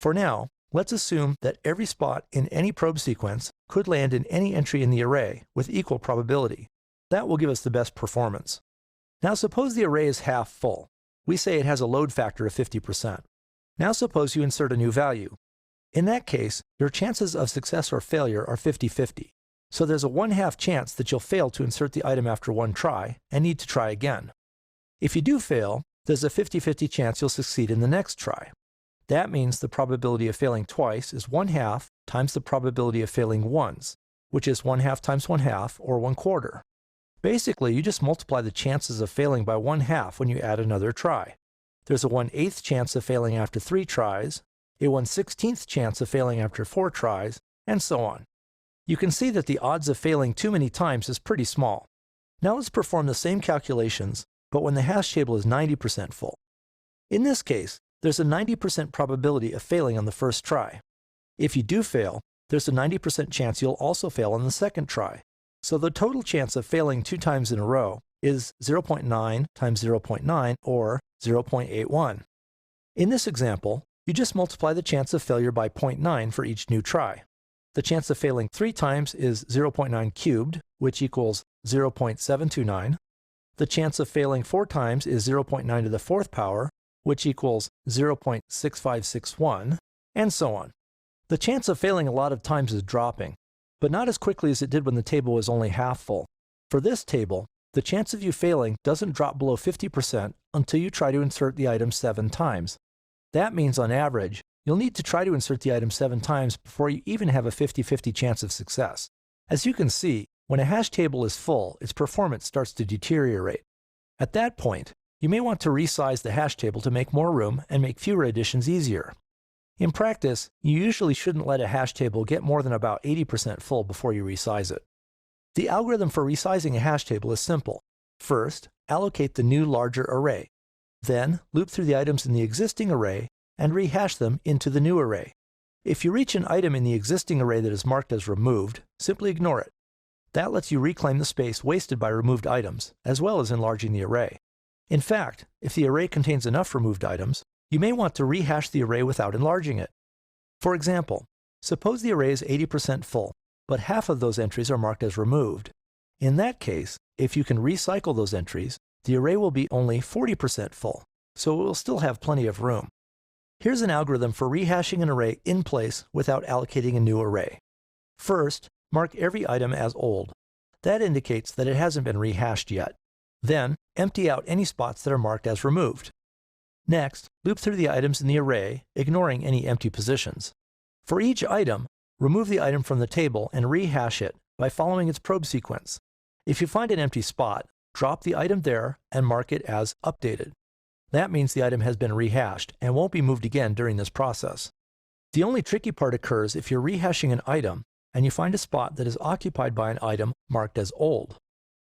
For now, let's assume that every spot in any probe sequence could land in any entry in the array with equal probability. That will give us the best performance. Now suppose the array is half full. We say it has a load factor of 50%. Now suppose you insert a new value. In that case, your chances of success or failure are 50-50. So there's a 1/2 chance that you'll fail to insert the item after one try and need to try again. If you do fail, there's a 50-50 chance you'll succeed in the next try. That means the probability of failing twice is 1/2 times the probability of failing once, which is 1/2 times 1/2, or 1/4. Basically, you just multiply the chances of failing by 1/2 when you add another try. There's a 1/8 chance of failing after 3 tries, a 1/16 chance of failing after 4 tries, and so on. You can see that the odds of failing too many times is pretty small. Now let's perform the same calculations, but when the hash table is 90% full. In this case, there's a 90% probability of failing on the first try. If you do fail, there's a 90% chance you'll also fail on the second try. So the total chance of failing 2 times in a row is 0.9 times 0.9, or 0.81. In this example, you just multiply the chance of failure by 0.9 for each new try. The chance of failing 3 times is 0.9 cubed, which equals 0.729. The chance of failing 4 times is 0.9 to the 4th power, which equals 0.6561, and so on. The chance of failing a lot of times is dropping, but not as quickly as it did when the table was only half full. For this table, the chance of you failing doesn't drop below 50% until you try to insert the item 7 times. That means on average, you'll need to try to insert the item 7 times before you even have a 50-50 chance of success. As you can see, when a hash table is full, its performance starts to deteriorate. At that point, you may want to resize the hash table to make more room and make fewer additions easier. In practice, you usually shouldn't let a hash table get more than about 80% full before you resize it. The algorithm for resizing a hash table is simple. First, allocate the new larger array. Then, loop through the items in the existing array and rehash them into the new array. If you reach an item in the existing array that is marked as removed, simply ignore it. That lets you reclaim the space wasted by removed items, as well as enlarging the array. In fact, if the array contains enough removed items, you may want to rehash the array without enlarging it. For example, suppose the array is 80% full, but half of those entries are marked as removed. In that case, if you can recycle those entries, the array will be only 40% full, so it will still have plenty of room. Here's an algorithm for rehashing an array in place without allocating a new array. First, mark every item as old. That indicates that it hasn't been rehashed yet. Then, empty out any spots that are marked as removed. Next, loop through the items in the array, ignoring any empty positions. For each item, remove the item from the table and rehash it by following its probe sequence. If you find an empty spot, drop the item there and mark it as updated. That means the item has been rehashed and won't be moved again during this process. The only tricky part occurs if you're rehashing an item and you find a spot that is occupied by an item marked as old.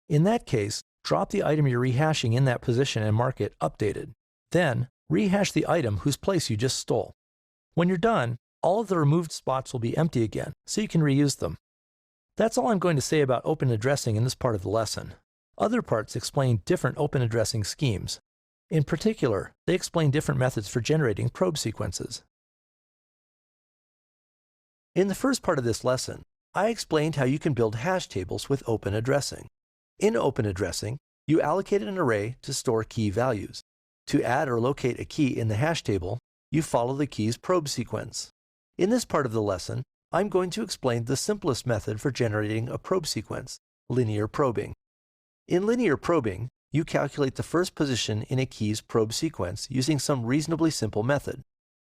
In that case, drop the item you're rehashing in that position and mark it updated. Then, rehash the item whose place you just stole. When you're done, all of the removed spots will be empty again, so you can reuse them. That's all I'm going to say about open addressing in this part of the lesson. Other parts explain different open addressing schemes. In particular, they explain different methods for generating probe sequences. In the first part of this lesson, I explained how you can build hash tables with open addressing. In open addressing, you allocated an array to store key values. To add or locate a key in the hash table, you follow the key's probe sequence. In this part of the lesson, I'm going to explain the simplest method for generating a probe sequence, linear probing. In linear probing, you calculate the first position in a key's probe sequence using some reasonably simple method.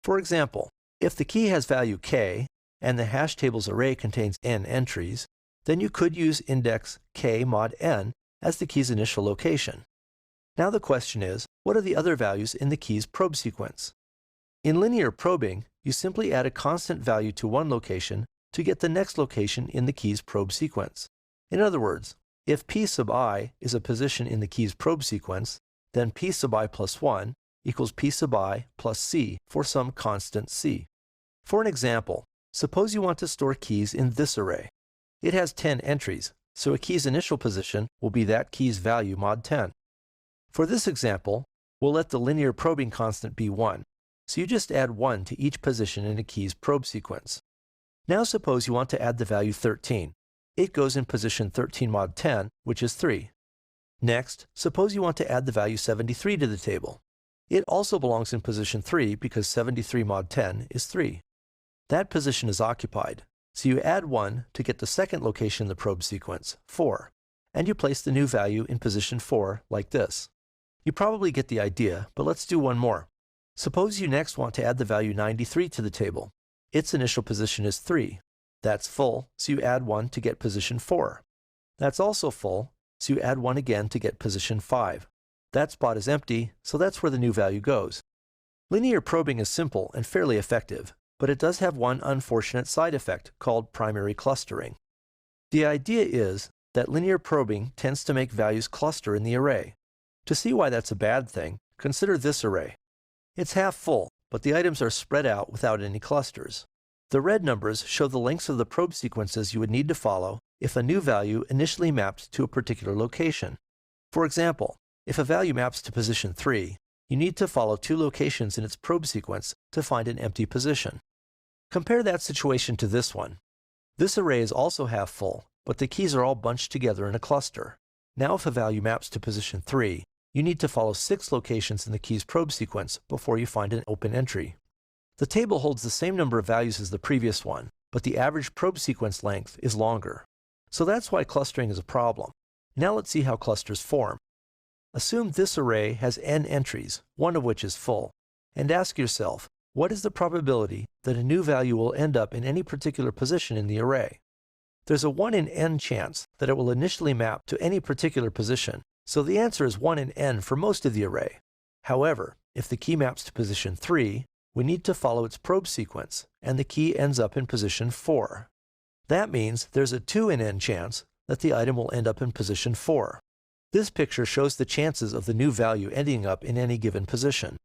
For example, if the key has value k and the hash table's array contains n entries, then you could use index k mod n as the key's initial location. Now the question is, what are the other values in the key's probe sequence? In linear probing, you simply add a constant value to one location to get the next location in the key's probe sequence. In other words, if p sub I is a position in the key's probe sequence, then p sub I plus 1 equals p sub I plus c for some constant c. For an example, suppose you want to store keys in this array. It has 10 entries, so a key's initial position will be that key's value mod 10. For this example, we'll let the linear probing constant be 1, so you just add 1 to each position in a key's probe sequence. Now suppose you want to add the value 13. It goes in position 13 mod 10, which is 3. Next, suppose you want to add the value 73 to the table. It also belongs in position 3 because 73 mod 10 is 3. That position is occupied, so you add 1 to get the second location in the probe sequence, 4, and you place the new value in position 4 like this. You probably get the idea, but let's do one more. Suppose you next want to add the value 93 to the table. Its initial position is 3. That's full, so you add 1 to get position 4. That's also full, so you add 1 again to get position 5. That spot is empty, so that's where the new value goes. Linear probing is simple and fairly effective, but it does have one unfortunate side effect called primary clustering. The idea is that linear probing tends to make values cluster in the array. To see why that's a bad thing, consider this array. It's half full, but the items are spread out without any clusters. The red numbers show the lengths of the probe sequences you would need to follow if a new value initially mapped to a particular location. For example, if a value maps to position 3, you need to follow 2 locations in its probe sequence to find an empty position. Compare that situation to this one. This array is also half full, but the keys are all bunched together in a cluster. Now if a value maps to position 3, you need to follow 6 locations in the key's probe sequence before you find an open entry. The table holds the same number of values as the previous one, but the average probe sequence length is longer. So that's why clustering is a problem. Now let's see how clusters form. Assume this array has n entries, one of which is full, and ask yourself, what is the probability that a new value will end up in any particular position in the array? There's a 1 in n chance that it will initially map to any particular position, so the answer is 1 in n for most of the array. However, if the key maps to position 3, we need to follow its probe sequence, and the key ends up in position 4. That means there's a 2 in n chance that the item will end up in position 4. This picture shows the chances of the new value ending up in any given position.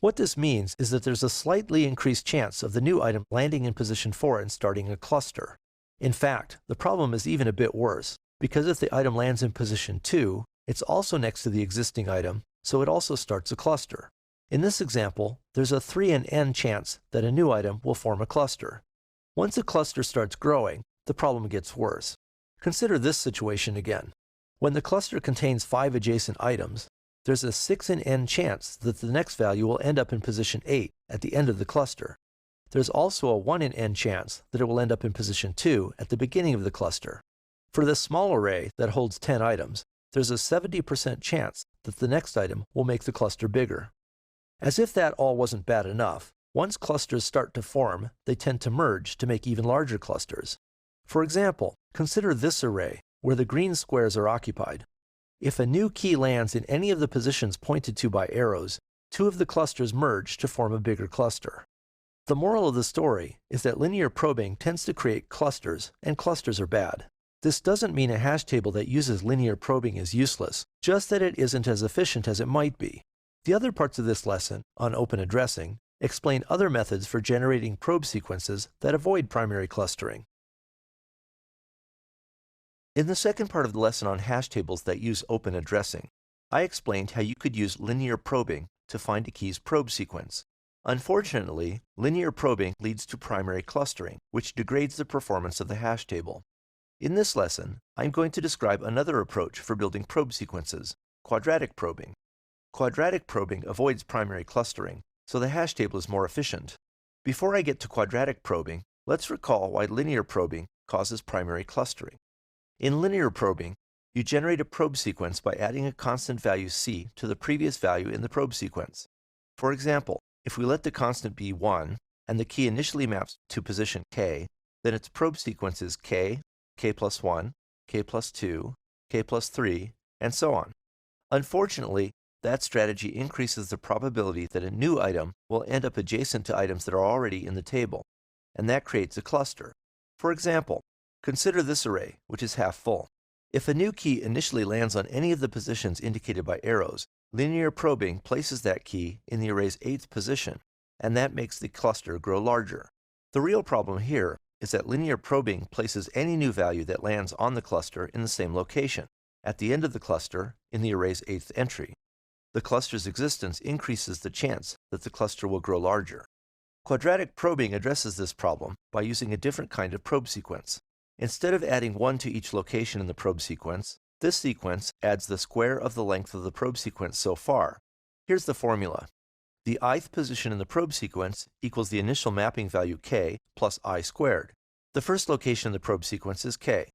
What this means is that there's a slightly increased chance of the new item landing in position 4 and starting a cluster. In fact, the problem is even a bit worse, because if the item lands in position 2, it's also next to the existing item, so it also starts a cluster. In this example, there's a 3 in n chance that a new item will form a cluster. Once a cluster starts growing, the problem gets worse. Consider this situation again. When the cluster contains 5 adjacent items, there's a 6 in n chance that the next value will end up in position 8 at the end of the cluster. There's also a 1 in n chance that it will end up in position 2 at the beginning of the cluster. For this small array that holds 10 items, there's a 70% chance that the next item will make the cluster bigger. As if that all wasn't bad enough, once clusters start to form, they tend to merge to make even larger clusters. For example, consider this array, where the green squares are occupied. If a new key lands in any of the positions pointed to by arrows, 2 of the clusters merge to form a bigger cluster. The moral of the story is that linear probing tends to create clusters, and clusters are bad. This doesn't mean a hash table that uses linear probing is useless, just that it isn't as efficient as it might be. The other parts of this lesson, on open addressing, explain other methods for generating probe sequences that avoid primary clustering. In the second part of the lesson on hash tables that use open addressing, I explained how you could use linear probing to find a key's probe sequence. Unfortunately, linear probing leads to primary clustering, which degrades the performance of the hash table. In this lesson, I'm going to describe another approach for building probe sequences, quadratic probing. Quadratic probing avoids primary clustering, so the hash table is more efficient. Before I get to quadratic probing, let's recall why linear probing causes primary clustering. In linear probing, you generate a probe sequence by adding a constant value c to the previous value in the probe sequence. For example, if we let the constant be 1, and the key initially maps to position k, then its probe sequence is k, k plus 1, k plus 2, k plus 3, and so on. Unfortunately, that strategy increases the probability that a new item will end up adjacent to items that are already in the table, and that creates a cluster. For example, consider this array, which is half full. If a new key initially lands on any of the positions indicated by arrows, linear probing places that key in the array's 8th position, and that makes the cluster grow larger. The real problem here is that linear probing places any new value that lands on the cluster in the same location, at the end of the cluster in the array's 8th entry. The cluster's existence increases the chance that the cluster will grow larger. Quadratic probing addresses this problem by using a different kind of probe sequence. Instead of adding 1 to each location in the probe sequence, this sequence adds the square of the length of the probe sequence so far. Here's the formula. The ith position in the probe sequence equals the initial mapping value k plus I squared. The first location in the probe sequence is k.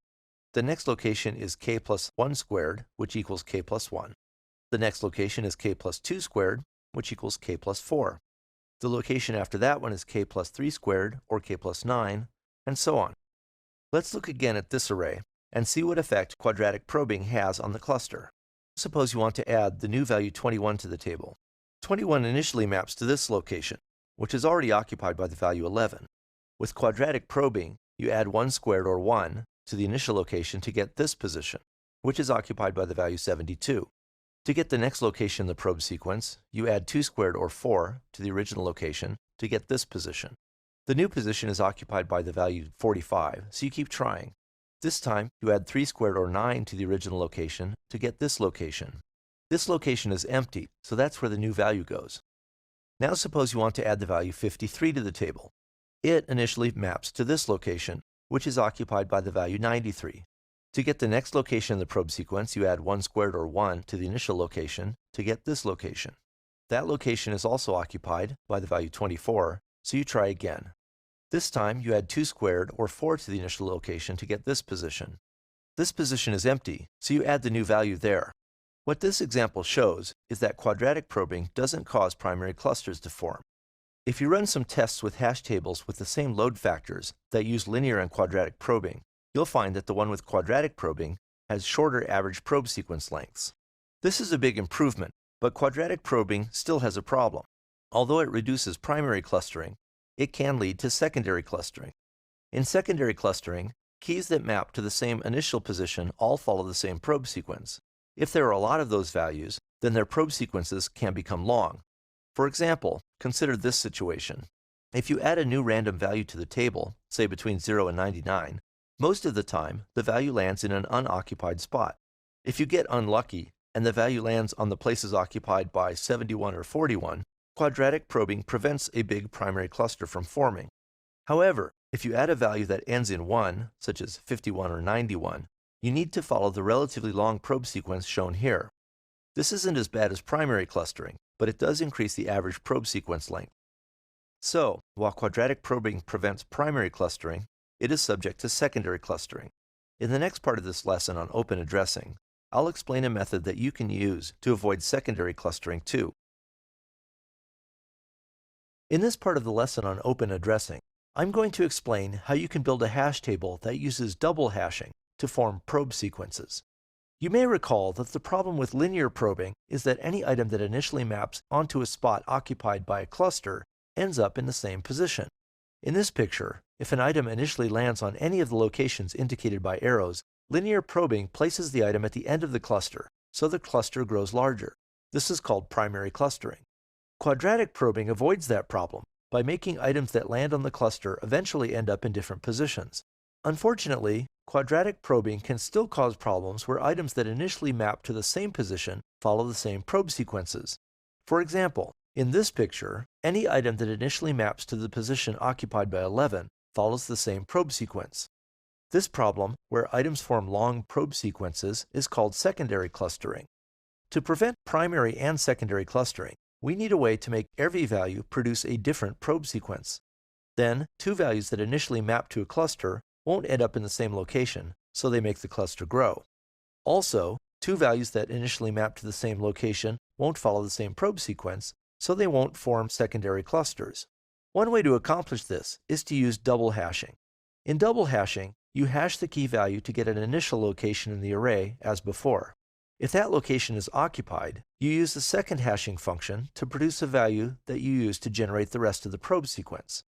The next location is k plus 1 squared, which equals k plus 1. The next location is k plus 2 squared, which equals k plus 4. The location after that one is k plus 3 squared, or k plus 9, and so on. Let's look again at this array and see what effect quadratic probing has on the cluster. Suppose you want to add the new value 21 to the table. 21 initially maps to this location, which is already occupied by the value 11. With quadratic probing, you add 1 squared, or 1, to the initial location to get this position, which is occupied by the value 72. To get the next location in the probe sequence, you add 2 squared, or 4, to the original location to get this position. The new position is occupied by the value 45, so you keep trying. This time, you add 3 squared, or 9, to the original location to get this location. This location is empty, so that's where the new value goes. Now suppose you want to add the value 53 to the table. It initially maps to this location, which is occupied by the value 93. To get the next location in the probe sequence, you add 1 squared or 1 to the initial location to get this location. That location is also occupied by the value 24, so you try again. This time you add 2 squared or 4 to the initial location to get this position. This position is empty, so you add the new value there. What this example shows is that quadratic probing doesn't cause primary clusters to form. If you run some tests with hash tables with the same load factors that use linear and quadratic probing, you'll find that the one with quadratic probing has shorter average probe sequence lengths. This is a big improvement, but quadratic probing still has a problem. Although it reduces primary clustering, it can lead to secondary clustering. In secondary clustering, keys that map to the same initial position all follow the same probe sequence. If there are a lot of those values, then their probe sequences can become long. For example, consider this situation. If you add a new random value to the table, say between 0 and 99, most of the time the value lands in an unoccupied spot. If you get unlucky and the value lands on the places occupied by 71 or 41, quadratic probing prevents a big primary cluster from forming. However, if you add a value that ends in 1, such as 51 or 91, you need to follow the relatively long probe sequence shown here. This isn't as bad as primary clustering, but it does increase the average probe sequence length. So, while quadratic probing prevents primary clustering, it is subject to secondary clustering. In the next part of this lesson on open addressing, I'll explain a method that you can use to avoid secondary clustering too. In this part of the lesson on open addressing, I'm going to explain how you can build a hash table that uses double hashing to form probe sequences. You may recall that the problem with linear probing is that any item that initially maps onto a spot occupied by a cluster ends up in the same position. In this picture, if an item initially lands on any of the locations indicated by arrows, linear probing places the item at the end of the cluster, so the cluster grows larger. This is called primary clustering. Quadratic probing avoids that problem by making items that land on the cluster eventually end up in different positions. Unfortunately, quadratic probing can still cause problems where items that initially map to the same position follow the same probe sequences. For example, in this picture, any item that initially maps to the position occupied by 11 follows the same probe sequence. This problem, where items form long probe sequences, is called secondary clustering. To prevent primary and secondary clustering, we need a way to make every value produce a different probe sequence. Then, two values that initially map to a cluster won't end up in the same location, so they make the cluster grow. Also, two values that initially map to the same location won't follow the same probe sequence, so they won't form secondary clusters. One way to accomplish this is to use double hashing. In double hashing, you hash the key value to get an initial location in the array as before. If that location is occupied, you use the second hashing function to produce a value that you use to generate the rest of the probe sequence.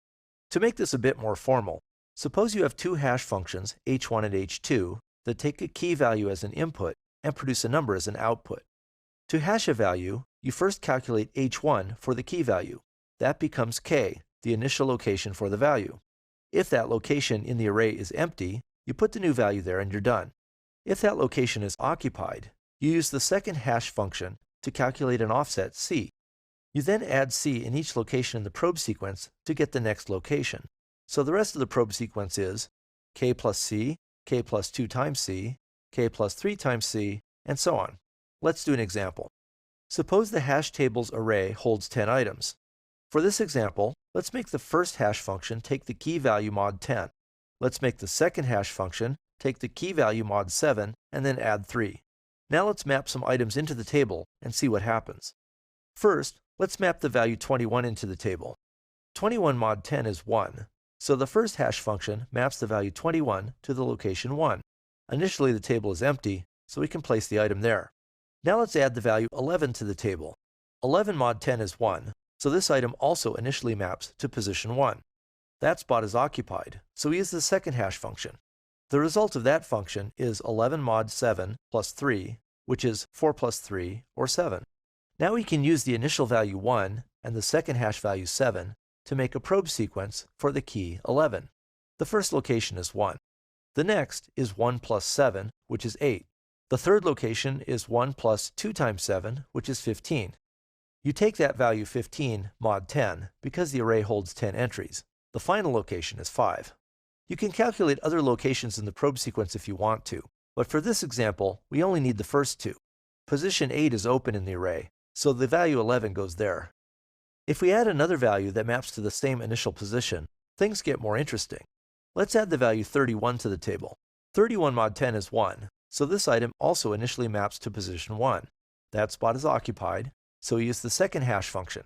To make this a bit more formal, suppose you have two hash functions, h1 and h2, that take a key value as an input and produce a number as an output. To hash a value, you first calculate h1 for the key value. That becomes k, the initial location for the value. If that location in the array is empty, you put the new value there and you're done. If that location is occupied, you use the second hash function to calculate an offset c. You then add c in each location in the probe sequence to get the next location. So the rest of the probe sequence is k plus c, k plus 2 times c, k plus 3 times c, and so on. Let's do an example. Suppose the hash table's array holds 10 items. For this example, let's make the first hash function take the key value mod 10. Let's make the second hash function take the key value mod 7 and then add 3. Now let's map some items into the table and see what happens. First, let's map the value 21 into the table. 21 mod 10 is 1, so the first hash function maps the value 21 to the location 1. Initially the table is empty, so we can place the item there. Now let's add the value 11 to the table. 11 mod 10 is 1, so this item also initially maps to position 1. That spot is occupied, so we use the second hash function. The result of that function is 11 mod 7 plus 3, which is 4 plus 3, or 7. Now we can use the initial value 1 and the second hash value 7 to make a probe sequence for the key 11. The first location is 1. The next is 1 plus 7, which is 8. The third location is 1 plus 2 times 7, which is 15. You take that value 15 mod 10 because the array holds 10 entries. The final location is 5. You can calculate other locations in the probe sequence if you want to, but for this example, we only need the first two. Position 8 is open in the array, so the value 11 goes there. If we add another value that maps to the same initial position, things get more interesting. Let's add the value 31 to the table. 31 mod 10 is 1, so this item also initially maps to position 1. That spot is occupied, so we use the second hash function.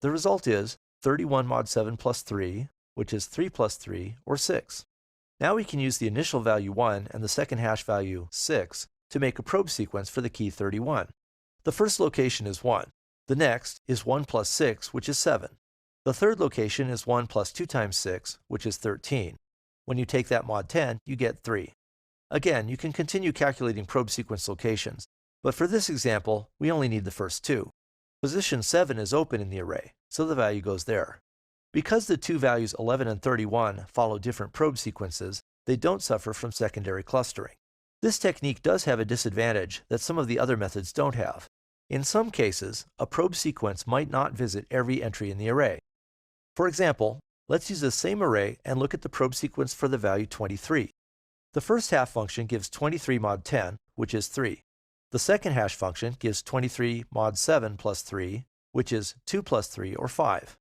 The result is 31 mod 7 plus 3, which is 3 plus 3, or 6. Now we can use the initial value 1 and the second hash value 6 to make a probe sequence for the key 31. The first location is 1. The next is 1 plus 6, which is 7. The third location is 1 plus 2 times 6, which is 13. When you take that mod 10, you get 3. Again, you can continue calculating probe sequence locations, but for this example, we only need the first two. Position 7 is open in the array, so the value goes there. Because the two values 11 and 31 follow different probe sequences, they don't suffer from secondary clustering. This technique does have a disadvantage that some of the other methods don't have. In some cases, a probe sequence might not visit every entry in the array. For example, let's use the same array and look at the probe sequence for the value 23. The first half function gives 23 mod 10, which is 3. The second hash function gives 23 mod 7 plus 3, which is 2 plus 3, or 5.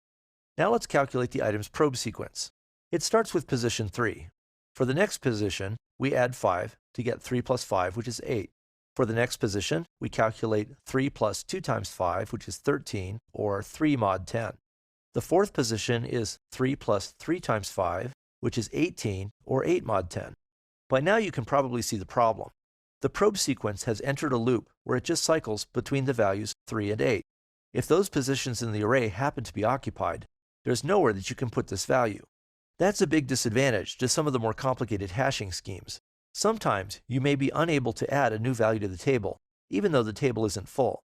Now let's calculate the item's probe sequence. It starts with position 3. For the next position, we add 5 to get 3 plus 5, which is 8. For the next position, we calculate 3 plus 2 times 5, which is 13, or 3 mod 10. The fourth position is 3 plus 3 times 5, which is 18, or 8 mod 10. By now you can probably see the problem. The probe sequence has entered a loop where it just cycles between the values 3 and 8. If those positions in the array happen to be occupied, there's nowhere that you can put this value. That's a big disadvantage to some of the more complicated hashing schemes. Sometimes you may be unable to add a new value to the table, even though the table isn't full.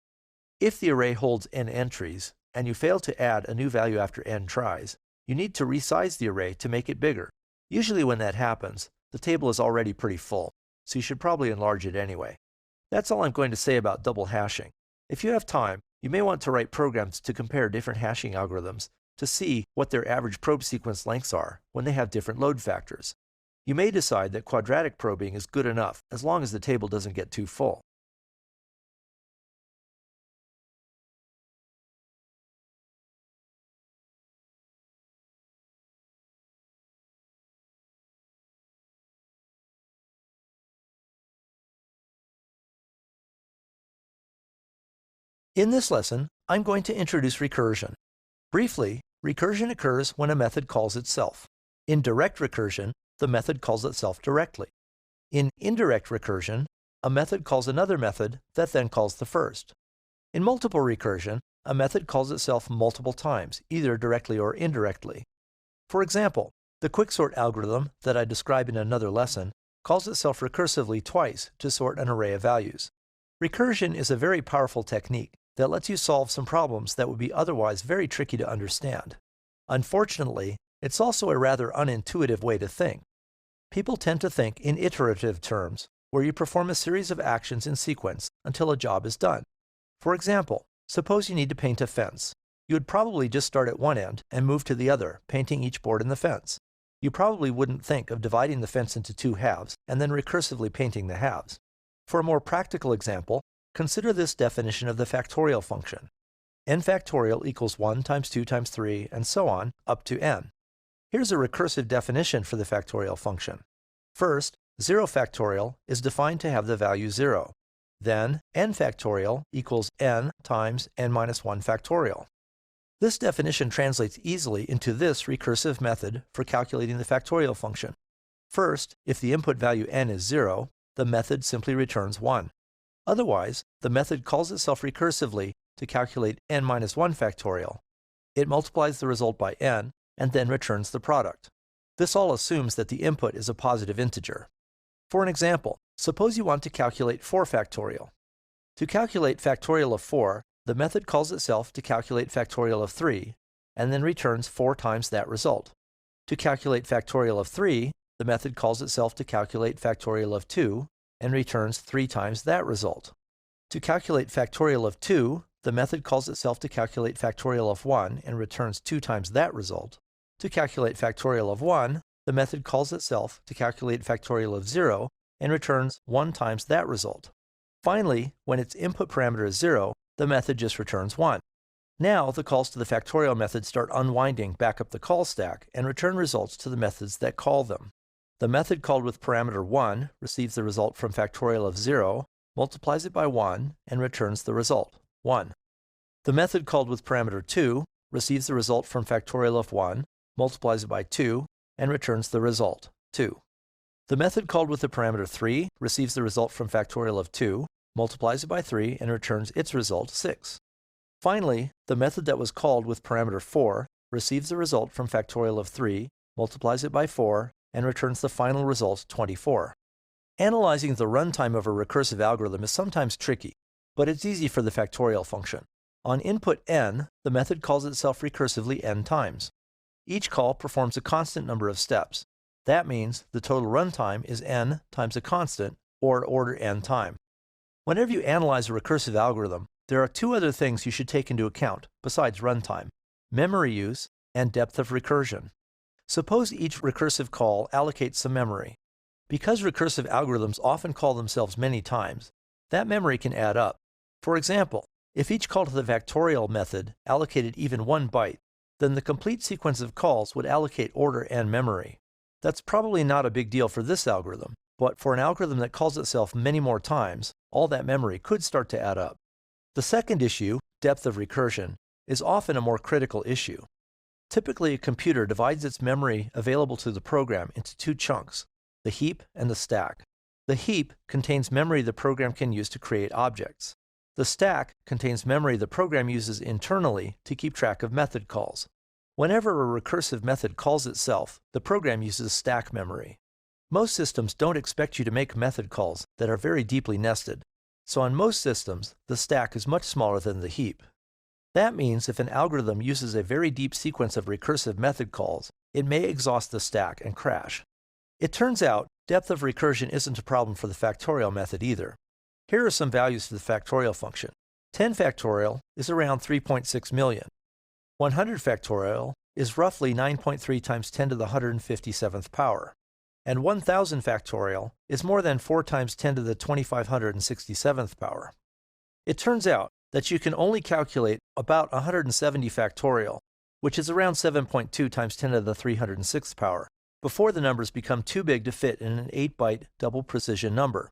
If the array holds n entries, and you fail to add a new value after n tries, you need to resize the array to make it bigger. Usually when that happens, the table is already pretty full, so you should probably enlarge it anyway. That's all I'm going to say about double hashing. If you have time, you may want to write programs to compare different hashing algorithms to see what their average probe sequence lengths are when they have different load factors. You may decide that quadratic probing is good enough as long as the table doesn't get too full. In this lesson, I'm going to introduce recursion. Briefly, recursion occurs when a method calls itself. In direct recursion, the method calls itself directly. In indirect recursion, a method calls another method that then calls the first. In multiple recursion, a method calls itself multiple times, either directly or indirectly. For example, the Quicksort algorithm that I describe in another lesson calls itself recursively twice to sort an array of values. Recursion is a very powerful technique that lets you solve some problems that would be otherwise very tricky to understand. Unfortunately, it's also a rather unintuitive way to think. People tend to think in iterative terms, where you perform a series of actions in sequence until a job is done. For example, suppose you need to paint a fence. You would probably just start at one end and move to the other, painting each board in the fence. You probably wouldn't think of dividing the fence into two halves and then recursively painting the halves. For a more practical example, consider this definition of the factorial function. N factorial equals 1 times 2 times 3, and so on, up to n. Here's a recursive definition for the factorial function. First, 0 factorial is defined to have the value 0. Then, n factorial equals n times n minus 1 factorial. This definition translates easily into this recursive method for calculating the factorial function. First, if the input value n is 0, the method simply returns 1. Otherwise, the method calls itself recursively to calculate n minus 1 factorial. It multiplies the result by n and then returns the product. This all assumes that the input is a positive integer. For an example, suppose you want to calculate 4 factorial. To calculate factorial of 4, the method calls itself to calculate factorial of 3, and then returns 4 times that result. To calculate factorial of 3, the method calls itself to calculate factorial of 2, and returns 3 times that result. To calculate factorial of 2, the method calls itself to calculate factorial of 1 and returns 2 times that result. To calculate factorial of 1, the method calls itself to calculate factorial of 0 and returns 1 times that result. Finally, when its input parameter is 0, the method just returns 1. Now, the calls to the factorial method start unwinding back up the call stack and return results to the methods that call them. The method called with parameter 1 receives the result from factorial of 0, multiplies it by 1, and returns the result, 1. The method called with parameter 2 receives the result from factorial of 1, multiplies it by 2, and returns the result, 2. The method called with the parameter 3 receives the result from factorial of 2, multiplies it by 3, and returns its result, 6. Finally, the method that was called with parameter 4 receives the result from factorial of 3, multiplies it by 4, and returns the final result, 24. Analyzing the runtime of a recursive algorithm is sometimes tricky, but it's easy for the factorial function. On input n, the method calls itself recursively n times. Each call performs a constant number of steps. That means the total runtime is n times a constant, or order n time. Whenever you analyze a recursive algorithm, there are 2 other things you should take into account besides runtime: memory use and depth of recursion. Suppose each recursive call allocates some memory. Because recursive algorithms often call themselves many times, that memory can add up. For example, if each call to the factorial method allocated even 1 byte, then the complete sequence of calls would allocate order n memory. That's probably not a big deal for this algorithm, but for an algorithm that calls itself many more times, all that memory could start to add up. The second issue, depth of recursion, is often a more critical issue. Typically, a computer divides its memory available to the program into 2 chunks, the heap and the stack. The heap contains memory the program can use to create objects. The stack contains memory the program uses internally to keep track of method calls. Whenever a recursive method calls itself, the program uses stack memory. Most systems don't expect you to make method calls that are very deeply nested, so on most systems, the stack is much smaller than the heap. That means if an algorithm uses a very deep sequence of recursive method calls, it may exhaust the stack and crash. It turns out, depth of recursion isn't a problem for the factorial method either. Here are some values for the factorial function. 10 factorial is around 3.6 million. 100 factorial is roughly 9.3 times 10 to the 157th power. And 1000 factorial is more than 4 times 10 to the 2567th power. It turns out that you can only calculate about 170 factorial, which is around 7.2 times 10 to the 306th power, before the numbers become too big to fit in an 8-byte double precision number.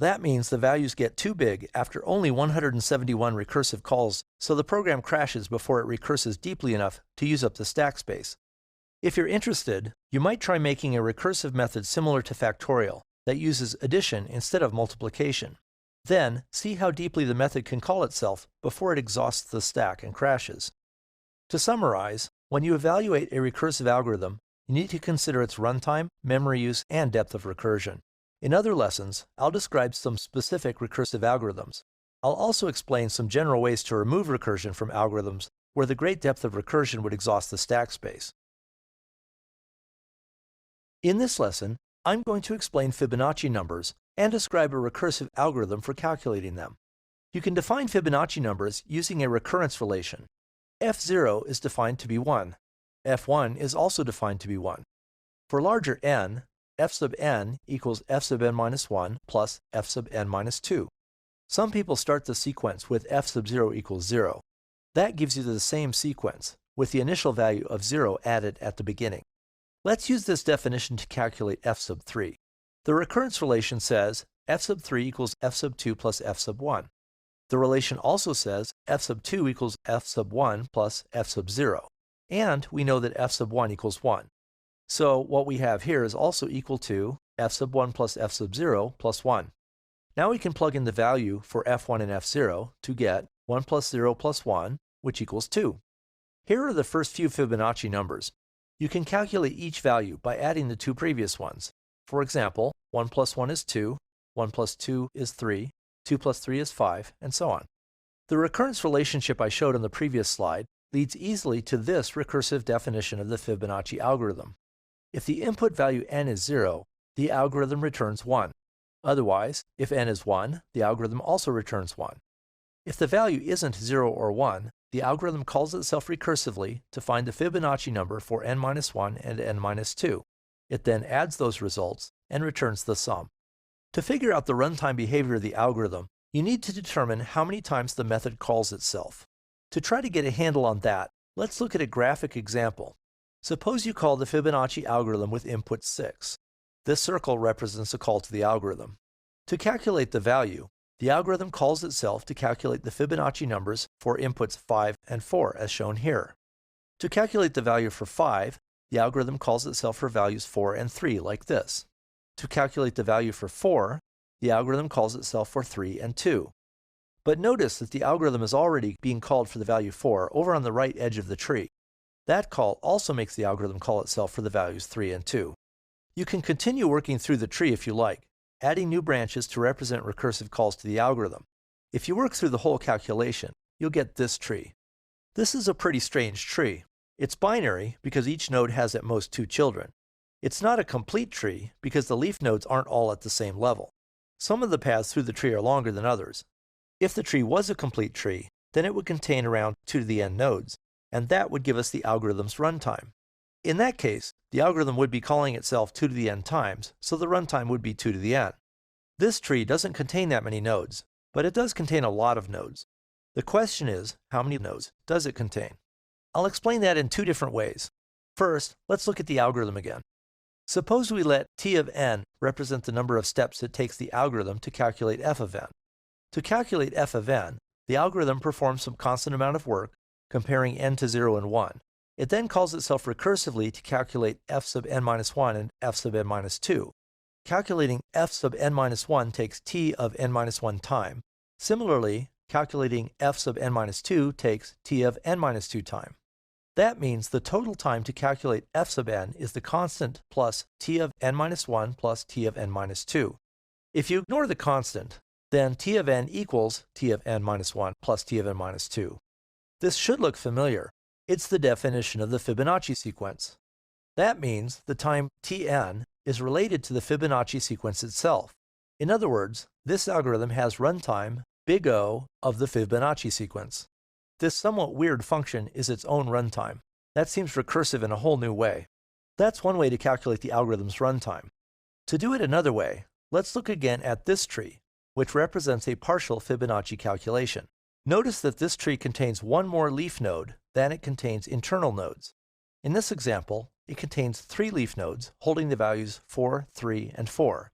That means the values get too big after only 171 recursive calls, so the program crashes before it recurses deeply enough to use up the stack space. If you're interested, you might try making a recursive method similar to factorial that uses addition instead of multiplication. Then, see how deeply the method can call itself before it exhausts the stack and crashes. To summarize, when you evaluate a recursive algorithm, you need to consider its runtime, memory use, and depth of recursion. In other lessons, I'll describe some specific recursive algorithms. I'll also explain some general ways to remove recursion from algorithms where the great depth of recursion would exhaust the stack space. In this lesson, I'm going to explain Fibonacci numbers and describe a recursive algorithm for calculating them. You can define Fibonacci numbers using a recurrence relation. f0 is defined to be 1. f1 is also defined to be 1. For larger n, f sub n equals f sub n minus 1 plus f sub n minus 2. Some people start the sequence with f sub 0 equals 0. That gives you the same sequence, with the initial value of 0 added at the beginning. Let's use this definition to calculate f sub 3. The recurrence relation says f sub 3 equals f sub 2 plus f sub 1. The relation also says f sub 2 equals f sub 1 plus f sub 0. And we know that f sub 1 equals 1. So what we have here is also equal to f sub 1 plus f sub 0 plus 1. Now we can plug in the value for f1 and f0 to get 1 plus 0 plus 1, which equals 2. Here are the first few Fibonacci numbers. You can calculate each value by adding the 2 previous ones. For example, 1 plus 1 is 2, 1 plus 2 is 3, 2 plus 3 is 5, and so on. The recurrence relationship I showed on the previous slide leads easily to this recursive definition of the Fibonacci algorithm. If the input value n is 0, the algorithm returns 1. Otherwise, if n is 1, the algorithm also returns 1. If the value isn't 0 or 1, the algorithm calls itself recursively to find the Fibonacci number for n-1 and n-2. It then adds those results and returns the sum. To figure out the runtime behavior of the algorithm, you need to determine how many times the method calls itself. To try to get a handle on that, let's look at a graphic example. Suppose you call the Fibonacci algorithm with input 6. This circle represents a call to the algorithm. To calculate the value, the algorithm calls itself to calculate the Fibonacci numbers for inputs 5 and 4, as shown here. To calculate the value for 5, the algorithm calls itself for values 4 and 3, like this. To calculate the value for 4, the algorithm calls itself for 3 and 2. But notice that the algorithm is already being called for the value 4 over on the right edge of the tree. That call also makes the algorithm call itself for the values 3 and 2. You can continue working through the tree if you like, adding new branches to represent recursive calls to the algorithm. If you work through the whole calculation, you'll get this tree. This is a pretty strange tree. It's binary because each node has at most 2 children. It's not a complete tree because the leaf nodes aren't all at the same level. Some of the paths through the tree are longer than others. If the tree was a complete tree, then it would contain around 2 to the n nodes, and that would give us the algorithm's runtime. In that case, the algorithm would be calling itself 2 to the n times, so the runtime would be 2 to the n. This tree doesn't contain that many nodes, but it does contain a lot of nodes. The question is, how many nodes does it contain? I'll explain that in 2 different ways. First, let's look at the algorithm again. Suppose we let t of n represent the number of steps it takes the algorithm to calculate f of n. To calculate f of n, the algorithm performs some constant amount of work, comparing n to 0 and 1. It then calls itself recursively to calculate f sub n-1 and f sub n-2. Calculating f sub n-1 takes t of n-1 time. Similarly, calculating f sub n-2 takes t of n-2 time. That means the total time to calculate f sub n is the constant plus t of n-1 plus t of n-2. If you ignore the constant, then t of n equals t of n-1 plus t of n-2. This should look familiar. It's the definition of the Fibonacci sequence. That means the time Tn is related to the Fibonacci sequence itself. In other words, this algorithm has runtime big O of the Fibonacci sequence. This somewhat weird function is its own runtime. That seems recursive in a whole new way. That's one way to calculate the algorithm's runtime. To do it another way, let's look again at this tree, which represents a partial Fibonacci calculation. Notice that this tree contains one more leaf node than it contains internal nodes. In this example, it contains 3 leaf nodes holding the values 4, 3, and 4,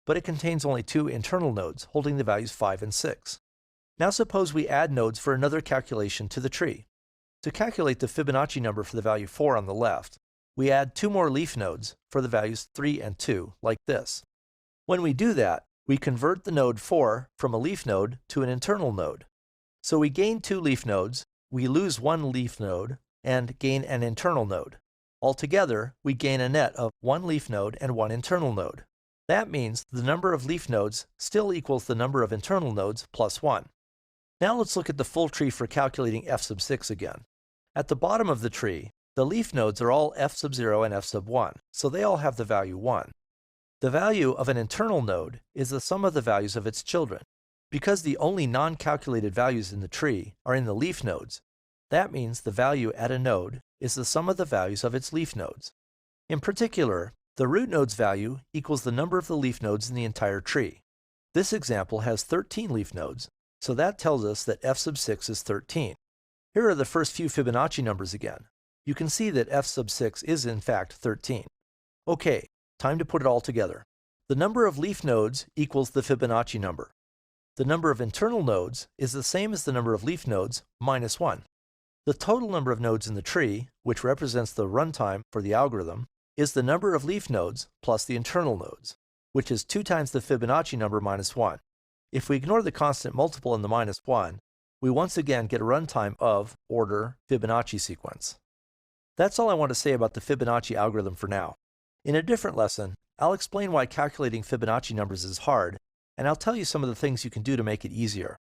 but it contains only 2 internal nodes holding the values 5 and 6. Now suppose we add nodes for another calculation to the tree. To calculate the Fibonacci number for the value 4 on the left, we add 2 more leaf nodes for the values 3 and 2, like this. When we do that, we convert the node 4 from a leaf node to an internal node. So we gain 2 leaf nodes, we lose 1 leaf node, and gain an internal node. Altogether, we gain a net of 1 leaf node and 1 internal node. That means the number of leaf nodes still equals the number of internal nodes plus 1. Now let's look at the full tree for calculating f sub 6 again. At the bottom of the tree, the leaf nodes are all f sub 0 and f sub 1, so they all have the value 1. The value of an internal node is the sum of the values of its children. Because the only non-calculated values in the tree are in the leaf nodes, that means the value at a node is the sum of the values of its leaf nodes. In particular, the root node's value equals the number of the leaf nodes in the entire tree. This example has 13 leaf nodes, so that tells us that f sub 6 is 13. Here are the first few Fibonacci numbers again. You can see that f sub 6 is in fact 13. Okay, time to put it all together. The number of leaf nodes equals the Fibonacci number. The number of internal nodes is the same as the number of leaf nodes minus 1. The total number of nodes in the tree, which represents the runtime for the algorithm, is the number of leaf nodes plus the internal nodes, which is 2 times the Fibonacci number minus 1. If we ignore the constant multiple in the minus 1, we once again get a runtime of order Fibonacci sequence. That's all I want to say about the Fibonacci algorithm for now. In a different lesson, I'll explain why calculating Fibonacci numbers is hard, and I'll tell you some of the things you can do to make it easier.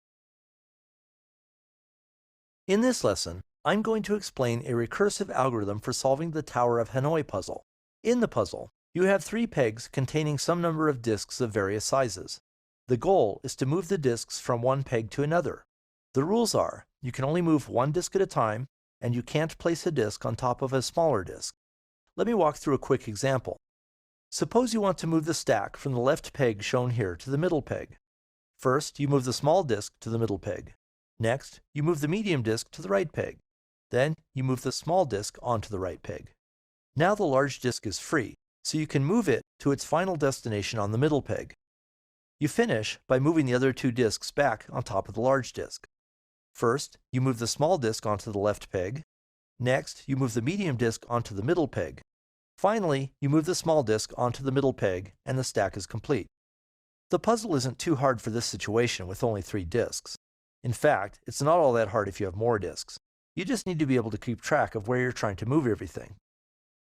In this lesson, I'm going to explain a recursive algorithm for solving the Tower of Hanoi puzzle. In the puzzle, You have 3 pegs containing some number of disks of various sizes. The goal is to move the disks from one peg to another. The rules are, you can only move one disk at a time, and you can't place a disk on top of a smaller disk. Let me walk through a quick example. Suppose you want to move the stack from the left peg shown here to the middle peg. First, you move the small disk to the middle peg. Next, you move the medium disk to the right peg. Then, you move the small disk onto the right peg. Now the large disk is free, so you can move it to its final destination on the middle peg. You finish by moving the other 2 disks back on top of the large disk. First, you move the small disk onto the left peg. Next, you move the medium disk onto the middle peg. Finally, you move the small disk onto the middle peg, and the stack is complete. The puzzle isn't too hard for this situation with only 3 disks. In fact, it's not all that hard if you have more disks. You just need to be able to keep track of where you're trying to move everything.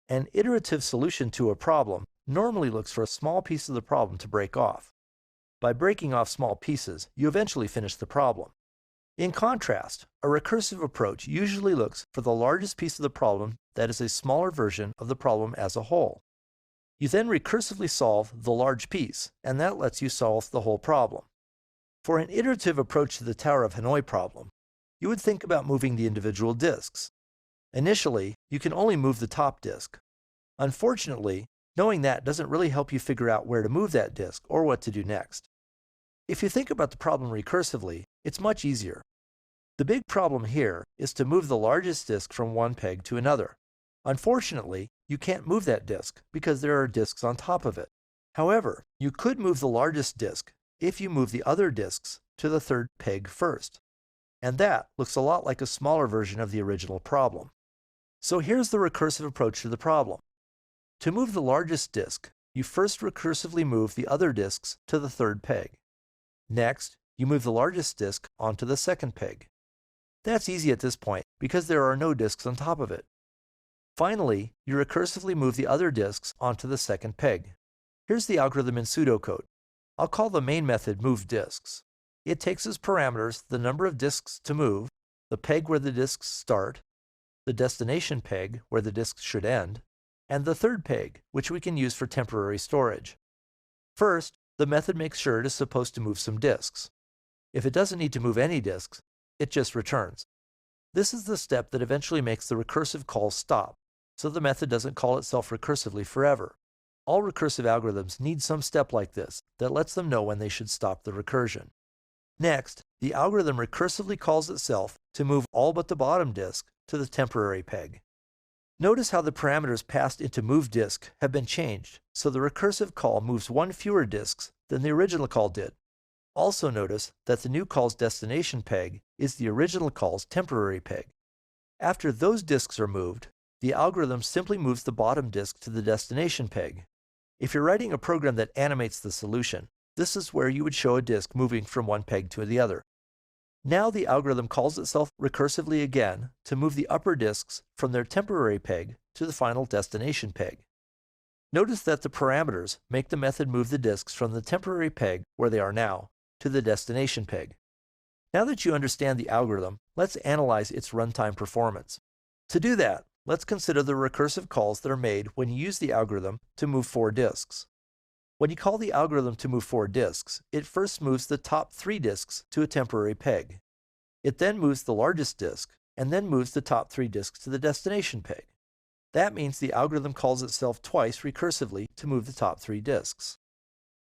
An iterative solution to a problem normally looks for a small piece of the problem to break off. By breaking off small pieces, you eventually finish the problem. In contrast, a recursive approach usually looks for the largest piece of the problem that is a smaller version of the problem as a whole. You then recursively solve the large piece, and that lets you solve the whole problem. For an iterative approach to the Tower of Hanoi problem, you would think about moving the individual disks. Initially, you can only move the top disk. Unfortunately, knowing that doesn't really help you figure out where to move that disk or what to do next. If you think about the problem recursively, it's much easier. The big problem here is to move the largest disk from one peg to another. Unfortunately, you can't move that disk because there are disks on top of it. However, you could move the largest disk if you move the other disks to the third peg first. And that looks a lot like a smaller version of the original problem. So here's the recursive approach to the problem. To move the largest disk, you first recursively move the other disks to the third peg. Next, you move the largest disk onto the second peg. That's easy at this point because there are no disks on top of it. Finally, you recursively move the other disks onto the second peg. Here's the algorithm in pseudocode. I'll call the main method moveDisks. It takes as parameters the number of disks to move, the peg where the disks start, the destination peg where the disks should end, and the third peg, which we can use for temporary storage. First, the method makes sure it is supposed to move some disks. If it doesn't need to move any disks, it just returns. This is the step that eventually makes the recursive call stop, so the method doesn't call itself recursively forever. All recursive algorithms need some step like this that lets them know when they should stop the recursion. Next, the algorithm recursively calls itself to move all but the bottom disk to the temporary peg. Notice how the parameters passed into moveDisk have been changed, so the recursive call moves one fewer disks than the original call did. Also notice that the new call's destination peg is the original call's temporary peg. After those disks are moved, the algorithm simply moves the bottom disk to the destination peg. If you're writing a program that animates the solution, this is where you would show a disk moving from one peg to the other. Now the algorithm calls itself recursively again to move the upper disks from their temporary peg to the final destination peg. Notice that the parameters make the method move the disks from the temporary peg, where they are now, to the destination peg. Now that you understand the algorithm, let's analyze its runtime performance. To do that, let's consider the recursive calls that are made when you use the algorithm to move 4 disks. When you call the algorithm to move 4 disks, it first moves the top 3 disks to a temporary peg. It then moves the largest disk, and then moves the top 3 disks to the destination peg. That means the algorithm calls itself twice recursively to move the top 3 disks.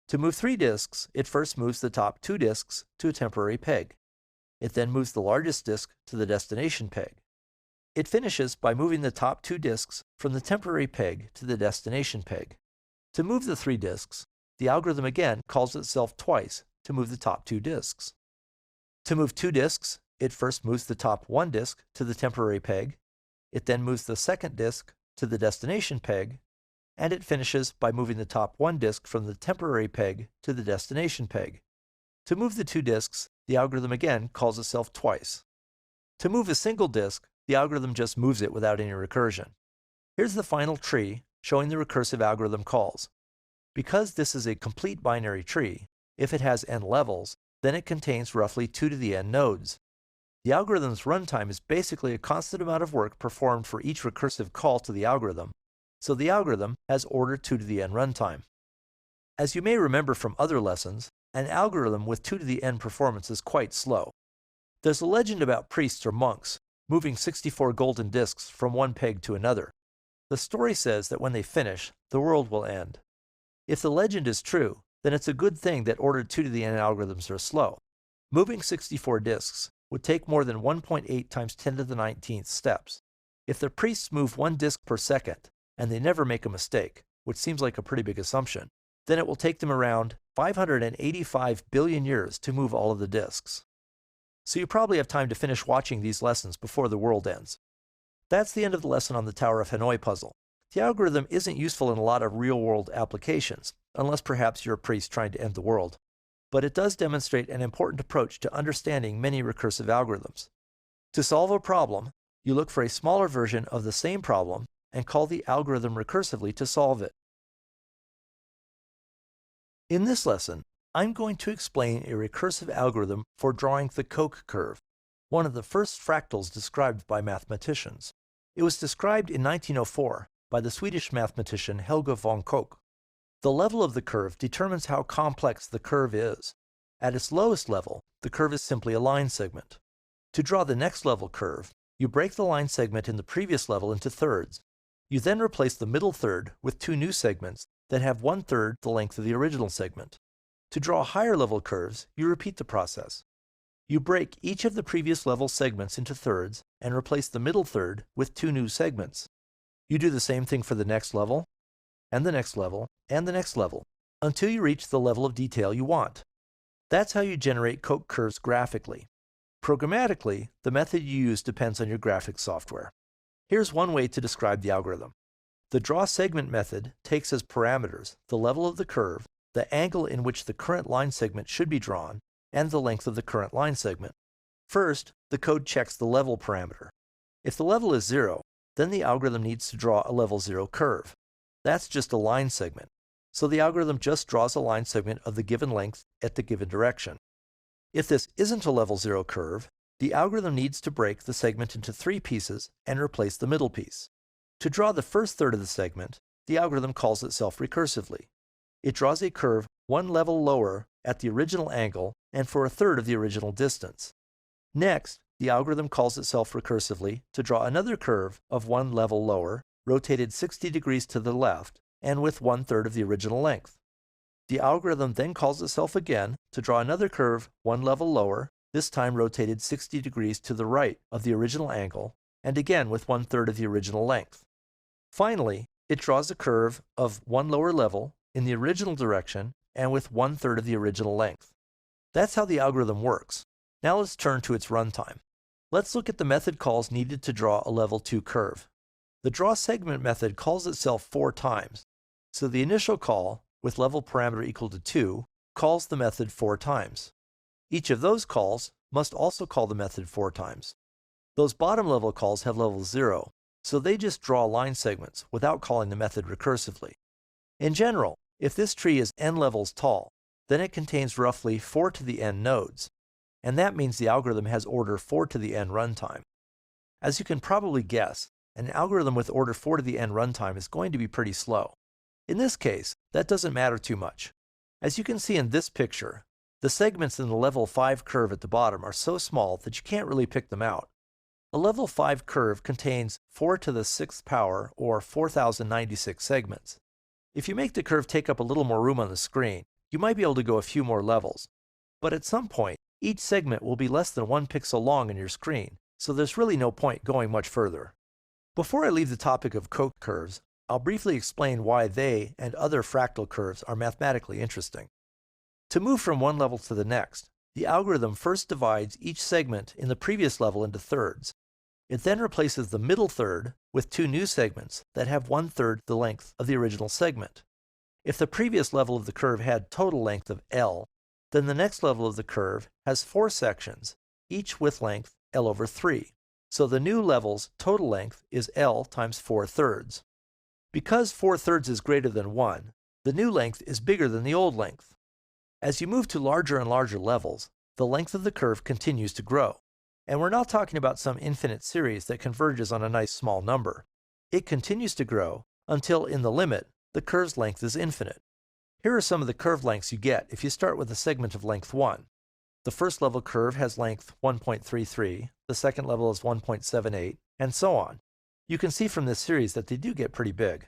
To move 3 disks, it first moves the top 2 disks to a temporary peg. It then moves the largest disk to the destination peg. It finishes by moving the top 2 disks from the temporary peg to the destination peg. To move the 3 disks, the algorithm again calls itself twice to move the top 2 disks. To move 2 disks, it first moves the top 1 disk to the temporary peg. It then moves the second disk to the destination peg, and it finishes by moving the top 1 disk from the temporary peg to the destination peg. To move the 2 disks, the algorithm again calls itself twice. To move a single disk, the algorithm just moves it without any recursion. Here's the final tree showing the recursive algorithm calls. Because this is a complete binary tree, if it has n levels, then it contains roughly 2 to the n nodes. The algorithm's runtime is basically a constant amount of work performed for each recursive call to the algorithm, so the algorithm has order 2 to the n runtime. As you may remember from other lessons, an algorithm with 2 to the n performance is quite slow. There's a legend about priests or monks moving 64 golden disks from one peg to another. The story says that when they finish, the world will end. If the legend is true, then it's a good thing that ordered 2 to the n algorithms are slow. Moving 64 disks would take more than 1.8 times 10 to the 19th steps. If the priests move 1 disk per second, and they never make a mistake, which seems like a pretty big assumption, then it will take them around 585 billion years to move all of the disks. So you probably have time to finish watching these lessons before the world ends. That's the end of the lesson on the Tower of Hanoi puzzle. The algorithm isn't useful in a lot of real-world applications, unless perhaps you're a priest trying to end the world. But it does demonstrate an important approach to understanding many recursive algorithms. To solve a problem, you look for a smaller version of the same problem and call the algorithm recursively to solve it. In this lesson, I'm going to explain a recursive algorithm for drawing the Koch curve, one of the first fractals described by mathematicians. It was described in 1904 by the Swedish mathematician Helge von Koch. The level of the curve determines how complex the curve is. At its lowest level, the curve is simply a line segment. To draw the next level curve, you break the line segment in the previous level into thirds. You then replace the middle third with 2 new segments that have 1/3 the length of the original segment. To draw higher level curves, you repeat the process. You break each of the previous level segments into thirds and replace the middle third with 2 new segments. You do the same thing for the next level, and the next level, and the next level, until you reach the level of detail you want. That's how you generate Koch curves graphically. Programmatically, the method you use depends on your graphics software. Here's one way to describe the algorithm. The draw segment method takes as parameters the level of the curve, the angle in which the current line segment should be drawn, and the length of the current line segment. First, the code checks the level parameter. If the level is 0, then the algorithm needs to draw a level 0 curve. That's just a line segment, so the algorithm just draws a line segment of the given length at the given direction. If this isn't a level 0 curve, the algorithm needs to break the segment into 3 pieces and replace the middle piece. To draw the first third of the segment, the algorithm calls itself recursively. It draws a curve 1 level lower at the original angle and for 1/3 of the original distance. Next, the algorithm calls itself recursively to draw another curve of 1 level lower, rotated 60 degrees to the left, and with 1/3 of the original length. The algorithm then calls itself again to draw another curve 1 level lower, this time rotated 60 degrees to the right of the original angle, and again with 1/3 of the original length. Finally, it draws a curve of 1 lower level in the original direction and with 1/3 of the original length. That's how the algorithm works. Now let's turn to its runtime. Let's look at the method calls needed to draw a level 2 curve. The draw segment method calls itself 4 times, so the initial call, with level parameter equal to 2, calls the method 4 times. Each of those calls must also call the method 4 times. Those bottom level calls have level 0, so they just draw line segments without calling the method recursively. In general, if this tree is n levels tall, then it contains roughly 4 to the n nodes, and that means the algorithm has order 4 to the n runtime. As you can probably guess, an algorithm with order 4 to the n runtime is going to be pretty slow. In this case, that doesn't matter too much. As you can see in this picture, the segments in the level 5 curve at the bottom are so small that you can't really pick them out. A level 5 curve contains 4 to the 6th power, or 4096 segments. If you make the curve take up a little more room on the screen, you might be able to go a few more levels. But at some point, each segment will be less than 1 pixel long on your screen, so there's really no point going much further. Before I leave the topic of Koch curves, I'll briefly explain why they and other fractal curves are mathematically interesting. To move from one level to the next, the algorithm first divides each segment in the previous level into thirds. It then replaces the middle third with 2 new segments that have 1/3 the length of the original segment. If the previous level of the curve had total length of L, then the next level of the curve has 4 sections, each with length L over 3. So the new level's total length is L times 4/3. Because 4/3 is greater than 1, the new length is bigger than the old length. As you move to larger and larger levels, the length of the curve continues to grow. And we're not talking about some infinite series that converges on a nice small number. It continues to grow until in the limit, the curve's length is infinite. Here are some of the curve lengths you get if you start with a segment of length 1. The first level curve has length 1.33, the second level is 1.78, and so on. You can see from this series that they do get pretty big.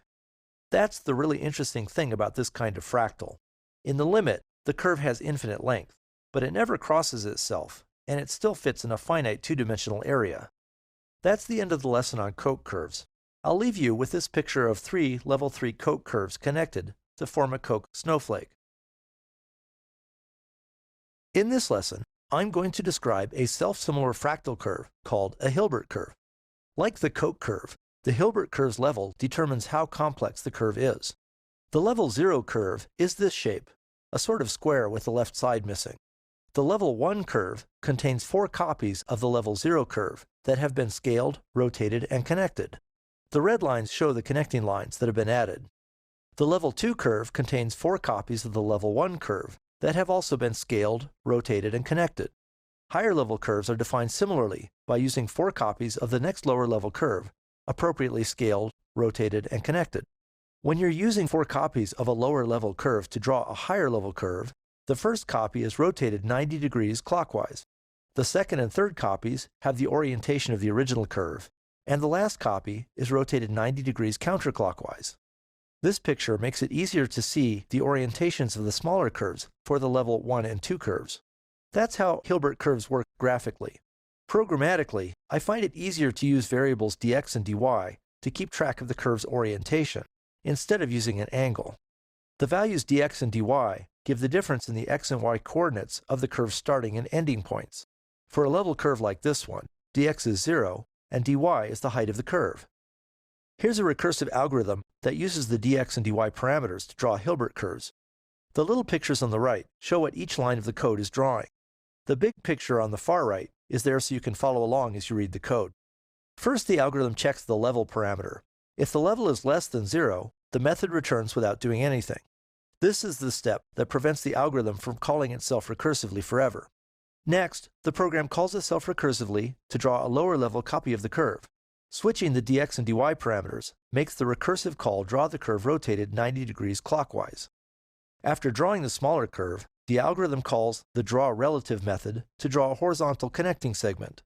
That's the really interesting thing about this kind of fractal. In the limit, the curve has infinite length, but it never crosses itself, and it still fits in a finite two-dimensional area. That's the end of the lesson on Koch curves. I'll leave you with this picture of 3 level 3 Koch curves connected to form a Koch snowflake. In this lesson, I'm going to describe a self-similar fractal curve called a Hilbert curve. Like the Koch curve, the Hilbert curve's level determines how complex the curve is. The level 0 curve is this shape, a sort of square with the left side missing. The level 1 curve contains 4 copies of the level 0 curve that have been scaled, rotated, and connected. The red lines show the connecting lines that have been added. The level 2 curve contains 4 copies of the level 1 curve that have also been scaled, rotated, and connected. Higher level curves are defined similarly by using 4 copies of the next lower level curve, appropriately scaled, rotated, and connected. When you're using 4 copies of a lower level curve to draw a higher level curve, the first copy is rotated 90 degrees clockwise. The second and third copies have the orientation of the original curve, and the last copy is rotated 90 degrees counterclockwise. This picture makes it easier to see the orientations of the smaller curves for the level 1 and 2 curves. That's how Hilbert curves work graphically. Programmatically, I find it easier to use variables dx and dy to keep track of the curve's orientation, instead of using an angle. The values dx and dy give the difference in the x and y coordinates of the curve's starting and ending points. For a level curve like this one, dx is 0, and dy is the height of the curve. Here's a recursive algorithm that uses the dx and dy parameters to draw Hilbert curves. The little pictures on the right show what each line of the code is drawing. The big picture on the far right is there so you can follow along as you read the code. First, the algorithm checks the level parameter. If the level is less than 0, the method returns without doing anything. This is the step that prevents the algorithm from calling itself recursively forever. Next, the program calls itself recursively to draw a lower level copy of the curve. Switching the dx and dy parameters makes the recursive call draw the curve rotated 90 degrees clockwise. After drawing the smaller curve, the algorithm calls the drawRelative method to draw a horizontal connecting segment.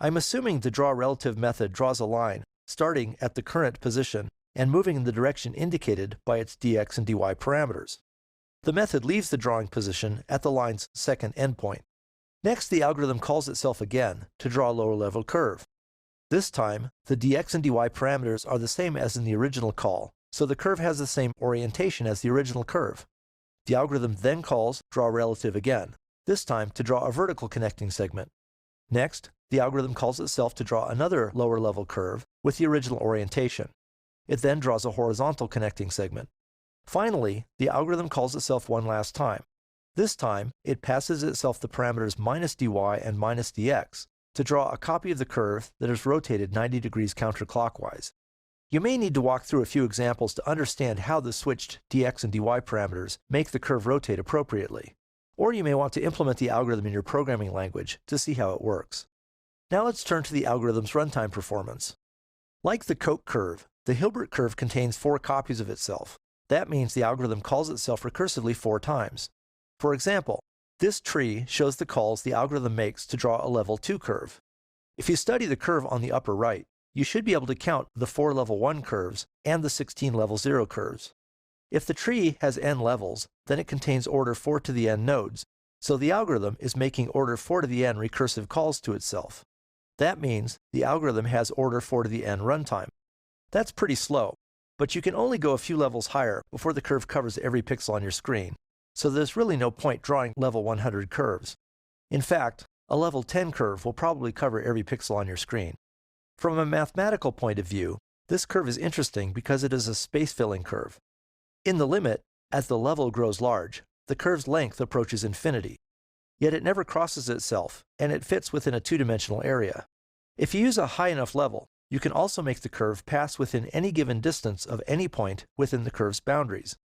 I'm assuming the drawRelative method draws a line starting at the current position and moving in the direction indicated by its dx and dy parameters. The method leaves the drawing position at the line's second endpoint. Next, the algorithm calls itself again to draw a lower level curve. This time, the dx and dy parameters are the same as in the original call, so the curve has the same orientation as the original curve. The algorithm then calls drawRelative again, this time to draw a vertical connecting segment. Next, the algorithm calls itself to draw another lower level curve with the original orientation. It then draws a horizontal connecting segment. Finally, the algorithm calls itself one last time. This time, it passes itself the parameters minus dy and minus dx to draw a copy of the curve that is rotated 90 degrees counterclockwise. You may need to walk through a few examples to understand how the switched dx and dy parameters make the curve rotate appropriately. Or you may want to implement the algorithm in your programming language to see how it works. Now let's turn to the algorithm's runtime performance. Like the Koch curve, the Hilbert curve contains 4 copies of itself. That means the algorithm calls itself recursively 4 times. For example, this tree shows the calls the algorithm makes to draw a level 2 curve. If you study the curve on the upper right, you should be able to count the 4 level 1 curves and the 16 level 0 curves. If the tree has n levels, then it contains order 4 to the n nodes, so the algorithm is making order 4 to the n recursive calls to itself. That means the algorithm has order 4 to the n runtime. That's pretty slow, but you can only go a few levels higher before the curve covers every pixel on your screen, so there's really no point drawing level 100 curves. In fact, a level 10 curve will probably cover every pixel on your screen. From a mathematical point of view, this curve is interesting because it is a space-filling curve. In the limit, as the level grows large, the curve's length approaches infinity. Yet it never crosses itself, and it fits within a two-dimensional area. If you use a high enough level, you can also make the curve pass within any given distance of any point within the curve's boundaries.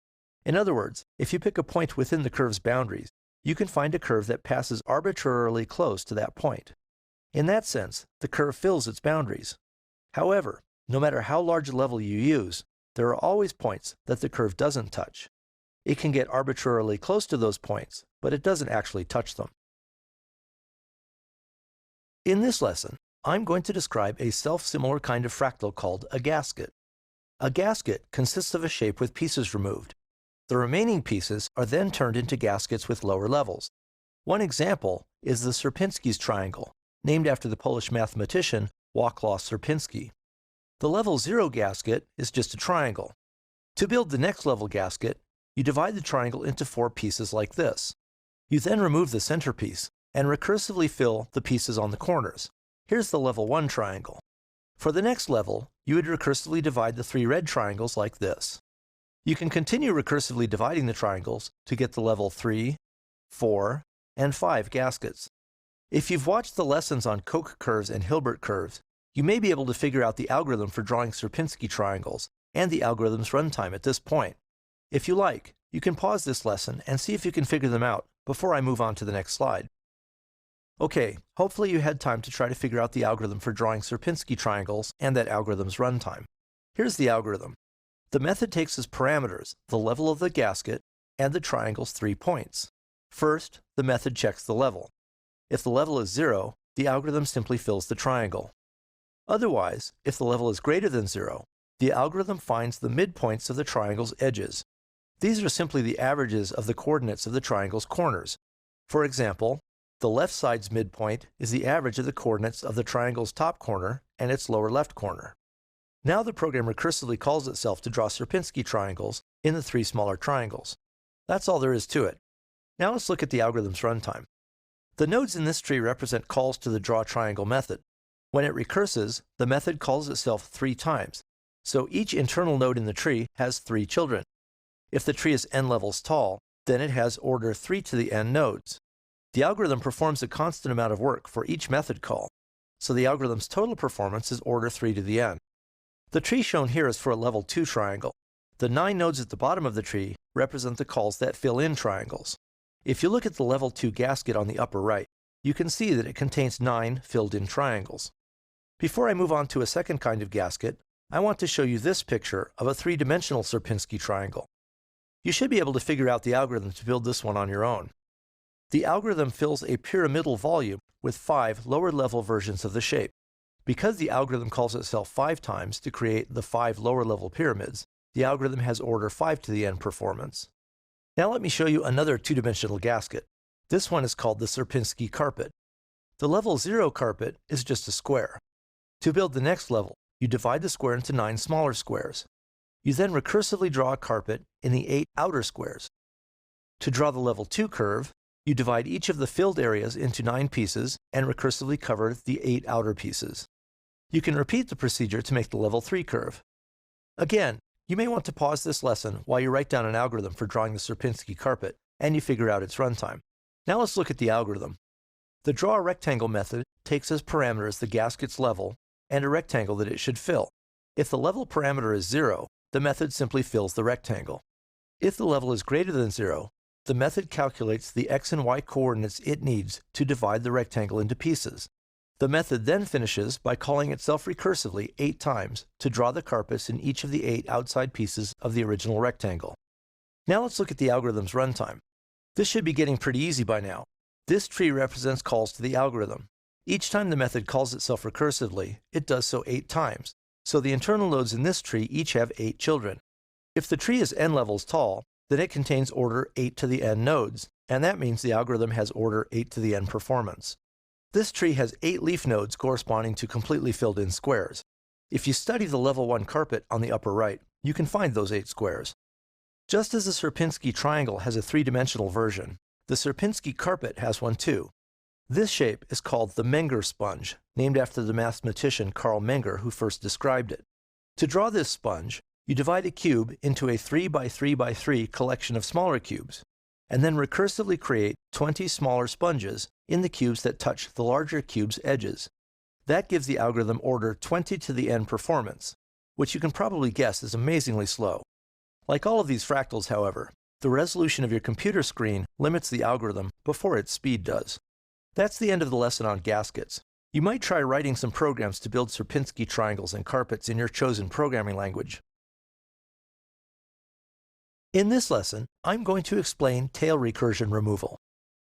In other words, if you pick a point within the curve's boundaries, you can find a curve that passes arbitrarily close to that point. In that sense, the curve fills its boundaries. However, no matter how large a level you use, there are always points that the curve doesn't touch. It can get arbitrarily close to those points, but it doesn't actually touch them. In this lesson, I'm going to describe a self-similar kind of fractal called a gasket. A gasket consists of a shape with pieces removed. The remaining pieces are then turned into gaskets with lower levels. One example is the Sierpinski's triangle, named after the Polish mathematician Wacław Sierpiński. The level 0 gasket is just a triangle. To build the next level gasket, you divide the triangle into 4 pieces like this. You then remove the centerpiece and recursively fill the pieces on the corners. Here's the level 1 triangle. For the next level, you would recursively divide the 3 red triangles like this. You can continue recursively dividing the triangles to get the level 3, 4, and 5 gaskets. If you've watched the lessons on Koch Curves and Hilbert Curves, you may be able to figure out the algorithm for drawing Sierpinski triangles and the algorithm's runtime at this point. If you like, you can pause this lesson and see if you can figure them out before I move on to the next slide. Okay, hopefully you had time to try to figure out the algorithm for drawing Sierpinski triangles and that algorithm's runtime. Here's the algorithm. The method takes as parameters the level of the gasket and the triangle's 3 points. First, the method checks the level. If the level is 0, the algorithm simply fills the triangle. Otherwise, if the level is greater than 0, the algorithm finds the midpoints of the triangle's edges. These are simply the averages of the coordinates of the triangle's corners. For example, the left side's midpoint is the average of the coordinates of the triangle's top corner and its lower left corner. Now the program recursively calls itself to draw Sierpinski triangles in the 3 smaller triangles. That's all there is to it. Now let's look at the algorithm's runtime. The nodes in this tree represent calls to the draw triangle method. When it recurses, the method calls itself 3 times, so each internal node in the tree has 3 children. If the tree is n levels tall, then it has order 3 to the n nodes. The algorithm performs a constant amount of work for each method call, so the algorithm's total performance is order 3 to the n. The tree shown here is for a level 2 triangle. The 9 nodes at the bottom of the tree represent the calls that fill in triangles. If you look at the level 2 gasket on the upper right, you can see that it contains 9 filled-in triangles. Before I move on to a second kind of gasket, I want to show you this picture of a 3-dimensional Sierpinski triangle. You should be able to figure out the algorithm to build this one on your own. The algorithm fills a pyramidal volume with 5 lower-level versions of the shape. Because the algorithm calls itself 5 times to create the 5 lower-level pyramids, the algorithm has order 5 to the n performance. Now let me show you another 2-dimensional gasket. This one is called the Sierpinski carpet. The level 0 carpet is just a square. To build the next level, you divide the square into 9 smaller squares. You then recursively draw a carpet in the 8 outer squares. To draw the level 2 curve, you divide each of the filled areas into 9 pieces and recursively cover the 8 outer pieces. You can repeat the procedure to make the level 3 curve. Again, you may want to pause this lesson while you write down an algorithm for drawing the Sierpinski carpet and you figure out its runtime. Now let's look at the algorithm. The draw a rectangle method takes as parameters the gasket's level and a rectangle that it should fill. If the level parameter is 0, the method simply fills the rectangle. If the level is greater than 0, the method calculates the x and y coordinates it needs to divide the rectangle into pieces. The method then finishes by calling itself recursively 8 times to draw the carpets in each of the 8 outside pieces of the original rectangle. Now let's look at the algorithm's runtime. This should be getting pretty easy by now. This tree represents calls to the algorithm. Each time the method calls itself recursively, it does so 8 times. So the internal nodes in this tree each have 8 children. If the tree is n levels tall, then it contains order 8 to the n nodes, and that means the algorithm has order 8 to the n performance. This tree has 8 leaf nodes corresponding to completely filled in squares. If you study the level 1 carpet on the upper right, you can find those 8 squares. Just as the Sierpinski triangle has a 3-dimensional version, the Sierpinski carpet has one too. This shape is called the Menger sponge, named after the mathematician Carl Menger who first described it. To draw this sponge, you divide a cube into a 3 by 3 by 3 collection of smaller cubes, and then recursively create 20 smaller sponges in the cubes that touch the larger cube's edges. That gives the algorithm order 20 to the n performance, which you can probably guess is amazingly slow. Like all of these fractals, however, the resolution of your computer screen limits the algorithm before its speed does. That's the end of the lesson on gaskets. You might try writing some programs to build Sierpinski triangles and carpets in your chosen programming language. In this lesson, I'm going to explain tail recursion removal.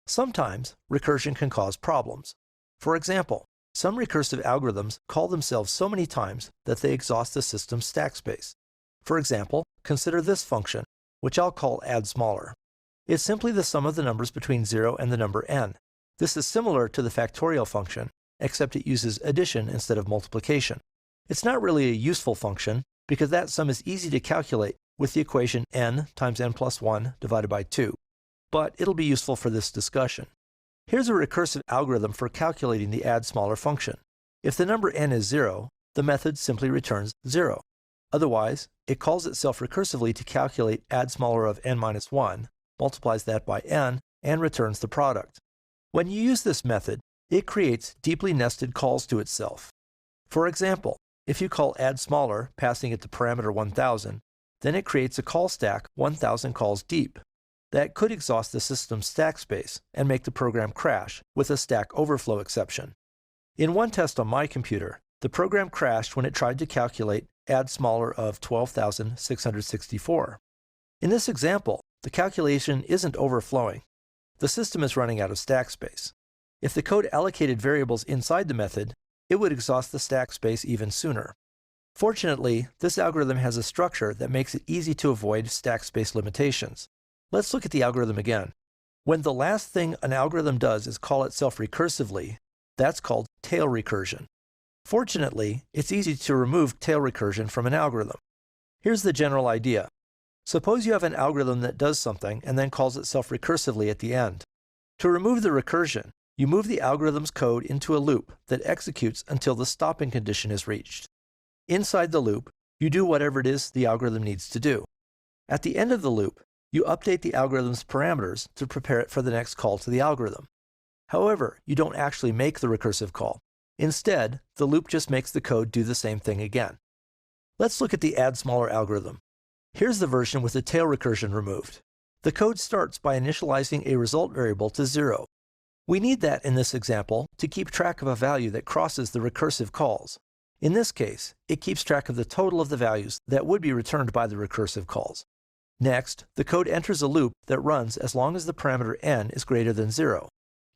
Sometimes, recursion can cause problems. For example, some recursive algorithms call themselves so many times that they exhaust the system's stack space. For example, consider this function, which I'll call addSmaller. It's simply the sum of the numbers between 0 and the number n. This is similar to the factorial function, except it uses addition instead of multiplication. It's not really a useful function, because that sum is easy to calculate with the equation n times n plus 1 divided by 2. But it'll be useful for this discussion. Here's a recursive algorithm for calculating the addSmaller function. If the number n is 0, the method simply returns 0. Otherwise, it calls itself recursively to calculate addSmaller of n minus 1, multiplies that by n, and returns the product. When you use this method, it creates deeply nested calls to itself. For example, if you call addSmaller, passing it the parameter 1000, then it creates a call stack 1000 calls deep. That could exhaust the system's stack space and make the program crash with a stack overflow exception. In one test on my computer, the program crashed when it tried to calculate addSmaller of 12,664. In this example, the calculation isn't overflowing. The system is running out of stack space. If the code allocated variables inside the method, it would exhaust the stack space even sooner. Fortunately, this algorithm has a structure that makes it easy to avoid stack space limitations. Let's look at the algorithm again. When the last thing an algorithm does is call itself recursively, that's called tail recursion. Fortunately, it's easy to remove tail recursion from an algorithm. Here's the general idea. Suppose you have an algorithm that does something and then calls itself recursively at the end. To remove the recursion, you move the algorithm's code into a loop that executes until the stopping condition is reached. Inside the loop, you do whatever it is the algorithm needs to do. At the end of the loop, you update the algorithm's parameters to prepare it for the next call to the algorithm. However, you don't actually make the recursive call. Instead, the loop just makes the code do the same thing again. Let's look at the addSmaller algorithm. Here's the version with the tail recursion removed. The code starts by initializing a result variable to 0. We need that in this example to keep track of a value that crosses the recursive calls. In this case, it keeps track of the total of the values that would be returned by the recursive calls. Next, the code enters a loop that runs as long as the parameter n is greater than 0.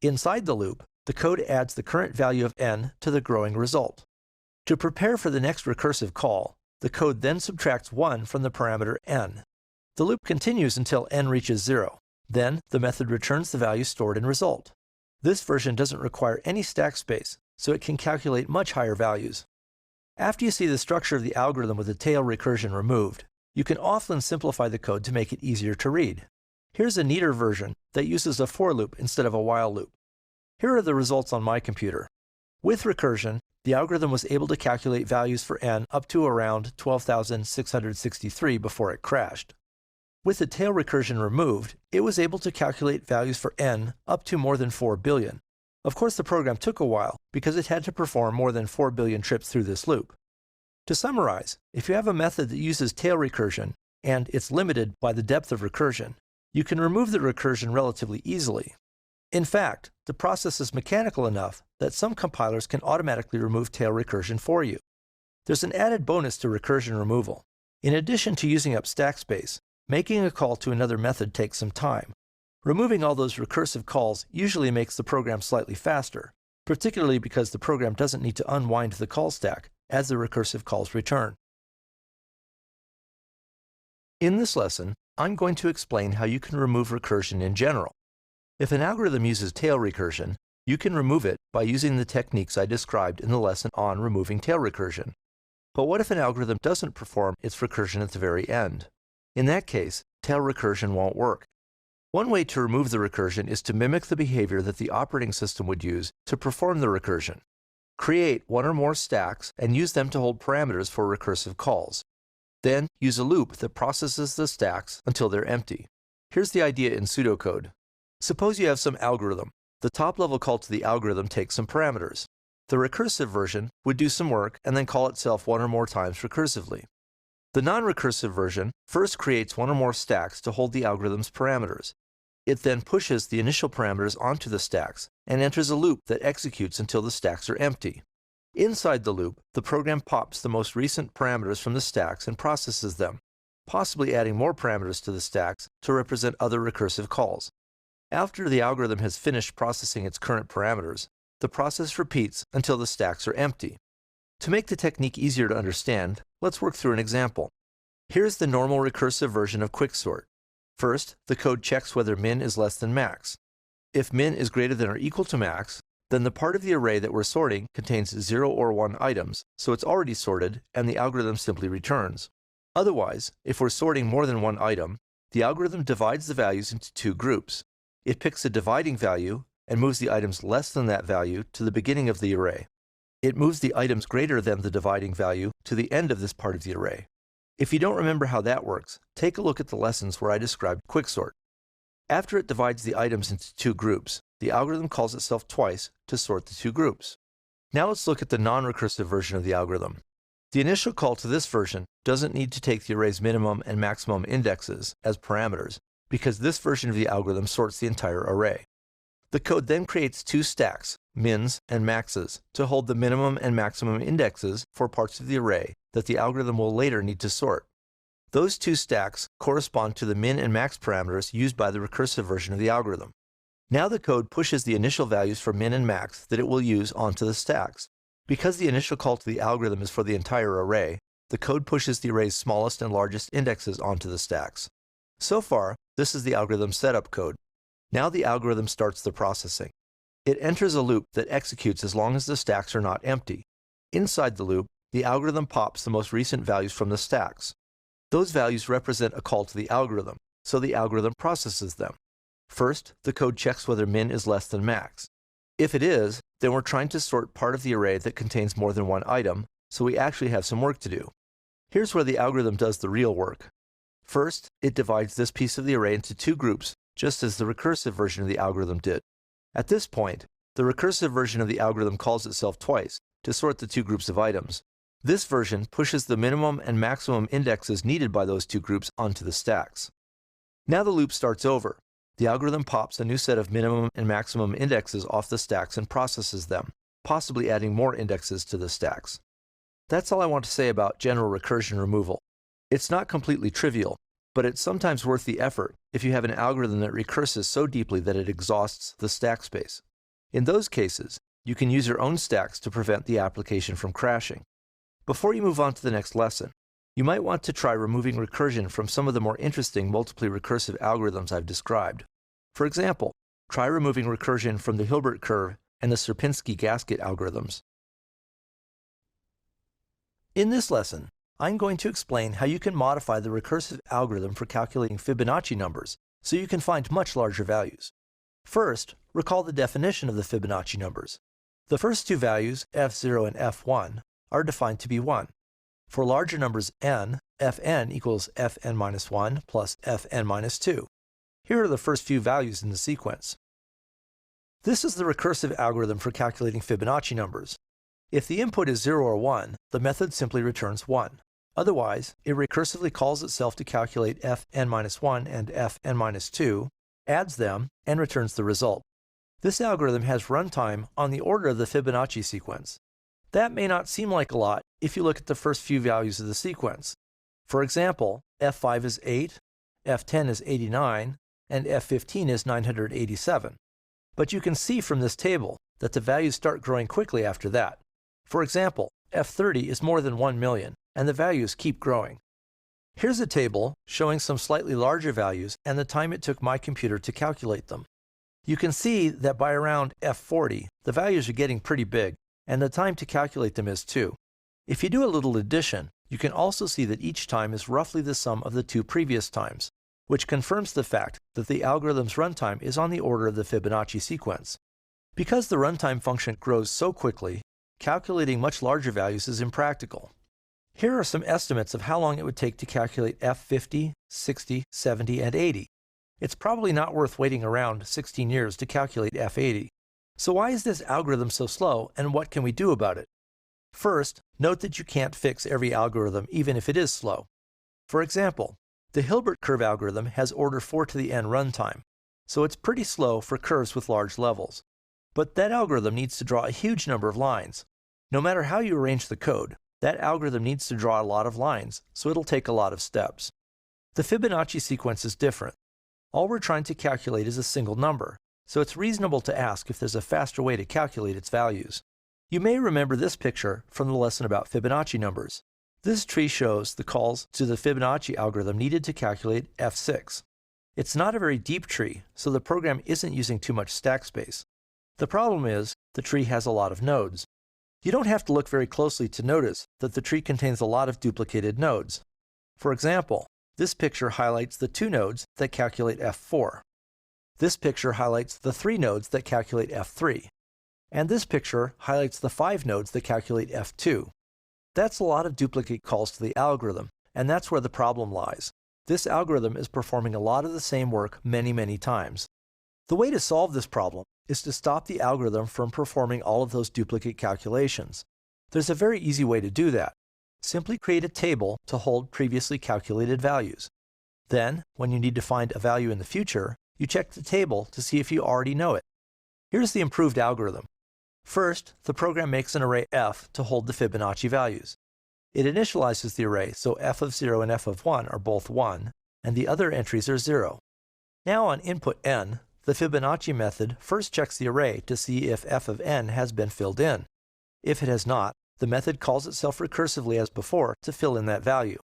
Inside the loop, the code adds the current value of n to the growing result. To prepare for the next recursive call, the code then subtracts 1 from the parameter n. The loop continues until n reaches 0. Then, the method returns the value stored in result. This version doesn't require any stack space, so it can calculate much higher values. After you see the structure of the algorithm with the tail recursion removed, you can often simplify the code to make it easier to read. Here's a neater version that uses a for loop instead of a while loop. Here are the results on my computer. With recursion, the algorithm was able to calculate values for n up to around 12,663 before it crashed. With the tail recursion removed, it was able to calculate values for n up to more than 4 billion. Of course, the program took a while because it had to perform more than 4 billion trips through this loop. To summarize, if you have a method that uses tail recursion and it's limited by the depth of recursion, you can remove the recursion relatively easily. In fact, the process is mechanical enough that some compilers can automatically remove tail recursion for you. There's an added bonus to recursion removal. In addition to using up stack space, making a call to another method takes some time. Removing all those recursive calls usually makes the program slightly faster, particularly because the program doesn't need to unwind the call stack as the recursive calls return. In this lesson, I'm going to explain how you can remove recursion in general. If an algorithm uses tail recursion, you can remove it by using the techniques I described in the lesson on removing tail recursion. But what if an algorithm doesn't perform its recursion at the very end? In that case, tail recursion won't work. One way to remove the recursion is to mimic the behavior that the operating system would use to perform the recursion. Create one or more stacks and use them to hold parameters for recursive calls. Then use a loop that processes the stacks until they're empty. Here's the idea in pseudocode. Suppose you have some algorithm. The top-level call to the algorithm takes some parameters. The recursive version would do some work and then call itself one or more times recursively. The non-recursive version first creates one or more stacks to hold the algorithm's parameters. It then pushes the initial parameters onto the stacks and enters a loop that executes until the stacks are empty. Inside the loop, the program pops the most recent parameters from the stacks and processes them. possibly adding more parameters to the stacks to represent other recursive calls. After the algorithm has finished processing its current parameters, the process repeats until the stacks are empty. To make the technique easier to understand, let's work through an example. Here's the normal recursive version of Quicksort. First, the code checks whether min is less than max. If min is greater than or equal to max, then the part of the array that we're sorting contains 0 or 1 items, so it's already sorted, and the algorithm simply returns. Otherwise, if we're sorting more than one item, the algorithm divides the values into two groups. It picks a dividing value and moves the items less than that value to the beginning of the array. It moves the items greater than the dividing value to the end of this part of the array. If you don't remember how that works, take a look at the lessons where I described Quicksort. After it divides the items into two groups, the algorithm calls itself twice to sort the two groups. Now let's look at the non-recursive version of the algorithm. The initial call to this version doesn't need to take the array's minimum and maximum indexes as parameters, because this version of the algorithm sorts the entire array. The code then creates two stacks, mins and maxes, to hold the minimum and maximum indexes for parts of the array that the algorithm will later need to sort. Those two stacks correspond to the min and max parameters used by the recursive version of the algorithm. Now the code pushes the initial values for min and max that it will use onto the stacks. Because the initial call to the algorithm is for the entire array, the code pushes the array's smallest and largest indexes onto the stacks. So far, this is the algorithm setup code. Now the algorithm starts the processing. It enters a loop that executes as long as the stacks are not empty. Inside the loop, the algorithm pops the most recent values from the stacks. Those values represent a call to the algorithm, so the algorithm processes them. First, the code checks whether min is less than max. If it is, then we're trying to sort part of the array that contains more than one item, so we actually have some work to do. Here's where the algorithm does the real work. First, it divides this piece of the array into two groups, just as the recursive version of the algorithm did. At this point, the recursive version of the algorithm calls itself twice to sort the two groups of items. This version pushes the minimum and maximum indexes needed by those two groups onto the stacks. Now the loop starts over. The algorithm pops a new set of minimum and maximum indexes off the stacks and processes them, possibly adding more indexes to the stacks. That's all I want to say about general recursion removal. It's not completely trivial, but it's sometimes worth the effort if you have an algorithm that recurses so deeply that it exhausts the stack space. In those cases, you can use your own stacks to prevent the application from crashing. Before you move on to the next lesson, you might want to try removing recursion from some of the more interesting multiply recursive algorithms I've described. For example, try removing recursion from the Hilbert curve and the Sierpinski gasket algorithms. In this lesson, I'm going to explain how you can modify the recursive algorithm for calculating Fibonacci numbers so you can find much larger values. First, recall the definition of the Fibonacci numbers. The first two values, f0 and f1, are defined to be 1. For larger numbers n, fn equals fn minus 1 plus fn minus 2. Here are the first few values in the sequence. This is the recursive algorithm for calculating Fibonacci numbers. If the input is 0 or 1, the method simply returns 1. Otherwise, it recursively calls itself to calculate fn minus 1 and fn minus 2, adds them, and returns the result. This algorithm has runtime on the order of the Fibonacci sequence. That may not seem like a lot if you look at the first few values of the sequence. For example, f5 is 8, f10 is 89, and f15 is 987. But you can see from this table that the values start growing quickly after that. For example, f30 is more than 1 million, and the values keep growing. Here's a table showing some slightly larger values and the time it took my computer to calculate them. You can see that by around f40, the values are getting pretty big, and the time to calculate them is too. If you do a little addition, you can also see that each time is roughly the sum of the two previous times, which confirms the fact that the algorithm's runtime is on the order of the Fibonacci sequence. Because the runtime function grows so quickly, calculating much larger values is impractical. Here are some estimates of how long it would take to calculate f50, 60, 70, and 80. It's probably not worth waiting around 16 years to calculate f80. So why is this algorithm so slow, and what can we do about it? First, note that you can't fix every algorithm even if it is slow. For example, the Hilbert curve algorithm has order 4 to the n runtime, so it's pretty slow for curves with large levels. But that algorithm needs to draw a huge number of lines. No matter how you arrange the code, that algorithm needs to draw a lot of lines, so it'll take a lot of steps. The Fibonacci sequence is different. All we're trying to calculate is a single number, so it's reasonable to ask if there's a faster way to calculate its values. You may remember this picture from the lesson about Fibonacci numbers. This tree shows the calls to the Fibonacci algorithm needed to calculate f6. It's not a very deep tree, so the program isn't using too much stack space. The problem is, the tree has a lot of nodes. You don't have to look very closely to notice that the tree contains a lot of duplicated nodes. For example, this picture highlights the 2 nodes that calculate f4. This picture highlights the 3 nodes that calculate f3. And this picture highlights the 5 nodes that calculate f2. That's a lot of duplicate calls to the algorithm, and that's where the problem lies. This algorithm is performing a lot of the same work many times. The way to solve this problem is to stop the algorithm from performing all of those duplicate calculations. There's a very easy way to do that. Simply create a table to hold previously calculated values. Then, when you need to find a value in the future, you check the table to see if you already know it. Here's the improved algorithm. First, the program makes an array f to hold the Fibonacci values. It initializes the array so f of 0 and f of 1 are both 1, and the other entries are 0. Now on input n, the Fibonacci method first checks the array to see if f of n has been filled in. If it has not, the method calls itself recursively as before to fill in that value.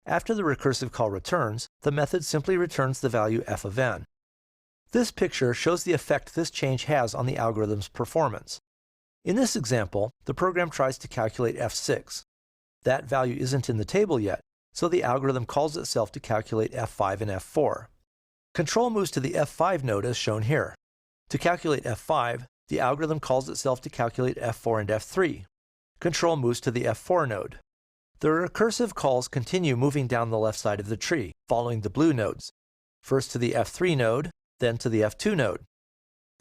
After the recursive call returns, the method simply returns the value f of n. This picture shows the effect this change has on the algorithm's performance. In this example, the program tries to calculate f6. That value isn't in the table yet, so the algorithm calls itself to calculate f5 and f4. Control moves to the f5 node as shown here. To calculate f5, the algorithm calls itself to calculate f4 and f3. Control moves to the f4 node. The recursive calls continue moving down the left side of the tree, following the blue nodes. First to the f3 node, then to the f2 node.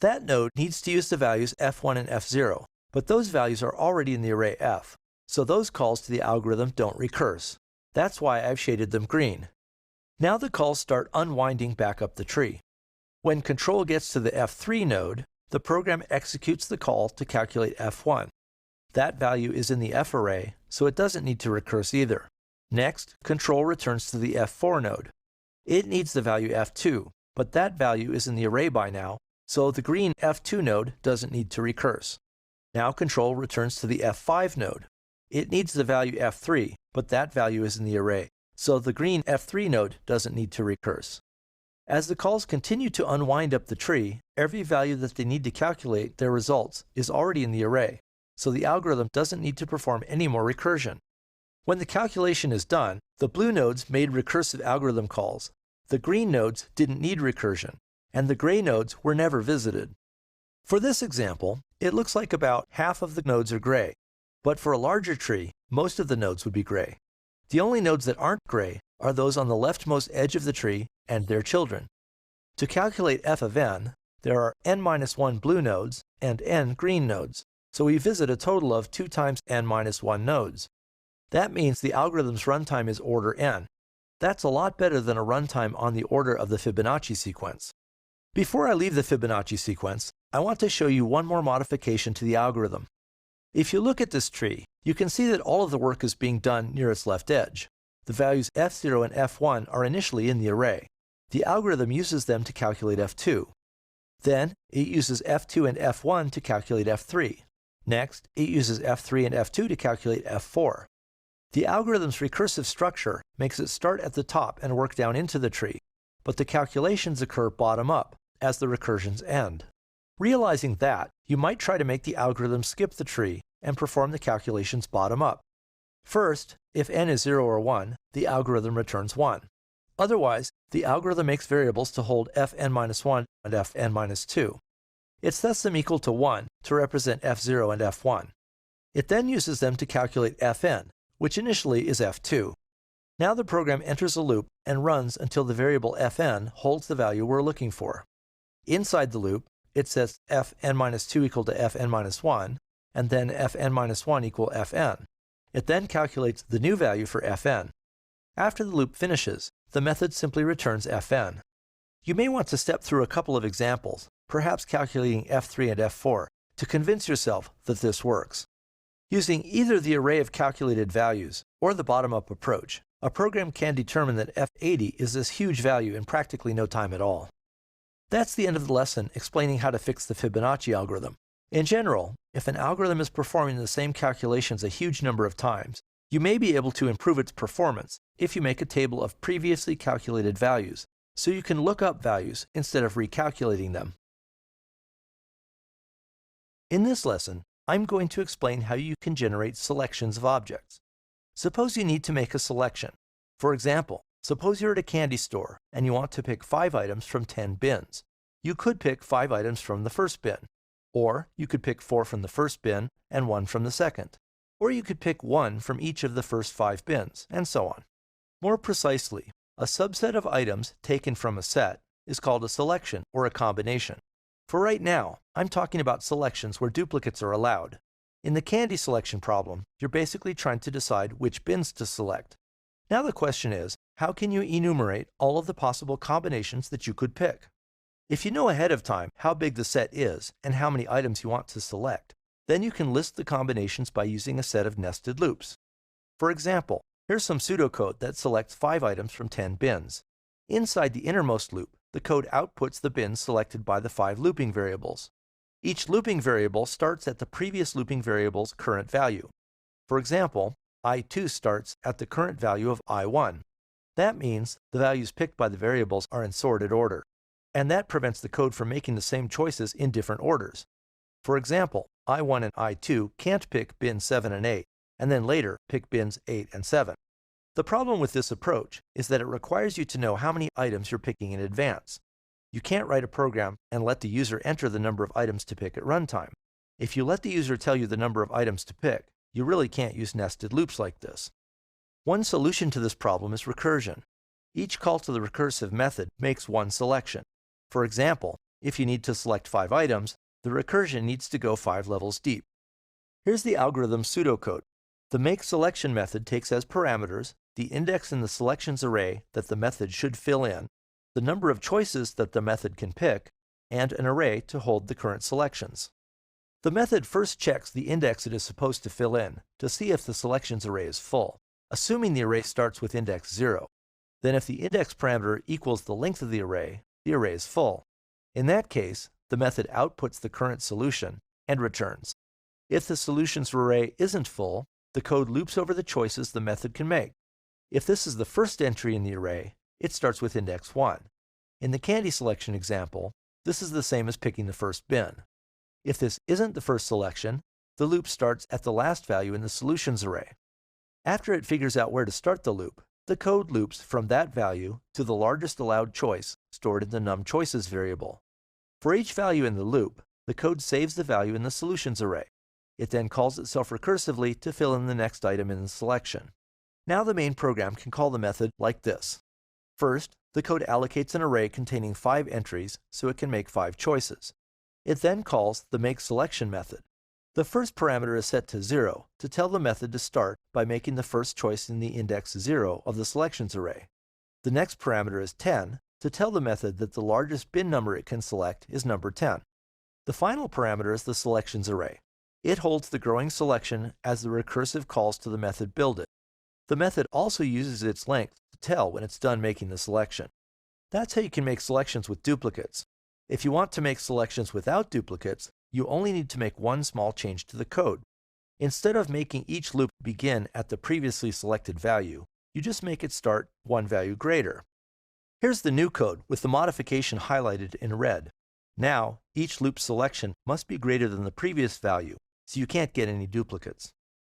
That node needs to use the values f1 and f0, but those values are already in the array f, so those calls to the algorithm don't recurse. That's why I've shaded them green. Now the calls start unwinding back up the tree. When control gets to the f3 node, the program executes the call to calculate f1. That value is in the f array, so it doesn't need to recurse either. Next, control returns to the f4 node. It needs the value f2, but that value is in the array by now, so the green f2 node doesn't need to recurse. Now control returns to the f5 node. It needs the value f3, but that value is in the array, so the green f3 node doesn't need to recurse. As the calls continue to unwind up the tree, every value that they need to calculate their results is already in the array, so the algorithm doesn't need to perform any more recursion. When the calculation is done, the blue nodes made recursive algorithm calls, the green nodes didn't need recursion, and the gray nodes were never visited. For this example, it looks like about half of the nodes are gray, but for a larger tree, most of the nodes would be gray. The only nodes that aren't gray are those on the leftmost edge of the tree and their children. To calculate f of n, there are n-1 blue nodes and n green nodes, so we visit a total of 2 times n-1 nodes. That means the algorithm's runtime is order n. That's a lot better than a runtime on the order of the Fibonacci sequence. Before I leave the Fibonacci sequence, I want to show you one more modification to the algorithm. If you look at this tree, you can see that all of the work is being done near its left edge. The values f0 and f1 are initially in the array. The algorithm uses them to calculate f2. Then, it uses f2 and f1 to calculate f3. Next, it uses f3 and f2 to calculate f4. The algorithm's recursive structure makes it start at the top and work down into the tree, but the calculations occur bottom up as the recursions end. Realizing that, you might try to make the algorithm skip the tree and perform the calculations bottom up. First, if n is 0 or 1, the algorithm returns 1. Otherwise, the algorithm makes variables to hold fn-1 and fn-2. It sets them equal to 1 to represent f0 and f1. It then uses them to calculate fn, which initially is f2. Now the program enters a loop and runs until the variable fn holds the value we're looking for. Inside the loop, it sets fn-2 equal to fn-1, and then fn-1 equal fn. It then calculates the new value for fn. After the loop finishes, the method simply returns fn. You may want to step through a couple of examples, perhaps calculating f3 and f4, to convince yourself that this works. Using either the array of calculated values or the bottom-up approach, A program can determine that F80 is this huge value in practically no time at all. That's the end of the lesson explaining how to fix the Fibonacci algorithm. In general, if an algorithm is performing the same calculations a huge number of times, you may be able to improve its performance if you make a table of previously calculated values, so you can look up values instead of recalculating them. In this lesson, I'm going to explain how you can generate selections of objects. Suppose you need to make a selection. For example, suppose you're at a candy store and you want to pick 5 items from 10 bins. You could pick 5 items from the first bin, or you could pick 4 from the first bin and 1 from the second, or you could pick 1 from each of the first 5 bins, and so on. More precisely, a subset of items taken from a set is called a selection or a combination. For right now, I'm talking about selections where duplicates are allowed. In the candy selection problem, you're basically trying to decide which bins to select. Now the question is, how can you enumerate all of the possible combinations that you could pick? If you know ahead of time how big the set is and how many items you want to select, then you can list the combinations by using a set of nested loops. For example, here's some pseudocode that selects 5 items from 10 bins. Inside the innermost loop, the code outputs the bins selected by the 5 looping variables. Each looping variable starts at the previous looping variable's current value. For example, I2 starts at the current value of I1. That means the values picked by the variables are in sorted order, and that prevents the code from making the same choices in different orders. For example, I1 and I2 can't pick bins 7 and 8, and then later pick bins 8 and 7. The problem with this approach is that it requires you to know how many items you're picking in advance. You can't write a program and let the user enter the number of items to pick at runtime. If you let the user tell you the number of items to pick, you really can't use nested loops like this. One solution to this problem is recursion. Each call to the recursive method makes one selection. For example, if you need to select 5 items, the recursion needs to go 5 levels deep. Here's the algorithm's pseudocode. The makeSelection method takes as parameters the index in the selections array that the method should fill in, the number of choices that the method can pick, and an array to hold the current selections. The method first checks the index it is supposed to fill in to see if the selections array is full, assuming the array starts with index 0. Then if the index parameter equals the length of the array is full. In that case, the method outputs the current solution and returns. If the solutions array isn't full, the code loops over the choices the method can make. If this is the first entry in the array, it starts with index 1. In the candy selection example, this is the same as picking the first bin. If this isn't the first selection, the loop starts at the last value in the solutions array. After it figures out where to start the loop, the code loops from that value to the largest allowed choice stored in the numChoices variable. For each value in the loop, the code saves the value in the solutions array. It then calls itself recursively to fill in the next item in the selection. Now the main program can call the method like this. First, the code allocates an array containing 5 entries so it can make 5 choices. It then calls the makeSelection method. The first parameter is set to 0 to tell the method to start by making the first choice in the index 0 of the selections array. The next parameter is 10 to tell the method that the largest bin number it can select is number 10. The final parameter is the selections array. It holds the growing selection as the recursive calls to the method build it. The method also uses its length to tell when it's done making the selection. That's how you can make selections with duplicates. If you want to make selections without duplicates, you only need to make one small change to the code. Instead of making each loop begin at the previously selected value, you just make it start one value greater. Here's the new code with the modification highlighted in red. Now, each loop selection must be greater than the previous value, so you can't get any duplicates.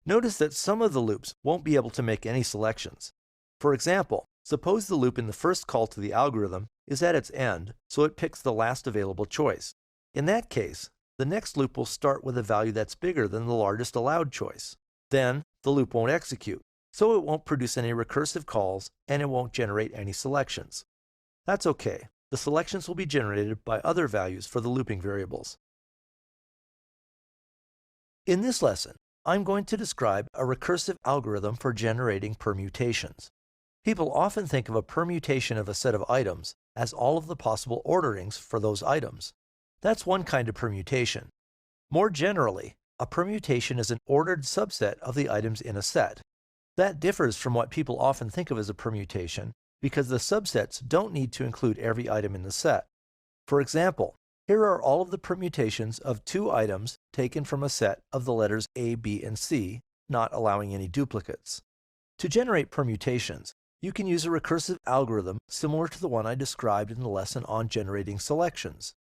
Notice that some of the loops won't be able to make any selections. For example, suppose the loop in the first call to the algorithm is at its end, so it picks the last available choice. In that case, the next loop will start with a value that's bigger than the largest allowed choice. Then, the loop won't execute, so it won't produce any recursive calls and it won't generate any selections. That's okay. The selections will be generated by other values for the looping variables. In this lesson, I'm going to describe a recursive algorithm for generating permutations. People often think of a permutation of a set of items as all of the possible orderings for those items. That's one kind of permutation. More generally, a permutation is an ordered subset of the items in a set. That differs from what people often think of as a permutation because the subsets don't need to include every item in the set. For example, here are all of the permutations of two items taken from a set of the letters A, B, and C, not allowing any duplicates. To generate permutations, you can use a recursive algorithm similar to the one I described in the lesson on generating selections.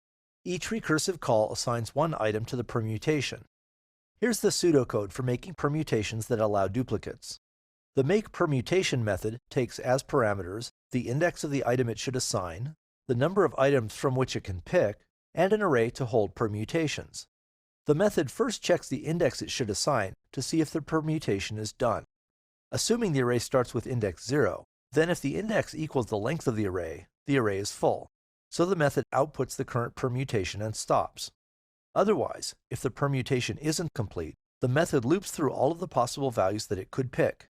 Each recursive call assigns one item to the permutation. Here's the pseudocode for making permutations that allow duplicates. The makePermutation method takes as parameters the index of the item it should assign, the number of items from which it can pick, and an array to hold permutations. The method first checks the index it should assign to see if the permutation is done. Assuming the array starts with index 0, then if the index equals the length of the array is full, so the method outputs the current permutation and stops. Otherwise, if the permutation isn't complete, the method loops through all of the possible values that it could pick.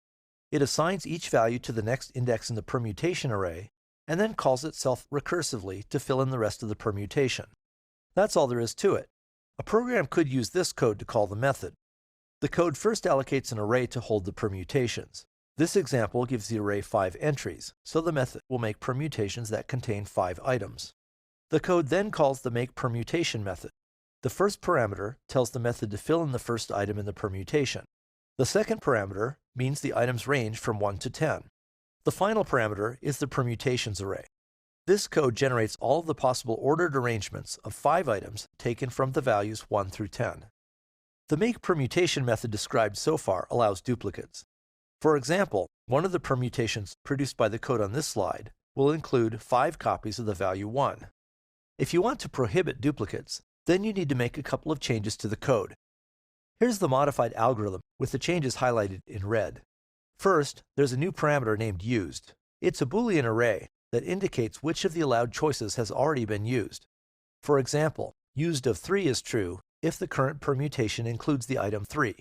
It assigns each value to the next index in the permutation array, and then calls itself recursively to fill in the rest of the permutation. That's all there is to it. A program could use this code to call the method. The code first allocates an array to hold the permutations. This example gives the array 5 entries, so the method will make permutations that contain 5 items. The code then calls the makePermutation method. The first parameter tells the method to fill in the first item in the permutation. The second parameter means the items range from 1 to 10. The final parameter is the permutations array. This code generates all of the possible ordered arrangements of 5 items taken from the values 1 through 10. The makePermutation method described so far allows duplicates. For example, one of the permutations produced by the code on this slide will include 5 copies of the value 1. If you want to prohibit duplicates, then you need to make a couple of changes to the code. Here's the modified algorithm with the changes highlighted in red. First, there's a new parameter named used. It's a Boolean array that indicates which of the allowed choices has already been used. For example, used of 3 is true if the current permutation includes the item 3.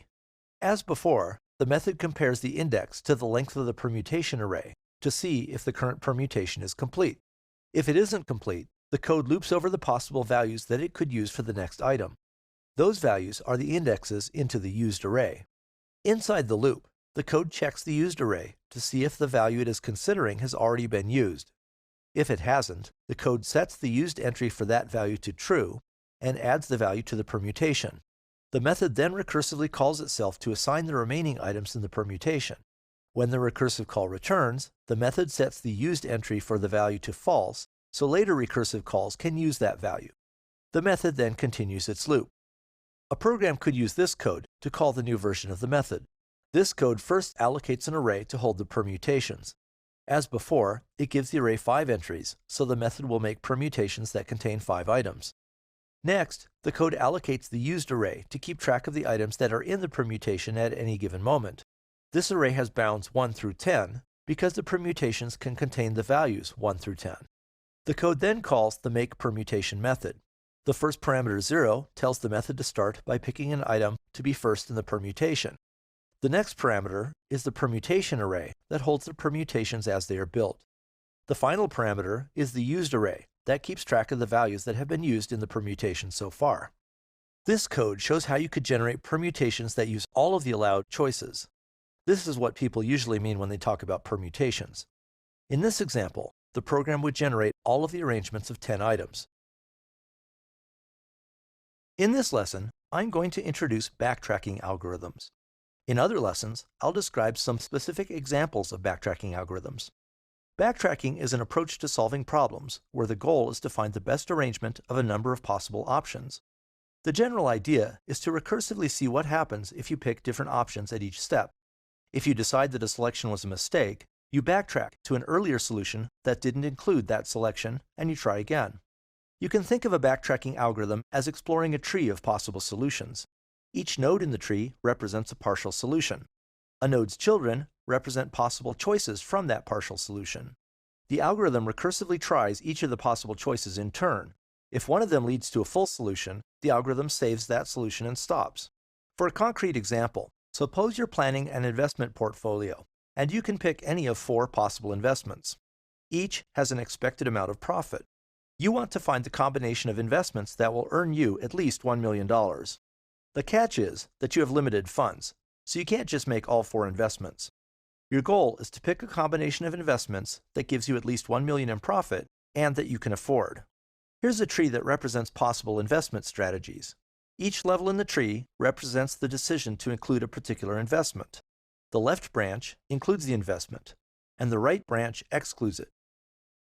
As before, the method compares the index to the length of the permutation array to see if the current permutation is complete. If it isn't complete, the code loops over the possible values that it could use for the next item. Those values are the indexes into the used array. Inside the loop, the code checks the used array to see if the value it is considering has already been used. If it hasn't, the code sets the used entry for that value to true and adds the value to the permutation. The method then recursively calls itself to assign the remaining items in the permutation. When the recursive call returns, the method sets the used entry for the value to false, so later recursive calls can use that value. The method then continues its loop. A program could use this code to call the new version of the method. This code first allocates an array to hold the permutations. As before, it gives the array 5 entries, so the method will make permutations that contain 5 items. Next, the code allocates the used array to keep track of the items that are in the permutation at any given moment. This array has bounds 1 through 10 because the permutations can contain the values 1 through 10. The code then calls the makePermutation method. The first parameter 0 tells the method to start by picking an item to be first in the permutation. The next parameter is the permutation array that holds the permutations as they are built. The final parameter is the used array that keeps track of the values that have been used in the permutation so far. This code shows how you could generate permutations that use all of the allowed choices. This is what people usually mean when they talk about permutations. In this example, the program would generate all of the arrangements of 10 items. In this lesson, I'm going to introduce backtracking algorithms. In other lessons, I'll describe some specific examples of backtracking algorithms. Backtracking is an approach to solving problems where the goal is to find the best arrangement of a number of possible options. The general idea is to recursively see what happens if you pick different options at each step. If you decide that a selection was a mistake, you backtrack to an earlier solution that didn't include that selection, and you try again. You can think of a backtracking algorithm as exploring a tree of possible solutions. Each node in the tree represents a partial solution. A node's children represent possible choices from that partial solution. The algorithm recursively tries each of the possible choices in turn. If one of them leads to a full solution, the algorithm saves that solution and stops. For a concrete example, suppose you're planning an investment portfolio, and you can pick any of 4 possible investments. Each has an expected amount of profit. You want to find the combination of investments that will earn you at least $1 million. The catch is that you have limited funds, so you can't just make all 4 investments. Your goal is to pick a combination of investments that gives you at least $1 million in profit and that you can afford. Here's a tree that represents possible investment strategies. Each level in the tree represents the decision to include a particular investment. The left branch includes the investment, and the right branch excludes it.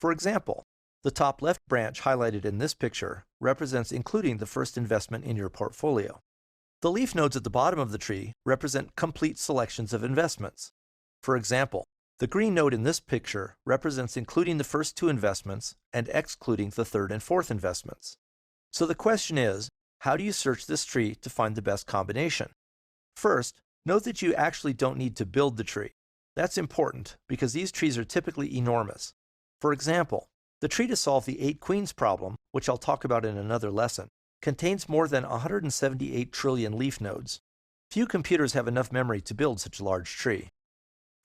For example, the top left branch highlighted in this picture represents including the first investment in your portfolio. The leaf nodes at the bottom of the tree represent complete selections of investments. For example, the green node in this picture represents including the first two investments and excluding the third and fourth investments. So the question is, how do you search this tree to find the best combination? First, note that you actually don't need to build the tree. That's important because these trees are typically enormous. For example, the tree to solve the 8 queens problem, which I'll talk about in another lesson, contains more than 178 trillion leaf nodes. Few computers have enough memory to build such a large tree.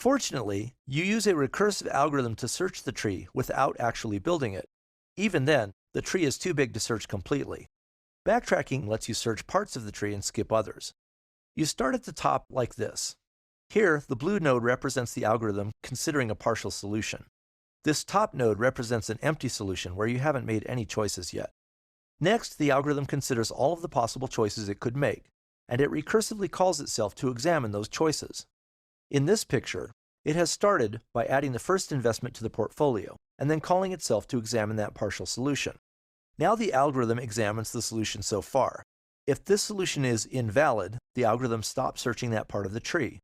Fortunately, you use a recursive algorithm to search the tree without actually building it. Even then, the tree is too big to search completely. Backtracking lets you search parts of the tree and skip others. You start at the top like this. Here, the blue node represents the algorithm considering a partial solution. This top node represents an empty solution where you haven't made any choices yet. Next, the algorithm considers all of the possible choices it could make, and it recursively calls itself to examine those choices. In this picture, it has started by adding the first investment to the portfolio, and then calling itself to examine that partial solution. Now the algorithm examines the solution so far. If this solution is invalid, the algorithm stops searching that part of the tree,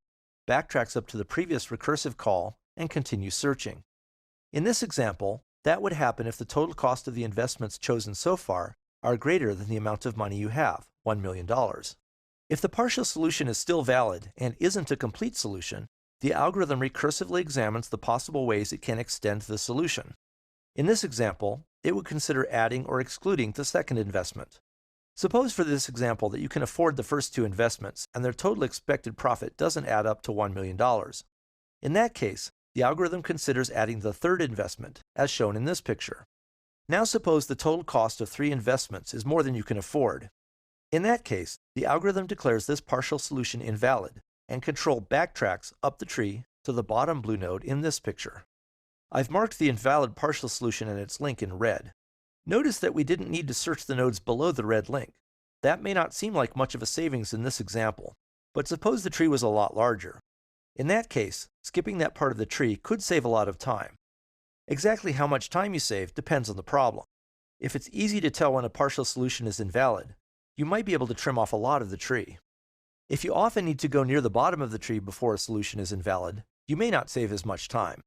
backtracks up to the previous recursive call, and continues searching. In this example, that would happen if the total cost of the investments chosen so far are greater than the amount of money you have, $1 million. If the partial solution is still valid and isn't a complete solution, the algorithm recursively examines the possible ways it can extend the solution. In this example, it would consider adding or excluding the second investment. Suppose for this example that you can afford the first two investments and their total expected profit doesn't add up to $1 million. In that case, the algorithm considers adding the third investment, as shown in this picture. Now suppose the total cost of 3 investments is more than you can afford. In that case, the algorithm declares this partial solution invalid, and control backtracks up the tree to the bottom blue node in this picture. I've marked the invalid partial solution and its link in red. Notice that we didn't need to search the nodes below the red link. That may not seem like much of a savings in this example, but suppose the tree was a lot larger. In that case, skipping that part of the tree could save a lot of time. Exactly how much time you save depends on the problem. If it's easy to tell when a partial solution is invalid, you might be able to trim off a lot of the tree. If you often need to go near the bottom of the tree before a solution is invalid, you may not save as much time.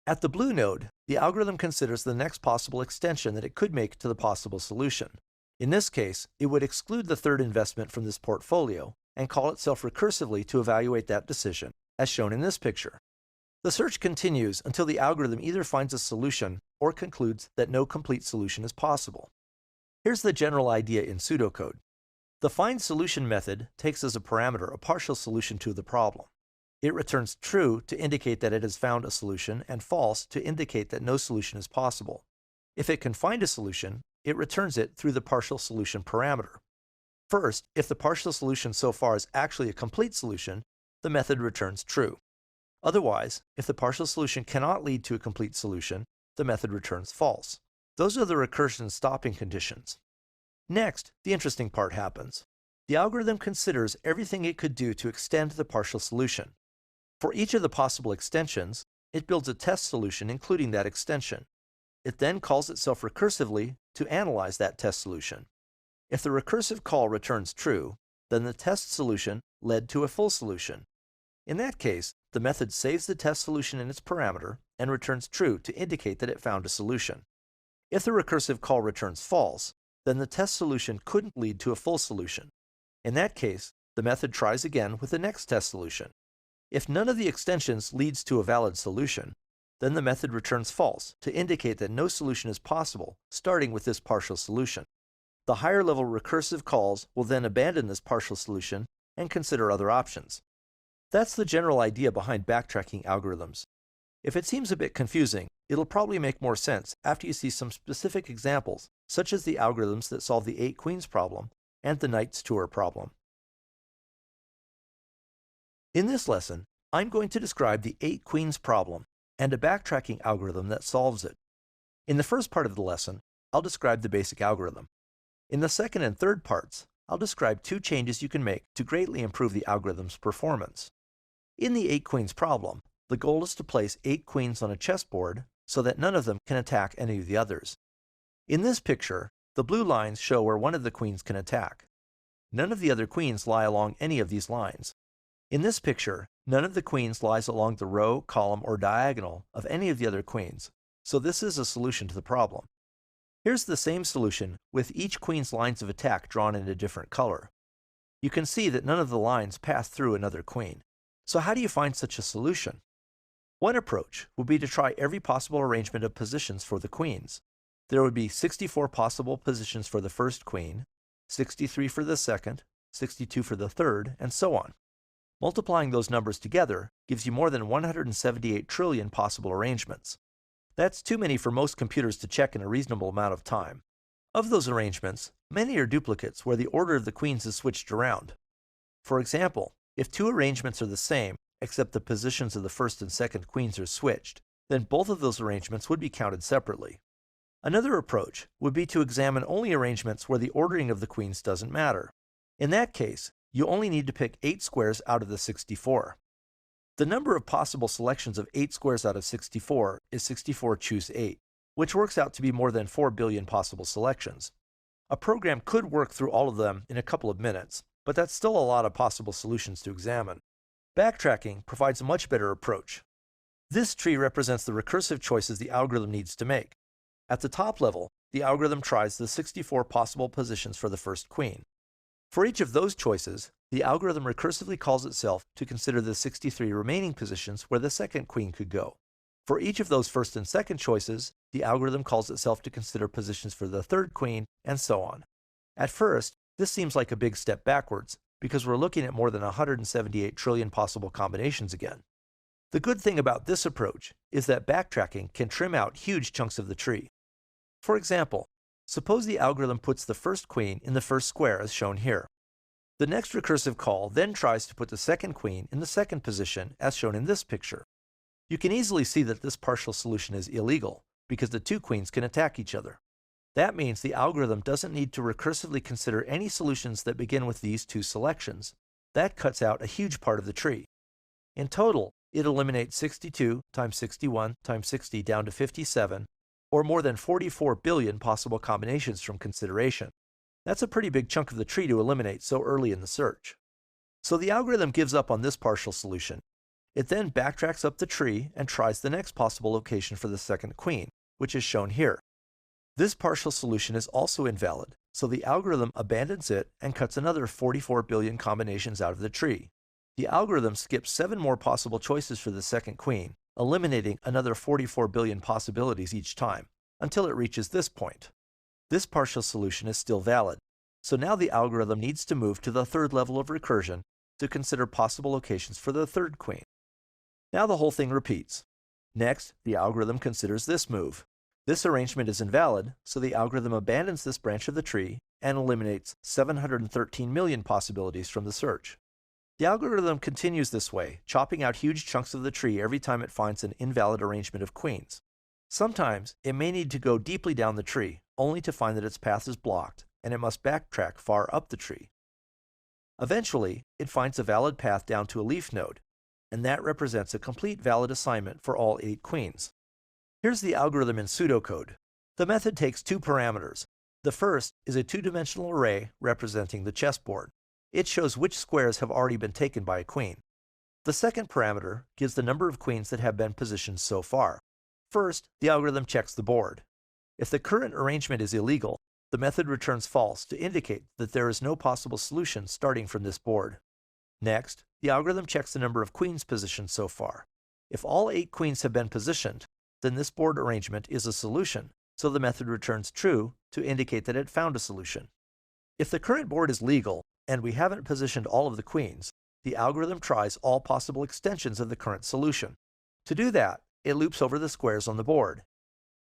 At the blue node, the algorithm considers the next possible extension that it could make to the possible solution. In this case, it would exclude the third investment from this portfolio and call itself recursively to evaluate that decision, as shown in this picture. The search continues until the algorithm either finds a solution or concludes that no complete solution is possible. Here's the general idea in pseudocode. The find solution method takes as a parameter a partial solution to the problem. It returns true to indicate that it has found a solution and false to indicate that no solution is possible. If it can find a solution, it returns it through the partial solution parameter. First, if the partial solution so far is actually a complete solution, the method returns true. Otherwise, if the partial solution cannot lead to a complete solution, the method returns false. Those are the recursion stopping conditions. Next, the interesting part happens. The algorithm considers everything it could do to extend the partial solution. For each of the possible extensions, it builds a test solution including that extension. It then calls itself recursively to analyze that test solution. If the recursive call returns true, then the test solution led to a full solution. In that case, the method saves the test solution in its parameter and returns true to indicate that it found a solution. If the recursive call returns false, then the test solution couldn't lead to a full solution. In that case, the method tries again with the next test solution. If none of the extensions leads to a valid solution, then the method returns false to indicate that no solution is possible, starting with this partial solution. The higher level recursive calls will then abandon this partial solution and consider other options. That's the general idea behind backtracking algorithms. If it seems a bit confusing, it'll probably make more sense after you see some specific examples, such as the algorithms that solve the 8 queens problem and the Knight's Tour problem. In this lesson, I'm going to describe the 8 queens problem and a backtracking algorithm that solves it. In the first part of the lesson, I'll describe the basic algorithm. In the second and third parts, I'll describe 2 changes you can make to greatly improve the algorithm's performance. In the 8 queens problem, the goal is to place 8 queens on a chessboard so that none of them can attack any of the others. In this picture, the blue lines show where one of the queens can attack. None of the other queens lie along any of these lines. In this picture, none of the queens lies along the row, column, or diagonal of any of the other queens, so this is a solution to the problem. Here's the same solution with each queen's lines of attack drawn in a different color. You can see that none of the lines pass through another queen. So how do you find such a solution? One approach would be to try every possible arrangement of positions for the queens. There would be 64 possible positions for the first queen, 63 for the second, 62 for the third, and so on. Multiplying those numbers together gives you more than 178 trillion possible arrangements. That's too many for most computers to check in a reasonable amount of time. Of those arrangements, many are duplicates where the order of the queens is switched around. For example, if 2 arrangements are the same, except the positions of the first and second queens are switched, then both of those arrangements would be counted separately. Another approach would be to examine only arrangements where the ordering of the queens doesn't matter. In that case, you only need to pick 8 squares out of the 64. The number of possible selections of 8 squares out of 64 is 64 choose 8, which works out to be more than 4 billion possible selections. A program could work through all of them in a couple of minutes, but that's still a lot of possible solutions to examine. Backtracking provides a much better approach. This tree represents the recursive choices the algorithm needs to make. At the top level, the algorithm tries the 64 possible positions for the first queen. For each of those choices, the algorithm recursively calls itself to consider the 63 remaining positions where the second queen could go. For each of those first and second choices, the algorithm calls itself to consider positions for the third queen, and so on. At first, this seems like a big step backwards, because we're looking at more than 178 trillion possible combinations again. The good thing about this approach is that backtracking can trim out huge chunks of the tree. For example, suppose the algorithm puts the first queen in the first square as shown here. The next recursive call then tries to put the second queen in the second position as shown in this picture. You can easily see that this partial solution is illegal because the 2 queens can attack each other. That means the algorithm doesn't need to recursively consider any solutions that begin with these 2 selections. That cuts out a huge part of the tree. In total, it eliminates 62 times 61 times 60 down to 57, or more than 44 billion possible combinations from consideration. That's a pretty big chunk of the tree to eliminate so early in the search. So the algorithm gives up on this partial solution. It then backtracks up the tree and tries the next possible location for the second queen, which is shown here. This partial solution is also invalid, so the algorithm abandons it and cuts another 44 billion combinations out of the tree. The algorithm skips 7 more possible choices for the second queen, eliminating another 44 billion possibilities each time, until it reaches this point. This partial solution is still valid, so now the algorithm needs to move to the third level of recursion to consider possible locations for the third queen. Now the whole thing repeats. Next, the algorithm considers this move. This arrangement is invalid, so the algorithm abandons this branch of the tree and eliminates 713 million possibilities from the search. The algorithm continues this way, chopping out huge chunks of the tree every time it finds an invalid arrangement of queens. Sometimes it may need to go deeply down the tree, only to find that its path is blocked, and it must backtrack far up the tree. Eventually, it finds a valid path down to a leaf node, and that represents a complete valid assignment for all 8 queens. Here's the algorithm in pseudocode. The method takes 2 parameters. The first is a 2-dimensional array representing the chessboard. It shows which squares have already been taken by a queen. The second parameter gives the number of queens that have been positioned so far. First, the algorithm checks the board. If the current arrangement is illegal, the method returns false to indicate that there is no possible solution starting from this board. Next, the algorithm checks the number of queens positioned so far. If all 8 queens have been positioned, then this board arrangement is a solution, so the method returns true to indicate that it found a solution. If the current board is legal, and we haven't positioned all of the queens, the algorithm tries all possible extensions of the current solution. To do that, it loops over the squares on the board.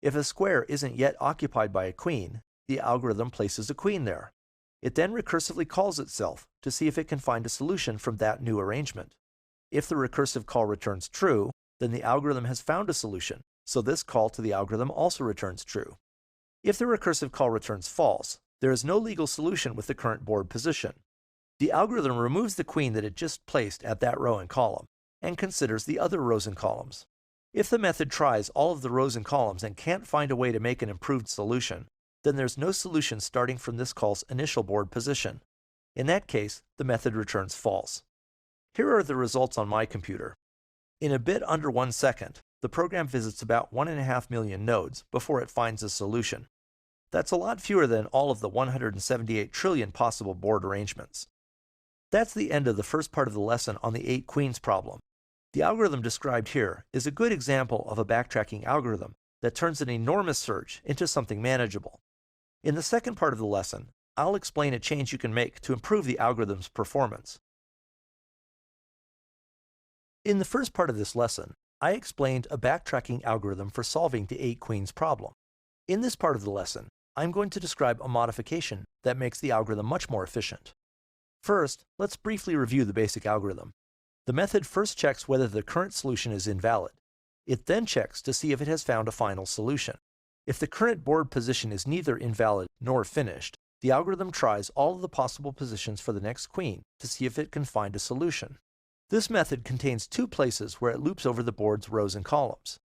If a square isn't yet occupied by a queen, the algorithm places a queen there. It then recursively calls itself to see if it can find a solution from that new arrangement. If the recursive call returns true, then the algorithm has found a solution, so this call to the algorithm also returns true. If the recursive call returns false, there is no legal solution with the current board position. The algorithm removes the queen that it just placed at that row and column, and considers the other rows and columns. If the method tries all of the rows and columns and can't find a way to make an improved solution, then there's no solution starting from this call's initial board position. In that case, the method returns false. Here are the results on my computer. In a bit under 1 second, the program visits about 1.5 million nodes before it finds a solution. That's a lot fewer than all of the 178 trillion possible board arrangements. That's the end of the first part of the lesson on the 8 queens problem. The algorithm described here is a good example of a backtracking algorithm that turns an enormous search into something manageable. In the second part of the lesson, I'll explain a change you can make to improve the algorithm's performance. In the first part of this lesson, I explained a backtracking algorithm for solving the 8 queens problem. In this part of the lesson, I'm going to describe a modification that makes the algorithm much more efficient. First, let's briefly review the basic algorithm. The method first checks whether the current solution is invalid. It then checks to see if it has found a final solution. If the current board position is neither invalid nor finished, the algorithm tries all of the possible positions for the next queen to see if it can find a solution. This method contains 2 places where it loops over the board's rows and columns.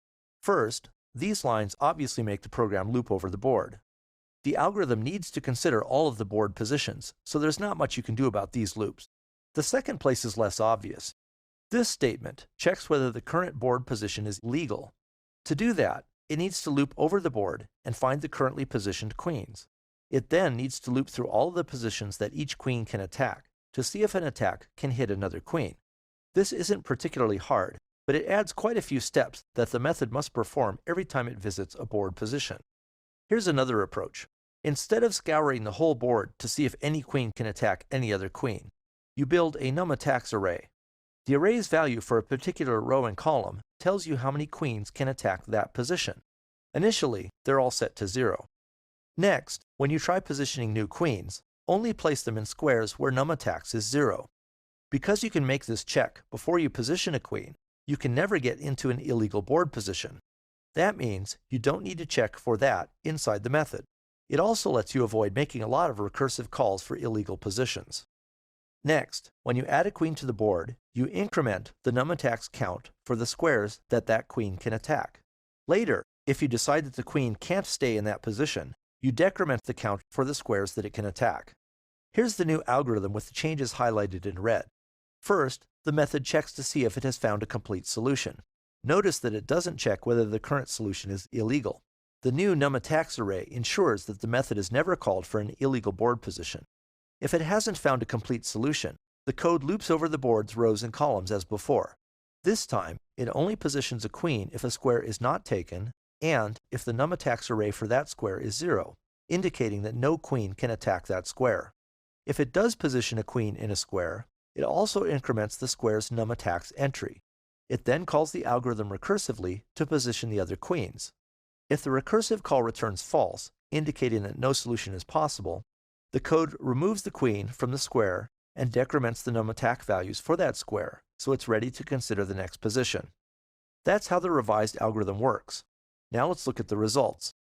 First, these lines obviously make the program loop over the board. The algorithm needs to consider all of the board positions, so there's not much you can do about these loops. The second place is less obvious. This statement checks whether the current board position is legal. To do that, it needs to loop over the board and find the currently positioned queens. It then needs to loop through all of the positions that each queen can attack to see if an attack can hit another queen. This isn't particularly hard, but it adds quite a few steps that the method must perform every time it visits a board position. Here's another approach. Instead of scouring the whole board to see if any queen can attack any other queen, you build a numattacks array. The array's value for a particular row and column tells you how many queens can attack that position. Initially, they're all set to 0. Next, when you try positioning new queens, only place them in squares where numattacks is 0. Because you can make this check before you position a queen, you can never get into an illegal board position. That means you don't need to check for that inside the method. It also lets you avoid making a lot of recursive calls for illegal positions. Next, when you add a queen to the board, you increment the numattacks count for the squares that that queen can attack. Later, if you decide that the queen can't stay in that position, you decrement the count for the squares that it can attack. Here's the new algorithm with the changes highlighted in red. First, the method checks to see if it has found a complete solution. Notice that it doesn't check whether the current solution is illegal. The new numattacks array ensures that the method is never called for an illegal board position. If it hasn't found a complete solution, the code loops over the board's rows and columns as before. This time, it only positions a queen if a square is not taken and if the numattacks array for that square is 0, indicating that no queen can attack that square. If it does position a queen in a square, it also increments the square's numattacks entry. It then calls the algorithm recursively to position the other queens. If the recursive call returns false, indicating that no solution is possible, the code removes the queen from the square and decrements the numattack values for that square, so it's ready to consider the next position. That's how the revised algorithm works. Now let's look at the results.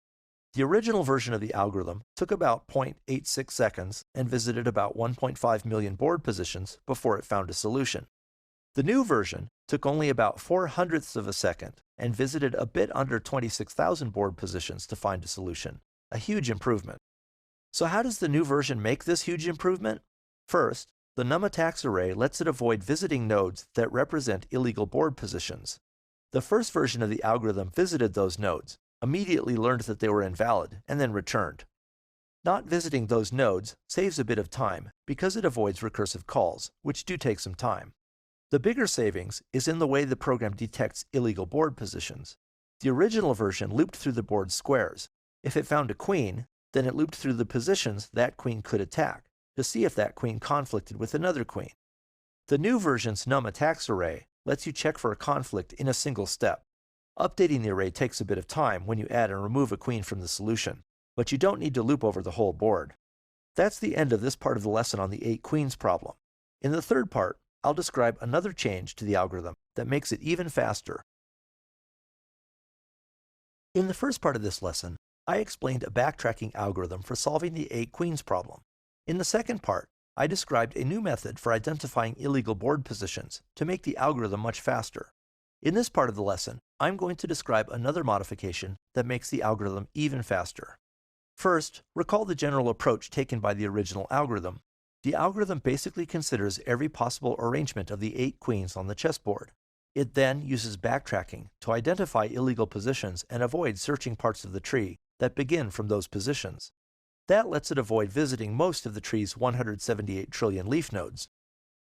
The original version of the algorithm took about 0.86 seconds and visited about 1.5 million board positions before it found a solution. The new version took only about 0.04 of a second and visited a bit under 26,000 board positions to find a solution, a huge improvement. So how does the new version make this huge improvement? First, the numattacks array lets it avoid visiting nodes that represent illegal board positions. The first version of the algorithm visited those nodes, immediately learned that they were invalid, and then returned. Not visiting those nodes saves a bit of time because it avoids recursive calls, which do take some time. The bigger savings is in the way the program detects illegal board positions. The original version looped through the board's squares. If it found a queen, then it looped through the positions that queen could attack to see if that queen conflicted with another queen. The new version's numattacks array lets you check for a conflict in a single step. Updating the array takes a bit of time when you add and remove a queen from the solution, but you don't need to loop over the whole board. That's the end of this part of the lesson on the 8 queens problem. In the third part, I'll describe another change to the algorithm that makes it even faster. In the first part of this lesson, I explained a backtracking algorithm for solving the 8 queens problem. In the second part, I described a new method for identifying illegal board positions to make the algorithm much faster. In this part of the lesson, I'm going to describe another modification that makes the algorithm even faster. First, recall the general approach taken by the original algorithm. The algorithm basically considers every possible arrangement of the 8 queens on the chessboard. It then uses backtracking to identify illegal positions and avoid searching parts of the tree that begin from those positions. That lets it avoid visiting most of the tree's 178 trillion leaf nodes.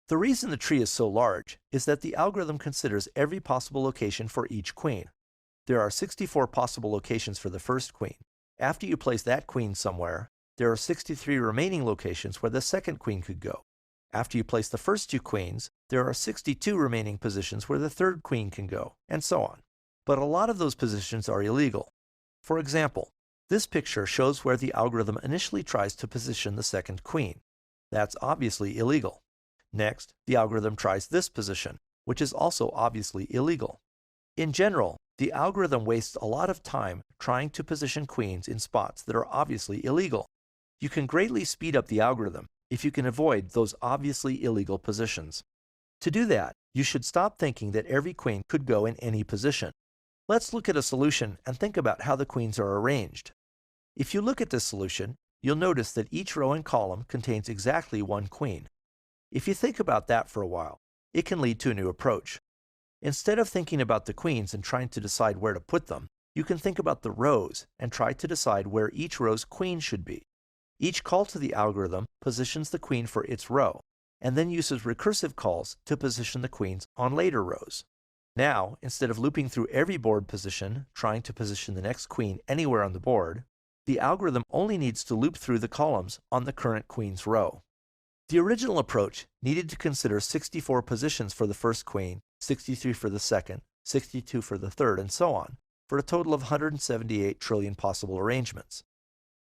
The reason the tree is so large is that the algorithm considers every possible location for each queen. There are 64 possible locations for the first queen. After you place that queen somewhere, there are 63 remaining locations where the second queen could go. After you place the first 2 queens, there are 62 remaining positions where the third queen can go, and so on. But a lot of those positions are illegal. For example, this picture shows where the algorithm initially tries to position the second queen. That's obviously illegal. Next, the algorithm tries this position, which is also obviously illegal. In general, the algorithm wastes a lot of time trying to position queens in spots that are obviously illegal. You can greatly speed up the algorithm if you can avoid those obviously illegal positions. To do that, you should stop thinking that every queen could go in any position. Let's look at a solution and think about how the queens are arranged. If you look at this solution, you'll notice that each row and column contains exactly 1 queen. If you think about that for a while, it can lead to a new approach. Instead of thinking about the queens and trying to decide where to put them, you can think about the rows and try to decide where each row's queen should be. Each call to the algorithm positions the queen for its row, and then uses recursive calls to position the queens on later rows. Now, instead of looping through every board position, trying to position the next queen anywhere on the board, the algorithm only needs to loop through the columns on the current queen's row. The original approach needed to consider 64 positions for the first queen, 63 for the second, 62 for the third, and so on, for a total of 178 trillion possible arrangements.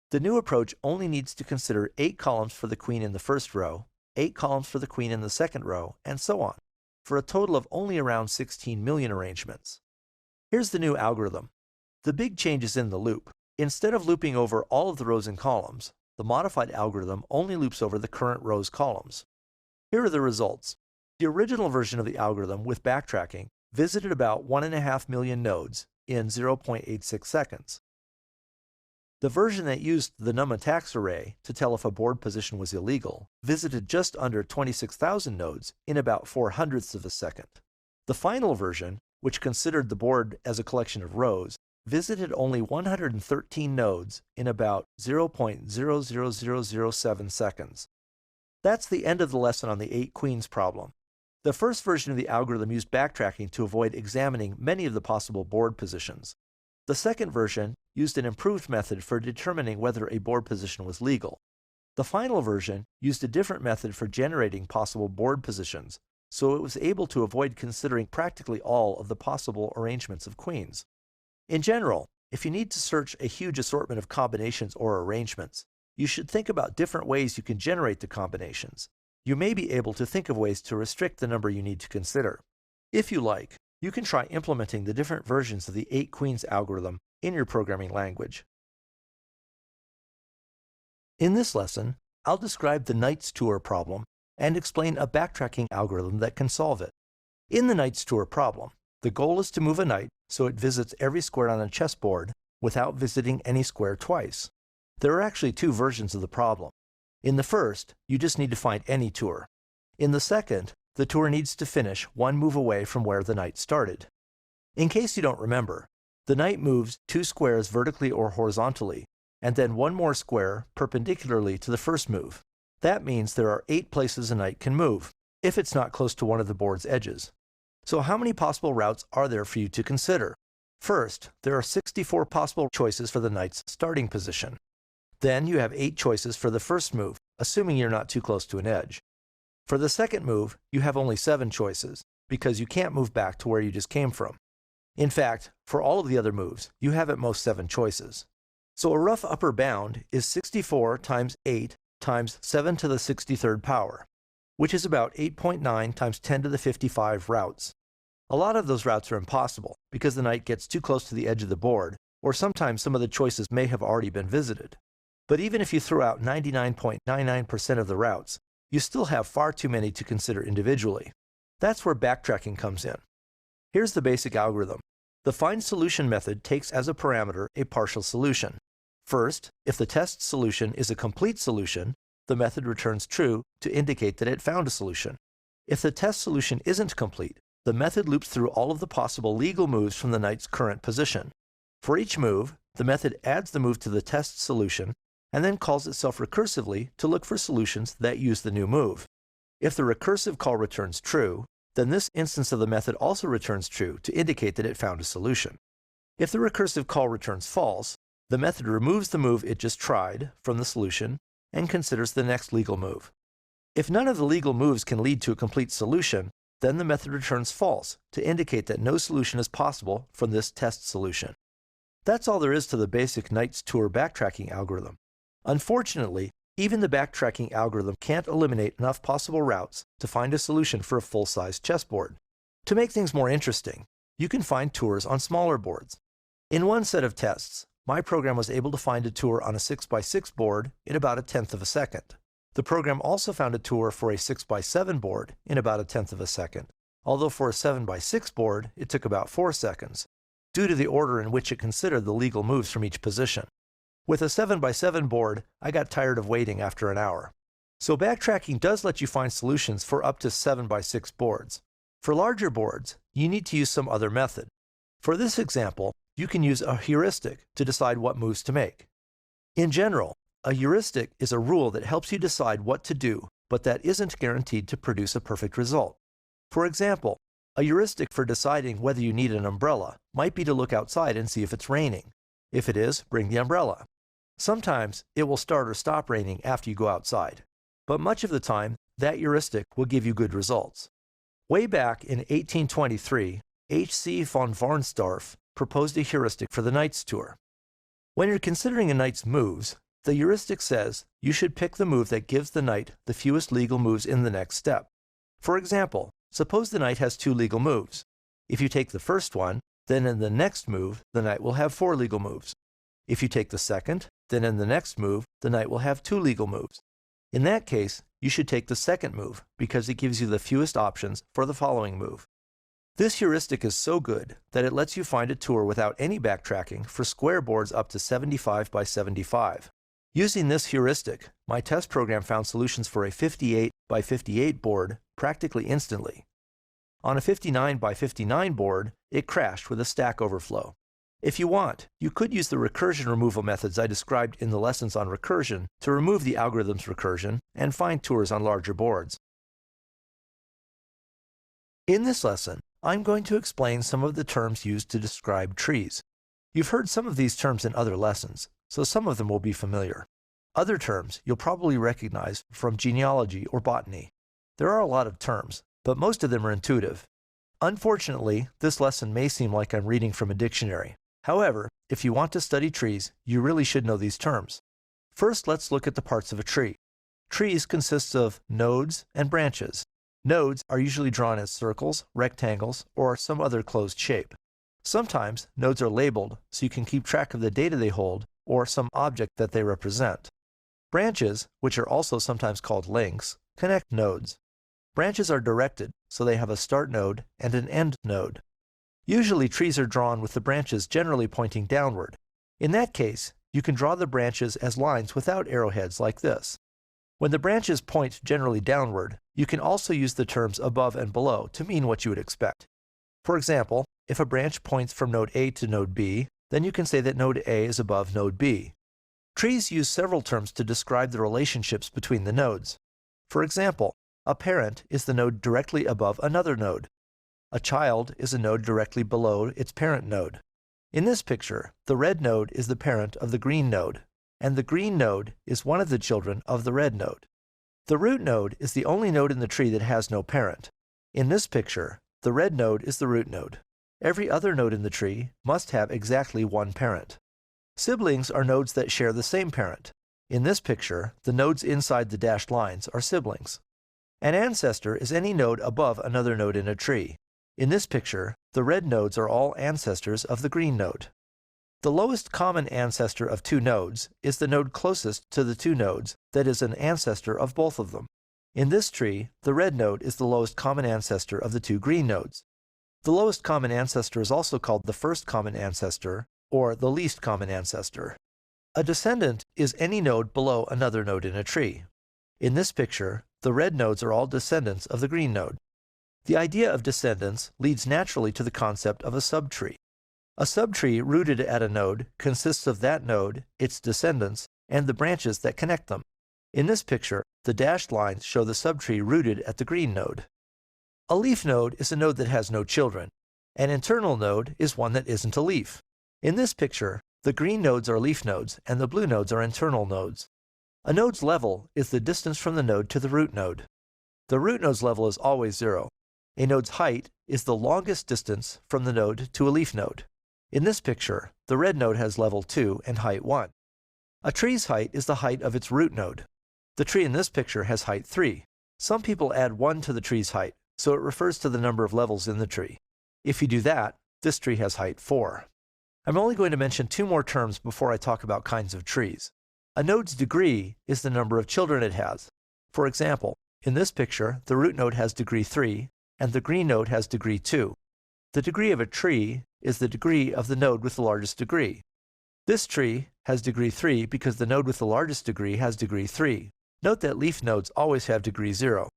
The new approach only needs to consider 8 columns for the queen in the first row, 8 columns for the queen in the second row, and so on, for a total of only around 16 million arrangements. Here's the new algorithm. The big change is in the loop. Instead of looping over all of the rows and columns, the modified algorithm only loops over the current row's columns. Here are the results. The original version of the algorithm with backtracking visited about 1.5 million nodes in 0.86 seconds. The version that used the num_attacks array to tell if a board position was illegal visited just under 26,000 nodes in about 0.04 of a second. The final version, which considered the board as a collection of rows, visited only 113 nodes in about 0.00007 seconds. That's the end of the lesson on the 8 queens problem. The first version of the algorithm used backtracking to avoid examining many of the possible board positions. The second version used an improved method for determining whether a board position was legal. The final version used a different method for generating possible board positions, so it was able to avoid considering practically all of the possible arrangements of queens. In general, if you need to search a huge assortment of combinations or arrangements, you should think about different ways you can generate the combinations. You may be able to think of ways to restrict the number you need to consider. If you like, you can try implementing the different versions of the 8 queens algorithm in your programming language. In this lesson, I'll describe the Knight's Tour problem and explain a backtracking algorithm that can solve it. In the Knight's Tour problem, the goal is to move a knight so it visits every square on a chessboard without visiting any square twice. There are actually 2 versions of the problem. In the first, you just need to find any tour. In the second, the tour needs to finish 1 move away from where the knight started. In case you don't remember, the knight moves 2 squares vertically or horizontally, and then 1 more square perpendicularly to the first move. That means there are 8 places a knight can move, if it's not close to one of the board's edges. So how many possible routes are there for you to consider? First, there are 64 possible choices for the knight's starting position. Then you have 8 choices for the first move, assuming you're not too close to an edge. For the second move, you have only 7 choices, because you can't move back to where you just came from. In fact, for all of the other moves, you have at most 7 choices. So a rough upper bound is 64 times 8 times 7 to the 63rd power. which is about 8.9 times 10 to the 55 routes. A lot of those routes are impossible because the knight gets too close to the edge of the board, or sometimes some of the choices may have already been visited. But even if you throw out 99.99% of the routes, you still have far too many to consider individually. That's where backtracking comes in. Here's the basic algorithm. The find solution method takes as a parameter a partial solution. First, if the test solution is a complete solution, the method returns true to indicate that it found a solution. If the test solution isn't complete, the method loops through all of the possible legal moves from the knight's current position. For each move, the method adds the move to the test solution and then calls itself recursively to look for solutions that use the new move. If the recursive call returns true, then this instance of the method also returns true to indicate that it found a solution. If the recursive call returns false, the method removes the move it just tried from the solution and considers the next legal move. If none of the legal moves can lead to a complete solution, then the method returns false to indicate that no solution is possible from this test solution. That's all there is to the basic Knight's Tour backtracking algorithm. Unfortunately, even the backtracking algorithm can't eliminate enough possible routes to find a solution for a full-size chessboard. To make things more interesting, you can find tours on smaller boards. In one set of tests, my program was able to find a tour on a 6x6 board in about 1/10 of a second. The program also found a tour for a 6x7 board in about 1/10 of a second, although for a 7x6 board it took about 4 seconds, due to the order in which it considered the legal moves from each position. With a 7x7 board, I got tired of waiting after an hour. So backtracking does let you find solutions for up to 7x6 boards. For larger boards, you need to use some other method. For this example, you can use a heuristic to decide what moves to make. In general, a heuristic is a rule that helps you decide what to do, but that isn't guaranteed to produce a perfect result. For example, a heuristic for deciding whether you need an umbrella might be to look outside and see if it's raining. If it is, bring the umbrella. Sometimes it will start or stop raining after you go outside, but much of the time that heuristic will give you good results. Way back in 1823, H.C. von Warnsdorf proposed a heuristic for the Knight's Tour. When you're considering a knight's moves, the heuristic says you should pick the move that gives the knight the fewest legal moves in the next step. For example, suppose the knight has 2 legal moves. If you take the first one, then in the next move, the knight will have 4 legal moves. If you take the second, then in the next move, the knight will have 2 legal moves. In that case, you should take the second move because it gives you the fewest options for the following move. This heuristic is so good that it lets you find a tour without any backtracking for square boards up to 75x75. Using this heuristic, my test program found solutions for a 58x58 board practically instantly. On a 59x59 board, it crashed with a stack overflow. If you want, you could use the recursion removal methods I described in the lessons on recursion to remove the algorithm's recursion and find tours on larger boards. In this lesson, I'm going to explain some of the terms used to describe trees. You've heard some of these terms in other lessons, so some of them will be familiar. Other terms you'll probably recognize from genealogy or botany. There are a lot of terms, but most of them are intuitive. Unfortunately, this lesson may seem like I'm reading from a dictionary. However, if you want to study trees, you really should know these terms. First, let's look at the parts of a tree. Trees consist of nodes and branches. Nodes are usually drawn as circles, rectangles, or some other closed shape. Sometimes nodes are labeled so you can keep track of the data they hold or some object that they represent. Branches, which are also sometimes called links, connect nodes. Branches are directed, so they have a start node and an end node. Usually trees are drawn with the branches generally pointing downward. In that case, you can draw the branches as lines without arrowheads like this. When the branches point generally downward, you can also use the terms above and below to mean what you would expect. For example, if a branch points from node A to node B, then you can say that node A is above node B. Trees use several terms to describe the relationships between the nodes. For example, a parent is the node directly above another node. A child is a node directly below its parent node. In this picture, the red node is the parent of the green node, and the green node is one of the children of the red node. The root node is the only node in the tree that has no parent. In this picture, the red node is the root node. Every other node in the tree must have exactly one parent. Siblings are nodes that share the same parent. In this picture, the nodes inside the dashed lines are siblings. An ancestor is any node above another node in a tree. In this picture, the red nodes are all ancestors of the green node. The lowest common ancestor of two nodes is the node closest to the two nodes that is an ancestor of both of them. In this tree, the red node is the lowest common ancestor of the two green nodes. The lowest common ancestor is also called the first common ancestor, or the least common ancestor. A descendant is any node below another node in a tree. In this picture, the red nodes are all descendants of the green node. The idea of descendants leads naturally to the concept of a subtree. A subtree rooted at a node consists of that node, its descendants, and the branches that connect them. In this picture, the dashed lines show the subtree rooted at the green node. A leaf node is a node that has no children. An internal node is one that isn't a leaf. In this picture, the green nodes are leaf nodes and the blue nodes are internal nodes. A node's level is the distance from the node to the root node. The root node's level is always 0. A node's height is the longest distance from the node to a leaf node. In this picture, the red node has level 2 and height 1. A tree's height is the height of its root node. The tree in this picture has height 3. Some people add 1 to the tree's height, so it refers to the number of levels in the tree. If you do that, this tree has height 4. I'm only going to mention 2 more terms before I talk about kinds of trees. A node's degree is the number of children it has. For example, in this picture, the root node has degree 3, and the green node has degree 2. The degree of a tree is the degree of the node with the largest degree. This tree has degree 3 because the node with the largest degree has degree 3. Note that leaf nodes always have degree 0.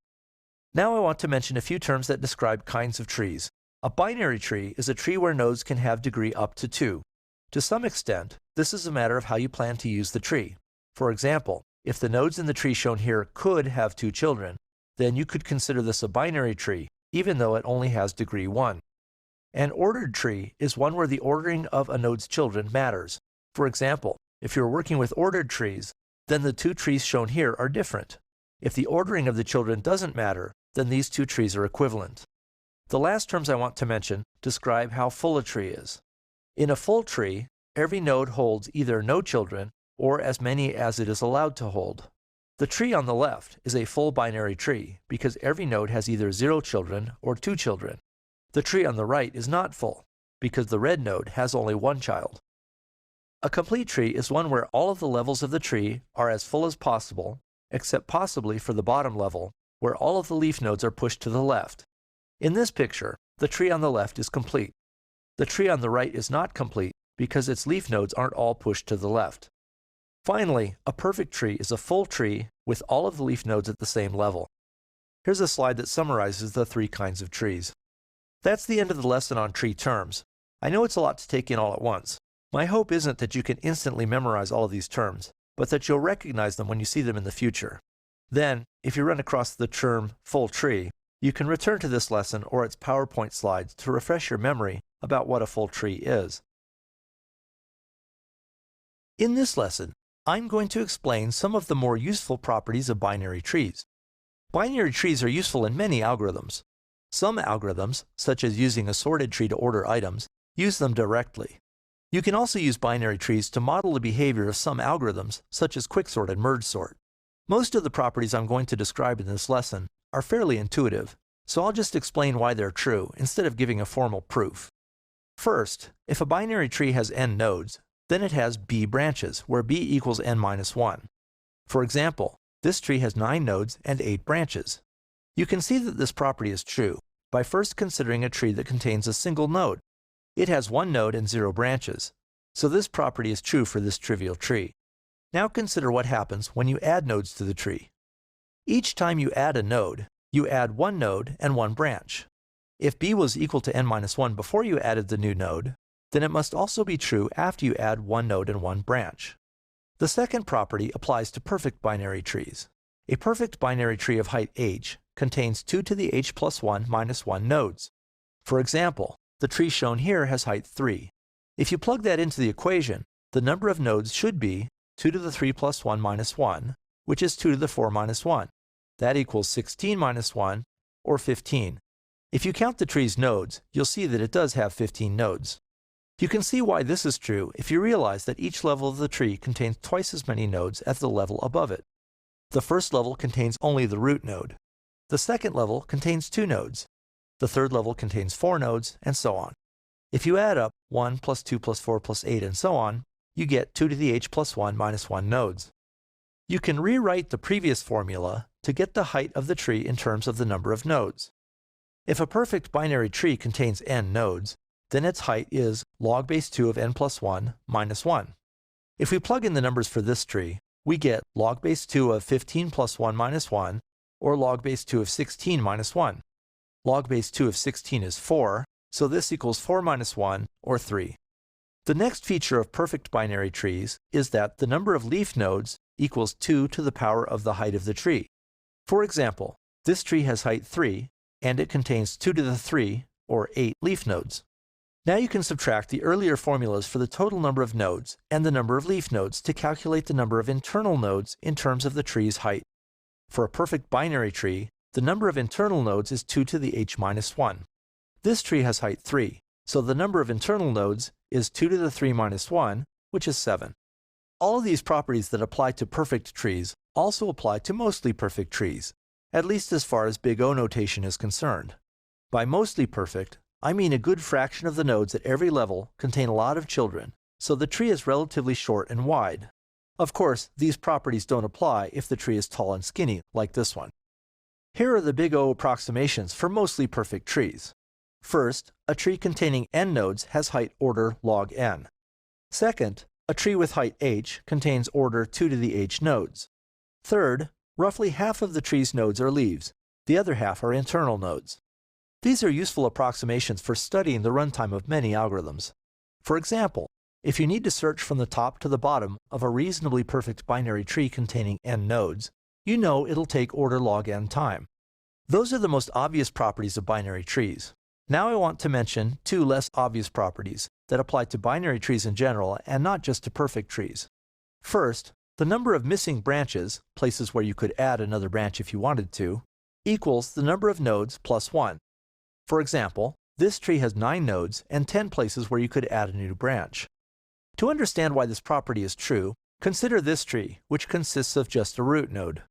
Now I want to mention a few terms that describe kinds of trees. A binary tree is a tree where nodes can have degree up to 2. To some extent, this is a matter of how you plan to use the tree. For example, if the nodes in the tree shown here could have 2 children, then you could consider this a binary tree, even though it only has degree 1. An ordered tree is one where the ordering of a node's children matters. For example, if you're working with ordered trees, then the 2 trees shown here are different. If the ordering of the children doesn't matter, then these 2 trees are equivalent. The last terms I want to mention describe how full a tree is. In a full tree, every node holds either no children or as many as it is allowed to hold. The tree on the left is a full binary tree because every node has either 0 children or 2 children. The tree on the right is not full because the red node has only 1 child. A complete tree is one where all of the levels of the tree are as full as possible, except possibly for the bottom level, where all of the leaf nodes are pushed to the left. In this picture, the tree on the left is complete. The tree on the right is not complete because its leaf nodes aren't all pushed to the left. Finally, a perfect tree is a full tree with all of the leaf nodes at the same level. Here's a slide that summarizes the 3 kinds of trees. That's the end of the lesson on tree terms. I know it's a lot to take in all at once. My hope isn't that you can instantly memorize all of these terms, but that you'll recognize them when you see them in the future. Then, if you run across the term full tree, you can return to this lesson or its PowerPoint slides to refresh your memory about what a full tree is. In this lesson, I'm going to explain some of the more useful properties of binary trees. Binary trees are useful in many algorithms. Some algorithms, such as using a sorted tree to order items, use them directly. You can also use binary trees to model the behavior of some algorithms, such as Quicksort and Mergesort. Most of the properties I'm going to describe in this lesson are fairly intuitive, so I'll just explain why they're true instead of giving a formal proof. First, if a binary tree has n nodes, then it has b branches, where b equals n minus 1. For example, this tree has 9 nodes and 8 branches. You can see that this property is true by first considering a tree that contains a single node. It has 1 node and 0 branches, so this property is true for this trivial tree. Now consider what happens when you add nodes to the tree. Each time you add a node, you add 1 node and 1 branch. If b was equal to n minus 1 before you added the new node, then it must also be true after you add 1 node and 1 branch. The second property applies to perfect binary trees. A perfect binary tree of height h contains 2 to the h plus 1 minus 1 nodes. For example, the tree shown here has height 3. If you plug that into the equation, the number of nodes should be 2 to the 3 plus 1 minus 1, which is 2 to the 4 minus 1. That equals 16 minus 1, or 15. If you count the tree's nodes, you'll see that it does have 15 nodes. You can see why this is true if you realize that each level of the tree contains twice as many nodes as the level above it. The first level contains only the root node. The second level contains 2 nodes. The third level contains 4 nodes, and so on. If you add up 1 plus 2 plus 4 plus 8 and so on, you get 2 to the h plus 1 minus 1 nodes. You can rewrite the previous formula to get the height of the tree in terms of the number of nodes. If a perfect binary tree contains n nodes, then its height is log base 2 of n plus 1 minus 1. If we plug in the numbers for this tree, we get log base 2 of 15 plus 1 minus 1, or log base 2 of 16 minus 1. Log base 2 of 16 is 4, so this equals 4 minus 1, or 3. The next feature of perfect binary trees is that the number of leaf nodes equals 2 to the power of the height of the tree. For example, this tree has height 3, and it contains 2 to the 3, or 8 leaf nodes. Now you can subtract the earlier formulas for the total number of nodes and the number of leaf nodes to calculate the number of internal nodes in terms of the tree's height. For a perfect binary tree, the number of internal nodes is 2 to the h minus 1. This tree has height 3, so the number of internal nodes is 2 to the 3 minus 1, which is 7. All of these properties that apply to perfect trees also apply to mostly perfect trees, at least as far as big O notation is concerned. By mostly perfect, I mean a good fraction of the nodes at every level contain a lot of children, so the tree is relatively short and wide. Of course, these properties don't apply if the tree is tall and skinny, like this one. Here are the big O approximations for mostly perfect trees. First, a tree containing n nodes has height order log n. Second, a tree with height h contains order 2 to the h nodes. Third, roughly half of the tree's nodes are leaves. The other half are internal nodes. These are useful approximations for studying the runtime of many algorithms. For example, if you need to search from the top to the bottom of a reasonably perfect binary tree containing n nodes, you know it'll take order log n time. Those are the most obvious properties of binary trees. Now I want to mention 2 less obvious properties that apply to binary trees in general and not just to perfect trees. First, the number of missing branches, places where you could add another branch if you wanted to, equals the number of nodes plus 1. For example, this tree has 9 nodes and 10 places where you could add a new branch. To understand why this property is true, consider this tree, which consists of just a root node.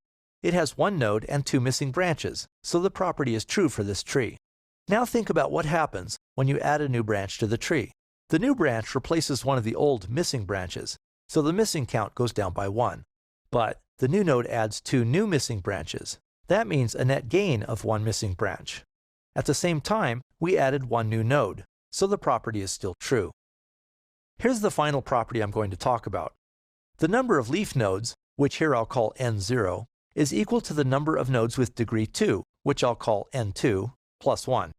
It has 1 node and 2 missing branches, so the property is true for this tree. Now think about what happens when you add a new branch to the tree. The new branch replaces one of the old missing branches, so the missing count goes down by 1. But the new node adds 2 new missing branches. That means a net gain of 1 missing branch. At the same time, we added 1 new node, so the property is still true. Here's the final property I'm going to talk about. The number of leaf nodes, which here I'll call n0, is equal to the number of nodes with degree 2, which I'll call n2, plus 1.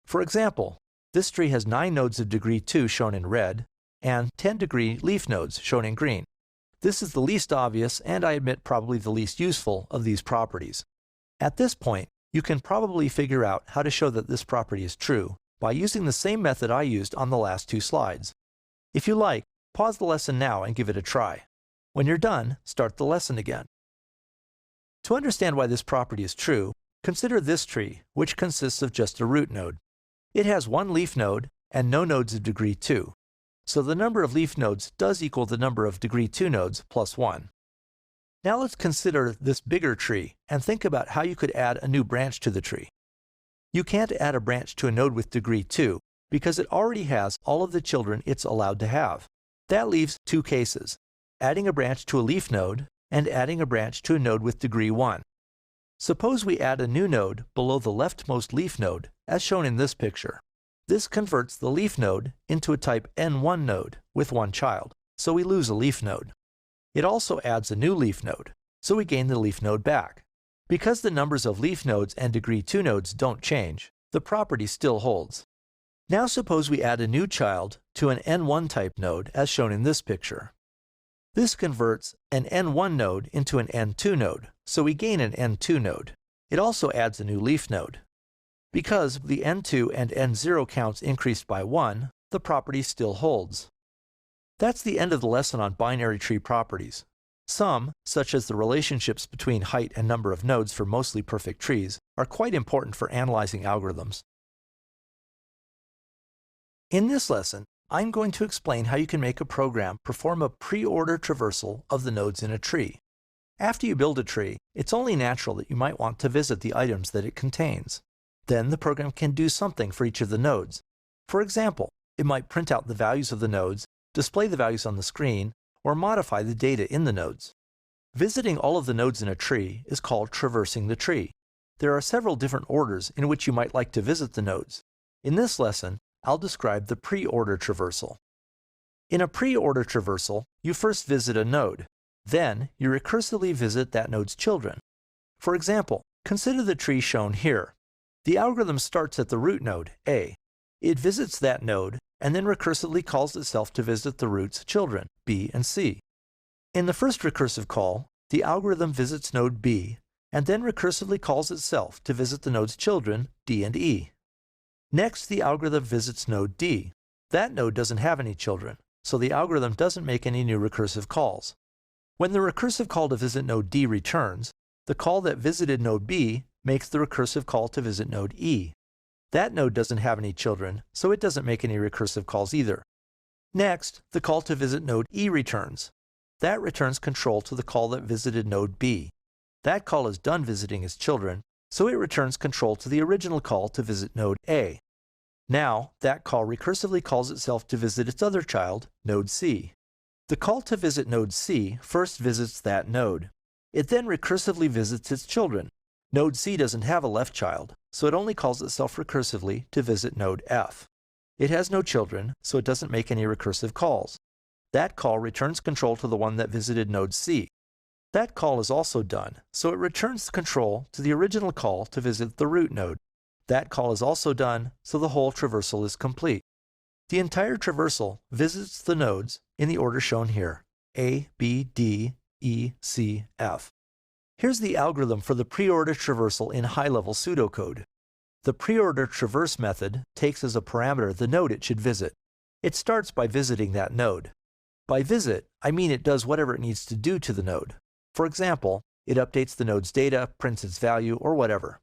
For example, this tree has 9 nodes of degree 2 shown in red, and 10 degree leaf nodes shown in green. This is the least obvious, and I admit probably the least useful, of these properties. At this point, you can probably figure out how to show that this property is true by using the same method I used on the last 2 slides. If you like, pause the lesson now and give it a try. When you're done, start the lesson again. To understand why this property is true, consider this tree, which consists of just a root node. It has 1 leaf node and no nodes of degree 2, so the number of leaf nodes does equal the number of degree 2 nodes plus 1. Now let's consider this bigger tree and think about how you could add a new branch to the tree. You can't add a branch to a node with degree 2 because it already has all of the children it's allowed to have. That leaves 2 cases: adding a branch to a leaf node and adding a branch to a node with degree 1. Suppose we add a new node below the leftmost leaf node, as shown in this picture. This converts the leaf node into a type n1 node with 1 child, so we lose a leaf node. It also adds a new leaf node, so we gain the leaf node back. Because the numbers of leaf nodes and degree 2 nodes don't change, the property still holds. Now suppose we add a new child to an n1 type node, as shown in this picture. This converts an n1 node into an n2 node, so we gain an n2 node. It also adds a new leaf node. Because the n2 and n0 counts increased by 1, the property still holds. That's the end of the lesson on binary tree properties. Some, such as the relationships between height and number of nodes for mostly perfect trees, are quite important for analyzing algorithms. In this lesson, I'm going to explain how you can make a program perform a preorder traversal of the nodes in a tree. After you build a tree, it's only natural that you might want to visit the items that it contains. Then the program can do something for each of the nodes. For example, it might print out the values of the nodes, display the values on the screen, or modify the data in the nodes. Visiting all of the nodes in a tree is called traversing the tree. There are several different orders in which you might like to visit the nodes. In this lesson, I'll describe the preorder traversal. In a preorder traversal, you first visit a node. Then, you recursively visit that node's children. For example, consider the tree shown here. The algorithm starts at the root node, A. It visits that node, and then recursively calls itself to visit the root's children, B and C. In the first recursive call, the algorithm visits node B, and then recursively calls itself to visit the node's children, D and E. Next, the algorithm visits node D. That node doesn't have any children, so the algorithm doesn't make any new recursive calls. When the recursive call to visit node D returns, the call that visited node B makes the recursive call to visit node E. That node doesn't have any children, so it doesn't make any recursive calls either. Next, the call to visit node E returns. That returns control to the call that visited node B. That call is done visiting its children, so it returns control to the original call to visit node A. Now, that call recursively calls itself to visit its other child, node C. The call to visit node C first visits that node. It then recursively visits its children. Node C doesn't have a left child, so it only calls itself recursively to visit node F. It has no children, so it doesn't make any recursive calls. That call returns control to the one that visited node C. That call is also done, so it returns the control to the original call to visit the root node. That call is also done, so the whole traversal is complete. The entire traversal visits the nodes in the order shown here, A, B, D, E, C, F. Here's the algorithm for the preorder traversal in high-level pseudocode. The preorder traverse method takes as a parameter the node it should visit. It starts by visiting that node. By visit, I mean it does whatever it needs to do to the node. For example, it updates the node's data, prints its value, or whatever.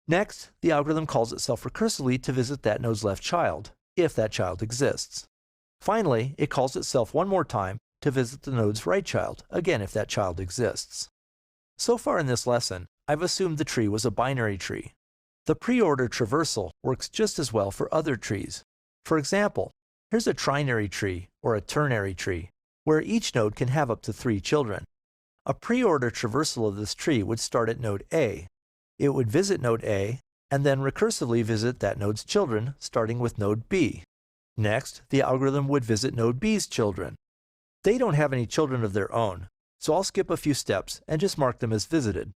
Next, the algorithm calls itself recursively to visit that node's left child, if that child exists. Finally, it calls itself one more time to visit the node's right child, again if that child exists. So far in this lesson, I've assumed the tree was a binary tree. The preorder traversal works just as well for other trees. For example, here's a trinary tree, or a ternary tree, where each node can have up to 3 children. A preorder traversal of this tree would start at node A. It would visit node A, and then recursively visit that node's children, starting with node B. Next, the algorithm would visit node B's children. They don't have any children of their own, so I'll skip a few steps and just mark them as visited.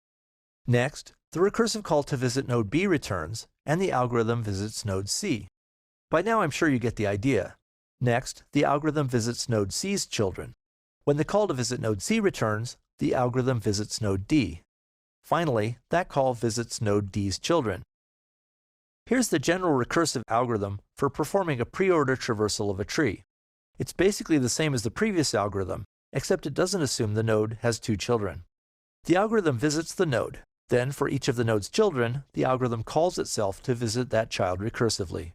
Next, the recursive call to visit node B returns, and the algorithm visits node C. By now I'm sure you get the idea. Next, the algorithm visits node C's children. When the call to visit node C returns, the algorithm visits node D. Finally, that call visits node D's children. Here's the general recursive algorithm for performing a preorder traversal of a tree. It's basically the same as the previous algorithm, except it doesn't assume the node has 2 children. The algorithm visits the node. Then, for each of the node's children, the algorithm calls itself to visit that child recursively.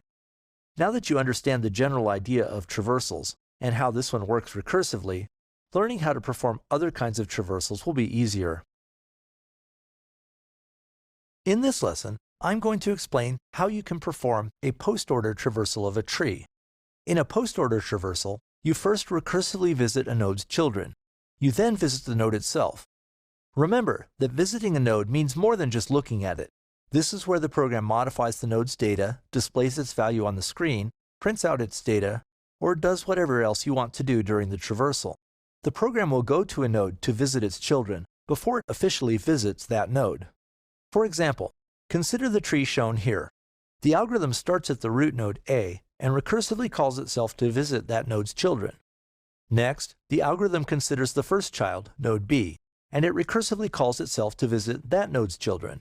Now that you understand the general idea of traversals and how this one works recursively, learning how to perform other kinds of traversals will be easier. In this lesson, I'm going to explain how you can perform a postorder traversal of a tree. In a postorder traversal, you first recursively visit a node's children. You then visit the node itself. Remember that visiting a node means more than just looking at it. This is where the program modifies the node's data, displays its value on the screen, prints out its data, or does whatever else you want to do during the traversal. The program will go to a node to visit its children before it officially visits that node. For example, consider the tree shown here. The algorithm starts at the root node A and recursively calls itself to visit that node's children. Next, the algorithm considers the first child, node B, and it recursively calls itself to visit that node's children.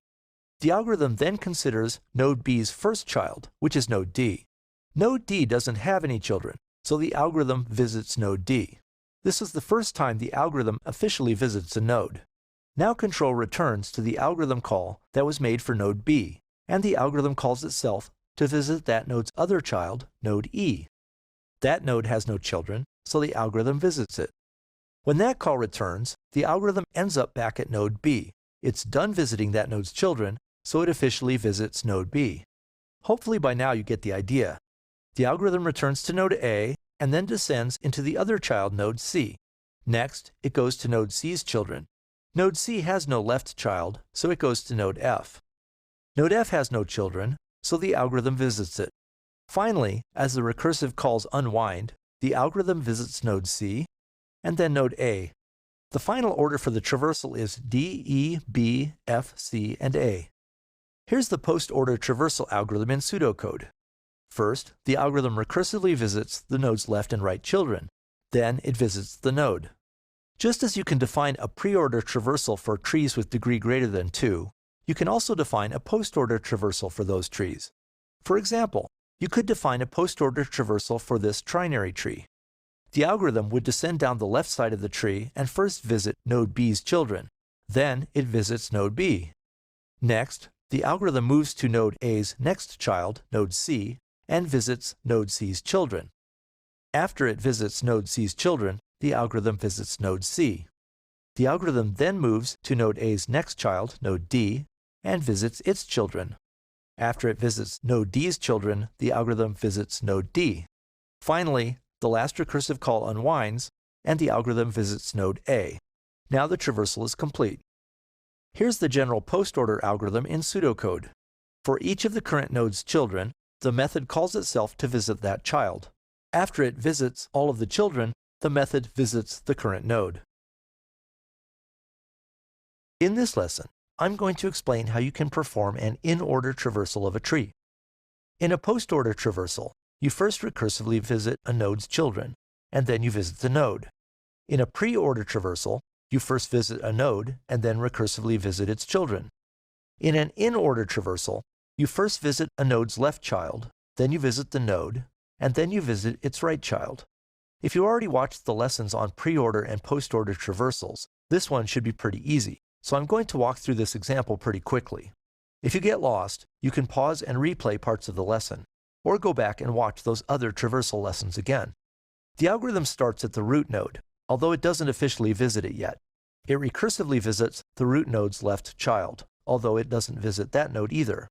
The algorithm then considers node B's first child, which is node D. Node D doesn't have any children, so the algorithm visits node D. This is the first time the algorithm officially visits a node. Now control returns to the algorithm call that was made for node B, and the algorithm calls itself to visit that node's other child, node E. That node has no children, so the algorithm visits it. When that call returns, the algorithm ends up back at node B. It's done visiting that node's children, so it officially visits node B. Hopefully by now you get the idea. The algorithm returns to node A and then descends into the other child, node C. Next, it goes to node C's children. Node C has no left child, so it goes to node F. Node F has no children, so the algorithm visits it. Finally, as the recursive calls unwind, the algorithm visits node C and then node A. The final order for the traversal is D, E, B, F, C, and A. Here's the post-order traversal algorithm in pseudocode. First, the algorithm recursively visits the node's left and right children. Then it visits the node. Just as you can define a preorder traversal for trees with degree greater than 2, you can also define a post-order traversal for those trees. For example, you could define a post-order traversal for this trinary tree. The algorithm would descend down the left side of the tree and first visit node B's children. Then it visits node B. Next, the algorithm moves to node A's next child, node C, and visits node C's children. After it visits node C's children, the algorithm visits node C. The algorithm then moves to node A's next child, node D, and visits its children. After it visits node D's children, the algorithm visits node D. Finally, the last recursive call unwinds, and the algorithm visits node A. Now the traversal is complete. Here's the general post-order algorithm in pseudocode. For each of the current node's children, the method calls itself to visit that child. After it visits all of the children, the method visits the current node. In this lesson, I'm going to explain how you can perform an in-order traversal of a tree. In a post-order traversal, you first recursively visit a node's children, and then you visit the node. In a pre-order traversal, you first visit a node and then recursively visit its children. In an in-order traversal, you first visit a node's left child, then you visit the node, and then you visit its right child. If you already watched the lessons on pre-order and post-order traversals, this one should be pretty easy, so I'm going to walk through this example pretty quickly. If you get lost, you can pause and replay parts of the lesson, or go back and watch those other traversal lessons again. The algorithm starts at the root node, although it doesn't officially visit it yet. It recursively visits the root node's left child, although it doesn't visit that node either.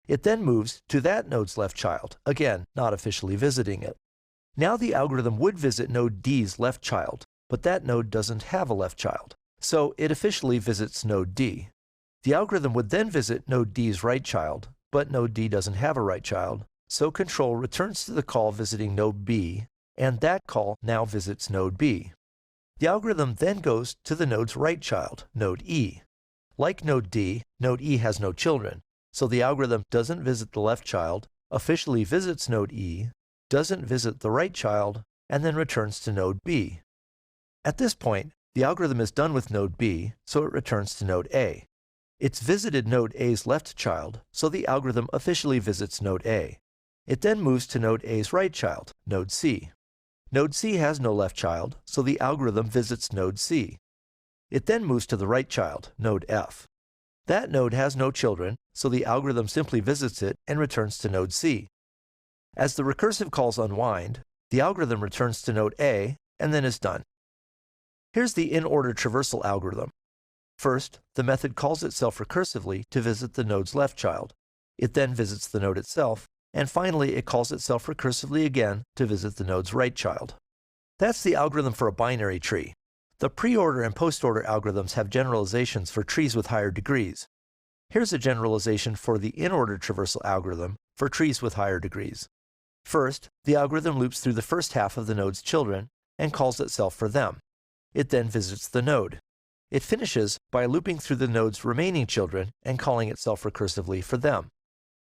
It then moves to that node's left child, again, not officially visiting it. Now the algorithm would visit node D's left child, but that node doesn't have a left child, so it officially visits node D. The algorithm would then visit node D's right child, but node D doesn't have a right child, so control returns to the call visiting node B, and that call now visits node B. The algorithm then goes to the node's right child, node E. Like node D, node E has no children, so the algorithm doesn't visit the left child, officially visits node E, doesn't visit the right child, and then returns to node B. At this point, the algorithm is done with node B, so it returns to node A. It's visited node A's left child, so the algorithm officially visits node A. It then moves to node A's right child, node C. Node C has no left child, so the algorithm visits node C. It then moves to the right child, node F. That node has no children, so the algorithm simply visits it and returns to node C. As the recursive calls unwind, the algorithm returns to node A and then is done. Here's the in-order traversal algorithm. First, the method calls itself recursively to visit the node's left child. It then visits the node itself, and finally it calls itself recursively again to visit the node's right child. That's the algorithm for a binary tree. The pre-order and post-order algorithms have generalizations for trees with higher degrees. Here's a generalization for the in-order traversal algorithm for trees with higher degrees. First, the algorithm loops through the first half of the node's children and calls itself for them. It then visits the node. It finishes by looping through the node's remaining children and calling itself recursively for them.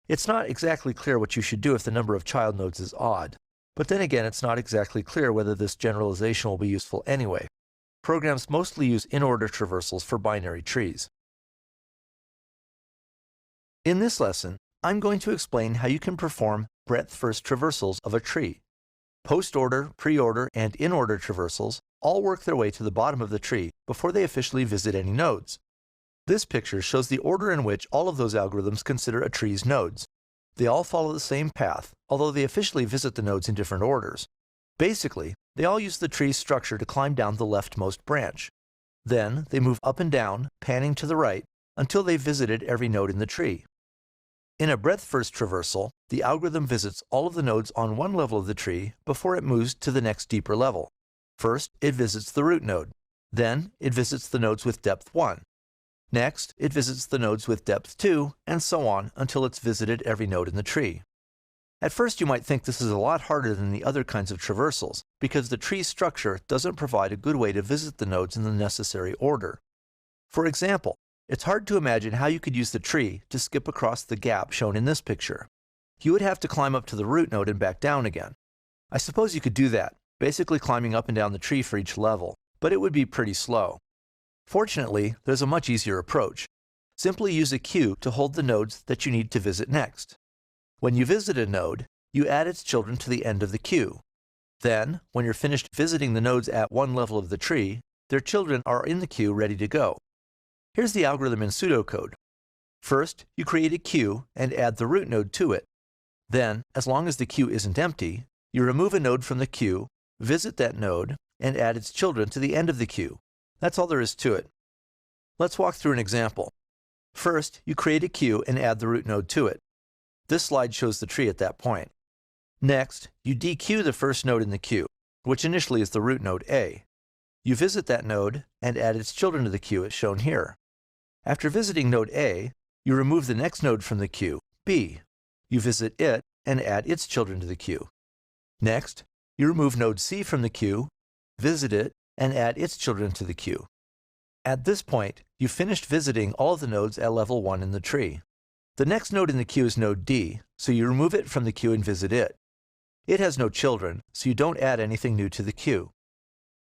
It's not exactly clear what you should do if the number of child nodes is odd, but then again it's not exactly clear whether this generalization will be useful anyway. Programs mostly use in-order traversals for binary trees. In this lesson, I'm going to explain how you can perform breadth-first traversals of a tree. Post-order, pre-order, and in-order traversals all work their way to the bottom of the tree before they officially visit any nodes. This picture shows the order in which all of those algorithms consider a tree's nodes. They all follow the same path, although they officially visit the nodes in different orders. Basically, They all use the tree's structure to climb down the leftmost branch. Then they move up and down, panning to the right, until they've visited every node in the tree. In a breadth-first traversal, the algorithm visits all of the nodes on one level of the tree before it moves to the next deeper level. First, it visits the root node. Then, it visits the nodes with depth 1. Next, it visits the nodes with depth 2, and so on until it's visited every node in the tree. At first, you might think this is a lot harder than the other kinds of traversals, because the tree's structure doesn't provide a good way to visit the nodes in the necessary order. For example, it's hard to imagine how you could use the tree to skip across the gap shown in this picture. You would have to climb up to the root node and back down again. I suppose you could do that, basically climbing up and down the tree for each level, but it would be pretty slow. Fortunately, there's a much easier approach. Simply use a queue to hold the nodes that you need to visit next. When you visit a node, you add its children to the end of the queue. Then, when you're finished visiting the nodes at one level of the tree, their children are in the queue ready to go. Here's the algorithm in pseudocode. First, you create a queue and add the root node to it. Then, as long as the queue isn't empty, you remove a node from the queue, visit that node, and add its children to the end of the queue. That's all there is to it. Let's walk through an example. First, you create a queue and add the root node to it. This slide shows the tree at that point. Next, you dequeue the first node in the queue, which initially is the root node A. You visit that node and add its children to the queue as shown here. After visiting node A, you remove the next node from the queue, B. You visit it and add its children to the queue. Next, you remove node C from the queue, visit it, and add its children to the queue. At this point, you've finished visiting all of the nodes at level 1 in the tree. The next node in the queue is node D, so you remove it from the queue and visit it. It has no children, so you don't add anything new to the queue.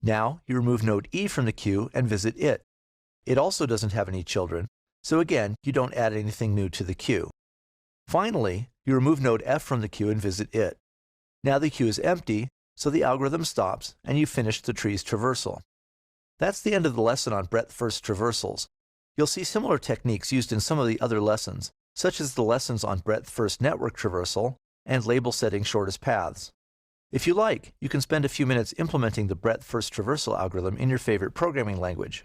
Now, you remove node E from the queue and visit it. It also doesn't have any children, so again, you don't add anything new to the queue. Finally, you remove node F from the queue and visit it. Now the queue is empty, so the algorithm stops and you finish the tree's traversal. That's the end of the lesson on breadth-first traversals. You'll see similar techniques used in some of the other lessons, such as the lessons on breadth-first network traversal and label setting shortest paths. If you like, you can spend a few minutes implementing the breadth-first traversal algorithm in your favorite programming language.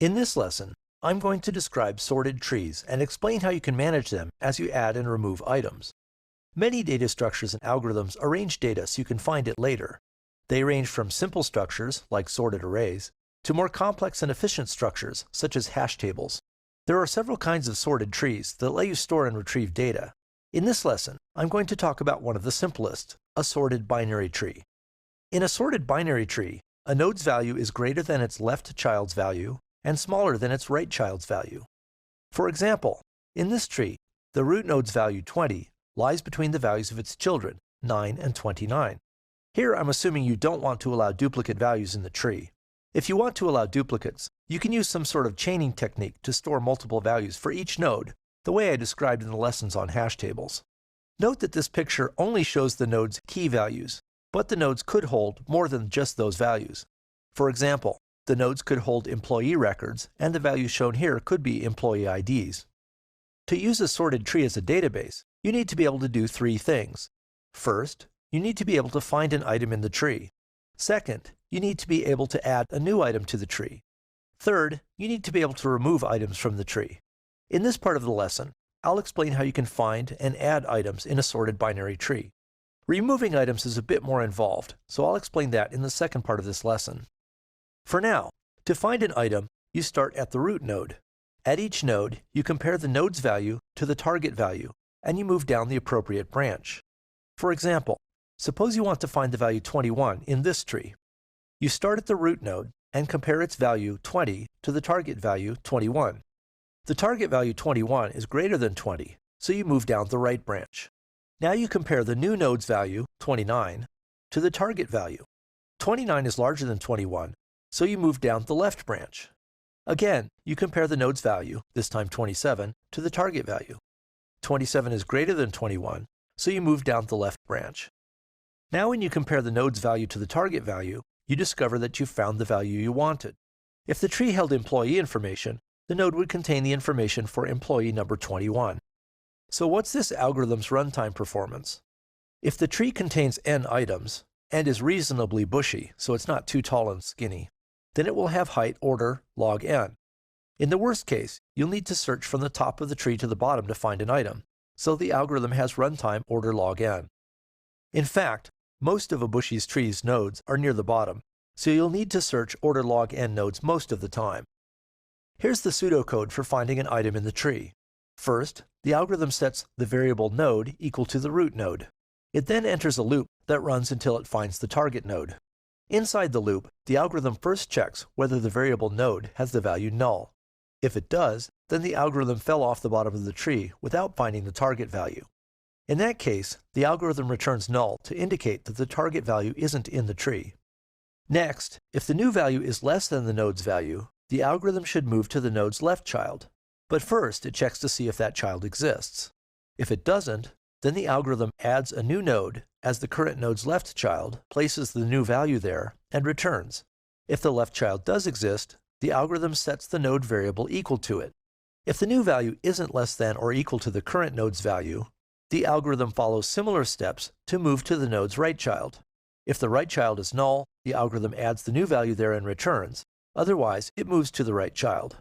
In this lesson, I'm going to describe sorted trees and explain how you can manage them as you add and remove items. Many data structures and algorithms arrange data so you can find it later. They range from simple structures, like sorted arrays, to more complex and efficient structures, such as hash tables. There are several kinds of sorted trees that let you store and retrieve data. In this lesson, I'm going to talk about one of the simplest, a sorted binary tree. In a sorted binary tree, a node's value is greater than its left child's value and smaller than its right child's value. For example, in this tree, the root node's value 20 lies between the values of its children, 9 and 29. Here I'm assuming you don't want to allow duplicate values in the tree. If you want to allow duplicates, you can use some sort of chaining technique to store multiple values for each node, the way I described in the lessons on hash tables. Note that this picture only shows the node's key values, but the nodes could hold more than just those values. For example, the nodes could hold employee records, and the values shown here could be employee IDs. To use a sorted tree as a database, you need to be able to do three things. First, you need to be able to find an item in the tree. Second, you need to be able to add a new item to the tree. Third, you need to be able to remove items from the tree. In this part of the lesson, I'll explain how you can find and add items in a sorted binary tree. Removing items is a bit more involved, so I'll explain that in the second part of this lesson. For now, to find an item, you start at the root node. At each node, you compare the node's value to the target value, and you move down the appropriate branch. For example, suppose you want to find the value 21 in this tree. You start at the root node and compare its value 20 to the target value 21. The target value 21 is greater than 20, so you move down the right branch. Now you compare the new node's value, 29, to the target value. 29 is larger than 21, so you move down the left branch. Again, you compare the node's value, this time 27, to the target value. 27 is greater than 21, so you move down the left branch. Now when you compare the node's value to the target value, you discover that you've found the value you wanted. If the tree held employee information, the node would contain the information for employee number 21. So what's this algorithm's runtime performance? If the tree contains n items and is reasonably bushy, so it's not too tall and skinny, then it will have height order log n. In the worst case, you'll need to search from the top of the tree to the bottom to find an item, so the algorithm has runtime order log n. In fact, most of a bushy tree's nodes are near the bottom, so you'll need to search order log n nodes most of the time. Here's the pseudocode for finding an item in the tree. First, the algorithm sets the variable node equal to the root node. It then enters a loop that runs until it finds the target node. Inside the loop, the algorithm first checks whether the variable node has the value null. If it does, then the algorithm fell off the bottom of the tree without finding the target value. In that case, the algorithm returns null to indicate that the target value isn't in the tree. Next, if the new value is less than the node's value, the algorithm should move to the node's left child. But first, it checks to see if that child exists. If it doesn't, then the algorithm adds a new node as the current node's left child, places the new value there, and returns. If the left child does exist, the algorithm sets the node variable equal to it. If the new value isn't less than or equal to the current node's value, the algorithm follows similar steps to move to the node's right child. If the right child is null, the algorithm adds the new value there and returns. Otherwise, it moves to the right child.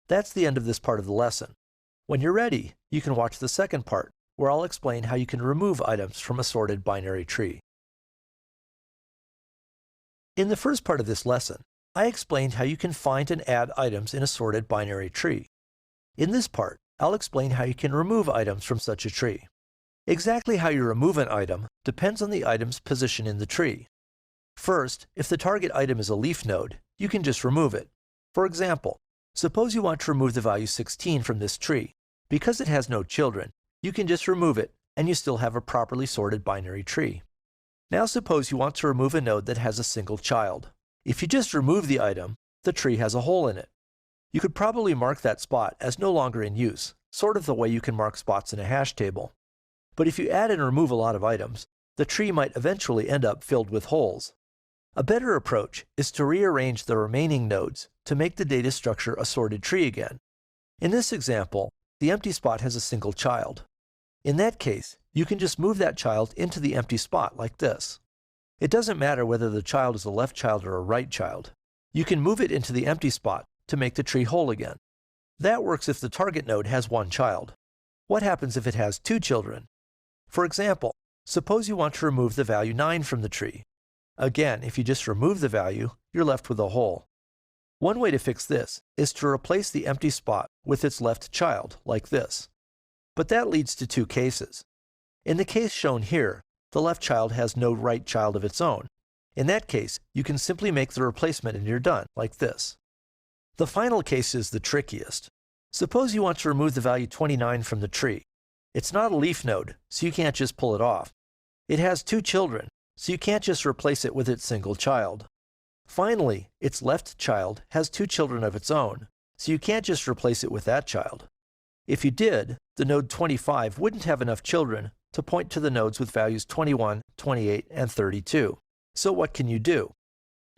That's the end of this part of the lesson. When you're ready, you can watch the second part, where I'll explain how you can remove items from a sorted binary tree. In the first part of this lesson, I explained how you can find and add items in a sorted binary tree. In this part, I'll explain how you can remove items from such a tree. Exactly how you remove an item depends on the item's position in the tree. First, if the target item is a leaf node, you can just remove it. For example, suppose you want to remove the value 16 from this tree. Because it has no children, you can just remove it, and you still have a properly sorted binary tree. Now suppose you want to remove a node that has a single child. If you just remove the item, the tree has a hole in it. You could probably mark that spot as no longer in use, sort of the way you can mark spots in a hash table. But if you add and remove a lot of items, the tree might eventually end up filled with holes. A better approach is to rearrange the remaining nodes to make the data structure a sorted tree again. In this example, the empty spot has a single child. In that case, you can just move that child into the empty spot like this. It doesn't matter whether the child is a left child or a right child. You can move it into the empty spot to make the tree whole again. That works if the target node has one child. What happens if it has two children? For example, suppose you want to remove the value 9 from the tree. Again, if you just remove the value, you're left with a hole. One way to fix this is to replace the empty spot with its left child, like this. But that leads to two cases. In the case shown here, the left child has no right child of its own. In that case, you can simply make the replacement and you're done, like this. The final case is the trickiest. Suppose you want to remove the value 29 from the tree. It's not a leaf node, so you can't just pull it off. It has two children, so you can't just replace it with its single child. Finally, its left child has two children of its own, so you can't just replace it with that child. If you did, the node 25 wouldn't have enough children to point to the nodes with values 21, 28, and 32. So what can you do?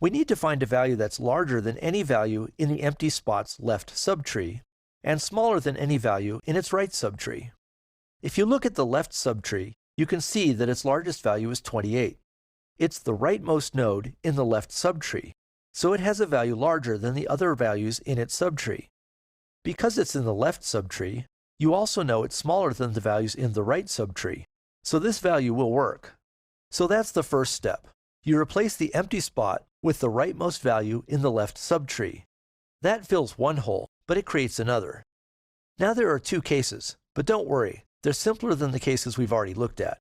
We need to find a value that's larger than any value in the empty spot's left subtree, and smaller than any value in its right subtree. If you look at the left subtree, you can see that its largest value is 28. It's the rightmost node in the left subtree, so it has a value larger than the other values in its subtree. Because it's in the left subtree, you also know it's smaller than the values in the right subtree, so this value will work. So that's the first step. You replace the empty spot with the rightmost value in the left subtree. That fills one hole, but it creates another. Now there are two cases, but don't worry, they're simpler than the cases we've already looked at.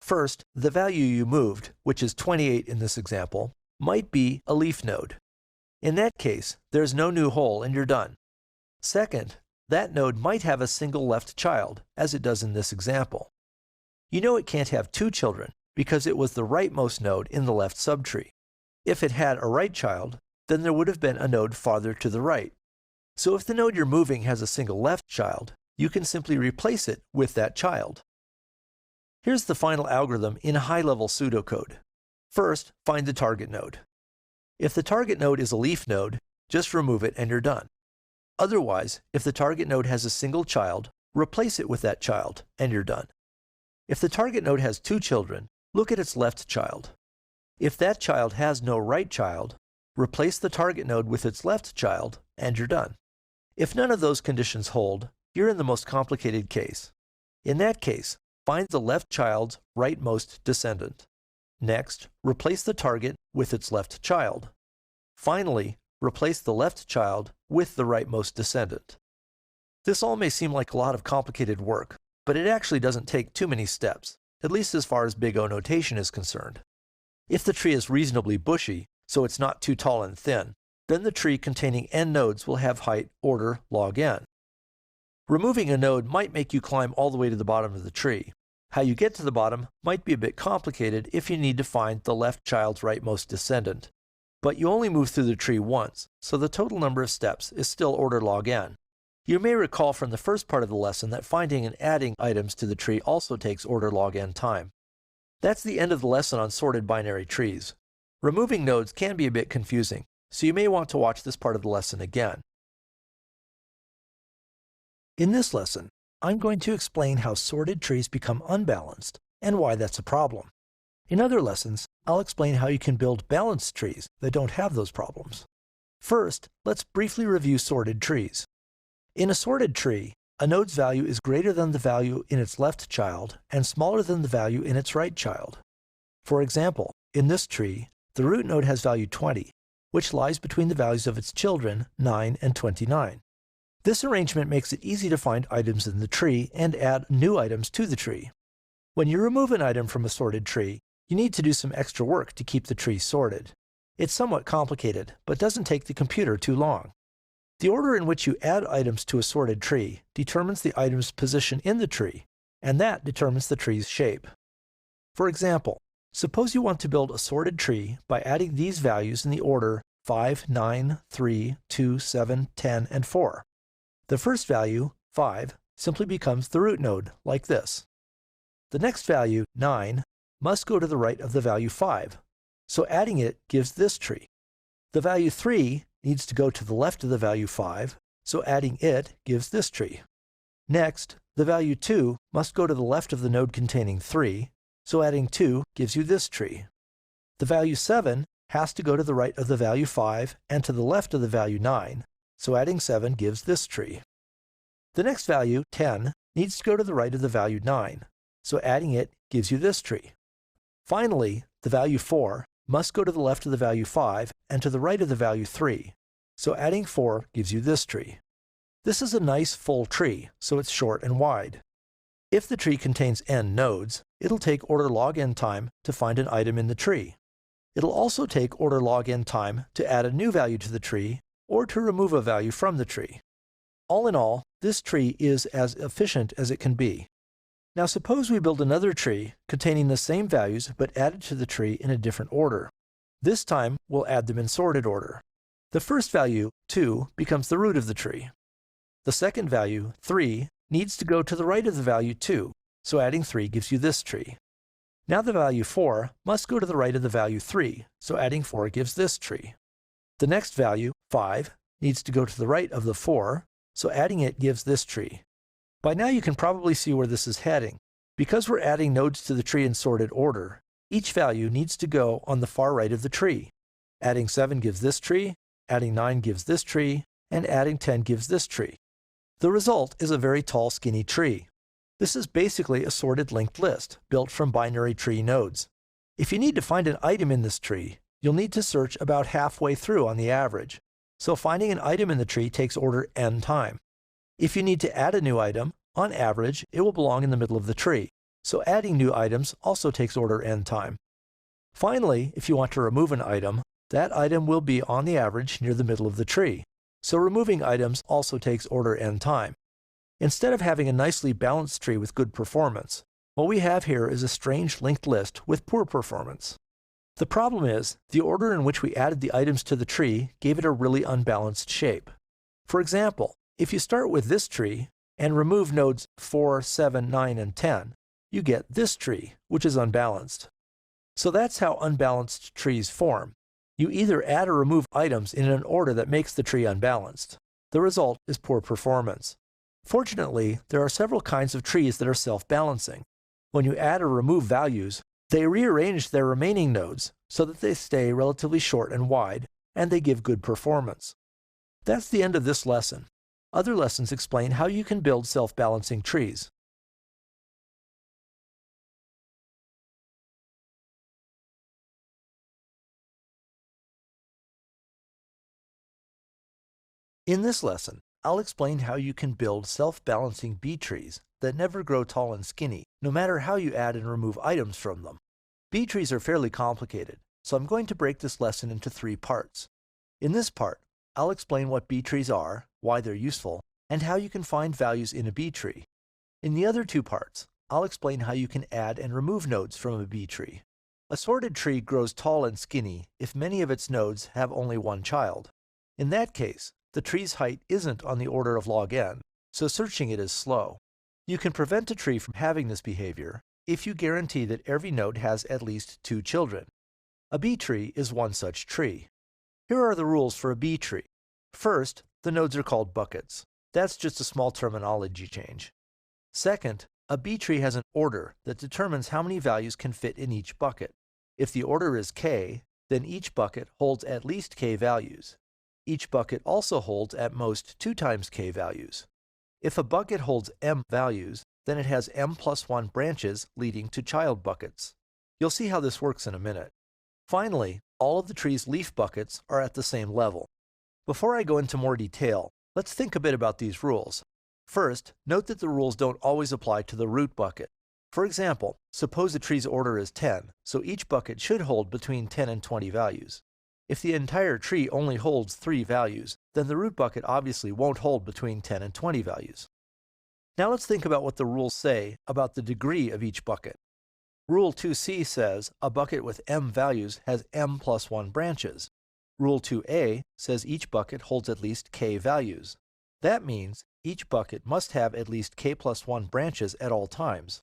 First, the value you moved, which is 28 in this example, might be a leaf node. In that case, there's no new hole and you're done. Second, that node might have a single left child, as it does in this example. You know it can't have two children because it was the rightmost node in the left subtree. If it had a right child, then there would have been a node farther to the right. So if the node you're moving has a single left child, you can simply replace it with that child. Here's the final algorithm in high-level pseudocode. First, find the target node. If the target node is a leaf node, just remove it and you're done. Otherwise, if the target node has a single child, replace it with that child and you're done. If the target node has 2 children, look at its left child. If that child has no right child, replace the target node with its left child, and you're done. If none of those conditions hold, you're in the most complicated case. In that case, find the left child's rightmost descendant. Next, replace the target with its left child. Finally, replace the left child with the rightmost descendant. This all may seem like a lot of complicated work, but it actually doesn't take too many steps, at least as far as big O notation is concerned. If the tree is reasonably bushy, so it's not too tall and thin, then the tree containing n nodes will have height order log n. Removing a node might make you climb all the way to the bottom of the tree. How you get to the bottom might be a bit complicated if you need to find the left child's rightmost descendant. But you only move through the tree once, so the total number of steps is still order log n. You may recall from the first part of the lesson that finding and adding items to the tree also takes order log n time. That's the end of the lesson on sorted binary trees. Removing nodes can be a bit confusing, so you may want to watch this part of the lesson again. In this lesson, I'm going to explain how sorted trees become unbalanced and why that's a problem. In other lessons, I'll explain how you can build balanced trees that don't have those problems. First, let's briefly review sorted trees. In a sorted tree, a node's value is greater than the value in its left child and smaller than the value in its right child. For example, in this tree, the root node has value 20, which lies between the values of its children, 9 and 29. This arrangement makes it easy to find items in the tree and add new items to the tree. When you remove an item from a sorted tree, you need to do some extra work to keep the tree sorted. It's somewhat complicated, but doesn't take the computer too long. The order in which you add items to a sorted tree determines the item's position in the tree, and that determines the tree's shape. For example, suppose you want to build a sorted tree by adding these values in the order 5, 9, 3, 2, 7, 10, and 4. The first value, 5, simply becomes the root node, like this. The next value, 9, must go to the right of the value 5, so adding it gives this tree. The value 3 needs to go to the left of the value 5, so adding it gives this tree. Next, the value 2 must go to the left of the node containing 3, so adding 2 gives you this tree. The value 7 has to go to the right of the value 5 and to the left of the value 9, so adding 7 gives this tree. The next value, 10, needs to go to the right of the value 9, so adding it gives you this tree. Finally, the value 4 must go to the left of the value 5 and to the right of the value 3, so adding 4 gives you this tree. This is a nice full tree, so it's short and wide. If the tree contains n nodes, it'll take order log n time to find an item in the tree. It'll also take order log n time to add a new value to the tree or to remove a value from the tree. All in all, this tree is as efficient as it can be. Now suppose we build another tree containing the same values but added to the tree in a different order. This time we'll add them in sorted order. The first value, 2, becomes the root of the tree. The second value, 3, needs to go to the right of the value 2, so adding 3 gives you this tree. Now the value 4 must go to the right of the value 3, so adding 4 gives this tree. The next value, 5, needs to go to the right of the 4, so adding it gives this tree. By now you can probably see where this is heading. Because we're adding nodes to the tree in sorted order, each value needs to go on the far right of the tree. Adding 7 gives this tree, adding 9 gives this tree, and adding 10 gives this tree. The result is a very tall, skinny tree. This is basically a sorted linked list built from binary tree nodes. If you need to find an item in this tree, you'll need to search about halfway through on the average. So finding an item in the tree takes order n time. If you need to add a new item, on average, it will belong in the middle of the tree. So adding new items also takes order n time. Finally, if you want to remove an item, that item will be on the average near the middle of the tree. So removing items also takes order n time. Instead of having a nicely balanced tree with good performance, what we have here is a strange linked list with poor performance. The problem is, the order in which we added the items to the tree gave it a really unbalanced shape. For example, if you start with this tree and remove nodes 4, 7, 9, and 10, you get this tree, which is unbalanced. So that's how unbalanced trees form. You either add or remove items in an order that makes the tree unbalanced. The result is poor performance. Fortunately, there are several kinds of trees that are self-balancing. When you add or remove values, they rearrange their remaining nodes so that they stay relatively short and wide, and they give good performance. That's the end of this lesson. Other lessons explain how you can build self-balancing trees. In this lesson, I'll explain how you can build self-balancing B-trees that never grow tall and skinny, no matter how you add and remove items from them. B-trees are fairly complicated, so I'm going to break this lesson into 3 parts. In this part, I'll explain what B-trees are, why they're useful, and how you can find values in a B-tree. In the other 2 parts, I'll explain how you can add and remove nodes from a B-tree. A sorted tree grows tall and skinny if many of its nodes have only one child. In that case, the tree's height isn't on the order of log n, so searching it is slow. You can prevent a tree from having this behavior if you guarantee that every node has at least 2 children. A B-tree is one such tree. Here are the rules for a B-tree. First, the nodes are called buckets. That's just a small terminology change. Second, a B-tree has an order that determines how many values can fit in each bucket. If the order is k, then each bucket holds at least k values. Each bucket also holds at most 2 times k values. If a bucket holds m values, then it has m plus 1 branches leading to child buckets. You'll see how this works in a minute. Finally, all of the tree's leaf buckets are at the same level. Before I go into more detail, let's think a bit about these rules. First, note that the rules don't always apply to the root bucket. For example, suppose a tree's order is 10, so each bucket should hold between 10 and 20 values. If the entire tree only holds 3 values, then the root bucket obviously won't hold between 10 and 20 values. Now let's think about what the rules say about the degree of each bucket. Rule 2c says a bucket with m values has m plus 1 branches. Rule 2a says each bucket holds at least k values. That means each bucket must have at least k plus 1 branches at all times.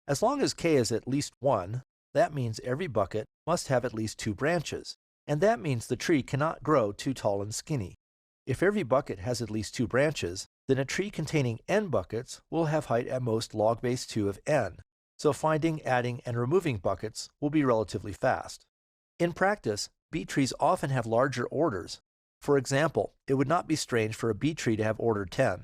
As long as k is at least 1, that means every bucket must have at least 2 branches. And that means the tree cannot grow too tall and skinny. If every bucket has at least 2 branches, then a tree containing n buckets will have height at most log base 2 of n, so finding, adding, and removing buckets will be relatively fast. In practice, B-trees often have larger orders. For example, it would not be strange for a B-tree to have order 10.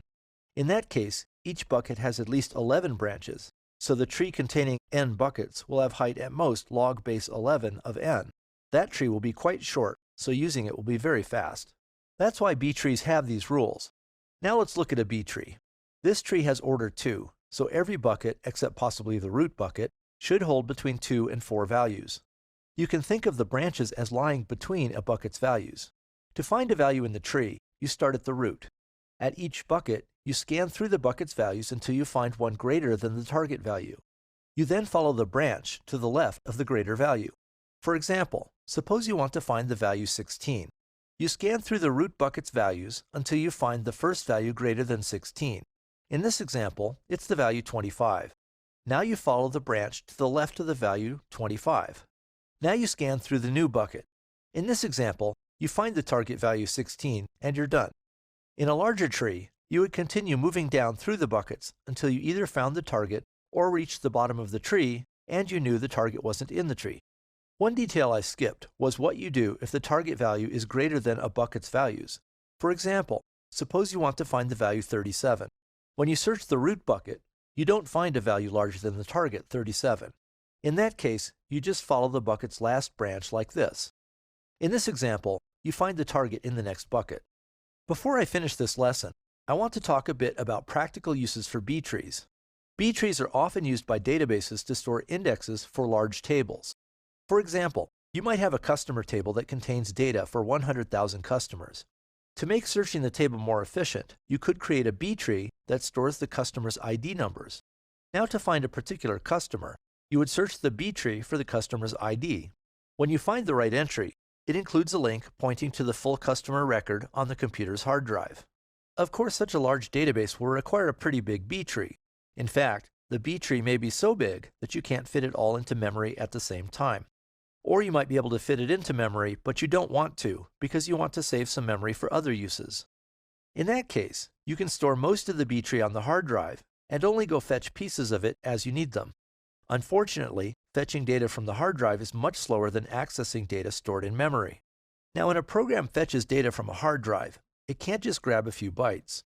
In that case, each bucket has at least 11 branches, so the tree containing n buckets will have height at most log base 11 of n. That tree will be quite short, so using it will be very fast. That's why B-trees have these rules. Now let's look at a B-tree. This tree has order 2, so every bucket, except possibly the root bucket, should hold between 2 and 4 values. You can think of the branches as lying between a bucket's values. To find a value in the tree, you start at the root. At each bucket, you scan through the bucket's values until you find one greater than the target value. You then follow the branch to the left of the greater value. For example, suppose you want to find the value 16. You scan through the root bucket's values until you find the first value greater than 16. In this example, it's the value 25. Now you follow the branch to the left of the value 25. Now you scan through the new bucket. In this example, you find the target value 16 and you're done. In a larger tree, you would continue moving down through the buckets until you either found the target or reached the bottom of the tree and you knew the target wasn't in the tree. One detail I skipped was what you do if the target value is greater than a bucket's values. For example, suppose you want to find the value 37. When you search the root bucket, you don't find a value larger than the target, 37. In that case, you just follow the bucket's last branch like this. In this example, you find the target in the next bucket. Before I finish this lesson, I want to talk a bit about practical uses for B-trees. B-trees are often used by databases to store indexes for large tables. For example, you might have a customer table that contains data for 100,000 customers. To make searching the table more efficient, you could create a B-tree that stores the customer's ID numbers. Now to find a particular customer, you would search the B-tree for the customer's ID. When you find the right entry, it includes a link pointing to the full customer record on the computer's hard drive. Of course, such a large database will require a pretty big B-tree. In fact, the B-tree may be so big that you can't fit it all into memory at the same time. Or you might be able to fit it into memory, but you don't want to, because you want to save some memory for other uses. In that case, you can store most of the B-tree on the hard drive, and only go fetch pieces of it as you need them. Unfortunately, fetching data from the hard drive is much slower than accessing data stored in memory. Now, when a program fetches data from a hard drive, it can't just grab a few bytes.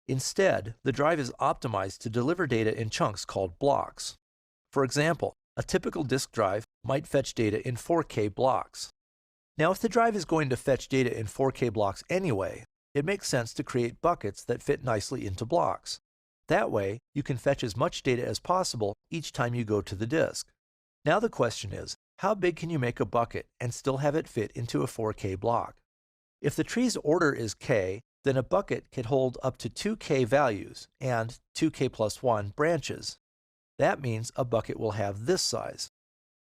Instead, the drive is optimized to deliver data in chunks called blocks. For example, a typical disk drive might fetch data in 4K blocks. Now, if the drive is going to fetch data in 4K blocks anyway, it makes sense to create buckets that fit nicely into blocks. That way, you can fetch as much data as possible each time you go to the disk. Now the question is, how big can you make a bucket and still have it fit into a 4K block? If the tree's order is k, then a bucket can hold up to 2k values and 2k plus 1 branches. That means a bucket will have this size: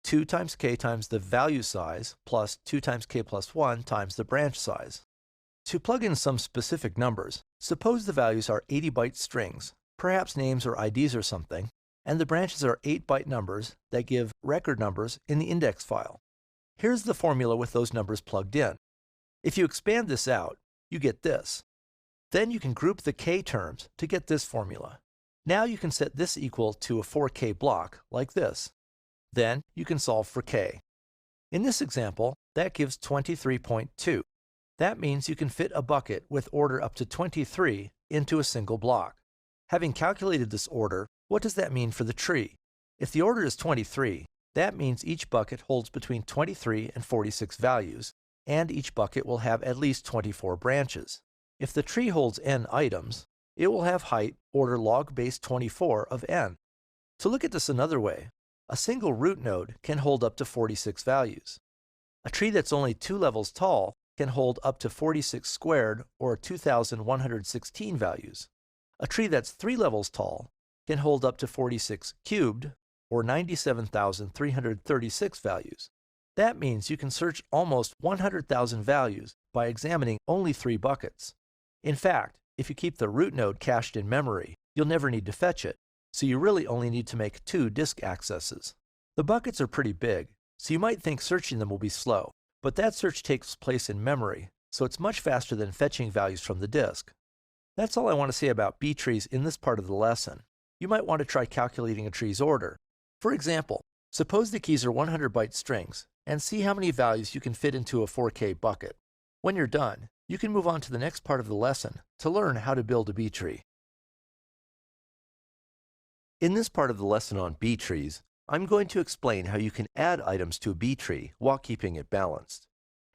2 times k times the value size plus 2 times k plus 1 times the branch size. To plug in some specific numbers, suppose the values are 80-byte strings, perhaps names or IDs or something, and the branches are 8-byte numbers that give record numbers in the index file. Here's the formula with those numbers plugged in. If you expand this out, you get this. Then you can group the k terms to get this formula. Now you can set this equal to a 4k block like this. Then you can solve for k. In this example, that gives 23.2. That means you can fit a bucket with order up to 23 into a single block. Having calculated this order, what does that mean for the tree? If the order is 23, that means each bucket holds between 23 and 46 values, and each bucket will have at least 24 branches. If the tree holds n items, it will have height order log base 24 of n. To look at this another way, a single root node can hold up to 46 values. A tree that's only 2 levels tall can hold up to 46 squared or 2,116 values. A tree that's 3 levels tall can hold up to 46 cubed or 97,336 values. That means you can search almost 100,000 values by examining only 3 buckets. In fact, if you keep the root node cached in memory, you'll never need to fetch it, so you really only need to make 2 disk accesses. The buckets are pretty big, so you might think searching them will be slow, but that search takes place in memory, so it's much faster than fetching values from the disk. That's all I want to say about B-trees in this part of the lesson. You might want to try calculating a tree's order. For example, suppose the keys are 100-byte strings, and see how many values you can fit into a 4K bucket. When you're done, you can move on to the next part of the lesson to learn how to build a B-tree. In this part of the lesson on B-trees, I'm going to explain how you can add items to a B-tree while keeping it balanced.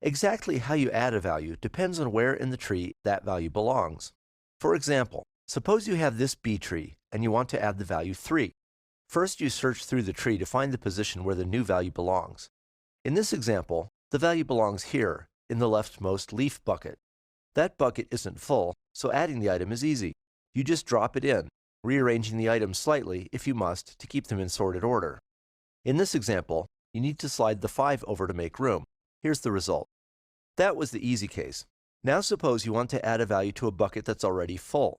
Exactly how you add a value depends on where in the tree that value belongs. For example, suppose you have this B-tree and you want to add the value 3. First, you search through the tree to find the position where the new value belongs. In this example, the value belongs here, in the leftmost leaf bucket. That bucket isn't full, so adding the item is easy. You just drop it in, rearranging the items slightly if you must to keep them in sorted order. In this example, you need to slide the 5 over to make room. Here's the result. That was the easy case. Now suppose you want to add a value to a bucket that's already full.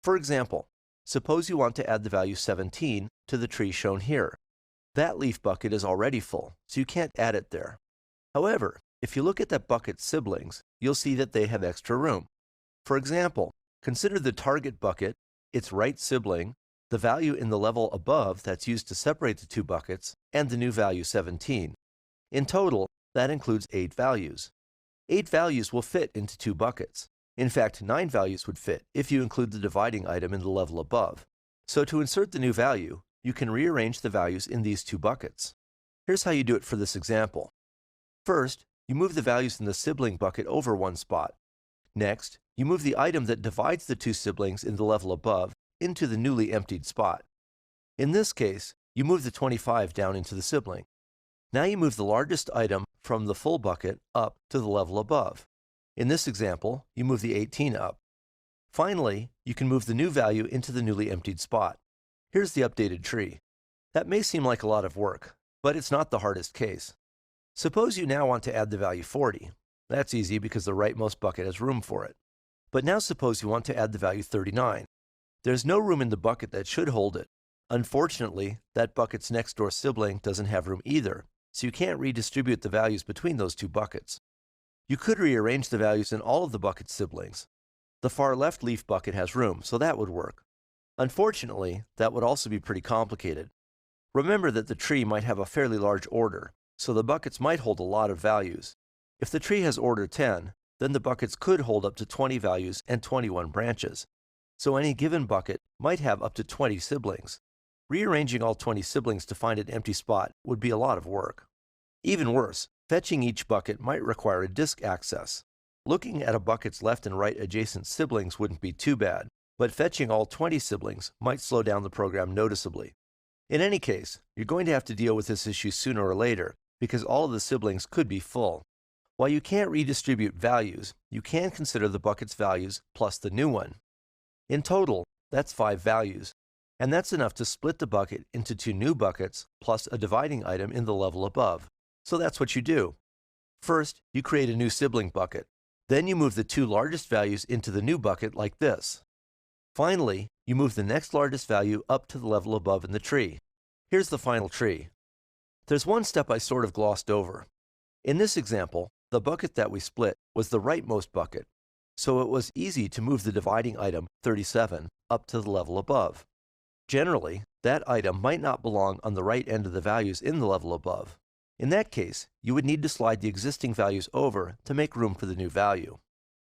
For example, suppose you want to add the value 17 to the tree shown here. That leaf bucket is already full, so you can't add it there. However, if you look at that bucket's siblings, you'll see that they have extra room. For example, consider the target bucket, its right sibling, the value in the level above that's used to separate the 2 buckets, and the new value 17. In total, that includes 8 values. 8 values will fit into 2 buckets. In fact, 9 values would fit if you include the dividing item in the level above. So to insert the new value, you can rearrange the values in these 2 buckets. Here's how you do it for this example. First, you move the values in the sibling bucket over 1 spot. Next, you move the item that divides the 2 siblings in the level above into the newly emptied spot. In this case, you move the 25 down into the sibling. Now you move the largest item from the full bucket up to the level above. In this example, you move the 18 up. Finally, you can move the new value into the newly emptied spot. Here's the updated tree. That may seem like a lot of work, but it's not the hardest case. Suppose you now want to add the value 40. That's easy because the rightmost bucket has room for it. But now suppose you want to add the value 39. There's no room in the bucket that should hold it. Unfortunately, that bucket's next door sibling doesn't have room either, so you can't redistribute the values between those 2 buckets. You could rearrange the values in all of the bucket's siblings. The far left leaf bucket has room, so that would work. Unfortunately, that would also be pretty complicated. Remember that the tree might have a fairly large order, so the buckets might hold a lot of values. If the tree has order 10, then the buckets could hold up to 20 values and 21 branches. So any given bucket might have up to 20 siblings. Rearranging all 20 siblings to find an empty spot would be a lot of work. Even worse, fetching each bucket might require a disk access. Looking at a bucket's left and right adjacent siblings wouldn't be too bad, but fetching all 20 siblings might slow down the program noticeably. In any case, you're going to have to deal with this issue sooner or later, because all of the siblings could be full. While you can't redistribute values, you can consider the bucket's values plus the new one. In total, that's 5 values, and that's enough to split the bucket into 2 new buckets plus a dividing item in the level above. So that's what you do. First, you create a new sibling bucket. Then you move the 2 largest values into the new bucket like this. Finally, you move the next largest value up to the level above in the tree. Here's the final tree. There's one step I sort of glossed over. In this example, the bucket that we split was the rightmost bucket, so it was easy to move the dividing item, 37, up to the level above. Generally, that item might not belong on the right end of the values in the level above. In that case, you would need to slide the existing values over to make room for the new value.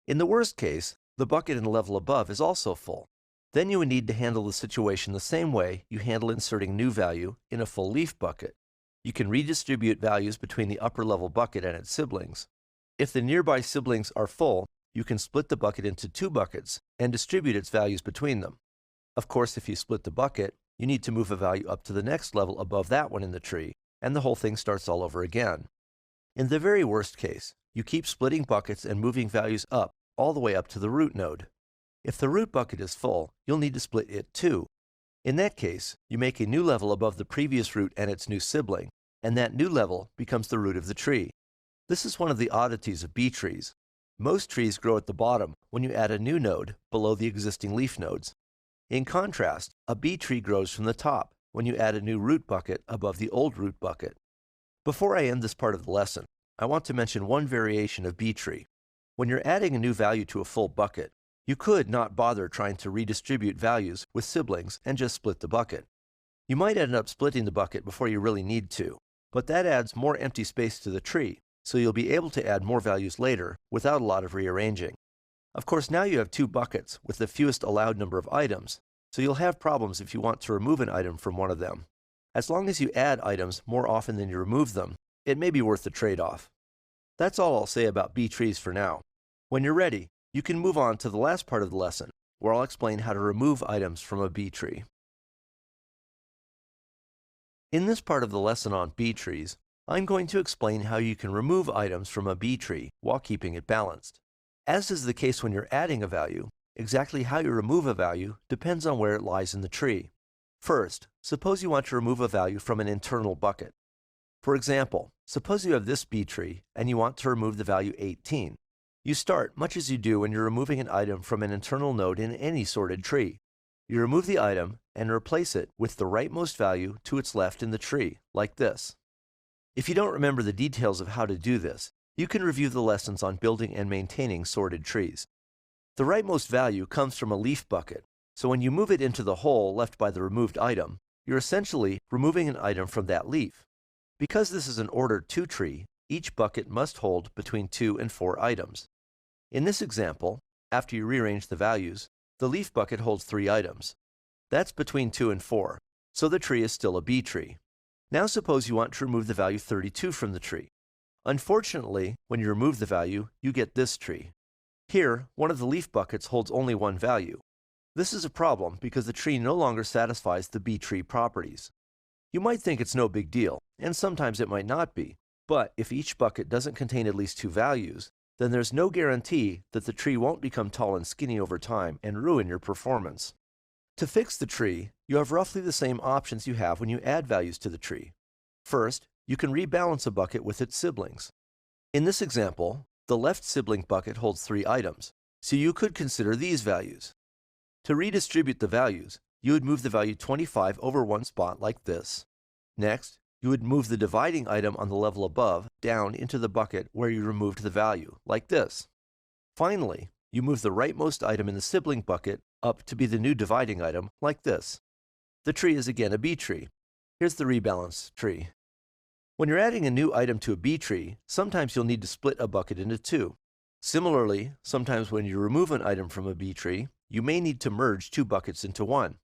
In the worst case, the bucket in the level above is also full. Then you would need to handle the situation the same way you handle inserting new value in a full leaf bucket. You can redistribute values between the upper level bucket and its siblings. If the nearby siblings are full, you can split the bucket into 2 buckets and distribute its values between them. Of course, if you split the bucket, you need to move a value up to the next level above that one in the tree, and the whole thing starts all over again. In the very worst case, you keep splitting buckets and moving values up all the way up to the root node. If the root bucket is full, you'll need to split it too. In that case, you make a new level above the previous root and its new sibling, and that new level becomes the root of the tree. This is one of the oddities of B trees. Most trees grow at the bottom when you add a new node below the existing leaf nodes. In contrast, a B tree grows from the top when you add a new root bucket above the old root bucket. Before I end this part of the lesson, I want to mention one variation of B tree. When you're adding a new value to a full bucket, you could not bother trying to redistribute values with siblings and just split the bucket. You might end up splitting the bucket before you really need to, but that adds more empty space to the tree, so you'll be able to add more values later without a lot of rearranging. Of course, now you have 2 buckets with the fewest allowed number of items, so you'll have problems if you want to remove an item from one of them. As long as you add items more often than you remove them, it may be worth the trade-off. That's all I'll say about B trees for now. When you're ready, you can move on to the last part of the lesson, where I'll explain how to remove items from a B tree. In this part of the lesson on B trees, I'm going to explain how you can remove items from a B tree while keeping it balanced. As is the case when you're adding a value, exactly how you remove a value depends on where it lies in the tree. First, suppose you want to remove a value from an internal bucket. For example, suppose you have this B tree and you want to remove the value 18. You start much as you do when you're removing an item from an internal node in any sorted tree. You remove the item and replace it with the rightmost value to its left in the tree, like this. If you don't remember the details of how to do this, you can review the lessons on building and maintaining sorted trees. The rightmost value comes from a leaf bucket, so when you move it into the hole left by the removed item, you're essentially removing an item from that leaf. Because this is an ordered 2 tree, each bucket must hold between 2 and 4 items. In this example, after you rearrange the values, the leaf bucket holds 3 items. That's between 2 and 4, so the tree is still a B tree. Now suppose you want to remove the value 32 from the tree. Unfortunately, when you remove the value, you get this tree. Here, one of the leaf buckets holds only 1 value. This is a problem because the tree no longer satisfies the B tree properties. You might think it's no big deal, and sometimes it might not be, but if each bucket doesn't contain at least 2 values, then there's no guarantee that the tree won't become tall and skinny over time and ruin your performance. To fix the tree, you have roughly the same options you have when you add values to the tree. First, you can rebalance a bucket with its siblings. In this example, the left sibling bucket holds 3 items, so you could consider these values. To redistribute the values, you would move the value 25 over one spot like this. Next, you would move the dividing item on the level above down into the bucket where you removed the value, like this. Finally, you move the rightmost item in the sibling bucket up to be the new dividing item, like this. The tree is again a B tree. Here's the rebalanced tree. When you're adding a new item to a B tree, sometimes you'll need to split a bucket into two. Similarly, sometimes when you remove an item from a B tree, you may need to merge two buckets into one.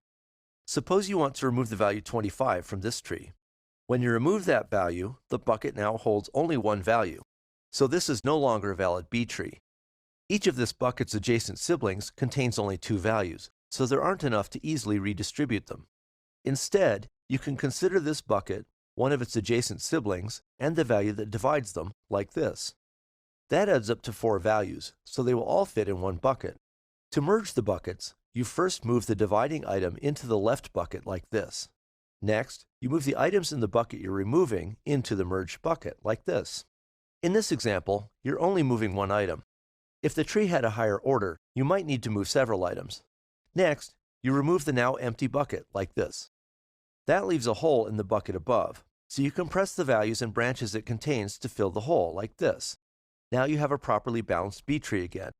Suppose you want to remove the value 25 from this tree. When you remove that value, the bucket now holds only one value, so this is no longer a valid B tree. Each of this bucket's adjacent siblings contains only two values, so there aren't enough to easily redistribute them. Instead, you can consider this bucket, one of its adjacent siblings, and the value that divides them, like this. That adds up to 4 values, so they will all fit in one bucket. To merge the buckets, you first move the dividing item into the left bucket like this. Next, you move the items in the bucket you're removing into the merged bucket like this. In this example, you're only moving one item. If the tree had a higher order, you might need to move several items. Next, you remove the now empty bucket like this. That leaves a hole in the bucket above, so you compress the values and branches it contains to fill the hole like this. Now you have a properly balanced B tree again.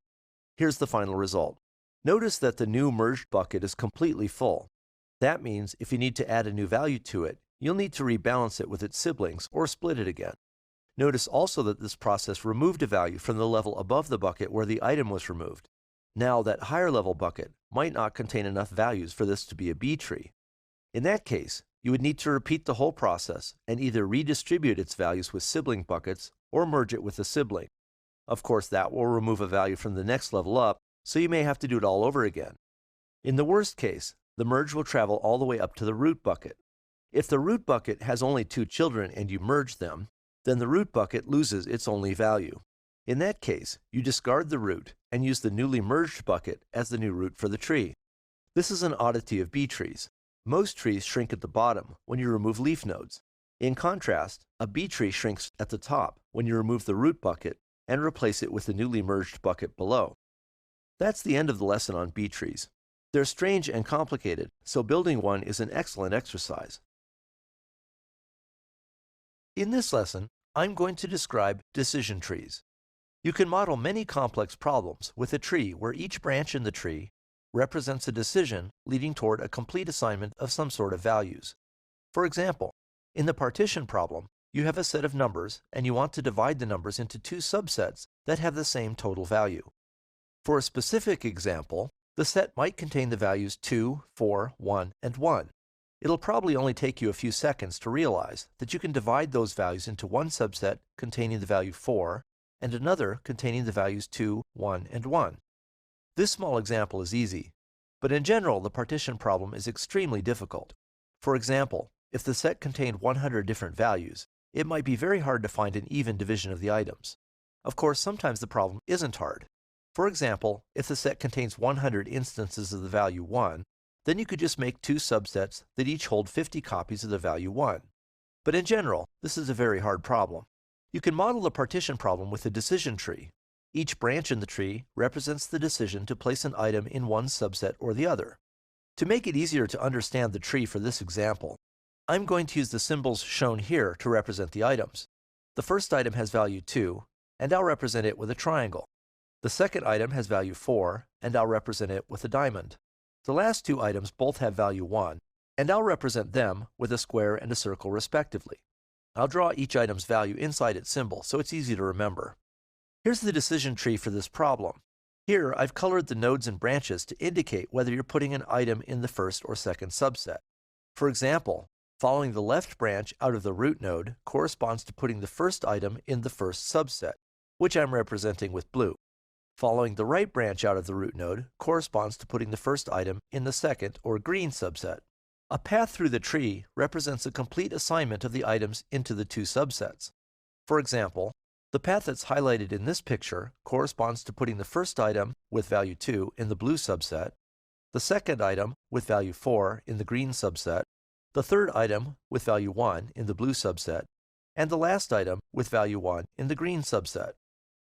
Here's the final result. Notice that the new merged bucket is completely full. That means if you need to add a new value to it, you'll need to rebalance it with its siblings or split it again. Notice also that this process removed a value from the level above the bucket where the item was removed. Now that higher level bucket might not contain enough values for this to be a B tree. In that case, you would need to repeat the whole process and either redistribute its values with sibling buckets or merge it with a sibling. Of course, that will remove a value from the next level up, so you may have to do it all over again. In the worst case, the merge will travel all the way up to the root bucket. If the root bucket has only 2 children and you merge them, then the root bucket loses its only value. In that case, you discard the root and use the newly merged bucket as the new root for the tree. This is an oddity of B trees. Most trees shrink at the bottom when you remove leaf nodes. In contrast, a B tree shrinks at the top when you remove the root bucket and replace it with the newly merged bucket below. That's the end of the lesson on B trees. They're strange and complicated, so building one is an excellent exercise. In this lesson, I'm going to describe decision trees. You can model many complex problems with a tree where each branch in the tree represents a decision leading toward a complete assignment of some sort of values. For example, in the partition problem, you have a set of numbers and you want to divide the numbers into 2 subsets that have the same total value. For a specific example, the set might contain the values 2, 4, 1, and 1. It'll probably only take you a few seconds to realize that you can divide those values into one subset containing the value 4 and another containing the values 2, 1, and 1. This small example is easy, but in general the partition problem is extremely difficult. For example, if the set contained 100 different values, it might be very hard to find an even division of the items. Of course, sometimes the problem isn't hard. For example, if the set contains 100 instances of the value 1, then you could just make 2 subsets that each hold 50 copies of the value 1. But in general, this is a very hard problem. You can model the partition problem with a decision tree. Each branch in the tree represents the decision to place an item in one subset or the other. To make it easier to understand the tree for this example, I'm going to use the symbols shown here to represent the items. The first item has value 2, and I'll represent it with a triangle. The second item has value 4, and I'll represent it with a diamond. The last 2 items both have value 1, and I'll represent them with a square and a circle respectively. I'll draw each item's value inside its symbol so it's easy to remember. Here's the decision tree for this problem. Here I've colored the nodes and branches to indicate whether you're putting an item in the first or second subset. For example, following the left branch out of the root node corresponds to putting the first item in the first subset, which I'm representing with blue. Following the right branch out of the root node corresponds to putting the first item in the second or green subset. A path through the tree represents a complete assignment of the items into the 2 subsets. For example, the path that's highlighted in this picture corresponds to putting the first item with value 2 in the blue subset, the second item with value 4 in the green subset, the third item with value 1 in the blue subset, and the last item with value 1 in the green subset.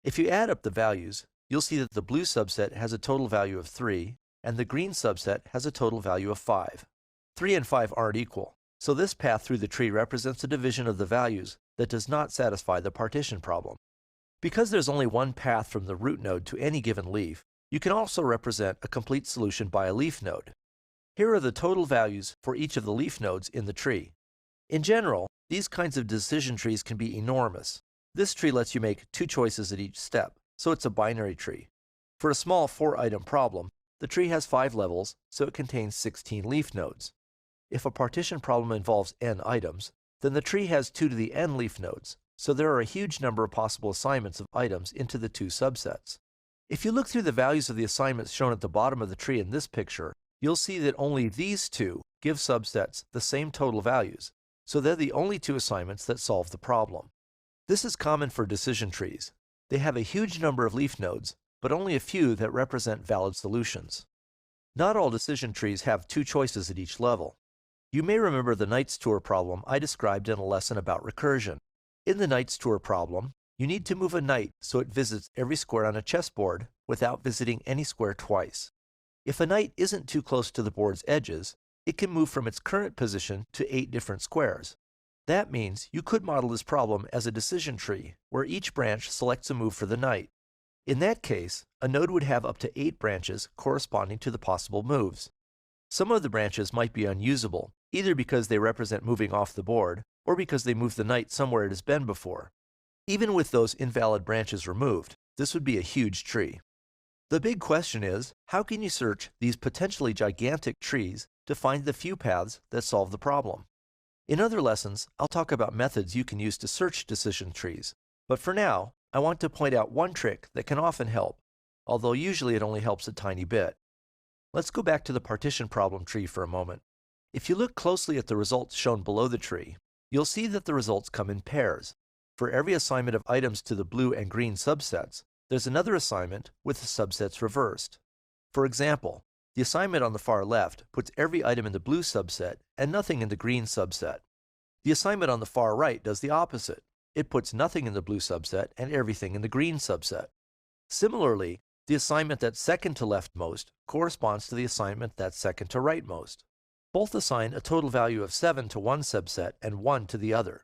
If you add up the values, you'll see that the blue subset has a total value of 3, and the green subset has a total value of 5. 3 and 5 aren't equal, so this path through the tree represents a division of the values that does not satisfy the partition problem. Because there's only one path from the root node to any given leaf, you can also represent a complete solution by a leaf node. Here are the total values for each of the leaf nodes in the tree. In general, these kinds of decision trees can be enormous. This tree lets you make 2 choices at each step, so it's a binary tree. For a small 4-item problem, the tree has 5 levels, so it contains 16 leaf nodes. If a partition problem involves n items, then the tree has 2 to the n leaf nodes, so there are a huge number of possible assignments of items into the 2 subsets. If you look through the values of the assignments shown at the bottom of the tree in this picture, you'll see that only these 2 give subsets the same total values, so they're the only 2 assignments that solve the problem. This is common for decision trees. They have a huge number of leaf nodes, but only a few that represent valid solutions. Not all decision trees have 2 choices at each level. You may remember the Knight's Tour problem I described in a lesson about recursion. In the Knight's Tour problem, you need to move a knight so it visits every square on a chessboard without visiting any square twice. If a knight isn't too close to the board's edges, it can move from its current position to 8 different squares. That means you could model this problem as a decision tree, where each branch selects a move for the knight. In that case, a node would have up to 8 branches corresponding to the possible moves. Some of the branches might be unusable, either because they represent moving off the board, or because they move the knight somewhere it has been before. Even with those invalid branches removed, this would be a huge tree. The big question is, how can you search these potentially gigantic trees to find the few paths that solve the problem? In other lessons, I'll talk about methods you can use to search decision trees, but for now, I want to point out one trick that can often help, although usually it only helps a tiny bit. Let's go back to the partition problem tree for a moment. If you look closely at the results shown below the tree, you'll see that the results come in pairs. For every assignment of items to the blue and green subsets, there's another assignment with the subsets reversed. For example, the assignment on the far left puts every item in the blue subset and nothing in the green subset. The assignment on the far right does the opposite. It puts nothing in the blue subset and everything in the green subset. Similarly, the assignment that's second to leftmost corresponds to the assignment that's second to rightmost. Both assign a total value of 7 to one subset and 1 to the other.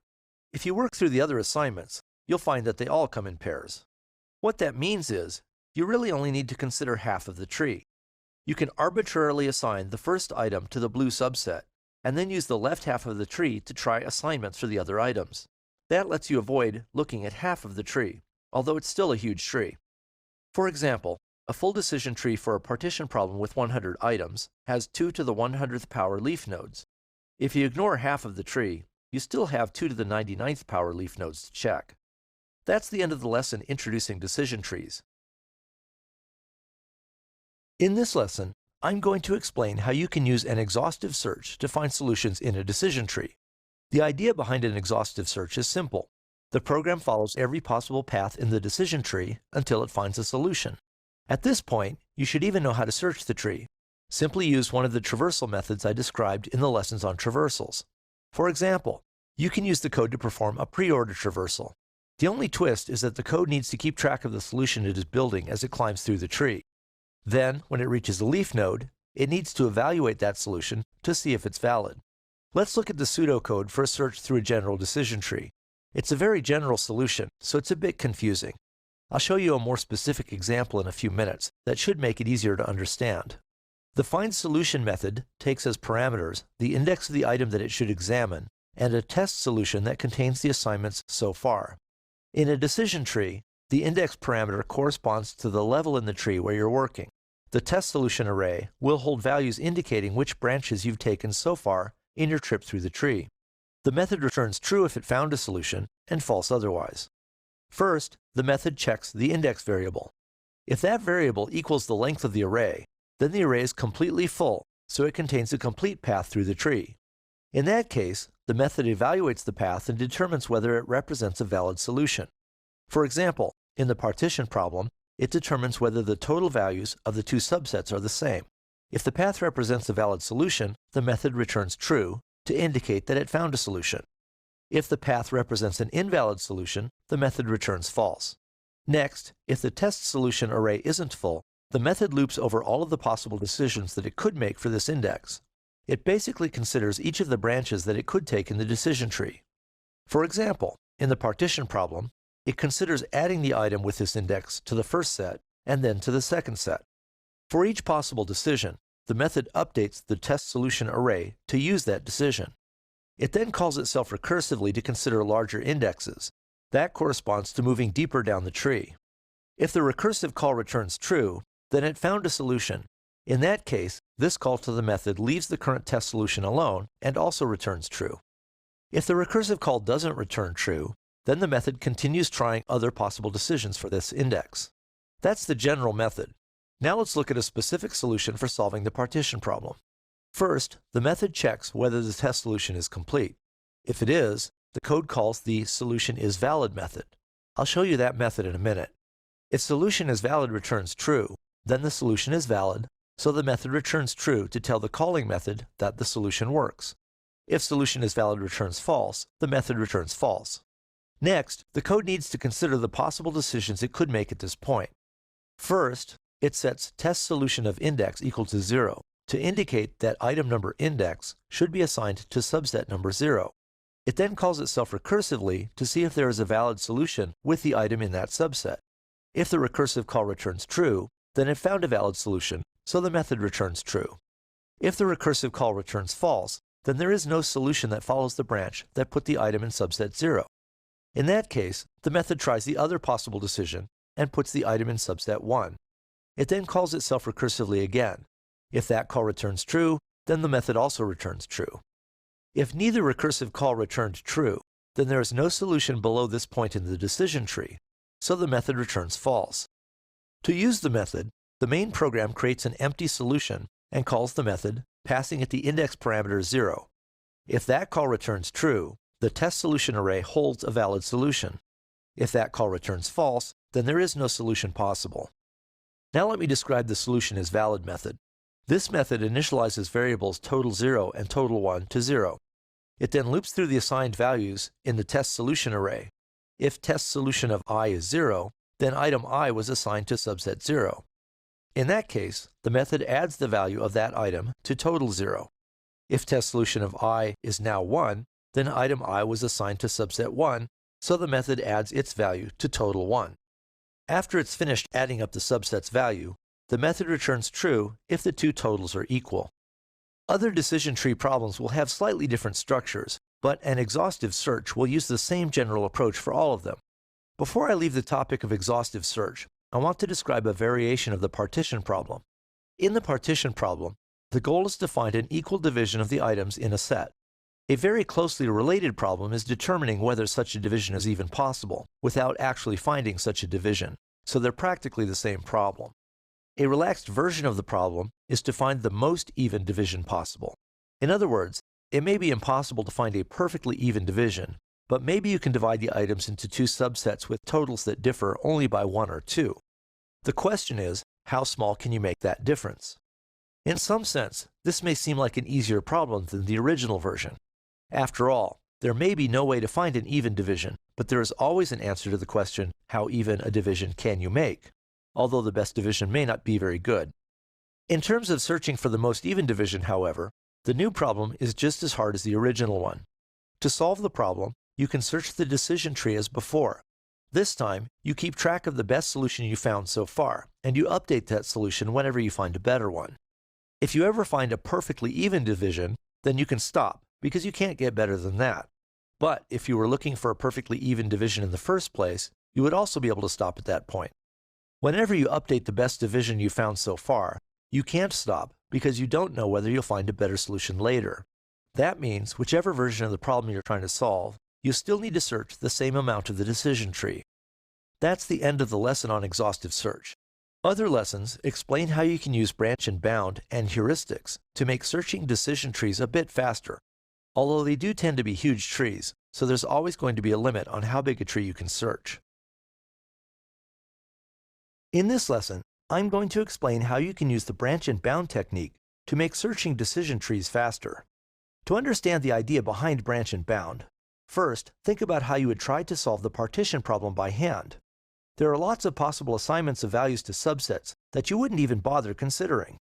If you work through the other assignments, you'll find that they all come in pairs. What that means is, you really only need to consider half of the tree. You can arbitrarily assign the first item to the blue subset, and then use the left half of the tree to try assignments for the other items. That lets you avoid looking at half of the tree, although it's still a huge tree. For example, a full decision tree for a partition problem with 100 items has 2 to the 100th power leaf nodes. If you ignore half of the tree, you still have 2 to the 99th power leaf nodes to check. That's the end of the lesson introducing decision trees. In this lesson, I'm going to explain how you can use an exhaustive search to find solutions in a decision tree. The idea behind an exhaustive search is simple. The program follows every possible path in the decision tree until it finds a solution. At this point, you should even know how to search the tree. Simply use one of the traversal methods I described in the lessons on traversals. For example, you can use the code to perform a preorder traversal. The only twist is that the code needs to keep track of the solution it is building as it climbs through the tree. Then, when it reaches a leaf node, it needs to evaluate that solution to see if it's valid. Let's look at the pseudocode for a search through a general decision tree. It's a very general solution, so it's a bit confusing. I'll show you a more specific example in a few minutes that should make it easier to understand. The findSolution method takes as parameters the index of the item that it should examine and a test solution that contains the assignments so far. In a decision tree, the index parameter corresponds to the level in the tree where you're working. The test solution array will hold values indicating which branches you've taken so far in your trip through the tree. The method returns true if it found a solution and false otherwise. First, the method checks the index variable. If that variable equals the length of the array, then the array is completely full, so it contains a complete path through the tree. In that case, the method evaluates the path and determines whether it represents a valid solution. For example, in the partition problem, it determines whether the total values of the 2 subsets are the same. If the path represents a valid solution, the method returns true to indicate that it found a solution. If the path represents an invalid solution, the method returns false. Next, if the test solution array isn't full, the method loops over all of the possible decisions that it could make for this index. It basically considers each of the branches that it could take in the decision tree. For example, in the partition problem, it considers adding the item with this index to the first set and then to the second set. For each possible decision, the method updates the test solution array to use that decision. It then calls itself recursively to consider larger indexes. That corresponds to moving deeper down the tree. If the recursive call returns true, then it found a solution. In that case, this call to the method leaves the current test solution alone and also returns true. If the recursive call doesn't return true, then the method continues trying other possible decisions for this index. That's the general method. Now let's look at a specific solution for solving the partition problem. First, the method checks whether the test solution is complete. If it is, the code calls the solutionIsValid method. I'll show you that method in a minute. If solutionIsValid returns true, then the solution is valid, so the method returns true to tell the calling method that the solution works. If solutionIsValid returns false, the method returns false. Next, the code needs to consider the possible decisions it could make at this point. First, it sets test_solution_of_index equal to 0 to indicate that item number index should be assigned to subset number 0. It then calls itself recursively to see if there is a valid solution with the item in that subset. If the recursive call returns true, then it found a valid solution, so the method returns true. If the recursive call returns false, then there is no solution that follows the branch that put the item in subset 0. In that case, the method tries the other possible decision and puts the item in subset 1. It then calls itself recursively again. If that call returns true, then the method also returns true. If neither recursive call returned true, then there is no solution below this point in the decision tree, so the method returns false. To use the method, the main program creates an empty solution and calls the method, passing it the index parameter 0. If that call returns true, the test solution array holds a valid solution. If that call returns false, then there is no solution possible. Now let me describe the solutionIsValid method. This method initializes variables total0 and total1 to 0. It then loops through the assigned values in the test solution array. If test solution of I is 0, then item I was assigned to subset 0. In that case, the method adds the value of that item to total 0. If test solution of I is now 1, then item I was assigned to subset 1, so the method adds its value to total 1. After it's finished adding up the subset's value, the method returns true if the two totals are equal. Other decision tree problems will have slightly different structures, but an exhaustive search will use the same general approach for all of them. Before I leave the topic of exhaustive search, I want to describe a variation of the partition problem. In the partition problem, the goal is to find an equal division of the items in a set. A very closely related problem is determining whether such a division is even possible without actually finding such a division, so they're practically the same problem. A relaxed version of the problem is to find the most even division possible. In other words, it may be impossible to find a perfectly even division, but maybe you can divide the items into two subsets with totals that differ only by 1 or 2. The question is, how small can you make that difference? In some sense, this may seem like an easier problem than the original version. After all, there may be no way to find an even division, but there is always an answer to the question, how even a division can you make? Although the best division may not be very good. In terms of searching for the most even division, however, the new problem is just as hard as the original one. To solve the problem, you can search the decision tree as before. This time, you keep track of the best solution you found so far, and you update that solution whenever you find a better one. If you ever find a perfectly even division, then you can stop, because you can't get better than that. But if you were looking for a perfectly even division in the first place, you would also be able to stop at that point. Whenever you update the best division you found so far, you can't stop because you don't know whether you'll find a better solution later. That means whichever version of the problem you're trying to solve, you still need to search the same amount of the decision tree. That's the end of the lesson on exhaustive search. Other lessons explain how you can use branch and bound and heuristics to make searching decision trees a bit faster. Although they do tend to be huge trees, so there's always going to be a limit on how big a tree you can search. In this lesson, I'm going to explain how you can use the branch and bound technique to make searching decision trees faster. To understand the idea behind branch and bound, first, think about how you would try to solve the partition problem by hand. There are lots of possible assignments of values to subsets that you wouldn't even bother considering.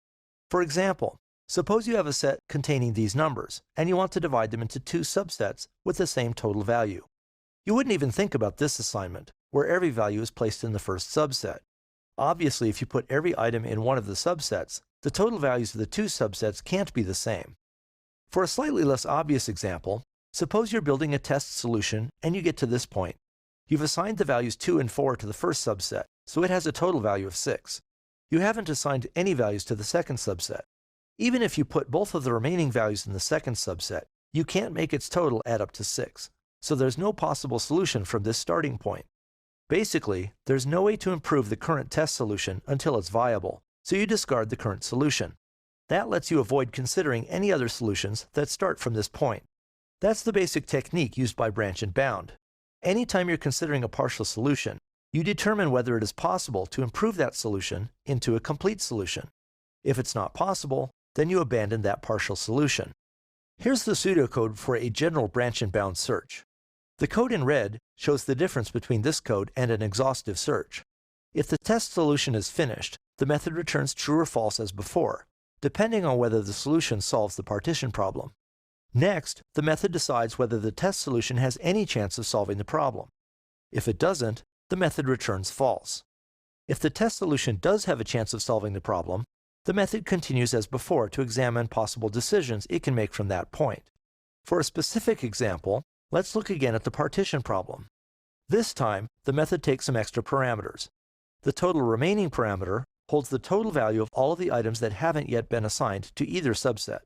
For example, suppose you have a set containing these numbers, and you want to divide them into two subsets with the same total value. You wouldn't even think about this assignment, where every value is placed in the first subset. Obviously, if you put every item in one of the subsets, the total values of the two subsets can't be the same. For a slightly less obvious example, Suppose you're building a test solution and you get to this point. You've assigned the values 2 and 4 to the first subset, so it has a total value of 6. You haven't assigned any values to the second subset. Even if you put both of the remaining values in the second subset, you can't make its total add up to 6, so there's no possible solution from this starting point. Basically, there's no way to improve the current test solution until it's viable, so you discard the current solution. That lets you avoid considering any other solutions that start from this point. That's the basic technique used by branch and bound. Anytime you're considering a partial solution, you determine whether it is possible to improve that solution into a complete solution. If it's not possible, then you abandon that partial solution. Here's the pseudocode for a general branch and bound search. The code in red shows the difference between this code and an exhaustive search. If the test solution is finished, the method returns true or false as before, depending on whether the solution solves the partition problem. Next, the method decides whether the test solution has any chance of solving the problem. If it doesn't, the method returns false. If the test solution does have a chance of solving the problem, the method continues as before to examine possible decisions it can make from that point. For a specific example, let's look again at the partition problem. This time, the method takes some extra parameters. The total remaining parameter holds the total value of all of the items that haven't yet been assigned to either subset.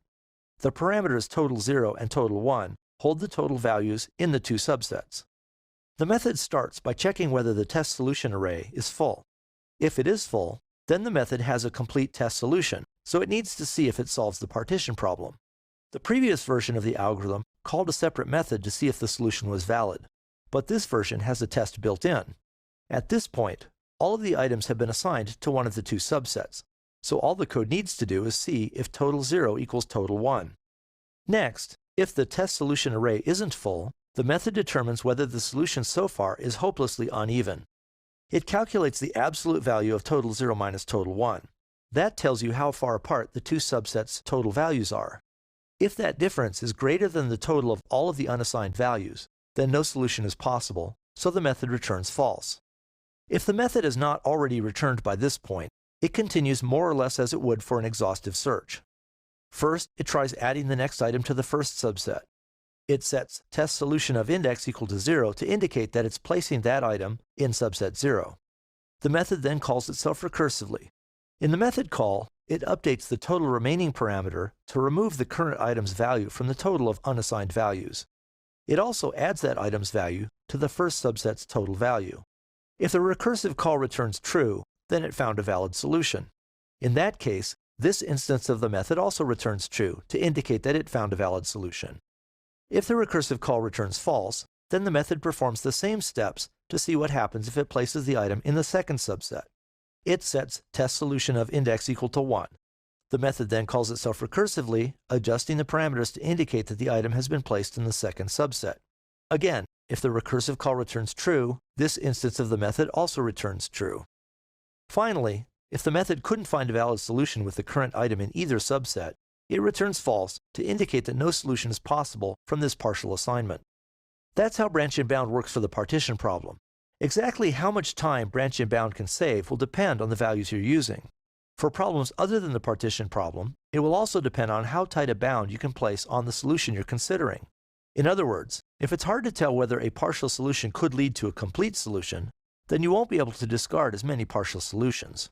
The parameters total 0 and total 1 hold the total values in the two subsets. The method starts by checking whether the test solution array is full. If it is full, then the method has a complete test solution, so it needs to see if it solves the partition problem. The previous version of the algorithm called a separate method to see if the solution was valid, but this version has a test built in. At this point, all of the items have been assigned to one of the two subsets, so all the code needs to do is see if total 0 equals total 1. Next, if the test solution array isn't full, the method determines whether the solution so far is hopelessly uneven. It calculates the absolute value of total 0 minus total 1. That tells you how far apart the two subsets' total values are. If that difference is greater than the total of all of the unassigned values, then no solution is possible, so the method returns false. If the method is not already returned by this point, it continues more or less as it would for an exhaustive search. First, it tries adding the next item to the first subset. It sets test solution of index equal to 0 to indicate that it's placing that item in subset 0. The method then calls itself recursively. In the method call, it updates the total remaining parameter to remove the current item's value from the total of unassigned values. It also adds that item's value to the first subset's total value. If the recursive call returns true, then it found a valid solution. In that case, this instance of the method also returns true to indicate that it found a valid solution. If the recursive call returns false, then the method performs the same steps to see what happens if it places the item in the second subset. It sets test solution of index equal to 1. The method then calls itself recursively, adjusting the parameters to indicate that the item has been placed in the second subset. Again, if the recursive call returns true, this instance of the method also returns true. Finally, if the method couldn't find a valid solution with the current item in either subset, it returns false to indicate that no solution is possible from this partial assignment. That's how branch and bound works for the partition problem. Exactly how much time branch and bound can save will depend on the values you're using. For problems other than the partition problem, it will also depend on how tight a bound you can place on the solution you're considering. In other words, if it's hard to tell whether a partial solution could lead to a complete solution, then you won't be able to discard as many partial solutions.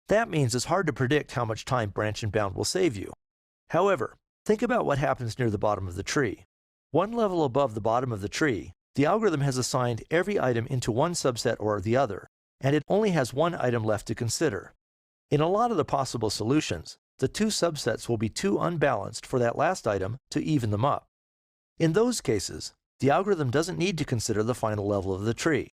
That means it's hard to predict how much time branch and bound will save you. However, think about what happens near the bottom of the tree. One level above the bottom of the tree, the algorithm has assigned every item into one subset or the other, and it only has one item left to consider. In a lot of the possible solutions, the two subsets will be too unbalanced for that last item to even them up. In those cases, the algorithm doesn't need to consider the final level of the tree.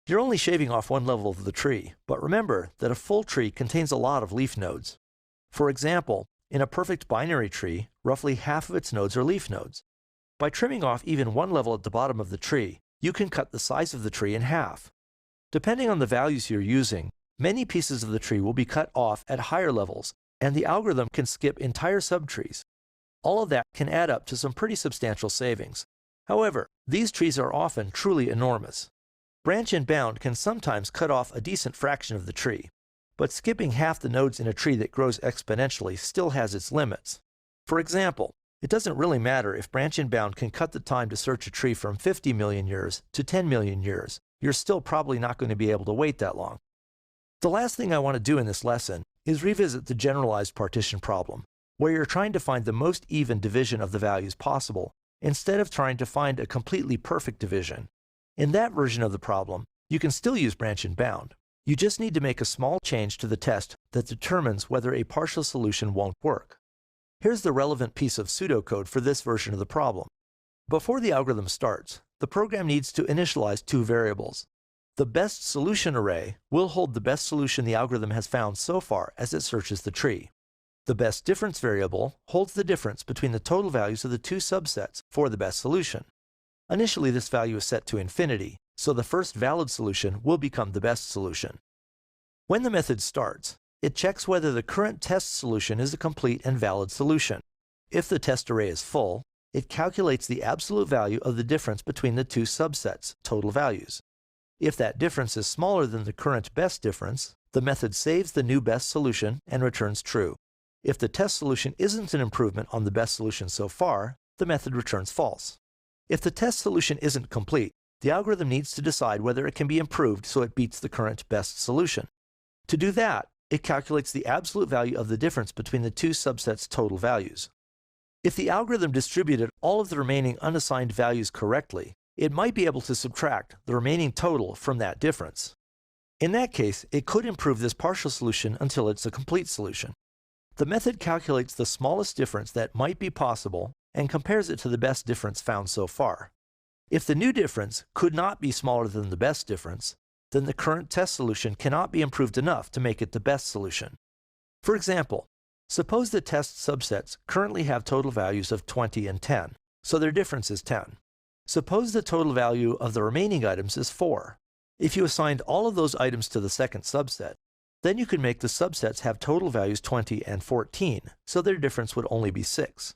You're only shaving off one level of the tree, but remember that a full tree contains a lot of leaf nodes. For example, in a perfect binary tree, roughly half of its nodes are leaf nodes. By trimming off even one level at the bottom of the tree, you can cut the size of the tree in half. Depending on the values you're using, many pieces of the tree will be cut off at higher levels, and the algorithm can skip entire subtrees. All of that can add up to some pretty substantial savings. However, these trees are often truly enormous. Branch and bound can sometimes cut off a decent fraction of the tree, but skipping half the nodes in a tree that grows exponentially still has its limits. For example, It doesn't really matter if branch and bound can cut the time to search a tree from 50 million years to 10 million years. You're still probably not going to be able to wait that long. The last thing I want to do in this lesson is revisit the generalized partition problem, where you're trying to find the most even division of the values possible, instead of trying to find a completely perfect division. In that version of the problem, you can still use branch and bound. You just need to make a small change to the test that determines whether a partial solution won't work. Here's the relevant piece of pseudocode for this version of the problem. Before the algorithm starts, the program needs to initialize two variables. The best solution array will hold the best solution the algorithm has found so far as it searches the tree. The best difference variable holds the difference between the total values of the two subsets for the best solution. Initially, this value is set to infinity, so the first valid solution will become the best solution. When the method starts, it checks whether the current test solution is a complete and valid solution. If the test array is full, it calculates the absolute value of the difference between the two subsets' total values. If that difference is smaller than the current best difference, the method saves the new best solution and returns true. If the test solution isn't an improvement on the best solution so far, the method returns false. If the test solution isn't complete, the algorithm needs to decide whether it can be improved so it beats the current best solution. To do that, it calculates the absolute value of the difference between the two subsets' total values. If the algorithm distributed all of the remaining unassigned values correctly, it might be able to subtract the remaining total from that difference. In that case, it could improve this partial solution until it's a complete solution. The method calculates the smallest difference that might be possible and compares it to the best difference found so far. If the new difference could not be smaller than the best difference, then the current test solution cannot be improved enough to make it the best solution. For example, suppose the test subsets currently have total values of 20 and 10, so their difference is 10. Suppose the total value of the remaining items is 4. If you assigned all of those items to the second subset, then you could make the subsets have total values 20 and 14, so their difference would only be 6.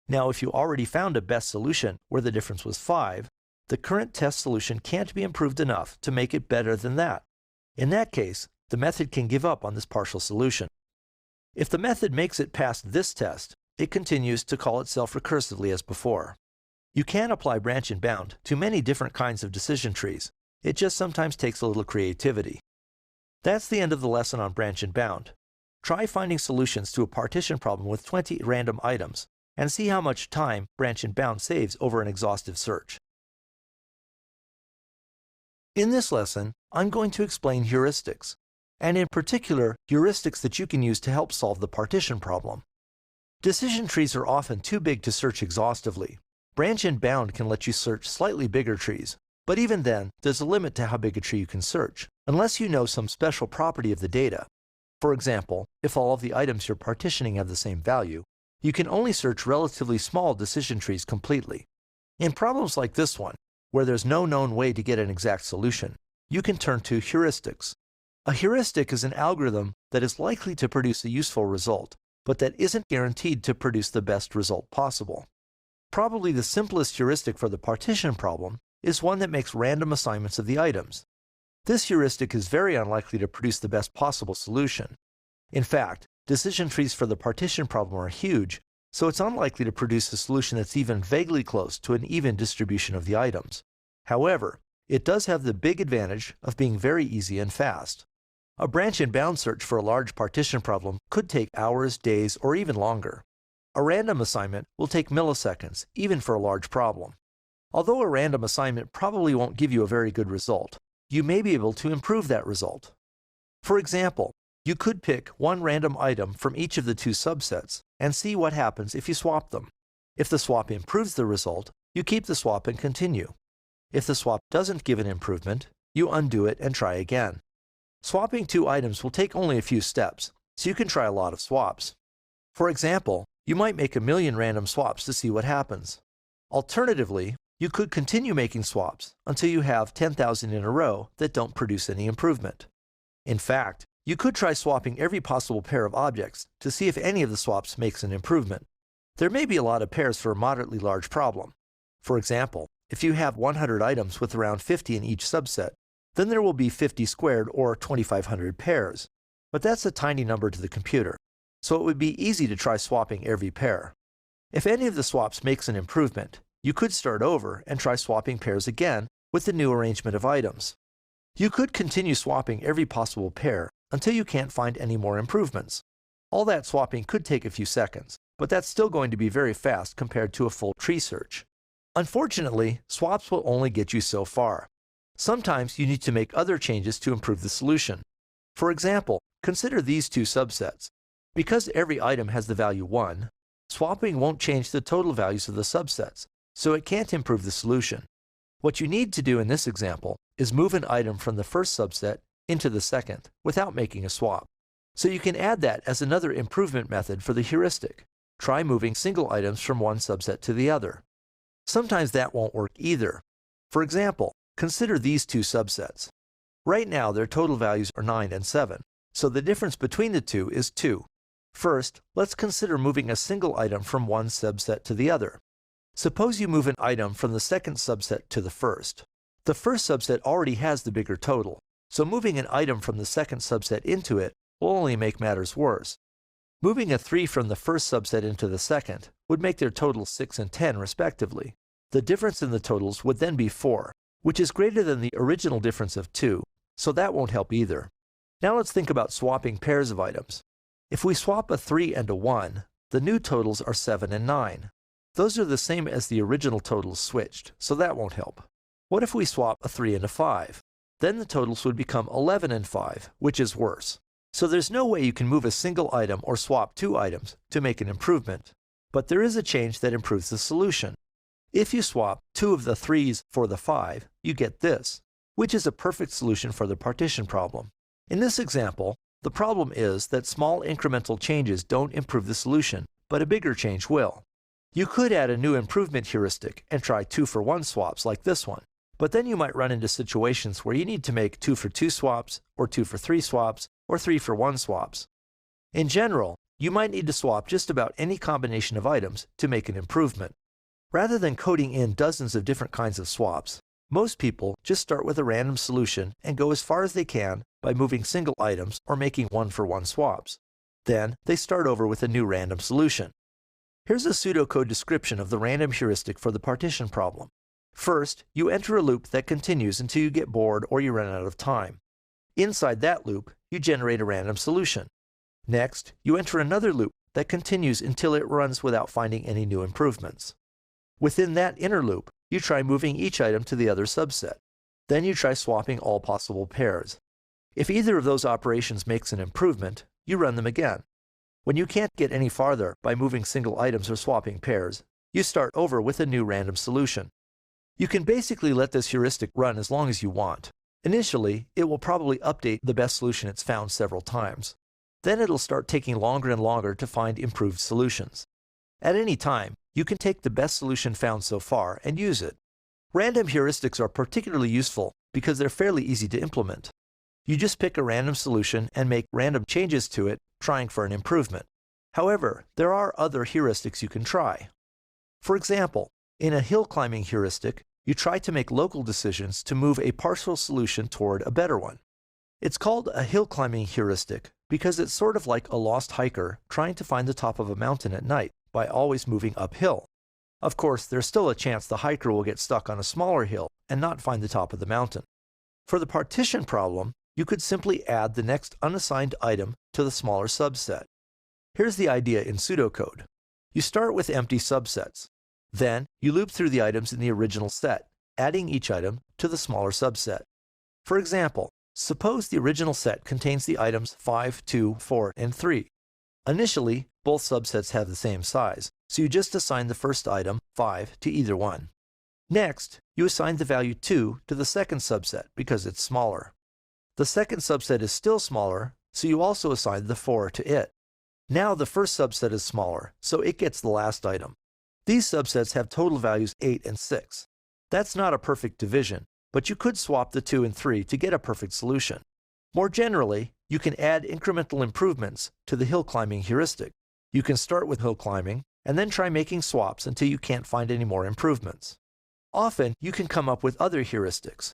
Now, if you already found a best solution where the difference was 5, the current test solution can't be improved enough to make it better than that. In that case, the method can give up on this partial solution. If the method makes it past this test, it continues to call itself recursively as before. You can apply branch and bound to many different kinds of decision trees. It just sometimes takes a little creativity. That's the end of the lesson on branch and bound. Try finding solutions to a partition problem with 20 random items and see how much time branch and bound saves over an exhaustive search. In this lesson, I'm going to explain heuristics, and in particular, heuristics that you can use to help solve the partition problem. Decision trees are often too big to search exhaustively. Branch and bound can let you search slightly bigger trees, but even then, there's a limit to how big a tree you can search, unless you know some special property of the data. For example, if all of the items you're partitioning have the same value, you can only search relatively small decision trees completely. In problems like this one, where there's no known way to get an exact solution, you can turn to heuristics. A heuristic is an algorithm that is likely to produce a useful result, but that isn't guaranteed to produce the best result possible. Probably the simplest heuristic for the partition problem is one that makes random assignments of the items. This heuristic is very unlikely to produce the best possible solution. In fact, decision trees for the partition problem are huge, so it's unlikely to produce a solution that's even vaguely close to an even distribution of the items. However, it does have the big advantage of being very easy and fast. A branch and bound search for a large partition problem could take hours, days, or even longer. A random assignment will take milliseconds, even for a large problem. Although a random assignment probably won't give you a very good result, you may be able to improve that result. For example, you could pick one random item from each of the two subsets and see what happens if you swap them. If the swap improves the result, you keep the swap and continue. If the swap doesn't give an improvement, you undo it and try again. Swapping two items will take only a few steps, so you can try a lot of swaps. For example, you might make 1,000,000 random swaps to see what happens. Alternatively, you could continue making swaps until you have 10,000 in a row that don't produce any improvement. In fact, you could try swapping every possible pair of objects to see if any of the swaps makes an improvement. There may be a lot of pairs for a moderately large problem. For example, if you have 100 items with around 50 in each subset, then there will be 50 squared or 2,500 pairs. But that's a tiny number to the computer, so it would be easy to try swapping every pair. If any of the swaps makes an improvement, you could start over and try swapping pairs again with the new arrangement of items. You could continue swapping every possible pair until you can't find any more improvements. All that swapping could take a few seconds, but that's still going to be very fast compared to a full tree search. Unfortunately, swaps will only get you so far. Sometimes you need to make other changes to improve the solution. For example, consider these two subsets. Because every item has the value 1, swapping won't change the total values of the subsets, so it can't improve the solution. What you need to do in this example is move an item from the first subset into the second without making a swap. So you can add that as another improvement method for the heuristic. Try moving single items from one subset to the other. Sometimes that won't work either. For example, consider these two subsets. Right now their total values are 9 and 7, so the difference between the two is 2. First, let's consider moving a single item from one subset to the other. Suppose you move an item from the second subset to the first. The first subset already has the bigger total, so moving an item from the second subset into it will only make matters worse. Moving a 3 from the first subset into the second would make their totals 6 and 10 respectively. The difference in the totals would then be 4, which is greater than the original difference of 2, so that won't help either. Now let's think about swapping pairs of items. If we swap a 3 and a 1, the new totals are 7 and 9. Those are the same as the original totals switched, so that won't help. What if we swap a 3 and a 5? Then the totals would become 11 and 5, which is worse. So there's no way you can move a single item or swap two items to make an improvement. But there is a change that improves the solution. If you swap 2 of the 3's for the 5, you get this, which is a perfect solution for the partition problem. In this example, the problem is that small incremental changes don't improve the solution, but a bigger change will. You could add a new improvement heuristic and try 2-for-1 swaps like this one, but then you might run into situations where you need to make 2-for-2 swaps, or 2-for-3 swaps, or 3-for-1 swaps. In general, you might need to swap just about any combination of items to make an improvement. Rather than coding in dozens of different kinds of swaps, most people just start with a random solution and go as far as they can by moving single items or making 1-for-1 swaps. Then they start over with a new random solution. Here's a pseudocode description of the random heuristic for the partition problem. First, you enter a loop that continues until you get bored or you run out of time. Inside that loop, you generate a random solution. Next, you enter another loop that continues until it runs without finding any new improvements. Within that inner loop, you try moving each item to the other subset. Then you try swapping all possible pairs. If either of those operations makes an improvement, you run them again. When you can't get any farther by moving single items or swapping pairs, you start over with a new random solution. You can basically let this heuristic run as long as you want. Initially, it will probably update the best solution it's found several times. Then it'll start taking longer and longer to find improved solutions. At any time, you can take the best solution found so far and use it. Random heuristics are particularly useful because they're fairly easy to implement. You just pick a random solution and make random changes to it, trying for an improvement. However, there are other heuristics you can try. For example, in a hill climbing heuristic, you try to make local decisions to move a partial solution toward a better one. It's called a hill climbing heuristic because it's sort of like a lost hiker trying to find the top of a mountain at night by always moving uphill. Of course, there's still a chance the hiker will get stuck on a smaller hill and not find the top of the mountain. For the partition problem, you could simply add the next unassigned item to the smaller subset. Here's the idea in pseudocode. You start with empty subsets. Then, you loop through the items in the original set, adding each item to the smaller subset. For example, suppose the original set contains the items 5, 2, 4, and 3. Initially, both subsets have the same size, so you just assign the first item, 5, to either one. Next, you assign the value 2 to the second subset because it's smaller. The second subset is still smaller, so you also assign the 4 to it. Now the first subset is smaller, so it gets the last item. These subsets have total values 8 and 6. That's not a perfect division, but you could swap the 2 and 3 to get a perfect solution. More generally, you can add incremental improvements to the hill climbing heuristic. You can start with hill climbing, and then try making swaps until you can't find any more improvements. Often, you can come up with other heuristics.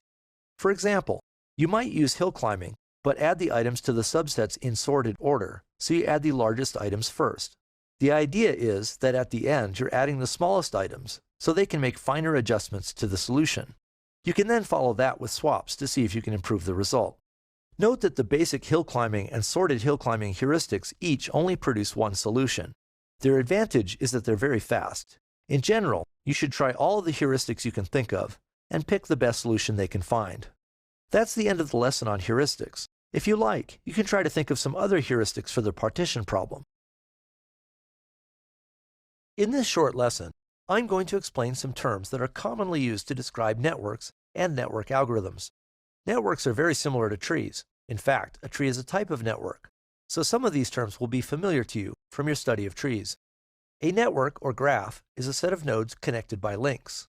For example, you might use hill climbing, but add the items to the subsets in sorted order, so you add the largest items first. The idea is that at the end you're adding the smallest items so they can make finer adjustments to the solution. You can then follow that with swaps to see if you can improve the result. Note that the basic hill climbing and sorted hill climbing heuristics each only produce one solution. Their advantage is that they're very fast. In general, you should try all of the heuristics you can think of and pick the best solution they can find. That's the end of the lesson on heuristics. If you like, you can try to think of some other heuristics for the partition problem. In this short lesson, I'm going to explain some terms that are commonly used to describe networks and network algorithms. Networks are very similar to trees. In fact, a tree is a type of network, so some of these terms will be familiar to you from your study of trees. A network or graph is a set of nodes connected by links.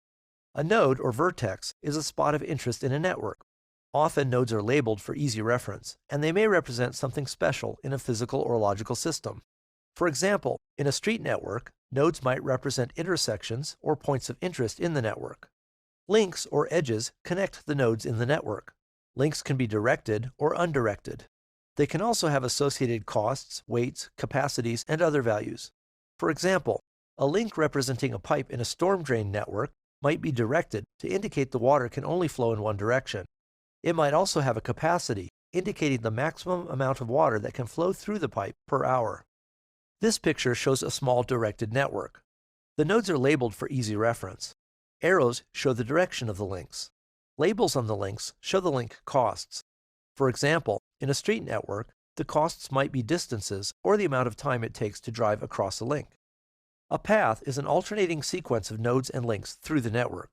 A node or vertex is a spot of interest in a network. Often nodes are labeled for easy reference, and they may represent something special in a physical or logical system. For example, in a street network, nodes might represent intersections or points of interest in the network. Links or edges connect the nodes in the network. Links can be directed or undirected. They can also have associated costs, weights, capacities, and other values. For example, a link representing a pipe in a storm drain network might be directed to indicate the water can only flow in one direction. It might also have a capacity, indicating the maximum amount of water that can flow through the pipe per hour. This picture shows a small directed network. The nodes are labeled for easy reference. Arrows show the direction of the links. Labels on the links show the link costs. For example, in a street network, the costs might be distances or the amount of time it takes to drive across a link. A path is an alternating sequence of nodes and links through the network.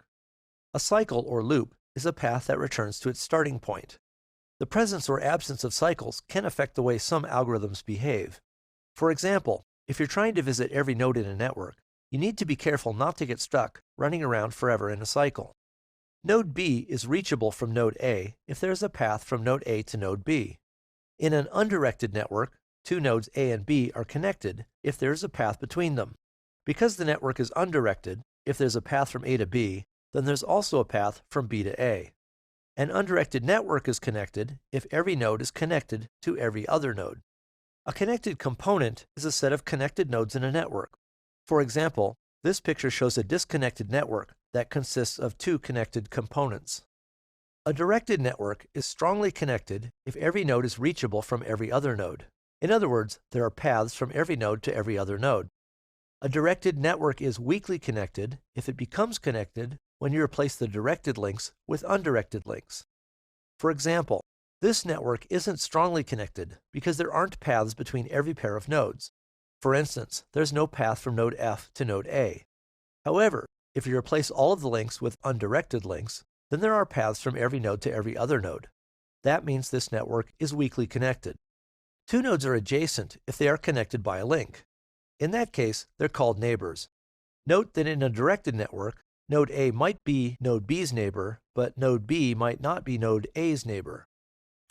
A cycle or loop is a path that returns to its starting point. The presence or absence of cycles can affect the way some algorithms behave. For example, if you're trying to visit every node in a network, you need to be careful not to get stuck running around forever in a cycle. Node B is reachable from node A if there is a path from node A to node B. In an undirected network, two nodes A and B are connected if there is a path between them. Because the network is undirected, if there's a path from A to B, then there's also a path from B to A. An undirected network is connected if every node is connected to every other node. A connected component is a set of connected nodes in a network. For example, this picture shows a disconnected network that consists of two connected components. A directed network is strongly connected if every node is reachable from every other node. In other words, there are paths from every node to every other node. A directed network is weakly connected if it becomes connected when you replace the directed links with undirected links. For example, this network isn't strongly connected because there aren't paths between every pair of nodes. For instance, there's no path from node F to node A. However, if you replace all of the links with undirected links, then there are paths from every node to every other node. That means this network is weakly connected. Two nodes are adjacent if they are connected by a link. In that case, they're called neighbors. Note that in a directed network, node A might be node B's neighbor, but node B might not be node A's neighbor.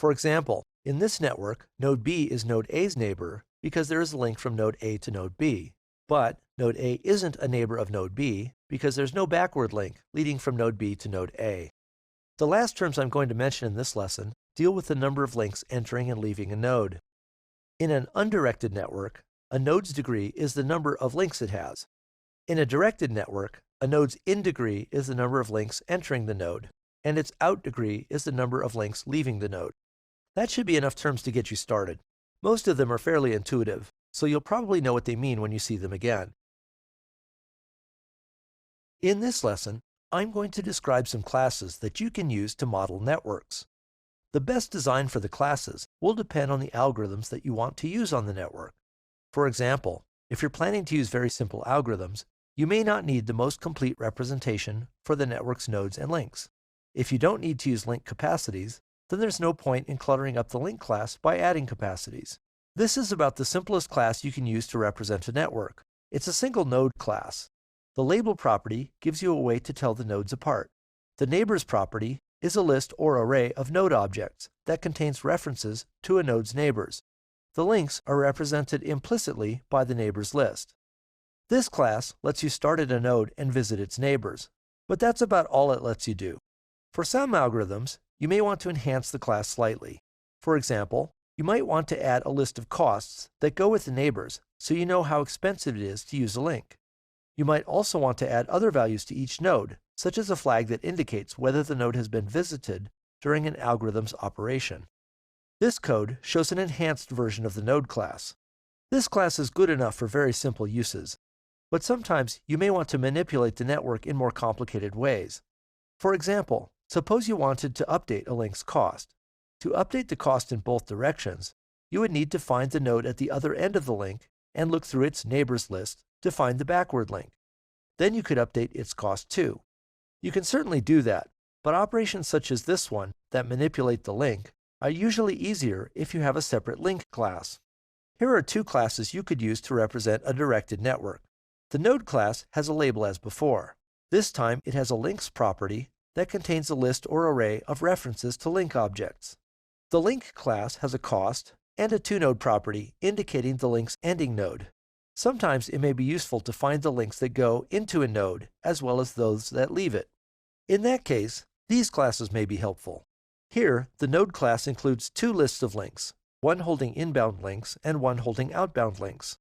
For example, in this network, node B is node A's neighbor because there is a link from node A to node B. But node A isn't a neighbor of node B because there's no backward link leading from node B to node A. The last terms I'm going to mention in this lesson deal with the number of links entering and leaving a node. In an undirected network, a node's degree is the number of links it has. In a directed network, a node's in degree is the number of links entering the node, and its out degree is the number of links leaving the node. That should be enough terms to get you started. Most of them are fairly intuitive, so you'll probably know what they mean when you see them again. In this lesson, I'm going to describe some classes that you can use to model networks. The best design for the classes will depend on the algorithms that you want to use on the network. For example, if you're planning to use very simple algorithms, you may not need the most complete representation for the network's nodes and links. If you don't need to use link capacities, then there's no point in cluttering up the link class by adding capacities. This is about the simplest class you can use to represent a network. It's a single node class. The label property gives you a way to tell the nodes apart. The neighbors property is a list or array of node objects that contains references to a node's neighbors. The links are represented implicitly by the neighbors list. This class lets you start at a node and visit its neighbors, but that's about all it lets you do. For some algorithms, you may want to enhance the class slightly. For example, you might want to add a list of costs that go with the neighbors so you know how expensive it is to use a link. You might also want to add other values to each node, such as a flag that indicates whether the node has been visited during an algorithm's operation. This code shows an enhanced version of the node class. This class is good enough for very simple uses, but sometimes you may want to manipulate the network in more complicated ways. For example, suppose you wanted to update a link's cost. To update the cost in both directions, you would need to find the node at the other end of the link and look through its neighbors list to find the backward link. Then you could update its cost too. You can certainly do that, but operations such as this one that manipulate the link are usually easier if you have a separate link class. Here are two classes you could use to represent a directed network. The node class has a label as before. This time it has a links property that contains a list or array of references to link objects. The link class has a cost and a toNode property indicating the link's ending node. Sometimes it may be useful to find the links that go into a node as well as those that leave it. In that case, these classes may be helpful. Here, the node class includes two lists of links, one holding inbound links and one holding outbound links.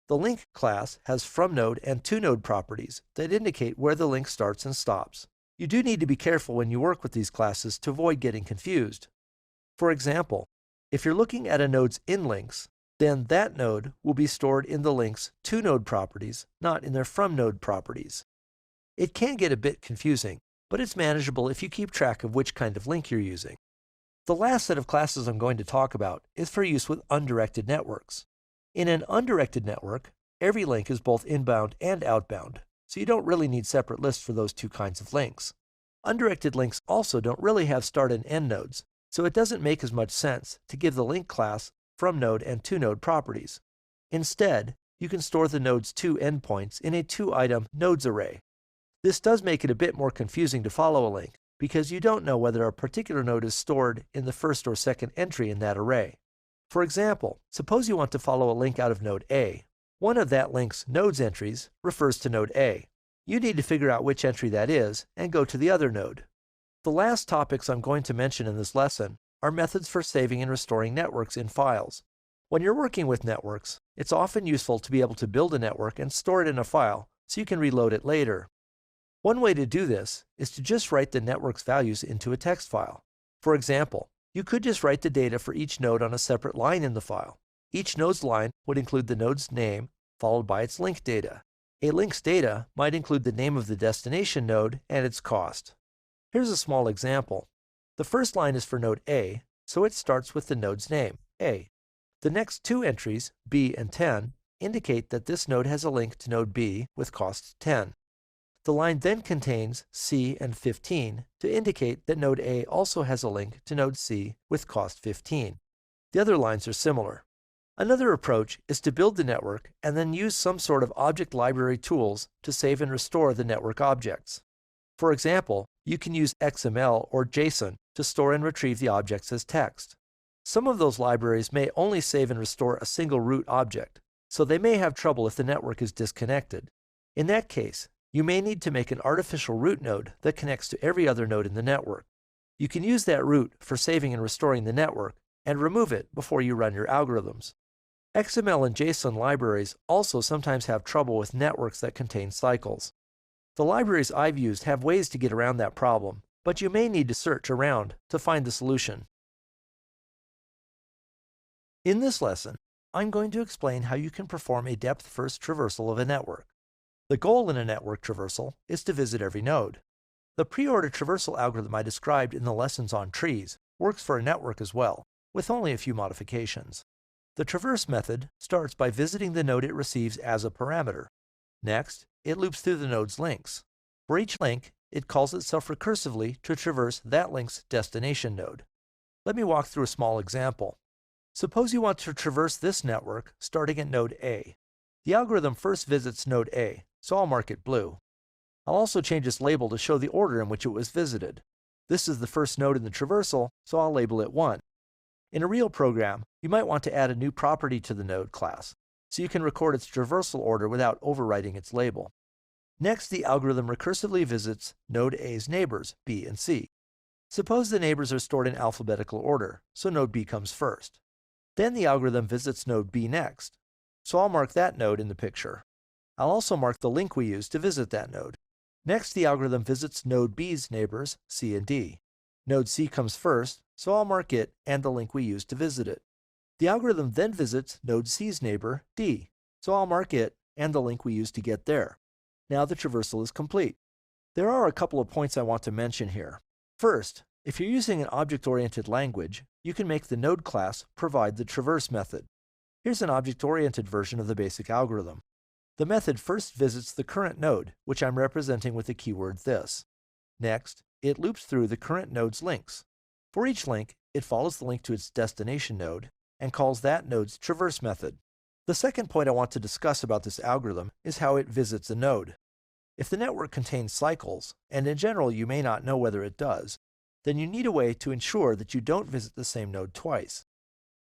The link class has fromNode and toNode properties that indicate where the link starts and stops. You do need to be careful when you work with these classes to avoid getting confused. For example, if you're looking at a node's inlinks, then that node will be stored in the link's toNode properties, not in their fromNode properties. It can get a bit confusing, but it's manageable if you keep track of which kind of link you're using. The last set of classes I'm going to talk about is for use with undirected networks. In an undirected network, every link is both inbound and outbound, so you don't really need separate lists for those two kinds of links. Undirected links also don't really have start and end nodes, so it doesn't make as much sense to give the link class fromNode and toNode properties. Instead, you can store the node's two endpoints in a two-item nodes array. This does make it a bit more confusing to follow a link, because you don't know whether a particular node is stored in the first or second entry in that array. For example, suppose you want to follow a link out of node A. One of that link's nodes entries refers to node A. You need to figure out which entry that is and go to the other node. The last topics I'm going to mention in this lesson are methods for saving and restoring networks in files. When you're working with networks, it's often useful to be able to build a network and store it in a file so you can reload it later. One way to do this is to just write the network's values into a text file. For example, you could just write the data for each node on a separate line in the file. Each node's line would include the node's name, followed by its link data. A link's data might include the name of the destination node and its cost. Here's a small example. The first line is for node A, so it starts with the node's name, A. The next two entries, B and 10, indicate that this node has a link to node B with cost 10. The line then contains C and 15 to indicate that node A also has a link to node C with cost 15. The other lines are similar. Another approach is to build the network and then use some sort of object library tools to save and restore the network objects. For example, you can use XML or JSON to store and retrieve the objects as text. Some of those libraries may only save and restore a single root object, so they may have trouble if the network is disconnected. In that case, you may need to make an artificial root node that connects to every other node in the network. You can use that root for saving and restoring the network and remove it before you run your algorithms. XML and JSON libraries also sometimes have trouble with networks that contain cycles. The libraries I've used have ways to get around that problem, but you may need to search around to find the solution. In this lesson, I'm going to explain how you can perform a depth-first traversal of a network. The goal in a network traversal is to visit every node. The preorder traversal algorithm I described in the lessons on trees works for a network as well, with only a few modifications. The traverse method starts by visiting the node it receives as a parameter. Next, it loops through the node's links. For each link, it calls itself recursively to traverse that link's destination node. Let me walk through a small example. Suppose you want to traverse this network starting at node A. The algorithm first visits node A, so I'll mark it blue. I'll also change its label to show the order in which it was visited. This is the first node in the traversal, so I'll label it 1. In a real program, you might want to add a new property to the node class, so you can record its traversal order without overwriting its label. Next, the algorithm recursively visits node A's neighbors, B and C. Suppose the neighbors are stored in alphabetical order, so node B comes first. Then the algorithm visits node B next. so I'll mark that node in the picture. I'll also mark the link we used to visit that node. Next, the algorithm visits node B's neighbors, C and D. Node C comes first, so I'll mark it and the link we used to visit it. The algorithm then visits node C's neighbor, D, so I'll mark it and the link we used to get there. Now the traversal is complete. There are a couple of points I want to mention here. First, if you're using an object-oriented language, you can make the node class provide the traverse method. Here's an object-oriented version of the basic algorithm. The method first visits the current node, which I'm representing with the keyword this. Next, it loops through the current node's links. For each link, it follows the link to its destination node and calls that node's traverse method. The second point I want to discuss about this algorithm is how it visits a node. If the network contains cycles, and in general you may not know whether it does, then you need a way to ensure that you don't visit the same node twice.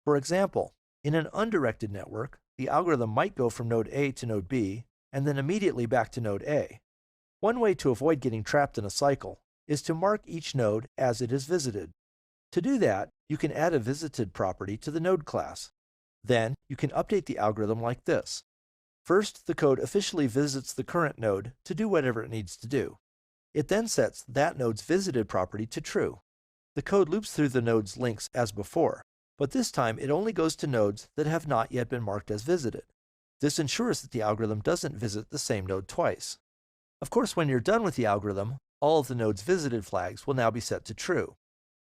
For example, in an undirected network, the algorithm might go from node A to node B, and then immediately back to node A. One way to avoid getting trapped in a cycle is to mark each node as it is visited. To do that, you can add a visited property to the node class. Then, you can update the algorithm like this. First, the code officially visits the current node to do whatever it needs to do. It then sets that node's visited property to true. The code loops through the node's links as before, but this time it only goes to nodes that have not yet been marked as visited. This ensures that the algorithm doesn't visit the same node twice. Of course, when you're done with the algorithm, all of the node's visited flags will now be set to true.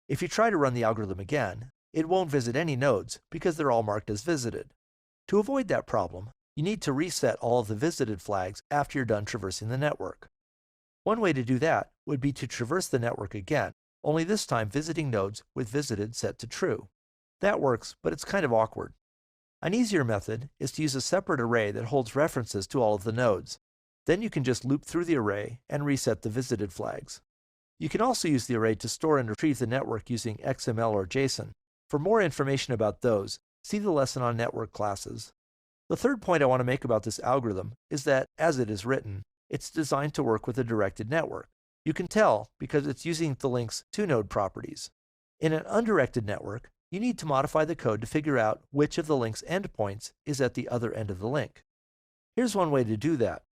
If you try to run the algorithm again, it won't visit any nodes because they're all marked as visited. To avoid that problem, you need to reset all of the visited flags after you're done traversing the network. One way to do that would be to traverse the network again, only this time visiting nodes with visited set to true. That works, but it's kind of awkward. An easier method is to use a separate array that holds references to all of the nodes. Then you can just loop through the array and reset the visited flags. You can also use the array to store and retrieve the network using XML or JSON. For more information about those, see the lesson on network classes. The third point I want to make about this algorithm is that, as it is written, it's designed to work with a directed network. You can tell because it's using the link's two-node properties. In an undirected network, you need to modify the code to figure out which of the link's endpoints is at the other end of the link. Here's one way to do that.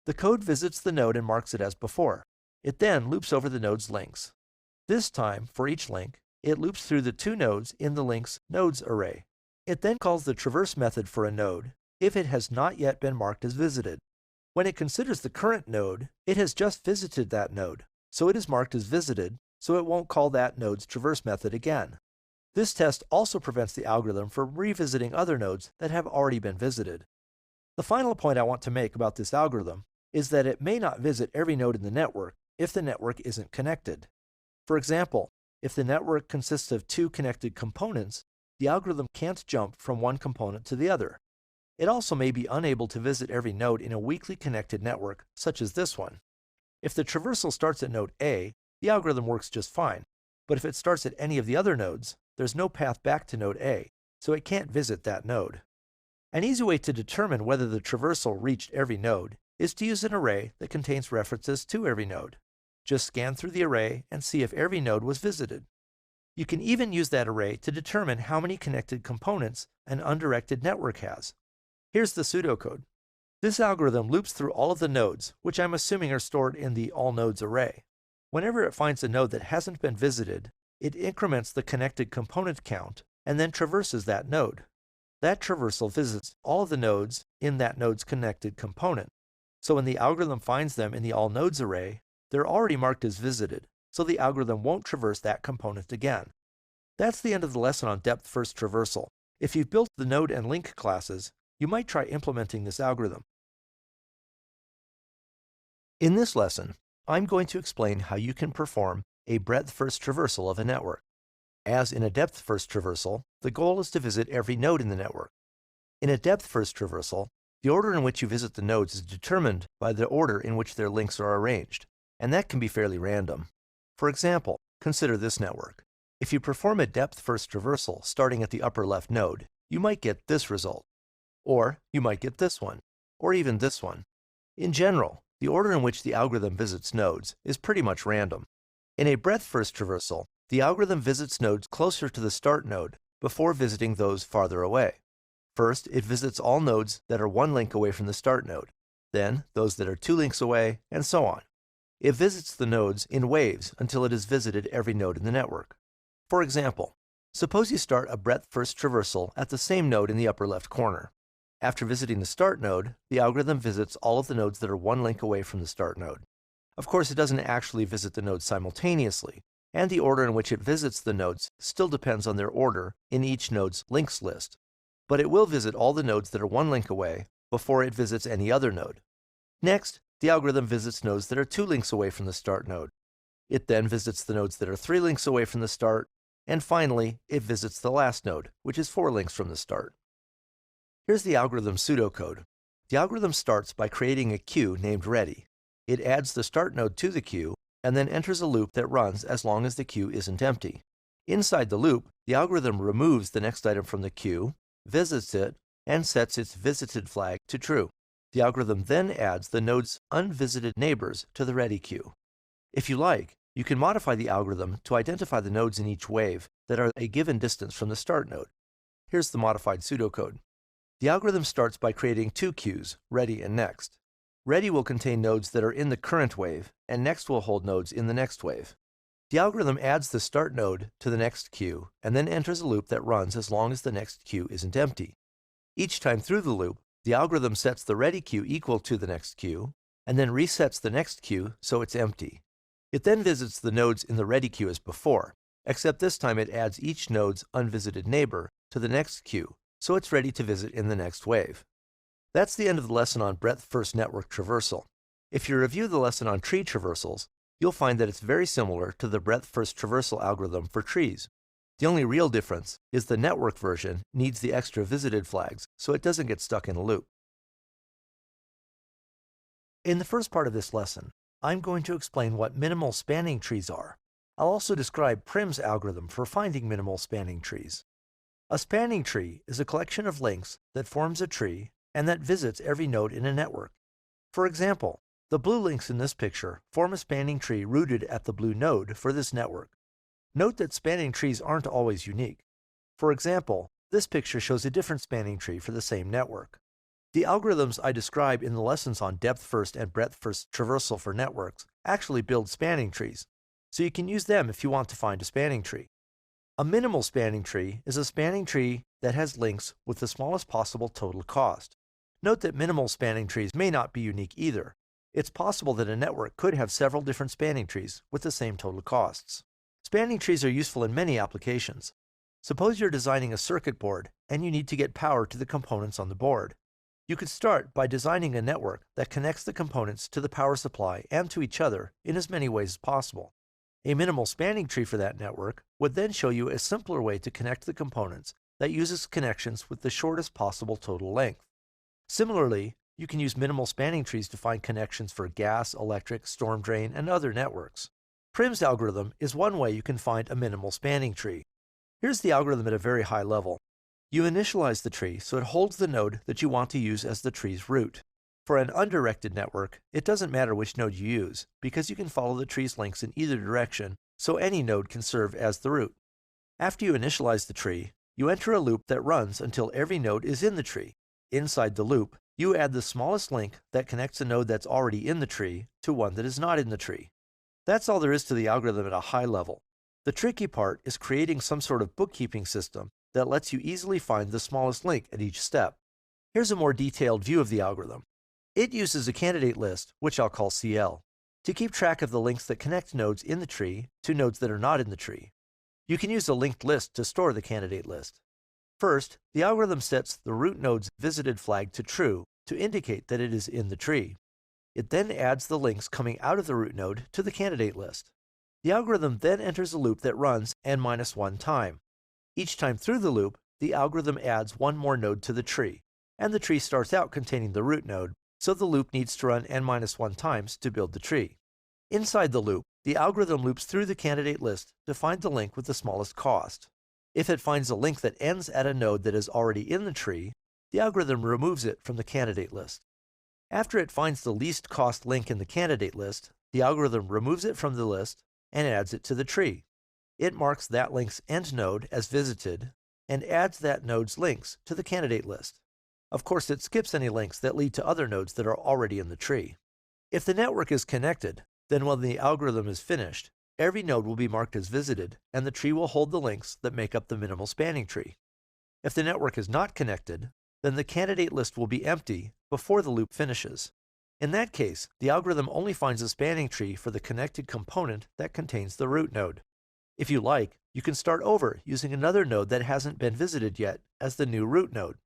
The code visits the node and marks it as before. It then loops over the node's links. This time, for each link, it loops through the two nodes in the link's nodes array. It then calls the traverse method for a node if it has not yet been marked as visited. When it considers the current node, it has just visited that node, so it is marked as visited, so it won't call that node's traverse method again. This test also prevents the algorithm from revisiting other nodes that have already been visited. The final point I want to make about this algorithm is that it may not visit every node in the network if the network isn't connected. For example, if the network consists of two connected components, the algorithm can't jump from one component to the other. It also may be unable to visit every node in a weakly connected network, such as this one. If the traversal starts at node A, the algorithm works just fine, but if it starts at any of the other nodes, there's no path back to node A, so it can't visit that node. An easy way to determine whether the traversal reached every node is to use an array that contains references to every node. Just scan through the array and see if every node was visited. You can even use that array to determine how many connected components an undirected network has. Here's the pseudocode. This algorithm loops through all of the nodes, which I'm assuming are stored in the allNodes array. Whenever it finds a node that hasn't been visited, it increments the connected component count and then traverses that node. That traversal visits all of the nodes in that node's connected component. So when the algorithm finds them in the allNodes array, they're already marked as visited, so the algorithm won't traverse that component again. That's the end of the lesson on depth-first traversal. If you've built the node and link classes, you might try implementing this algorithm. In this lesson, I'm going to explain how you can perform a breadth-first traversal of a network. As in a depth-first traversal, the goal is to visit every node in the network. In a depth-first traversal, the order in which you visit the nodes is determined by the order in which their links are arranged, and that can be fairly random. For example, consider this network. If you perform a depth-first traversal starting at the upper left node, you might get this result. Or you might get this one, or even this one. In general, the order in which the algorithm visits nodes is pretty much random. In a breadth-first traversal, the algorithm visits nodes closer to the start node before visiting those farther away. First, it visits all nodes that are one link away from the start node, then those that are 2 links away, and so on. It visits the nodes in waves until it has visited every node in the network. For example, suppose you start a breadth-first traversal at the same node in the upper left corner. After visiting the start node, the algorithm visits all of the nodes that are one link away from the start node. Of course, it doesn't actually visit the nodes simultaneously, and the order in which it visits the nodes still depends on their order in each node's links list. But it will visit all the nodes that are one link away before it visits any other node. Next, the algorithm visits nodes that are 2 links away from the start node. It then visits the nodes that are 3 links away from the start, and finally, it visits the last node, which is 4 links from the start. Here's the algorithm's pseudocode. The algorithm starts by creating a queue named ready. It adds the start node to the queue, and then enters a loop that runs as long as the queue isn't empty. Inside the loop, the algorithm removes the next item from the queue, visits it, and sets its visited flag to true. The algorithm then adds the node's unvisited neighbors to the ready queue. If you like, you can modify the algorithm to identify the nodes in each wave that are a given distance from the start node. Here's the modified pseudocode. The algorithm starts by creating 2 queues, ready and next. Ready will contain nodes that are in the current wave, and next will hold nodes in the next wave. The algorithm adds the start node to the next queue, and then enters a loop that runs as long as the next queue isn't empty. Each time through the loop, the algorithm sets the ready queue equal to the next queue, and then resets the next queue so it's empty. It then visits the nodes in the ready queue as before, except this time it adds each node's unvisited neighbor to the next queue, so it's ready to visit in the next wave. That's the end of the lesson on breadth-first network traversal. If you review the lesson on tree traversals, you'll find that it's very similar to the breadth-first traversal algorithm for trees. The only real difference is the network version needs the extra visited flags, so it doesn't get stuck in a loop. In the first part of this lesson, I'm going to explain what minimal spanning trees are. I'll also describe Prim's algorithm for finding minimal spanning trees. A spanning tree is a collection of links that forms a tree and that visits every node in a network. For example, the blue links in this picture form a spanning tree rooted at the blue node for this network. Note that spanning trees aren't always unique. For example, this picture shows a different spanning tree for the same network. The algorithms I describe in the lessons on depth-first and breadth-first traversal for networks actually build spanning trees, so you can use them if you want to find a spanning tree. A minimal spanning tree is a spanning tree that has links with the smallest possible total cost. Note that minimal spanning trees may not be unique either. It's possible that a network could have several different spanning trees with the same total costs. Spanning trees are useful in many applications. Suppose you're designing a circuit board and you need to get power to the components on the board. You could start by designing a network that connects the components to the power supply and to each other in as many ways as possible. A minimal spanning tree for that network would then show you a simpler way to connect the components that uses connections with the shortest possible total length. Similarly, you can use minimal spanning trees to find connections for gas, electric, storm drain, and other networks. Prim's algorithm is one way you can find a minimal spanning tree. Here's the algorithm at a very high level. You initialize the tree so it holds the node that you want to use as the tree's root. For an undirected network, it doesn't matter which node you use, because you can follow the tree's links in either direction, so any node can serve as the root. After you initialize the tree, you enter a loop that runs until every node is in the tree. Inside the loop, you add the smallest link that connects a node that's already in the tree to one that is not in the tree. That's all there is to the algorithm at a high level. The tricky part is creating some sort of bookkeeping system that lets you easily find the smallest link at each step. Here's a more detailed view of the algorithm. It uses a candidate list, which I'll call CL, to keep track of the links that connect nodes in the tree to nodes that are not in the tree. You can use a linked list to store the candidate list. First, the algorithm sets the root node's visited flag to true to indicate that it is in the tree. It then adds the links coming out of the root node to the candidate list. The algorithm then enters a loop that runs n-1 time. Each time through the loop, the algorithm adds one more node to the tree, and the tree starts out containing the root node, so the loop needs to run n-1 times to build the tree. Inside the loop, the algorithm loops through the candidate list to find the link with the smallest cost. If it finds a link that ends at a node that is already in the tree, the algorithm removes it from the candidate list. After it finds the least cost link in the candidate list, the algorithm removes it from the list and adds it to the tree. It marks that link's end node as visited and adds that node's links to the candidate list. Of course, it skips any links that lead to other nodes that are already in the tree. If the network is connected, then when the algorithm is finished, every node will be marked as visited, and the tree will hold the links that make up the minimal spanning tree. If the network is not connected, then the candidate list will be empty before the loop finishes. In that case, the algorithm only finds a spanning tree for the connected component that contains the root node. If you like, you can start over using another node that hasn't been visited yet as the new root node.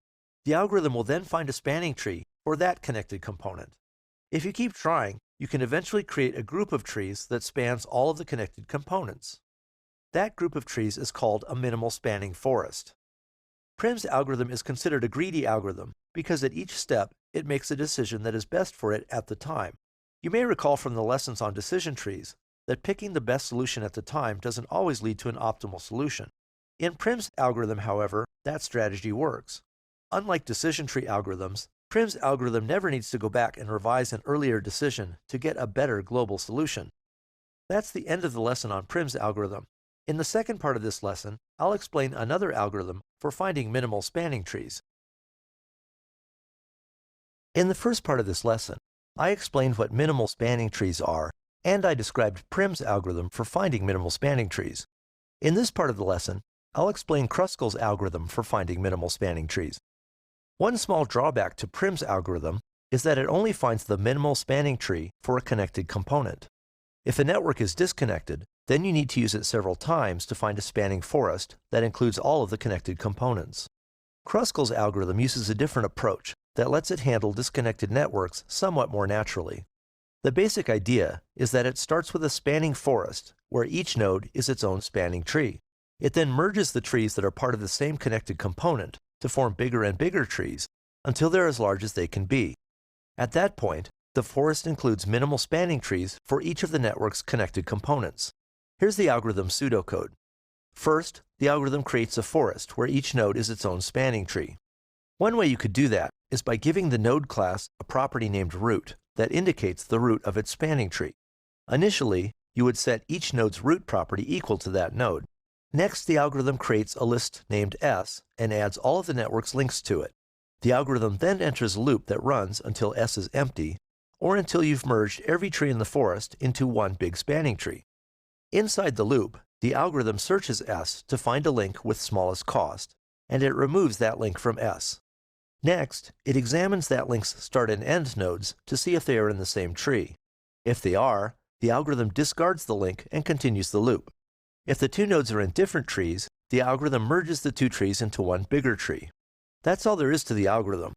The algorithm will then find a spanning tree for that connected component. If you keep trying, you can eventually create a group of trees that spans all of the connected components. That group of trees is called a minimal spanning forest. Prim's algorithm is considered a greedy algorithm because at each step it makes a decision that is best for it at the time. You may recall from the lessons on decision trees that picking the best solution at the time doesn't always lead to an optimal solution. In Prim's algorithm, however, that strategy works. Unlike decision tree algorithms, Prim's algorithm never needs to go back and revise an earlier decision to get a better global solution. That's the end of the lesson on Prim's algorithm. In the second part of this lesson, I'll explain another algorithm for finding minimal spanning trees. In the first part of this lesson, I explained what minimal spanning trees are, and I described Prim's algorithm for finding minimal spanning trees. In this part of the lesson, I'll explain Kruskal's algorithm for finding minimal spanning trees. One small drawback to Prim's algorithm is that it only finds the minimal spanning tree for a connected component. If a network is disconnected, then you need to use it several times to find a spanning forest that includes all of the connected components. Kruskal's algorithm uses a different approach that lets it handle disconnected networks somewhat more naturally. The basic idea is that it starts with a spanning forest where each node is its own spanning tree. It then merges the trees that are part of the same connected component to form bigger and bigger trees until they're as large as they can be. At that point, the forest includes minimal spanning trees for each of the network's connected components. Here's the algorithm pseudocode. First, the algorithm creates a forest where each node is its own spanning tree. One way you could do that is by giving the node class a property named root that indicates the root of its spanning tree. Initially, you would set each node's root property equal to that node. Next, the algorithm creates a list named S and adds all of the network's links to it. The algorithm then enters a loop that runs until S is empty, or until you've merged every tree in the forest into one big spanning tree. Inside the loop, the algorithm searches S to find a link with smallest cost, and it removes that link from S. Next, it examines that link's start and end nodes to see if they are in the same tree. If they are, the algorithm discards the link and continues the loop. If the two nodes are in different trees, the algorithm merges the two trees into one bigger tree. That's all there is to the algorithm.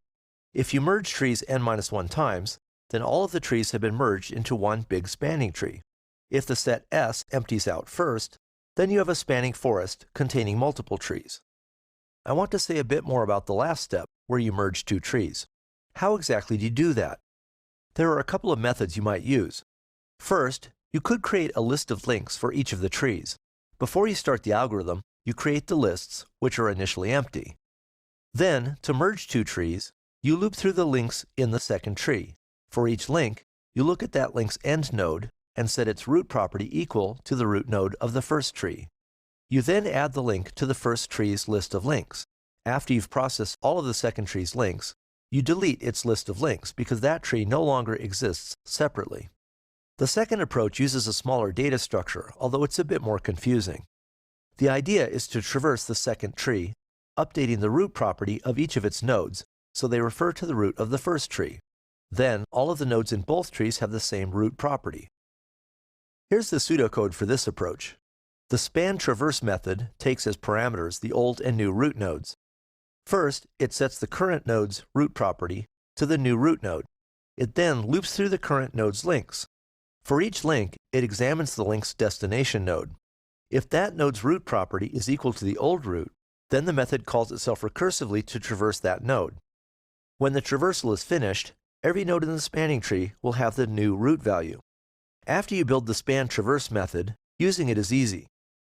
If you merge trees n-1 times, then all of the trees have been merged into one big spanning tree. If the set S empties out first, then you have a spanning forest containing multiple trees. I want to say a bit more about the last step, where you merge two trees. How exactly do you do that? There are a couple of methods you might use. First, you could create a list of links for each of the trees. Before you start the algorithm, you create the lists, which are initially empty. Then, to merge two trees, you loop through the links in the second tree. For each link, you look at that link's end node and set its root property equal to the root node of the first tree. You then add the link to the first tree's list of links. After you've processed all of the second tree's links, you delete its list of links because that tree no longer exists separately. The second approach uses a smaller data structure, although it's a bit more confusing. The idea is to traverse the second tree, updating the root property of each of its nodes, so they refer to the root of the first tree. Then, all of the nodes in both trees have the same root property. Here's the pseudocode for this approach. The span traverse method takes as parameters the old and new root nodes. First, it sets the current node's root property to the new root node. It then loops through the current node's links. For each link, it examines the link's destination node. If that node's root property is equal to the old root, then the method calls itself recursively to traverse that node. When the traversal is finished, every node in the spanning tree will have the new root value. After you build the span traverse method, using it is easy.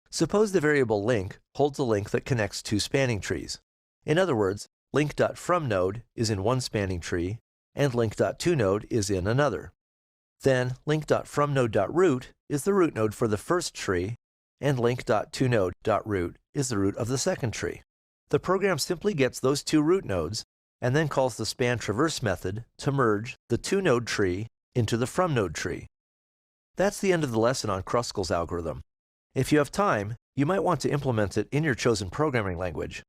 Suppose the variable link holds a link that connects two spanning trees. In other words, link.fromNode is in one spanning tree, and link.toNode is in another. Then link.fromNode.root is the root node for the first tree, and link.toNode.root is the root of the second tree. the program simply gets those two root nodes and then calls the span traverse method to merge the two-node tree into the from-node tree. That's the end of the lesson on Kruskal's algorithm. If you have time, you might want to implement it in your chosen programming language.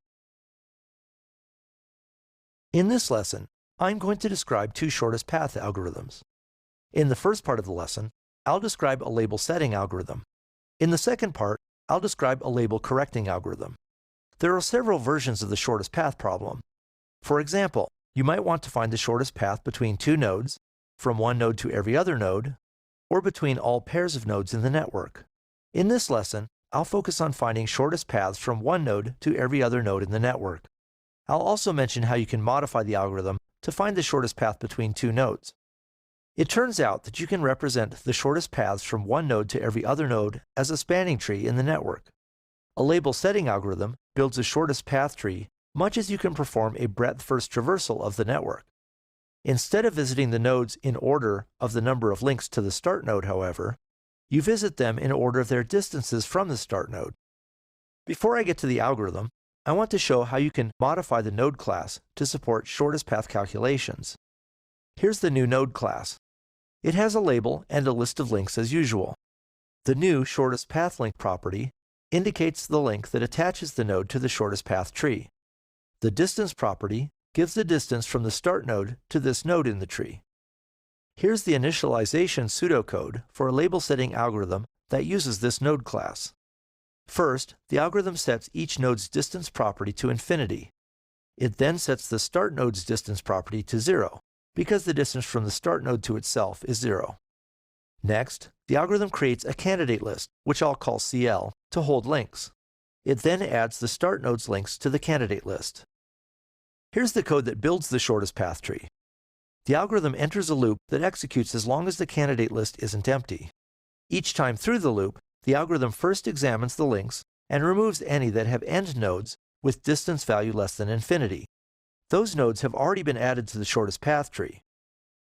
In this lesson, I'm going to describe two shortest path algorithms. In the first part of the lesson, I'll describe a label setting algorithm. In the second part, I'll describe a label correcting algorithm. There are several versions of the shortest path problem. For example, you might want to find the shortest path between two nodes, from one node to every other node, or between all pairs of nodes in the network. In this lesson, I'll focus on finding shortest paths from one node to every other node in the network. I'll also mention how you can modify the algorithm to find the shortest path between two nodes. It turns out that you can represent the shortest paths from one node to every other node as a spanning tree in the network. A label setting algorithm builds a shortest path tree much as you can perform a breadth-first traversal of the network. Instead of visiting the nodes in order of the number of links to the start node, however, you visit them in order of their distances from the start node. Before I get to the algorithm, I want to show how you can modify the node class to support shortest path calculations. Here's the new node class. It has a label and a list of links as usual. The new shortest path link property indicates the link that attaches the node to the shortest path tree. The distance property gives the distance from the start node to this node in the tree. Here's the initialization pseudocode for a label setting algorithm that uses this node class. First, the algorithm sets each node's distance property to infinity. It then sets the start node's distance property to 0, because the distance from the start node to itself is 0. Next, the algorithm creates a candidate list, which I'll call CL, to hold links. It then adds the start node's links to the candidate list. Here's the code that builds the shortest path tree. The algorithm enters a loop that executes as long as the candidate list isn't empty. Each time through the loop, the algorithm first examines the links and removes any that have end nodes with distance value less than infinity. Those nodes have already been added to the shortest path tree.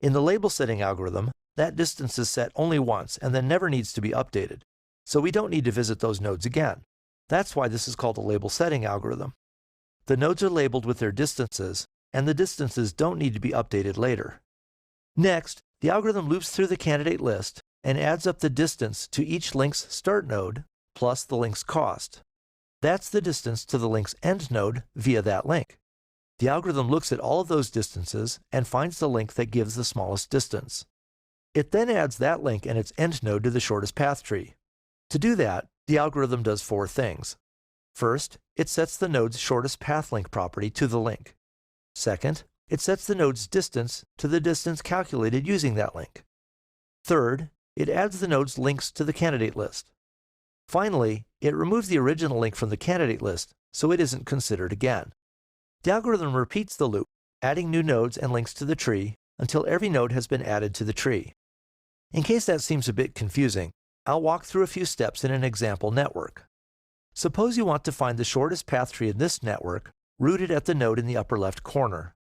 In the label setting algorithm, that distance is set only once and then never needs to be updated, so we don't need to visit those nodes again. That's why this is called a label setting algorithm. The nodes are labeled with their distances, and the distances don't need to be updated later. Next, the algorithm loops through the candidate list and adds up the distance to each link's start node plus the link's cost. That's the distance to the link's end node via that link. The algorithm looks at all of those distances and finds the link that gives the smallest distance. It then adds that link and its end node to the shortest path tree. To do that, the algorithm does four things. First, it sets the node's shortest path link property to the link. Second, it sets the node's distance to the distance calculated using that link. Third, it adds the node's links to the candidate list. Finally, it removes the original link from the candidate list, so it isn't considered again. The algorithm repeats the loop, adding new nodes and links to the tree until every node has been added to the tree. In case that seems a bit confusing, I'll walk through a few steps in an example network. Suppose you want to find the shortest path tree in this network, rooted at the node in the upper left corner.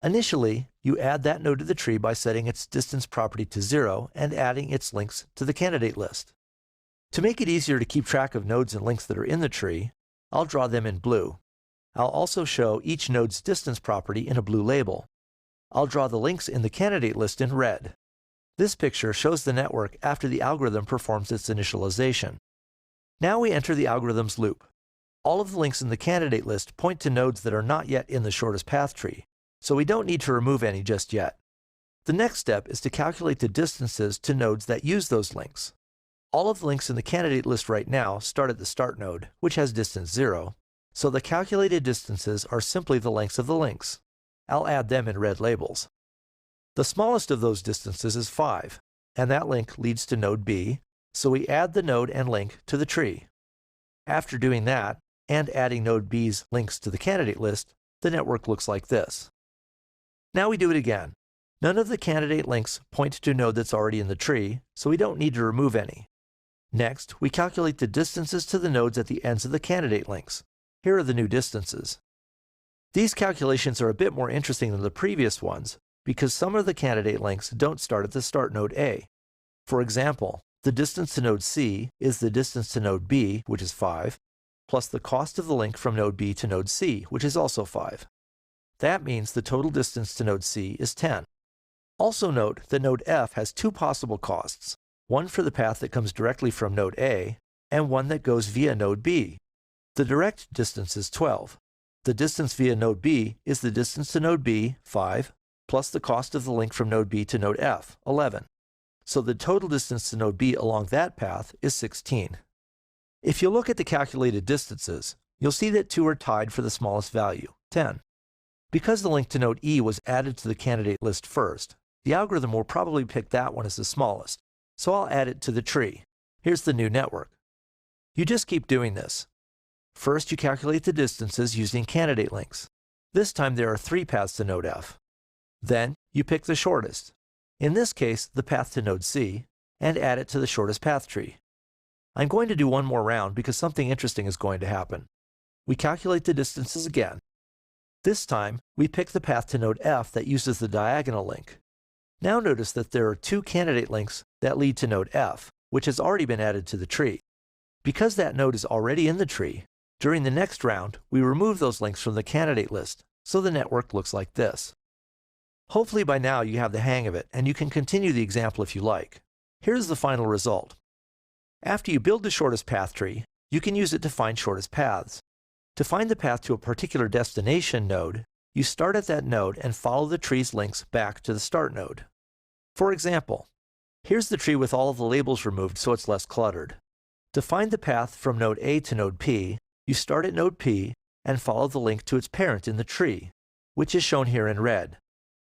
Initially, you add that node to the tree by setting its distance property to 0 and adding its links to the candidate list. To make it easier to keep track of nodes and links that are in the tree, I'll draw them in blue. I'll also show each node's distance property in a blue label. I'll draw the links in the candidate list in red. This picture shows the network after the algorithm performs its initialization. Now we enter the algorithm's loop. All of the links in the candidate list point to nodes that are not yet in the shortest path tree, so we don't need to remove any just yet. The next step is to calculate the distances to nodes that use those links. All of the links in the candidate list right now start at the start node, which has distance 0, so the calculated distances are simply the lengths of the links. I'll add them in red labels. The smallest of those distances is 5, and that link leads to node B, so we add the node and link to the tree. After doing that, and adding node B's links to the candidate list, the network looks like this. Now we do it again. None of the candidate links point to a node that's already in the tree, so we don't need to remove any. Next, we calculate the distances to the nodes at the ends of the candidate links. Here are the new distances. These calculations are a bit more interesting than the previous ones because some of the candidate links don't start at the start node A. For example, the distance to node C is the distance to node B, which is 5, plus the cost of the link from node B to node C, which is also 5. That means the total distance to node C is 10. Also note that node F has two possible costs, one for the path that comes directly from node A, and one that goes via node B. The direct distance is 12. The distance via node B is the distance to node B, 5, plus the cost of the link from node B to node F, 11. So the total distance to node B along that path is 16. If you look at the calculated distances, you'll see that two are tied for the smallest value, 10. Because the link to node E was added to the candidate list first, the algorithm will probably pick that one as the smallest, so I'll add it to the tree. Here's the new network. You just keep doing this. First, you calculate the distances using candidate links. This time there are 3 paths to node F. Then, you pick the shortest, in this case the path to node C, and add it to the shortest path tree. I'm going to do one more round because something interesting is going to happen. We calculate the distances again. This time, we pick the path to node F that uses the diagonal link. Now notice that there are 2 candidate links that lead to node F, which has already been added to the tree. Because that node is already in the tree, during the next round, we remove those links from the candidate list, so the network looks like this. Hopefully by now you have the hang of it, and you can continue the example if you like. Here's the final result. After you build the shortest path tree, you can use it to find shortest paths. To find the path to a particular destination node, you start at that node and follow the tree's links back to the start node. For example, here's the tree with all of the labels removed so it's less cluttered. To find the path from node A to node P, you start at node P and follow the link to its parent in the tree, which is shown here in red.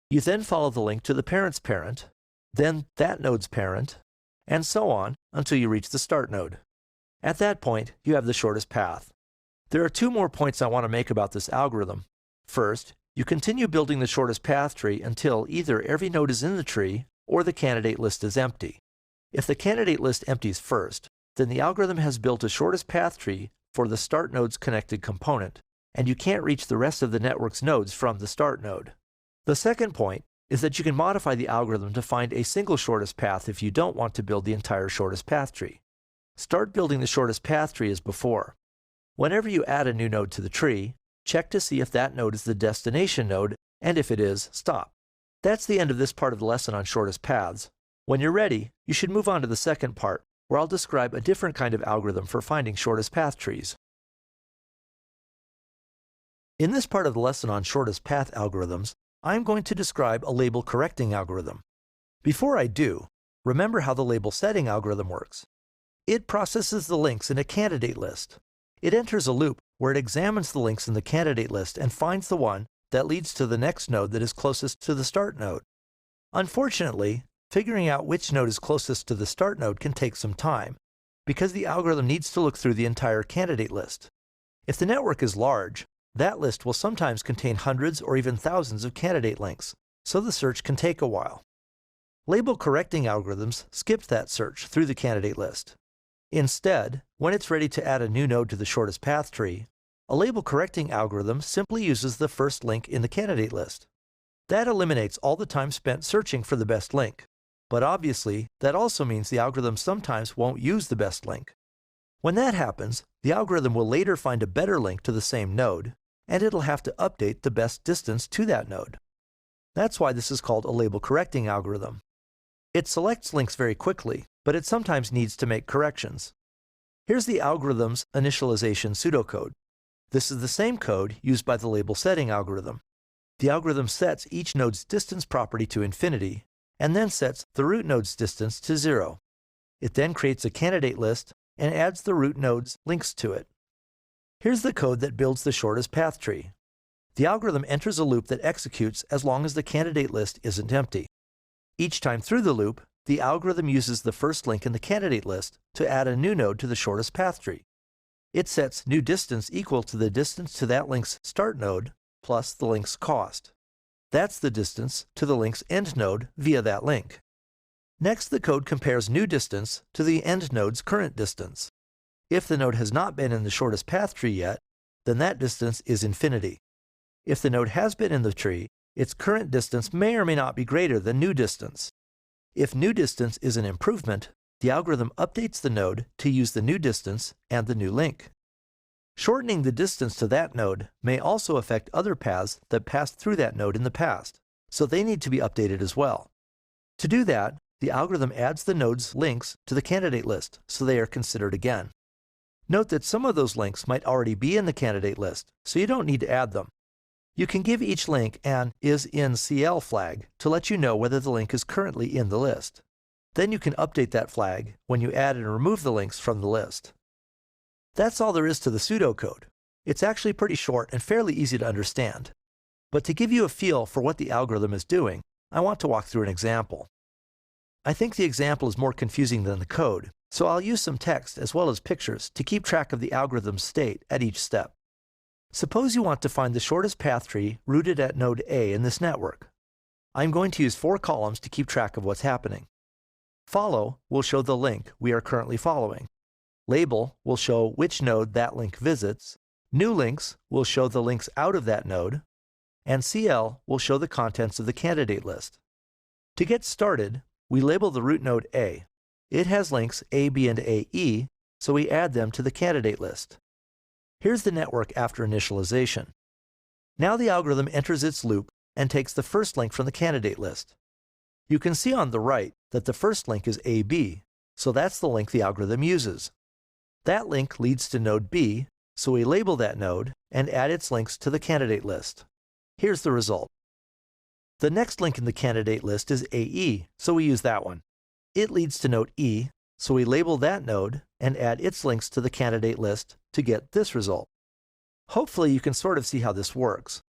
You then follow the link to the parent's parent, then that node's parent, and so on until you reach the start node. At that point, you have the shortest path. There are 2 more points I want to make about this algorithm. First, you continue building the shortest path tree until either every node is in the tree or the candidate list is empty. If the candidate list empties first, then the algorithm has built a shortest path tree for the start node's connected component, and you can't reach the rest of the network's nodes from the start node. The second point is that you can modify the algorithm to find a single shortest path if you don't want to build the entire shortest path tree. Start building the shortest path tree as before. Whenever you add a new node to the tree, check to see if that node is the destination node, and if it is, stop. That's the end of this part of the lesson on shortest paths. When you're ready, you should move on to the second part, where I'll describe a different kind of algorithm for finding shortest path trees. In this part of the lesson on shortest path algorithms, I'm going to describe a label correcting algorithm. Before I do, remember how the label setting algorithm works. It processes the links in a candidate list. It enters a loop where it examines the links in the candidate list and finds the one that leads to the next node that is closest to the start node. Unfortunately, figuring out which node is closest to the start node can take some time, because the algorithm needs to look through the entire candidate list. If the network is large, that list will sometimes contain hundreds or even thousands of candidate links, so the search can take a while. Label correcting algorithms skip that search through the candidate list. Instead, when it's ready to add a new node to the shortest path tree, a label correcting algorithm simply uses the first link in the candidate list. That eliminates all the time spent searching for the best link. But obviously, that also means the algorithm sometimes won't use the best link. When that happens, the algorithm will later find a better link to the same node, and it'll have to update the best distance to that node. That's why this is called a label correcting algorithm. It selects links very quickly, but it sometimes needs to make corrections. Here's the algorithm's initialization pseudocode. This is the same code used by the label setting algorithm. The algorithm sets each node's distance property to infinity, and then sets the root node's distance to 0. It then creates a candidate list and adds the root node's links to it. Here's the code that builds the shortest path tree. The algorithm enters a loop that executes as long as the candidate list isn't empty. Each time through the loop, the algorithm uses the first link in the candidate list to add a new node to the shortest path tree. It sets new distance equal to the distance to that link's start node plus the link's cost. That's the distance to the link's end node via that link. Next, the code compares new distance to the end node's current distance. If the node has not been in the shortest path tree yet, then that distance is infinity. If the node has been in the tree, its current distance may or may not be greater than new distance. If new distance is an improvement, the algorithm updates the node to use the new distance and the new link. Shortening the distance to that node may also affect other paths that passed through that node in the past, so they need to be updated as well. To do that, the algorithm adds the node's links to the candidate list so they are considered again. Note that some of those links might already be in the candidate list, so you don't need to add them. You can give each link an isInCL flag to let you know whether the link is currently in the list. Then you can update that flag when you add and remove the links from the list. That's all there is to the pseudocode. It's actually pretty short and fairly easy to understand. But to give you a feel for what the algorithm is doing, I want to walk through an example. I think the example is more confusing than the code, so I'll use some text as well as pictures to keep track of the algorithm's state at each step. Suppose you want to find the shortest path tree rooted at node A in this network. I'm going to use 4 columns to keep track of what's happening. Follow will show the link we are currently following. Label will show which node that link visits. New links will show the links out of that node. And CL will show the contents of the candidate list. To get started, we label the root node A. It has links A, B, and AE, so we add them to the candidate list. Here's the network after initialization. Now the algorithm enters its loop and takes the first link from the candidate list. You can see on the right that the first link is AB, so that's the link the algorithm uses. That link leads to node B, so we label that node and add its links to the candidate list. Here's the result. The next link in the candidate list is AE, so we use that one. It leads to node E, so we label that node and add its links to the candidate list to get this result. Hopefully you can sort of see how this works.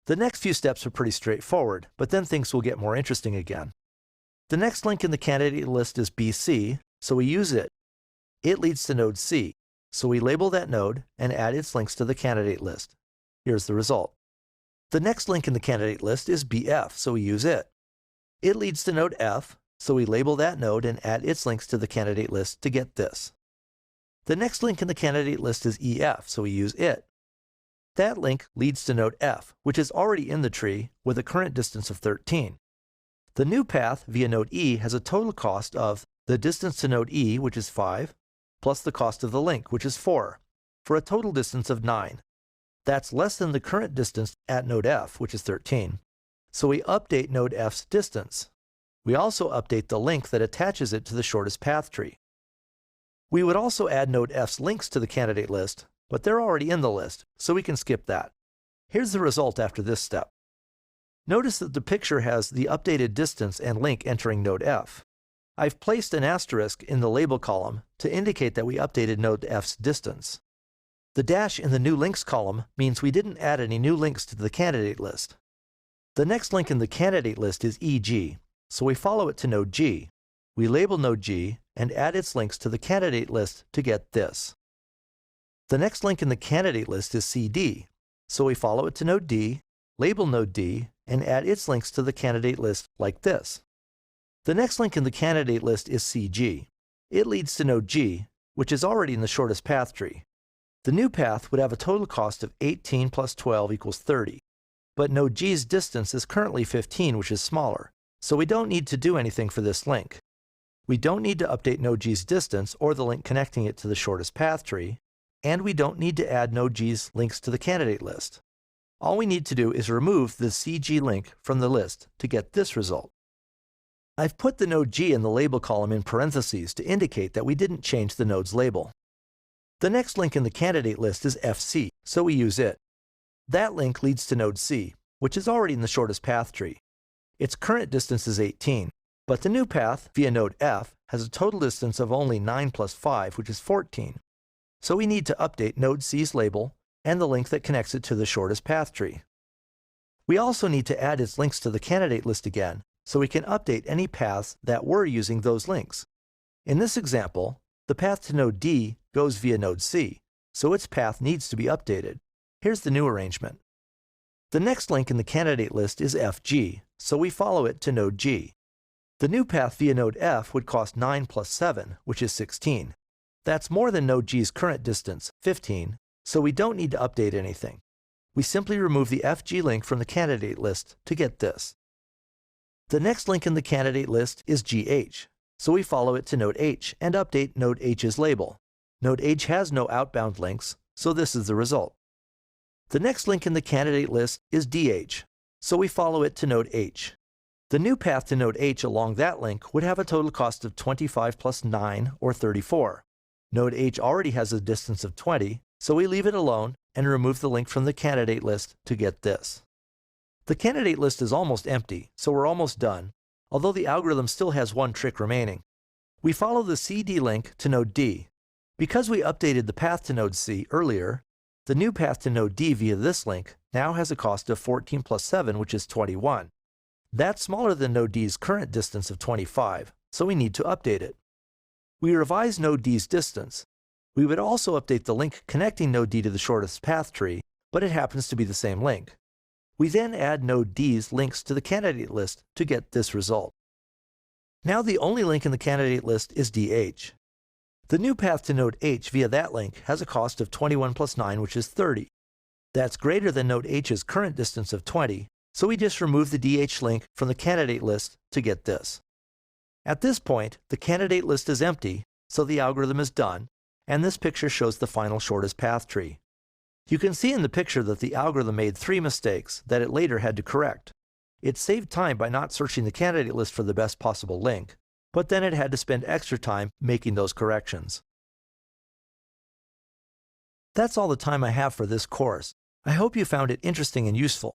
The next few steps are pretty straightforward, but then things will get more interesting again. The next link in the candidate list is BC, so we use it. It leads to node C, so we label that node and add its links to the candidate list. Here's the result. The next link in the candidate list is BF, so we use it. It leads to node F, so we label that node and add its links to the candidate list to get this. The next link in the candidate list is EF, so we use it. That link leads to node F, which is already in the tree with a current distance of 13. The new path via node E has a total cost of the distance to node E, which is 5, plus the cost of the link, which is 4, for a total distance of 9. That's less than the current distance at node F, which is 13. So we update node F's distance. We also update the link that attaches it to the shortest path tree. We would also add node F's links to the candidate list, but they're already in the list, so we can skip that. Here's the result after this step. Notice that the picture has the updated distance and link entering node F. I've placed an asterisk in the label column to indicate that we updated node F's distance. The dash in the new links column means we didn't add any new links to the candidate list. The next link in the candidate list is EG, so we follow it to node G. We label node G and add its links to the candidate list to get this. The next link in the candidate list is CD, so we follow it to node D, label node D, and add its links to the candidate list like this. The next link in the candidate list is CG. It leads to node G, which is already in the shortest path tree. The new path would have a total cost of 18 plus 12 equals 30. But node G's distance is currently 15, which is smaller, so we don't need to do anything for this link. We don't need to update node G's distance or the link connecting it to the shortest path tree, and we don't need to add node G's links to the candidate list. All we need to do is remove the CG link from the list to get this result. I've put the node G in the label column in parentheses to indicate that we didn't change the node's label. The next link in the candidate list is FC, so we use it. That link leads to node C, which is already in the shortest path tree. Its current distance is 18, but the new path via node F has a total distance of only 9 plus 5, which is 14. So we need to update node C's label and the link that connects it to the shortest path tree. We also need to add its links to the candidate list again, so we can update any paths that were using those links. In this example, the path to node D goes via node C, so its path needs to be updated. Here's the new arrangement. The next link in the candidate list is FG, so we follow it to node G. The new path via node F would cost 9 plus 7, which is 16. That's more than node G's current distance, 15, so we don't need to update anything. We simply remove the FG link from the candidate list to get this. The next link in the candidate list is GH, so we follow it to node H and update node H's label. Node H has no outbound links, so this is the result. The next link in the candidate list is DH, so we follow it to node H. The new path to node H along that link would have a total cost of 25 plus 9, or 34. Node H already has a distance of 20, so we leave it alone and remove the link from the candidate list to get this. The candidate list is almost empty, so we're almost done, although the algorithm still has one trick remaining. We follow the CD link to node D. Because we updated the path to node C earlier, the new path to node D via this link now has a cost of 14 plus 7, which is 21. That's smaller than node D's current distance of 25, so we need to update it. We revise node D's distance. We would also update the link connecting node D to the shortest path tree, but it happens to be the same link. We then add node D's links to the candidate list to get this result. Now the only link in the candidate list is DH. The new path to node H via that link has a cost of 21 plus 9, which is 30. That's greater than node H's current distance of 20, so we just remove the DH link from the candidate list to get this. At this point, the candidate list is empty, so the algorithm is done, and this picture shows the final shortest path tree. You can see in the picture that the algorithm made 3 mistakes that it later had to correct. It saved time by not searching the candidate list for the best possible link, but then it had to spend extra time making those corrections. That's all the time I have for this course. I hope you found it interesting and useful.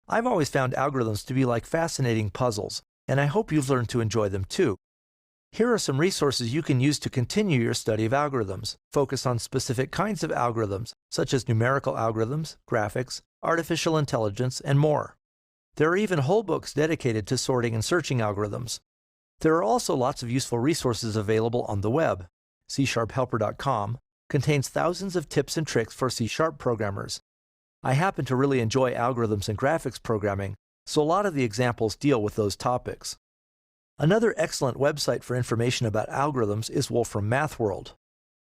I've always found algorithms to be like fascinating puzzles, and I hope you've learned to enjoy them too. Here are some resources you can use to continue your study of algorithms. Focus on specific kinds of algorithms, such as numerical algorithms, graphics, artificial intelligence, and more. There are even whole books dedicated to sorting and searching algorithms. There are also lots of useful resources available on the web. C#helper.com contains thousands of tips and tricks for C# programmers. I happen to really enjoy algorithms and graphics programming, so a lot of the examples deal with those topics. Another excellent website for information about algorithms is Wolfram MathWorld.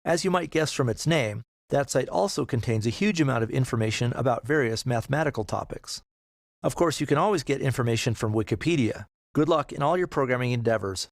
As you might guess from its name, that site also contains a huge amount of information about various mathematical topics. Of course, you can always get information from Wikipedia. Good luck in all your programming endeavors.